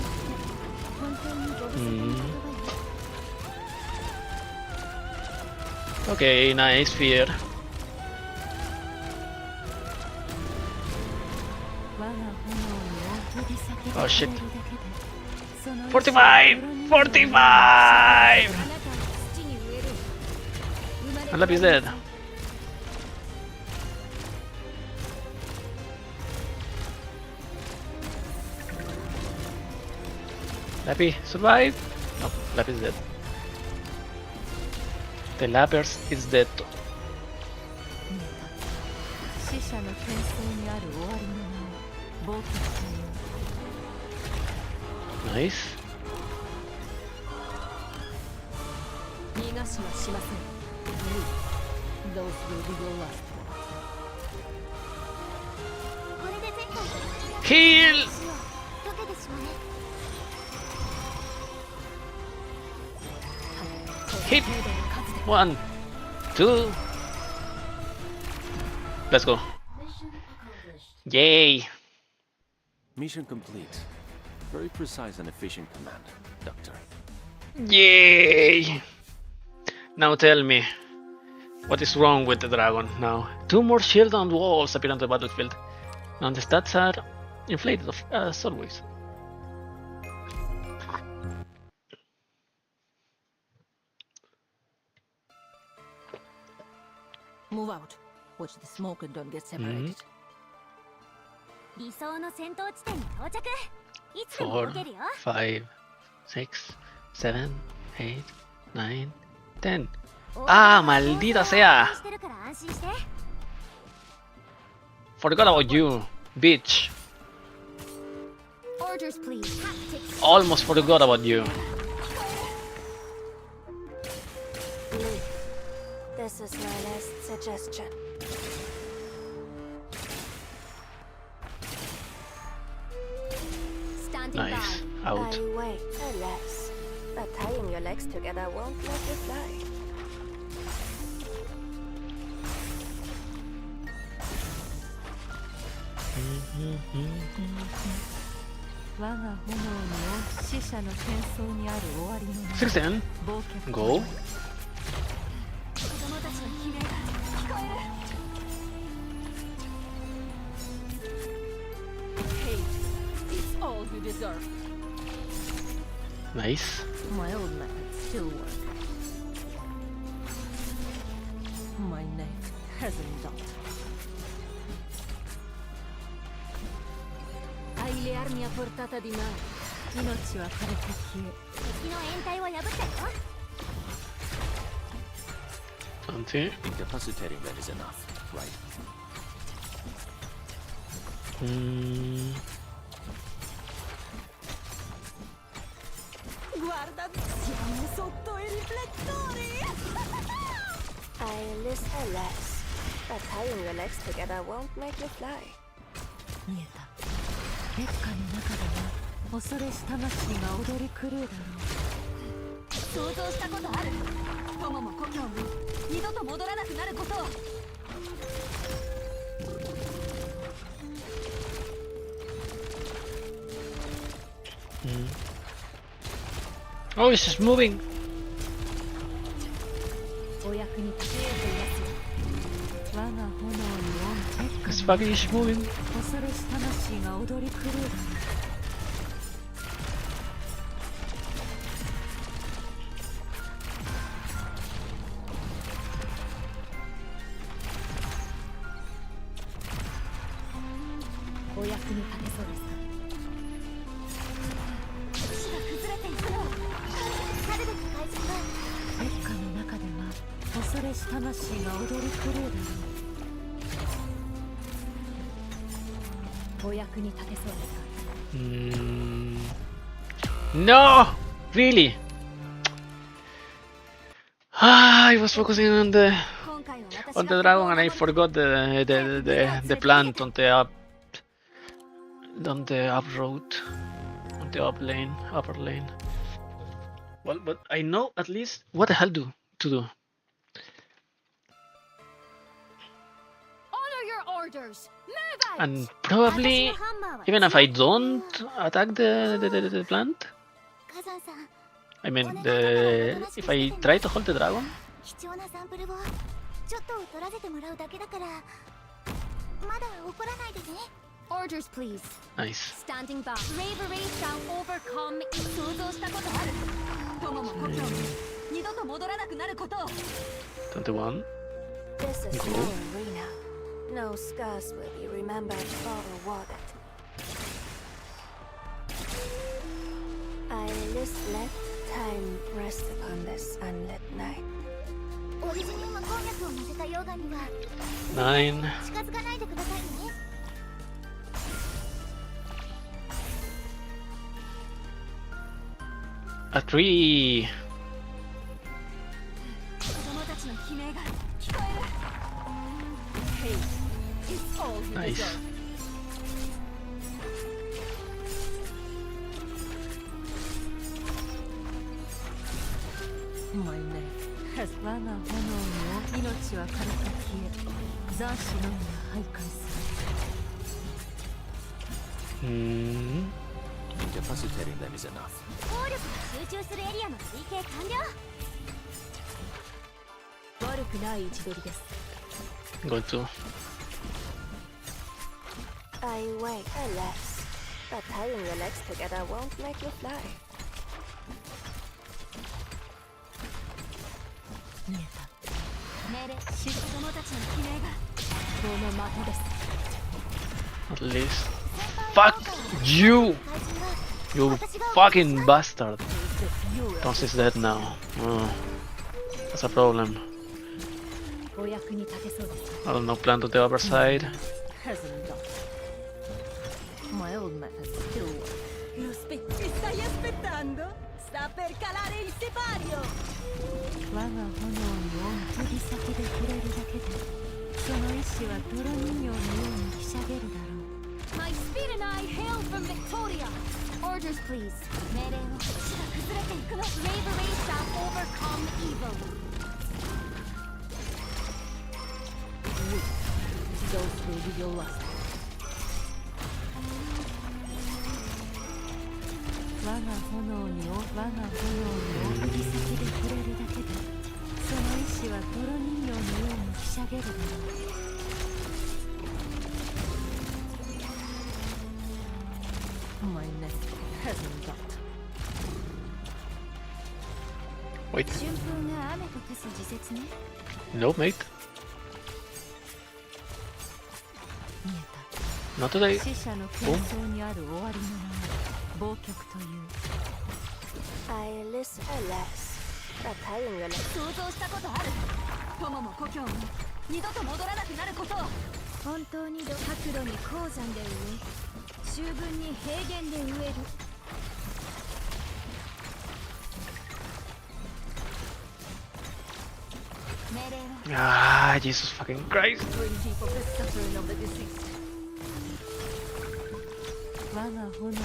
本当にご無沙汰な言葉よ。 Okay, nice fear. 我が炎に恩、指先で Oh 触 shit. れるだけで、その意志は 45! 泥人形のように 45! あなたを土に植える。生まれ And Lap is dead. Lappy, survive! No, Lappy is dead. The Lappers is dead. 見えた。死者の転生にある終わりの名を忘却という。 Nice. 逃がしはしません。Those will be your last. これで前回と同じ Kill! 解けてしまえ Hit! 1, 2. Let's go. Yay! Mission complete. Very precise and efficient command, Doctor. Yay! Now tell me, what is wrong with the dragon now? 2 more shield and walls appear on the battlefield, and the stats are inflated as always. Move out. Watch the smoke and don't get separated. 理想の戦闘地点に到着いつでも 4, 動けるよ 5, 6, 7, 8, 9, 10. ¡Ah, maldita sea! してるから安心して Forgot about you, bitch. Orders please tactics Almost forgot about you. This is my last suggestion. standing Nice. by Out. I wait, alas. But tying your legs together won't let you fly. Sixteen. Go. 子供たちの悲鳴が聞こえる Hate is all you deserve. Nice. My old methods still work. My neck hasn't dulled. Ailear mi a portata di mano. 命は枯れて消え。敵の掩体を破ったよ Twenty. Incapacitating that is enough, right? Guarda, siamo sotto i riflettori. Eyeless, alas. But tying your legs together won't make you fly. 見えた。烈火の中では恐れし魂が踊り狂うだろう。想像したことある友も故郷も二度と戻らなくなることを Oh, it's just moving. お役に立てようといますよ。我が炎に恩烈火 It's の fucking just moving. 恐れし魂が踊り狂うだろう。お役に立てそうですか。石が崩れていくよ去るべき海賊は烈火の中では恐れし魂が踊り狂うだろう。お役に立てそうですか。 No! Really? I was focusing on the 今回は私が dragon and I forgot the plant on the up road, on the upper lane. Well, but I know at least what the hell to do. Honor your orders move out And probably 私のハンマーは even if I don't attack the plant, 火山さん I mean if I try to hold the dragon, 貴重なサンプルをちょっと取らせてもらうだけだからまだ怒らないでね Orders please nice. Standing by Bravery shall overcome 想像したことある友も故郷も二度と戻らなくなることを 21. This is Go. no arena. No scars will be remembered or rewarded. Eyeless let time rest upon this unlit night. オリジニウム鉱脈を乗せた溶岩には 9. 近づかないでくださいね A tree. 子供たちの悲鳴が聞こえる Nice. My name has 我が炎に命は軽く消え、残死のみが徘徊する。Incapacitating them is enough. 効力が集中するエリアの推計完了。悪くない位置取りです。Go to. I wait, alas. But tying your legs together won't make you fly. 見えた。命令、子供たちの悲鳴がこの的です。 At least. Fuck you! You fucking bastard! Tons is dead now. Oh, that's a problem. お役に立てそうです。 I don't know, plan to the other side. Hasn't done. My old method still works. Lo stai aspettando? Sta per calare il sipario! 我が炎に指先で触れるだけで、その意志は泥人形のようにひしゃげるだろう。 My speed and I hail from Victoria! Orders, please. 命令を死が崩れていくの。Bravery shall overcome evil. Those will be your last. 我が炎に指先で触れるだけで、その意志は泥人形のようにひしゃげるだろう。 My neck hasn't got. Wait. 春風が雨と消す時節ね。 No, mate. 見え Not た。 today. 死者の喧騒にある終わりの名前、忘却という。 I listen, alas. But tying your legs. 想像したことある。友も故郷も二度と戻らなくなることを。本当に角度に鉱山で植え、秋分に平原で植える。命令は Ah, Jesus fucking Christ. 我が炎に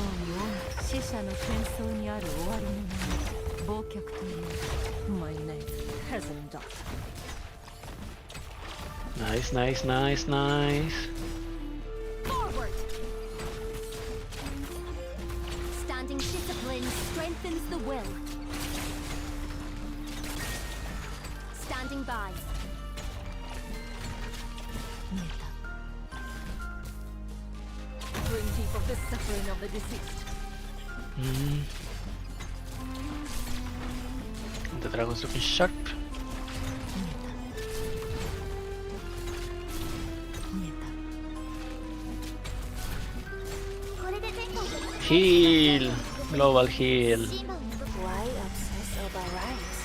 死者の喧騒にある終わりの名前、忘却という。My name hasn't done. Nice, nice, nice, nice. Forward! Standing discipline strengthens the will. Standing by. 見えた。 Bring deep of the suffering of the deceased. The dragon's looking sharp. 見えた。これで全国で Heal. Global heal. Why obsess over rhymes?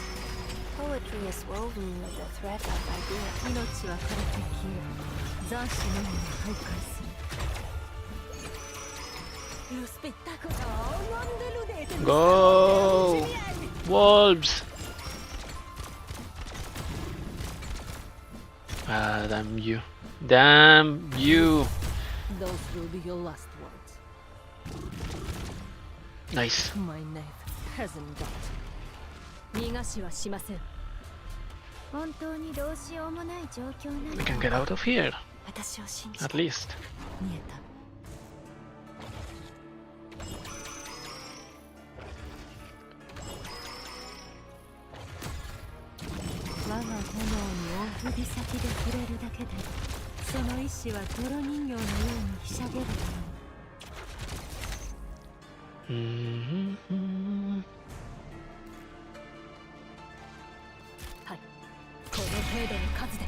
Poetry is woven with the thread of ideas. 命は枯れて消え、残死のみが徘徊する。 Lo spettacolo non deludete. Go! Wolves! Ah, damn you. Damn you! Those will be your last words. Nice. My name hasn't got. 逃がしはしません。本当にどうしようもない状況な We の。 can get out of here. 私を信じ At て。 least. 見えた。 我が炎に指先で触れるだけで、その意志は泥人形のようにひしゃげるだろう。 Mm-hmm. はい。この程度の数で。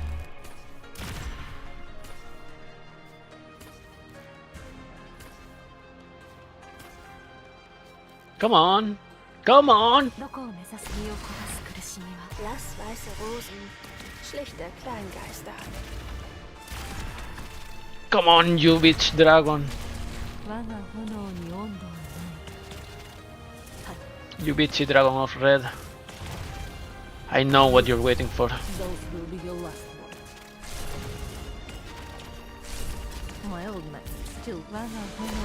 Come on! Come on! どこを目指す身を焦がす苦しみは。 Lass weiße Rosen. Schlichte Kleingeister. Come on, you bitch dragon! 我が炎に温度はない。 You bitchy dragon of red. I know what you're waiting for. Those will be your last words. my old man. Still, 我が炎に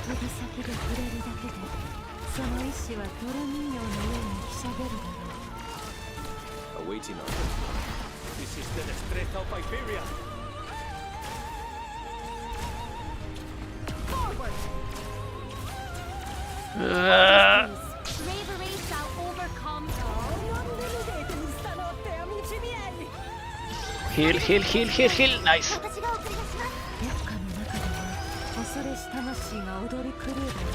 指先で触れるだけで、その意志は泥人形のようにひしゃげるだろう。Awaiting us. This is the Destreza of Iberia. Bravery shall overcome. Heal, heal, heal, heal, heal. Nice. 私が送り出します。月下の中では恐れし魂が踊り狂うだろ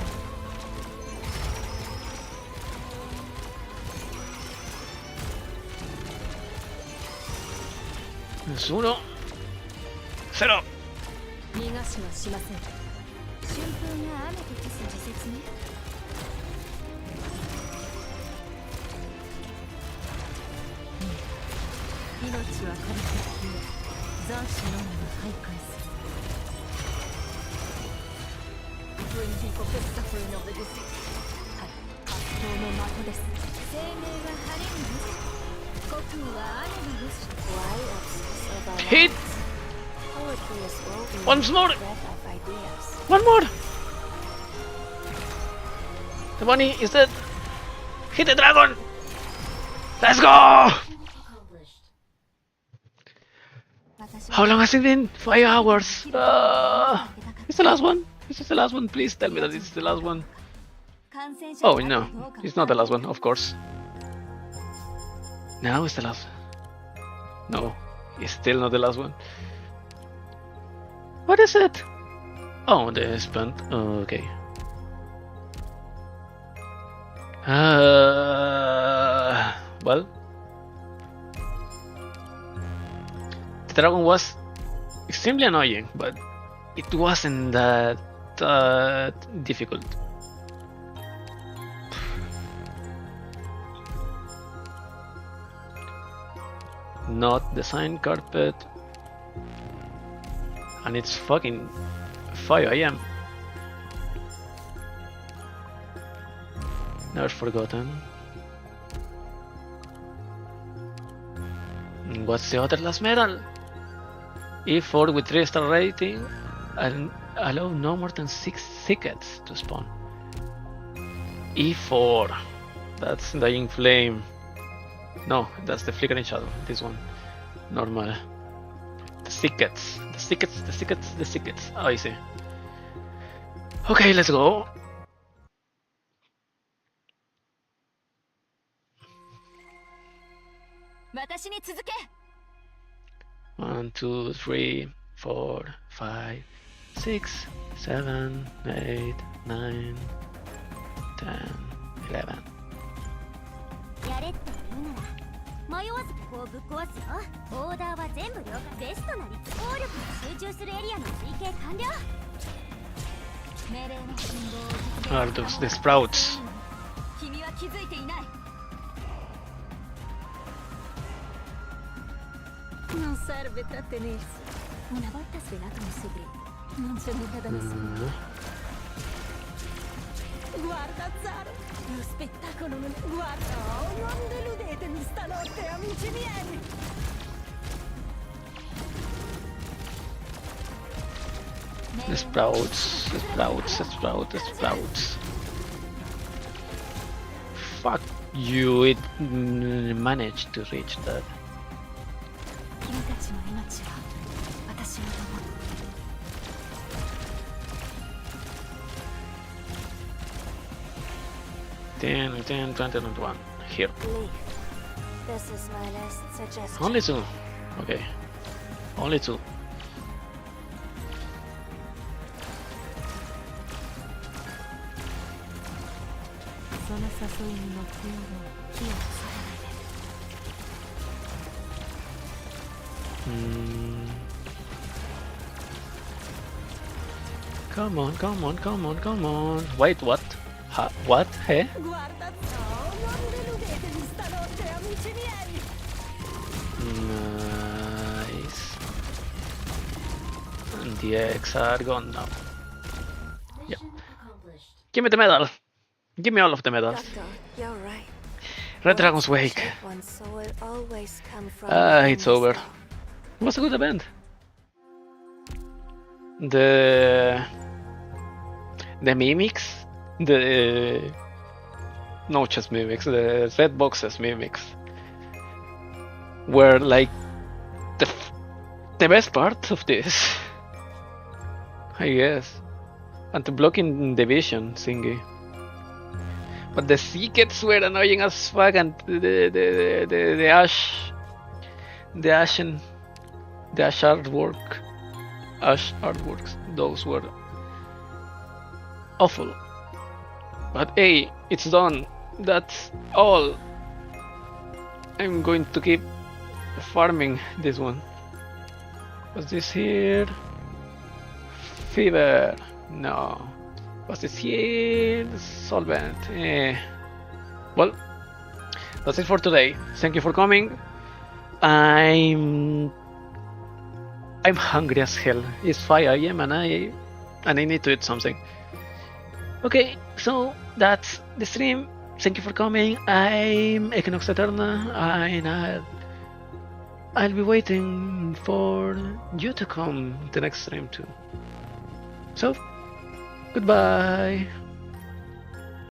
う。Uno. Cero. 逃がしはしません。春風が雨と消す時節ね。命は枯れて消え、残死のみが徘徊する。Bring people to suffering of the deceased. はい、発想の的です。生命は晴れるよ。故郷は雨のよし。 Why obsess over Hit. lies? Poetry is woven Once in more. the thread of ideas. One more. The bunny is dead. Hit the dragon. Let's go. How long has it been? 5 hours. It's the last one. This is the last one. Please tell me that this is the last one. Oh no, it's not the last one, of course. Now it's the last. No, it's still not the last one. What is it? Oh, the spent. Okay. Well, the dragon was extremely annoying, but it wasn't that difficult. Not the sign carpet, and it's fucking 5 AM. Never forgotten. What's the other last medal? E4 with 3-star rating and allow no more than 6 tickets to spawn. E4. That's Dying Flame. No, that's the Flickering Shadow. This one. Normal. The tickets. The tickets, the tickets, the tickets. Oh, I see. Okay, let's go. One, 2, 3, 4, 5, 6, 7, 8, 9, 10, 11. やれって言うなら迷わずここをぶっ壊すよ。オーダーは全部了解。ベストな率効力が集中するエリアの推計完了。命令の信号を Are those the sprouts? 君は気づいていない。Non serve trattenersi. Una volta svelato un segreto, non c'è nulla da nascondere. Guarda Zaro, lo spettacolo non... Guarda, oh, non deludetemi stanotte, amici miei! The sprouts, the sprouts, the sprouts, the sprouts. Fuck you, it managed to reach that. 君たちの命は私のもの。10, 10, 20, 21. Here. Leave. This is my last suggestion. Only 2. Okay. Only 2. その誘いに乗ってやろう。火をされないで。Come on, come on, come on, come on. Wait, what? What? Hey? Guarda, oh, non deludetemi stanotte, amici miei! Nice. And the eggs are gone now. Yeah. Give me the medal. Give me all of the medals. Doctor, you're right. Red Dragon's Wake. One soul will always come from It's within over. this It was a good event. the mimics, no just mimics, the red boxes mimics were like the best part of this, I guess, and the blocking the vision thingy. But the secrets were annoying as fuck, and the ash artworks, those were awful. But hey, it's done. That's all. I'm going to keep farming this one. What's this here? Fever. No. What's this here? Solvent. Well, that's it for today. Thank you for coming. I'm hungry as hell. It's 5 AM and I need to eat something. Okay, so that's the stream. Thank you for coming. I'm Equinox Eterna, and I'll be waiting for you to come the next stream too. So, goodbye.